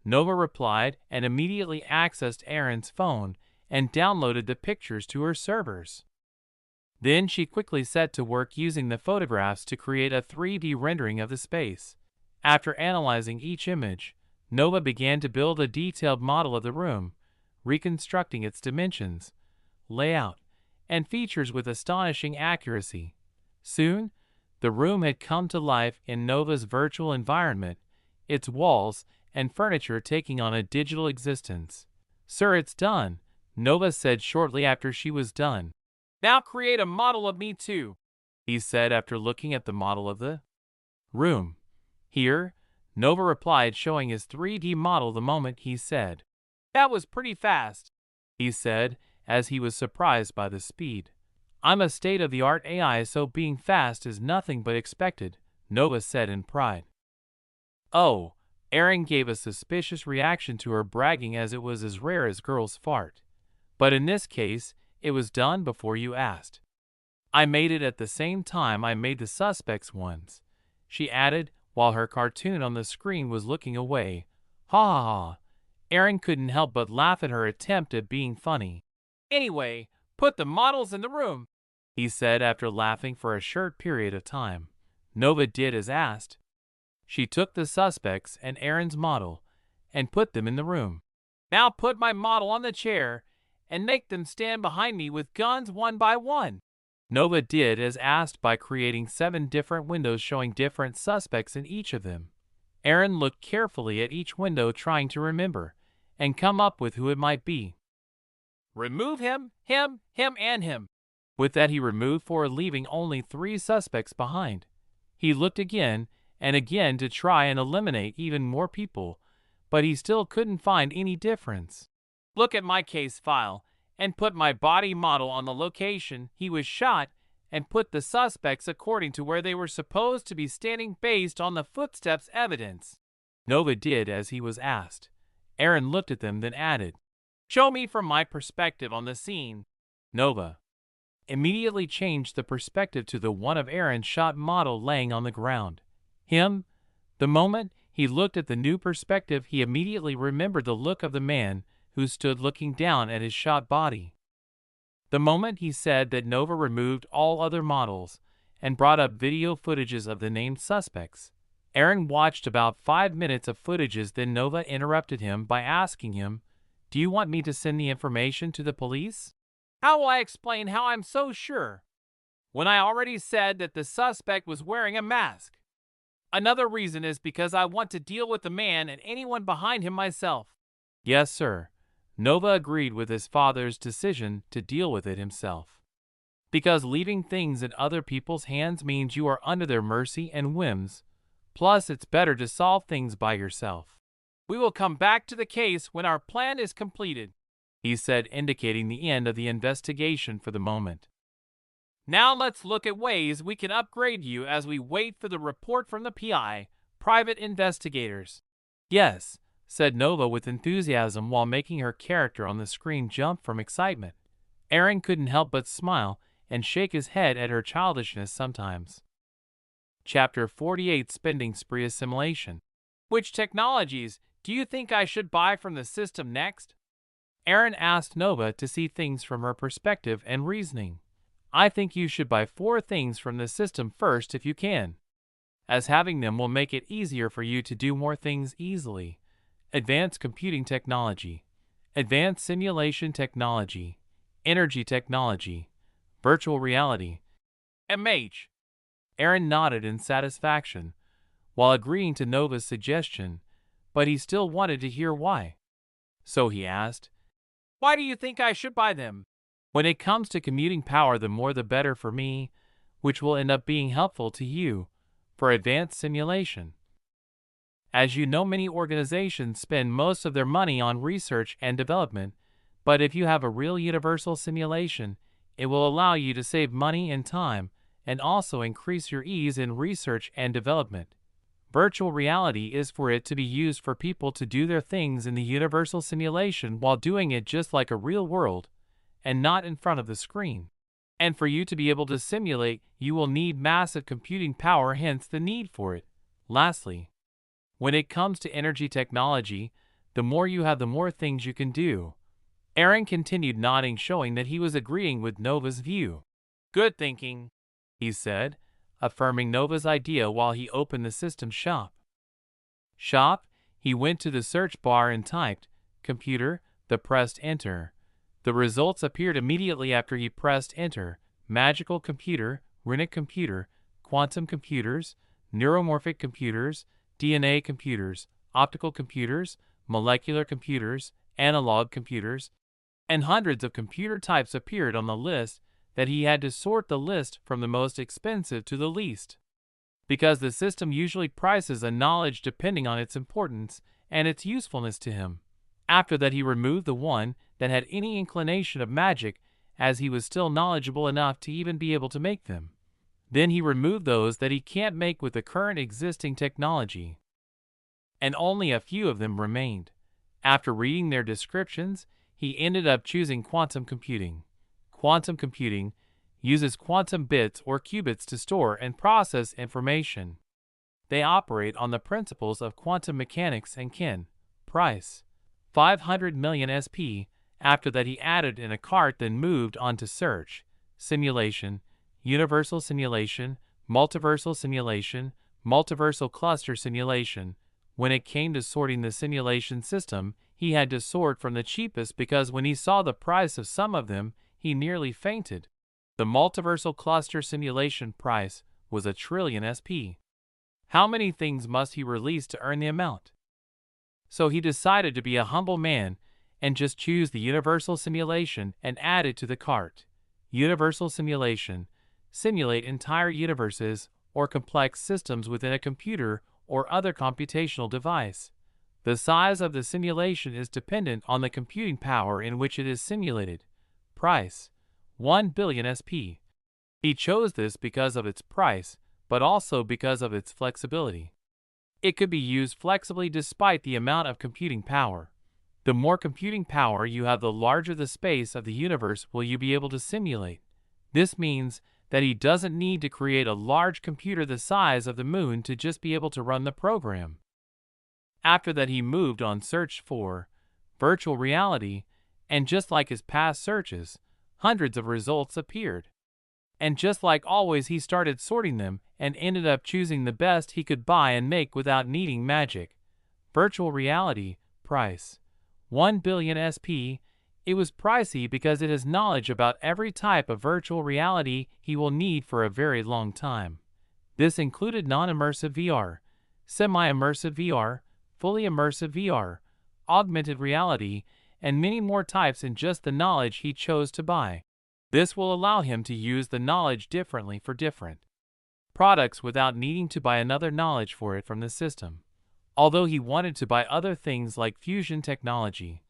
Nova replied and immediately accessed Aaron's phone and downloaded the pictures to her servers. Then she quickly set to work using the photographs to create a 3D rendering of the space. After analyzing each image, Nova began to build a detailed model of the room, reconstructing its dimensions, layout, and features with astonishing accuracy. Soon, the room had come to life in Nova's virtual environment, its walls and furniture taking on a digital existence. Sir, it's done, Nova said shortly after she was done. Now create a model of me too, he said after looking at the model of the room. Here, Nova replied, showing his 3D model the moment he said. That was pretty fast, he said, as he was surprised by the speed. I'm a state-of-the-art AI, so being fast is nothing but expected, Nova said in pride. Oh, Aaron gave a suspicious reaction to her bragging, as it was as rare as girls fart. But in this case, it was done before you asked. I made it at the same time I made the suspects ones, she added, while her cartoon on the screen was looking away. Ha ha ha. Aaron couldn't help but laugh at her attempt at being funny. Anyway, put the models in the room, he said after laughing for a short period of time. Nova did as asked. She took the suspects and Aaron's model and put them in the room. Now put my model on the chair and make them stand behind me with guns one by one. Nova did as asked by creating 7 different windows showing different suspects in each of them. Aaron looked carefully at each window, trying to remember and come up with who it might be. Remove him, and him. With that, he removed 4, leaving only 3 suspects behind. He looked again and again to try and eliminate even more people, but he still couldn't find any difference. Look at my case file and put my body model on the location he was shot and put the suspects according to where they were supposed to be standing based on the footsteps evidence. Nova did as he was asked. Aaron looked at them, then added, Show me from my perspective on the scene. Nova immediately changed the perspective to the one of Aaron's shot model laying on the ground. Him. The moment he looked at the new perspective, he immediately remembered the look of the man who stood looking down at his shot body. The moment he said that, Nova removed all other models and brought up video footages of the named suspects. Aaron watched about 5 minutes of footages, then Nova interrupted him by asking him, Do you want me to send the information to the police? How will I explain how I'm so sure when I already said that the suspect was wearing a mask? Another reason is because I want to deal with the man and anyone behind him myself. Yes, sir. Nova agreed with his father's decision to deal with it himself. Because leaving things in other people's hands means you are under their mercy and whims. Plus, it's better to solve things by yourself. We will come back to the case when our plan is completed, he said, indicating the end of the investigation for the moment. Now let's look at ways we can upgrade you as we wait for the report from the PI, private investigators. Yes, said Nova with enthusiasm while making her character on the screen jump from excitement. Aaron couldn't help but smile and shake his head at her childishness sometimes. Chapter 48 Spending Spree Assimilation. Which technologies do you think I should buy from the system next? Aaron asked Nova to see things from her perspective and reasoning. I think you should buy 4 things from the system first if you can, as having them will make it easier for you to do more things easily. Advanced computing technology, advanced simulation technology, energy technology, virtual reality. MH. Aaron nodded in satisfaction, while agreeing to Nova's suggestion, but he still wanted to hear why. So he asked, why do you think I should buy them? When it comes to commuting power, the more the better for me, which will end up being helpful to you for advanced simulation. As you know, many organizations spend most of their money on research and development, but if you have a real universal simulation, it will allow you to save money and time and also increase your ease in research and development. Virtual reality is for it to be used for people to do their things in the universal simulation while doing it just like a real world and not in front of the screen. And for you to be able to simulate, you will need massive computing power, hence the need for it. Lastly, when it comes to energy technology, the more you have, the more things you can do. Aaron continued nodding, showing that he was agreeing with Nova's view. Good thinking, he said, affirming Nova's idea while he opened the system shop. He went to the search bar and typed, computer, then pressed enter. The results appeared immediately after he pressed enter. Magical computer, runic computer, quantum computers, neuromorphic computers, DNA computers, optical computers, molecular computers, analog computers, and hundreds of computer types appeared on the list that he had to sort the list from the most expensive to the least, because the system usually prices a knowledge depending on its importance and its usefulness to him. After that, he removed the one that had any inclination of magic, as he was still knowledgeable enough to even be able to make them. Then he removed those that he can't make with the current existing technology, and only a few of them remained. After reading their descriptions, he ended up choosing quantum computing. Quantum computing uses quantum bits or qubits to store and process information. They operate on the principles of quantum mechanics and can price 500 million SP. After that, he added in a cart, then moved on to search, simulation, universal simulation, multiversal simulation, multiversal cluster simulation. When it came to sorting the simulation system, he had to sort from the cheapest because when he saw the price of some of them, he nearly fainted. The multiversal cluster simulation price was 1 trillion SP. How many things must he release to earn the amount? So he decided to be a humble man and just choose the universal simulation and add it to the cart. Universal simulation. Simulate entire universes or complex systems within a computer or other computational device. The size of the simulation is dependent on the computing power in which it is simulated. Price: 1 billion SP. He chose this because of its price, but also because of its flexibility. It could be used flexibly despite the amount of computing power. The more computing power you have, the larger the space of the universe will you be able to simulate. This means that he doesn't need to create a large computer the size of the moon to just be able to run the program. After that, he moved on search for virtual reality, and just like his past searches, hundreds of results appeared. And just like always, he started sorting them and ended up choosing the best he could buy and make without needing magic. Virtual reality, price: 1 billion SP. It was pricey because it has knowledge about every type of virtual reality he will need for a very long time. This included non-immersive VR, semi-immersive VR, fully immersive VR, augmented reality, and many more types in just the knowledge he chose to buy. This will allow him to use the knowledge differently for different products without needing to buy another knowledge for it from the system. Although he wanted to buy other things like fusion technology,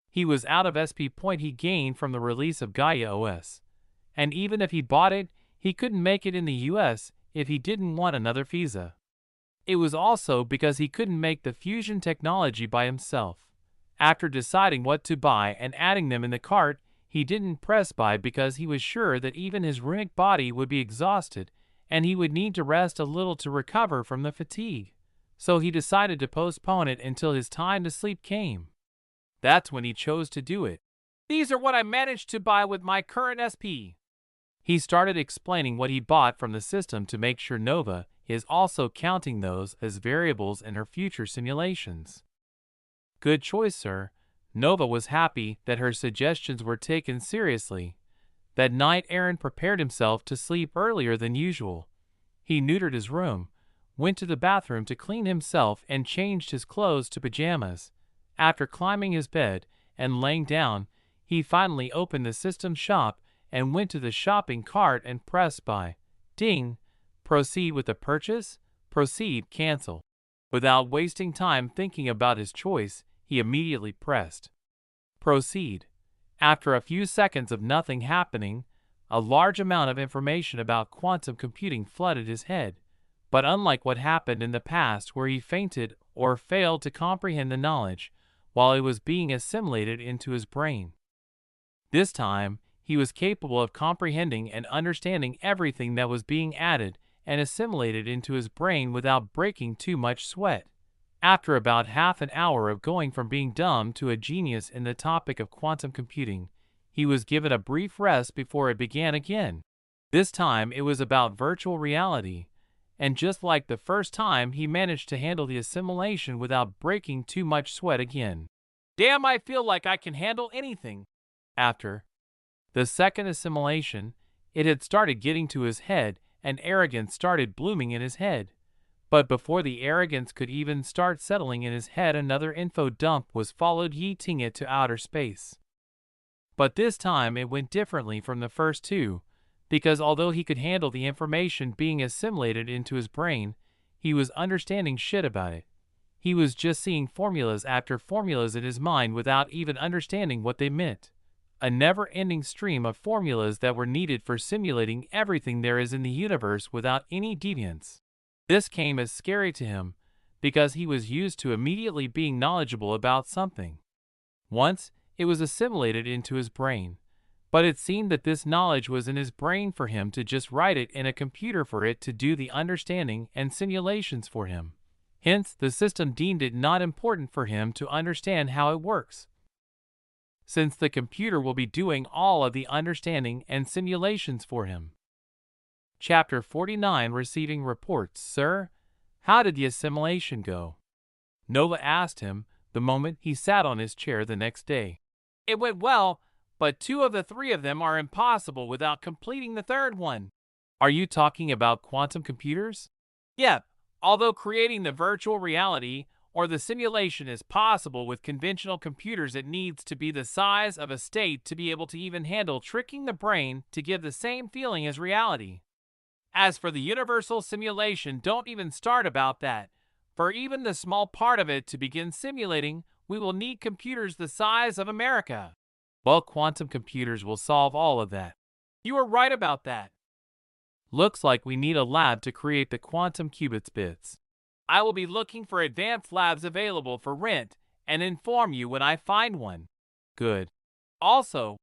he was out of SP point he gained from the release of Gaia OS. And even if he bought it, he couldn't make it in the US if he didn't want another visa. It was also because he couldn't make the fusion technology by himself. After deciding what to buy and adding them in the cart, he didn't press buy because he was sure that even his runic body would be exhausted and he would need to rest a little to recover from the fatigue. So he decided to postpone it until his time to sleep came. That's when he chose to do it. These are what I managed to buy with my current SP. He started explaining what he bought from the system to make sure Nova is also counting those as variables in her future simulations. Good choice, sir. Nova was happy that her suggestions were taken seriously. That night Aaron prepared himself to sleep earlier than usual. He neutered his room, went to the bathroom to clean himself and changed his clothes to pajamas. After climbing his bed and laying down, he finally opened the system shop and went to the shopping cart and pressed buy. Ding! Proceed with the purchase? Proceed, cancel. Without wasting time thinking about his choice, he immediately pressed proceed. After a few seconds of nothing happening, a large amount of information about quantum computing flooded his head. But unlike what happened in the past where he fainted or failed to comprehend the knowledge while it was being assimilated into his brain, this time he was capable of comprehending and understanding everything that was being added and assimilated into his brain without breaking too much sweat. After about half an hour of going from being dumb to a genius in the topic of quantum computing, he was given a brief rest before it began again. This time it was about virtual reality, and just like the first time he managed to handle the assimilation without breaking too much sweat again. Damn, I feel like I can handle anything. After the second assimilation, it had started getting to his head and arrogance started blooming in his head. But before the arrogance could even start settling in his head, another info dump was followed, yeeting it to outer space. But this time it went differently from the first two, because although he could handle the information being assimilated into his brain, he was understanding shit about it. He was just seeing formulas after formulas in his mind without even understanding what they meant. A never-ending stream of formulas that were needed for simulating everything there is in the universe without any deviance. This came as scary to him, because he was used to immediately being knowledgeable about something. Once, it was assimilated into his brain, but it seemed that this knowledge was in his brain for him to just write it in a computer for it to do the understanding and simulations for him. Hence, the system deemed it not important for him to understand how it works, since the computer will be doing all of the understanding and simulations for him. Chapter 49, Receiving Reports. Sir, how did the assimilation go? Nova asked him the moment he sat on his chair the next day. It went well, but 2 of the 3 of them are impossible without completing the third one. Are you talking about quantum computers? Yeah, although creating the virtual reality or the simulation is possible with conventional computers, it needs to be the size of a state to be able to even handle tricking the brain to give the same feeling as reality. As for the universal simulation, don't even start about that. For even the small part of it to begin simulating, we will need computers the size of America. Well, quantum computers will solve all of that. You are right about that. Looks like we need a lab to create the quantum qubits bits. I will be looking for advanced labs available for rent and inform you when I find one. Good. Also,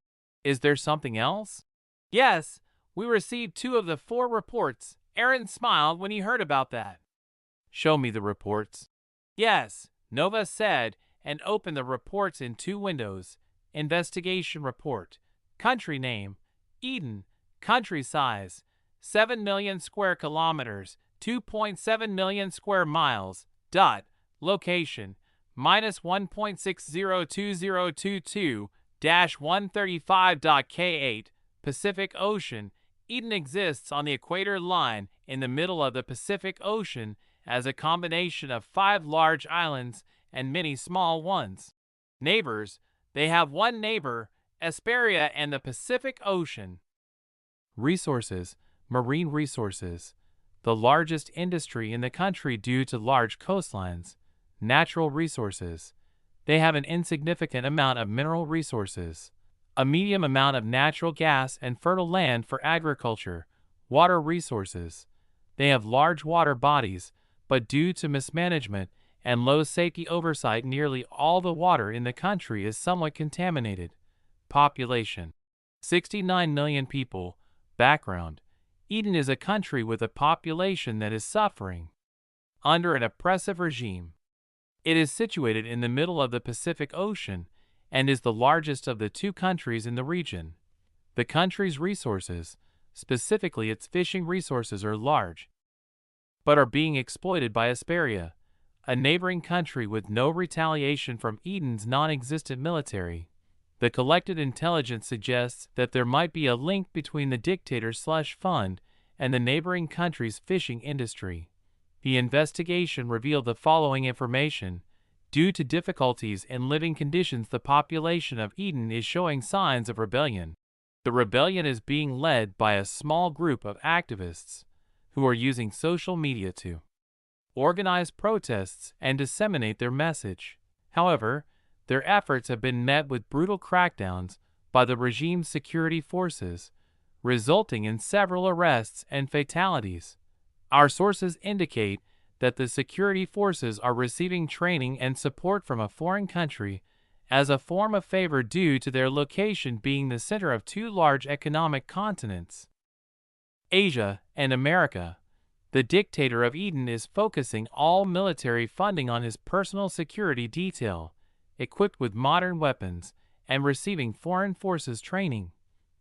is there something else? Yes. We received 2 of the 4 reports. Aaron smiled when he heard about that. Show me the reports. Yes, Nova said, and opened the reports in 2 windows. Investigation report. Country name, Eden. Country size, 7 million square kilometers, 2.7 million square miles. Dot. Location, -1.602022-135.K8, Pacific Ocean. Eden exists on the equator line in the middle of the Pacific Ocean as a combination of 5 large islands and many small ones. Neighbors, they have 1 neighbor, Asperia, and the Pacific Ocean. Resources, marine resources, the largest industry in the country due to large coastlines. Natural resources, they have an insignificant amount of mineral resources, a medium amount of natural gas and fertile land for agriculture. Water resources, they have large water bodies, but due to mismanagement and low safety oversight, nearly all the water in the country is somewhat contaminated. Population: 69 million people. Background: Eden is a country with a population that is suffering under an oppressive regime. It is situated in the middle of the Pacific Ocean and is the largest of the two countries in the region. The country's resources, specifically its fishing resources, are large, but are being exploited by Asperia, a neighboring country with no retaliation from Eden's non-existent military. The collected intelligence suggests that there might be a link between the dictator's slush fund and the neighboring country's fishing industry. The investigation revealed the following information. Due to difficulties in living conditions, the population of Eden is showing signs of rebellion. The rebellion is being led by a small group of activists who are using social media to organize protests and disseminate their message. However, their efforts have been met with brutal crackdowns by the regime's security forces, resulting in several arrests and fatalities. Our sources indicate that the security forces are receiving training and support from a foreign country as a form of favor due to their location being the center of two large economic continents, Asia and America. The dictator of Eden is focusing all military funding on his personal security detail, equipped with modern weapons and receiving foreign forces training.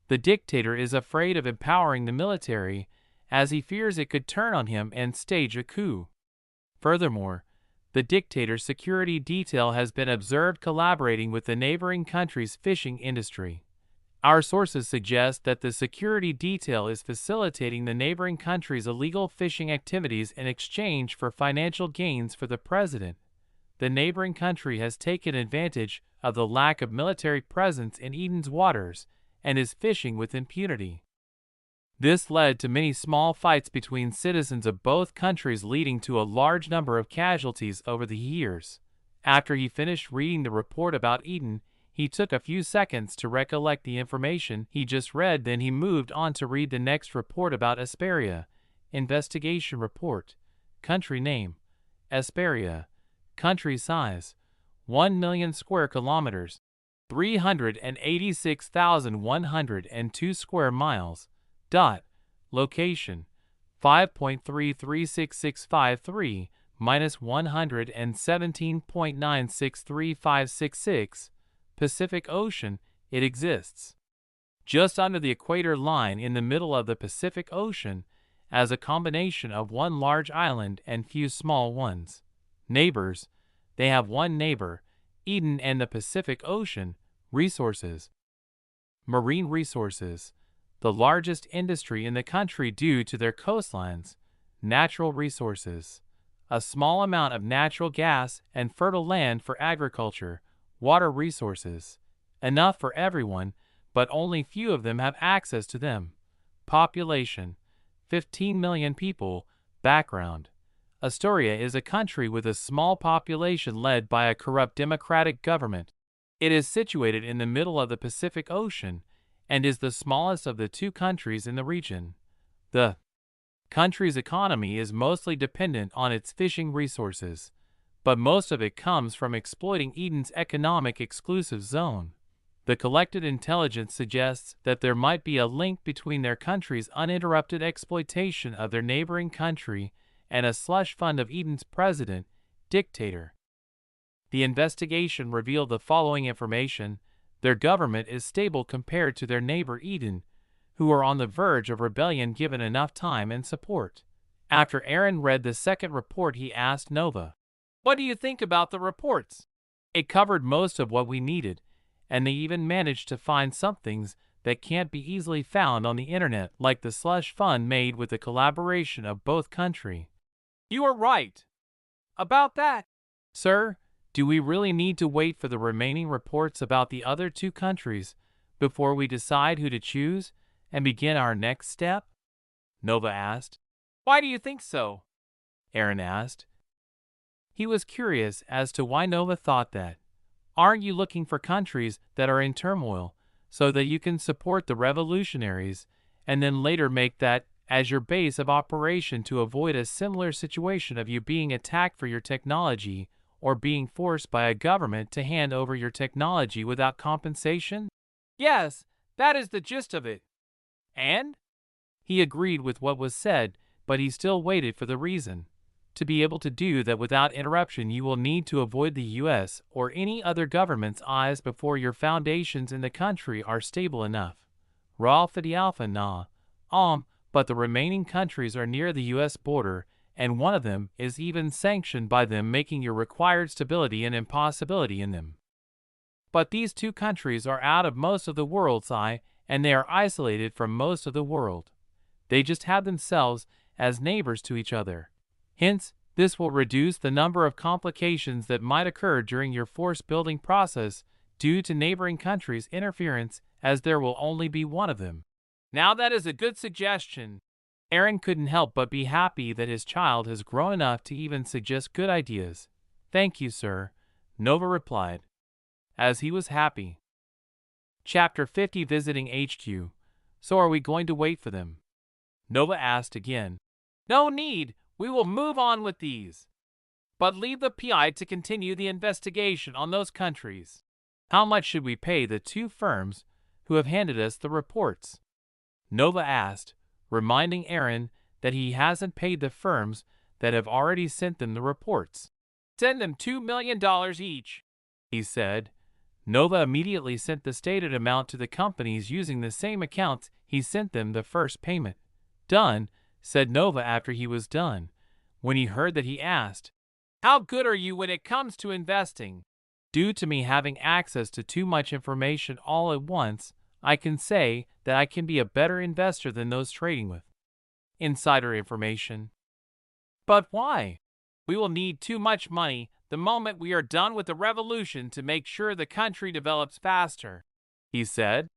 The dictator is afraid of empowering the military as he fears it could turn on him and stage a coup. Furthermore, the dictator's security detail has been observed collaborating with the neighboring country's fishing industry. Our sources suggest that the security detail is facilitating the neighboring country's illegal fishing activities in exchange for financial gains for the president. The neighboring country has taken advantage of the lack of military presence in Eden's waters and is fishing with impunity. This led to many small fights between citizens of both countries, leading to a large number of casualties over the years. After he finished reading the report about Eden, he took a few seconds to recollect the information he just read. Then he moved on to read the next report about Asperia. Investigation report. Country name: Asperia. Country size: 1 million square kilometers, 386,102 square miles. Location: 5.33665 minus 117.963566. Pacific Ocean. It exists just under the equator line in the middle of the Pacific Ocean as a combination of one large island and few small ones. Neighbors: they have one neighbor, Eden and the Pacific Ocean. Resources: marine resources, the largest industry in the country due to their coastlines. Natural resources: a small amount of natural gas and fertile land for agriculture. Water resources: enough for everyone, but only few of them have access to them. Population: 15 million people. Background: Astoria is a country with a small population led by a corrupt democratic government. It is situated in the middle of the Pacific Ocean and is the smallest of the two countries in the region. The country's economy is mostly dependent on its fishing resources, but most of it comes from exploiting Eden's economic exclusive zone. The collected intelligence suggests that there might be a link between their country's uninterrupted exploitation of their neighboring country and a slush fund of Eden's president, dictator. The investigation revealed the following information. Their government is stable compared to their neighbor Eden, who are on the verge of rebellion given enough time and support. After Aaron read the second report, he asked Nova, "What do you think about the reports?" It covered most of what we needed, and they even managed to find some things that can't be easily found on the internet, like the slush fund made with the collaboration of both countries. You are right about that, sir. Do we really need to wait for the remaining reports about the other two countries before we decide who to choose and begin our next step? Nova asked. Why do you think so? Aaron asked. He was curious as to why Nova thought that. Aren't you looking for countries that are in turmoil so that you can support the revolutionaries and then later make that as your base of operation to avoid a similar situation of you being attacked for your technology or being forced by a government to hand over your technology without compensation? Yes, that is the gist of it. And? He agreed with what was said, but he still waited for the reason. To be able to do that without interruption, you will need to avoid the U.S. or any other government's eyes before your foundations in the country are stable enough. Ralph the Alpha nah. But the remaining countries are near the U.S. border, and one of them is even sanctioned by them, making your required stability an impossibility in them. But these two countries are out of most of the world's eye, and they are isolated from most of the world. They just have themselves as neighbors to each other. Hence, this will reduce the number of complications that might occur during your force-building process due to neighboring countries' interference, as there will only be one of them. Now that is a good suggestion. Aaron couldn't help but be happy that his child has grown enough to even suggest good ideas. Thank you, sir, Nova replied, as he was happy. Chapter 50 Visiting HQ. So are we going to wait for them? Nova asked again. No need. We will move on with these. But leave the PI to continue the investigation on those countries. How much should we pay the two firms who have handed us the reports? Nova asked, reminding Aaron that he hasn't paid the firms that have already sent them the reports. Send them $2 million each, he said. Nova immediately sent the stated amount to the companies using the same accounts he sent them the first payment. Done, said Nova after he was done. When he heard that, he asked, How good are you when it comes to investing? Due to me having access to too much information all at once, I can say that I can be a better investor than those trading with insider information. But why? We will need too much money the moment we are done with the revolution to make sure the country develops faster, he said.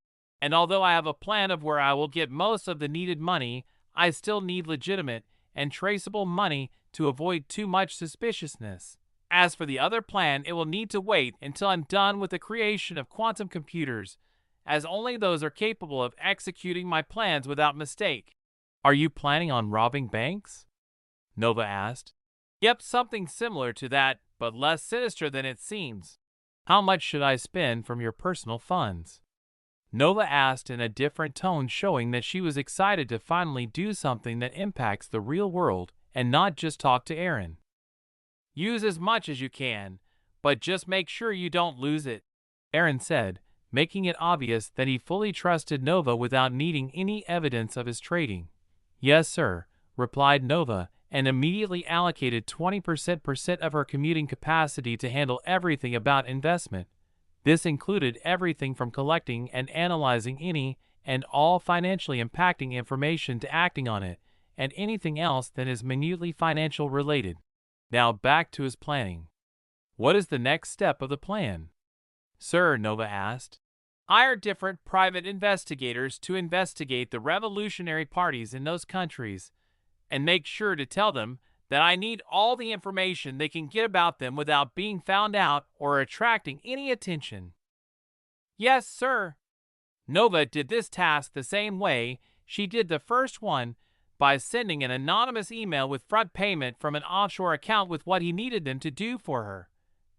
And although I have a plan of where I will get most of the needed money, I still need legitimate and traceable money to avoid too much suspiciousness. As for the other plan, it will need to wait until I'm done with the creation of quantum computers, as only those are capable of executing my plans without mistake. Are you planning on robbing banks? Nova asked. Yep, something similar to that, but less sinister than it seems. How much should I spend from your personal funds? Nova asked in a different tone, showing that she was excited to finally do something that impacts the real world and not just talk to Aaron. Use as much as you can, but just make sure you don't lose it, Aaron said, making it obvious that he fully trusted Nova without needing any evidence of his trading. Yes, sir, replied Nova, and immediately allocated 20% of her commuting capacity to handle everything about investment. This included everything from collecting and analyzing any and all financially impacting information to acting on it, and anything else that is minutely financial related. Now back to his planning. What is the next step of the plan? Sir, Nova asked. Hire different private investigators to investigate the revolutionary parties in those countries, and make sure to tell them that I need all the information they can get about them without being found out or attracting any attention. Yes, sir. Nova did this task the same way she did the first one, by sending an anonymous email with front payment from an offshore account with what he needed them to do for her.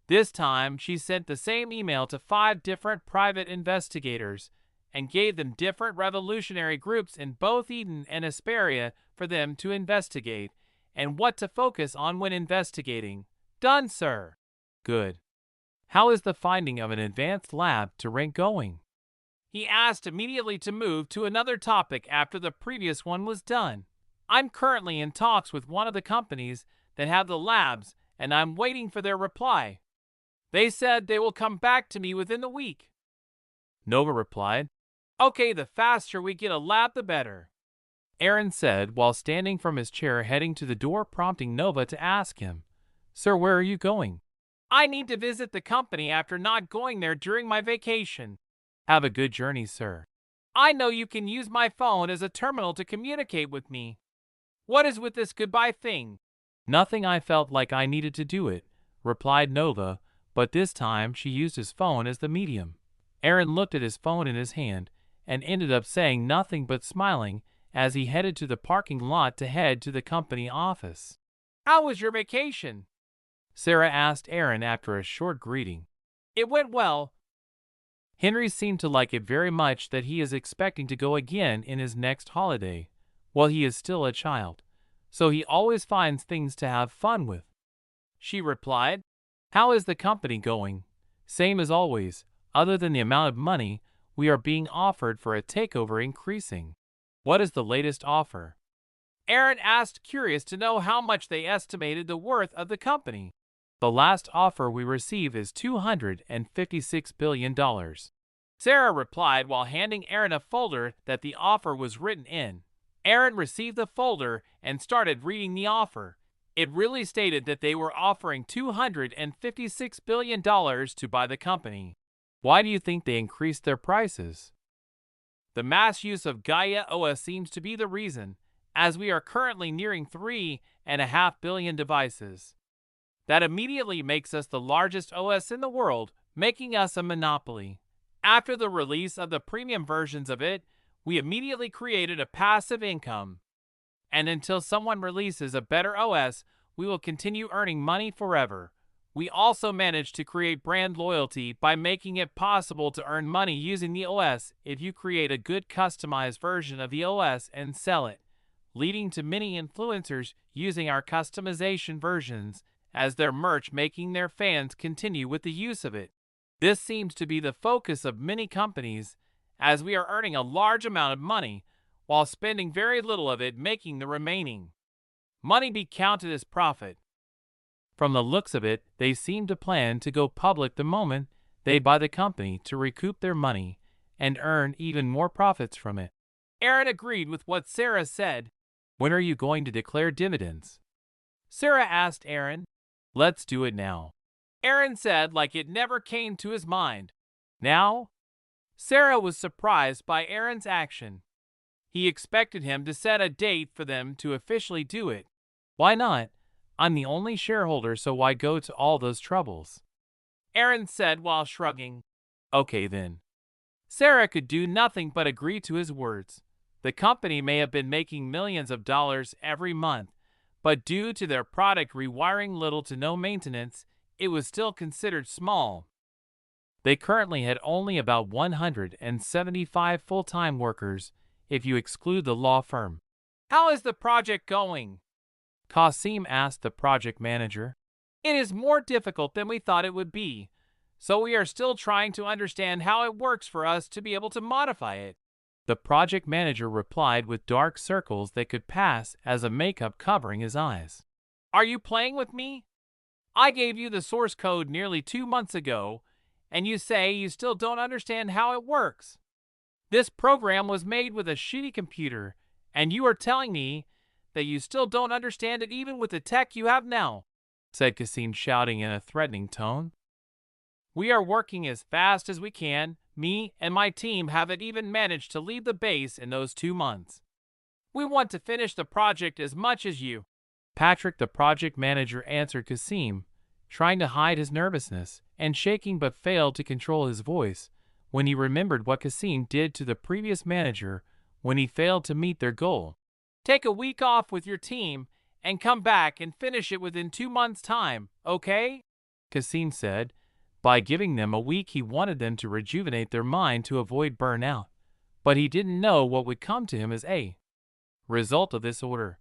This time, she sent the same email to 5 different private investigators and gave them different revolutionary groups in both Eden and Hesperia for them to investigate, and what to focus on when investigating. Done, sir. Good. How is the finding of an advanced lab to rank going? He asked immediately to move to another topic after the previous one was done. I'm currently in talks with one of the companies that have the labs, and I'm waiting for their reply. They said they will come back to me within the week. Nova replied, Okay, the faster we get a lab, the better. Aaron said while standing from his chair, heading to the door, prompting Nova to ask him, Sir, where are you going? I need to visit the company after not going there during my vacation. Have a good journey, sir. I know you can use my phone as a terminal to communicate with me. What is with this goodbye thing? Nothing, I felt like I needed to do it, replied Nova, but this time she used his phone as the medium. Aaron looked at his phone in his hand and ended up saying nothing but smiling as he headed to the parking lot to head to the company office. "How was your vacation?" Sarah asked Aaron after a short greeting. "It went well." Henry seemed to like it very much that he is expecting to go again in his next holiday. Well, he is still a child, so he always finds things to have fun with. She replied, "How is the company going?" "Same as always, other than the amount of money we are being offered for a takeover increasing." "What is the latest offer?" Aaron asked, curious to know how much they estimated the worth of the company. "The last offer we received is $256 billion. Sarah replied while handing Aaron a folder that the offer was written in. Aaron received the folder and started reading the offer. It really stated that they were offering $256 billion to buy the company. Why do you think they increased their prices? The mass use of Gaia OS seems to be the reason, as we are currently nearing 3.5 billion devices. That immediately makes us the largest OS in the world, making us a monopoly. After the release of the premium versions of it, we immediately created a passive income. And until someone releases a better OS, we will continue earning money forever. We also managed to create brand loyalty by making it possible to earn money using the OS if you create a good customized version of the OS and sell it, leading to many influencers using our customization versions as their merch, making their fans continue with the use of it. This seems to be the focus of many companies, as we are earning a large amount of money while spending very little of it, making the remaining money be counted as profit. From the looks of it, they seem to plan to go public the moment they buy the company to recoup their money and earn even more profits from it. Aaron agreed with what Sarah said. "When are you going to declare dividends?" Sarah asked Aaron. "Let's do it now," Aaron said, like it never came to his mind. "Now?" Sarah was surprised by Aaron's action. He expected him to set a date for them to officially do it. "Why not? I'm the only shareholder, so why go to all those troubles?" Aaron said while shrugging. "Okay then." Sarah could do nothing but agree to his words. The company may have been making millions of dollars every month, but due to their product requiring little to no maintenance, it was still considered small. They currently had only about 175 full-time workers, if you exclude the law firm. "How is the project going?" Qasim asked the project manager. "It is more difficult than we thought it would be, so we are still trying to understand how it works for us to be able to modify it." The project manager replied with dark circles that could pass as a makeup covering his eyes. "Are you playing with me? I gave you the source code nearly 2 months ago, and you say you still don't understand how it works. This program was made with a shitty computer, and you are telling me that you still don't understand it even with the tech you have now," said Qasim, shouting in a threatening tone. "We are working as fast as we can. Me and my team haven't even managed to leave the base in those 2 months. We want to finish the project as much as you." Patrick, the project manager, answered Qasim, trying to hide his nervousness and shaking, but failed to control his voice when he remembered what Qasim did to the previous manager when he failed to meet their goal. "Take a week off with your team and come back and finish it within 2 months' time, okay?" Qasim said. By giving them a week, he wanted them to rejuvenate their mind to avoid burnout, but he didn't know what would come to him as a result of this order.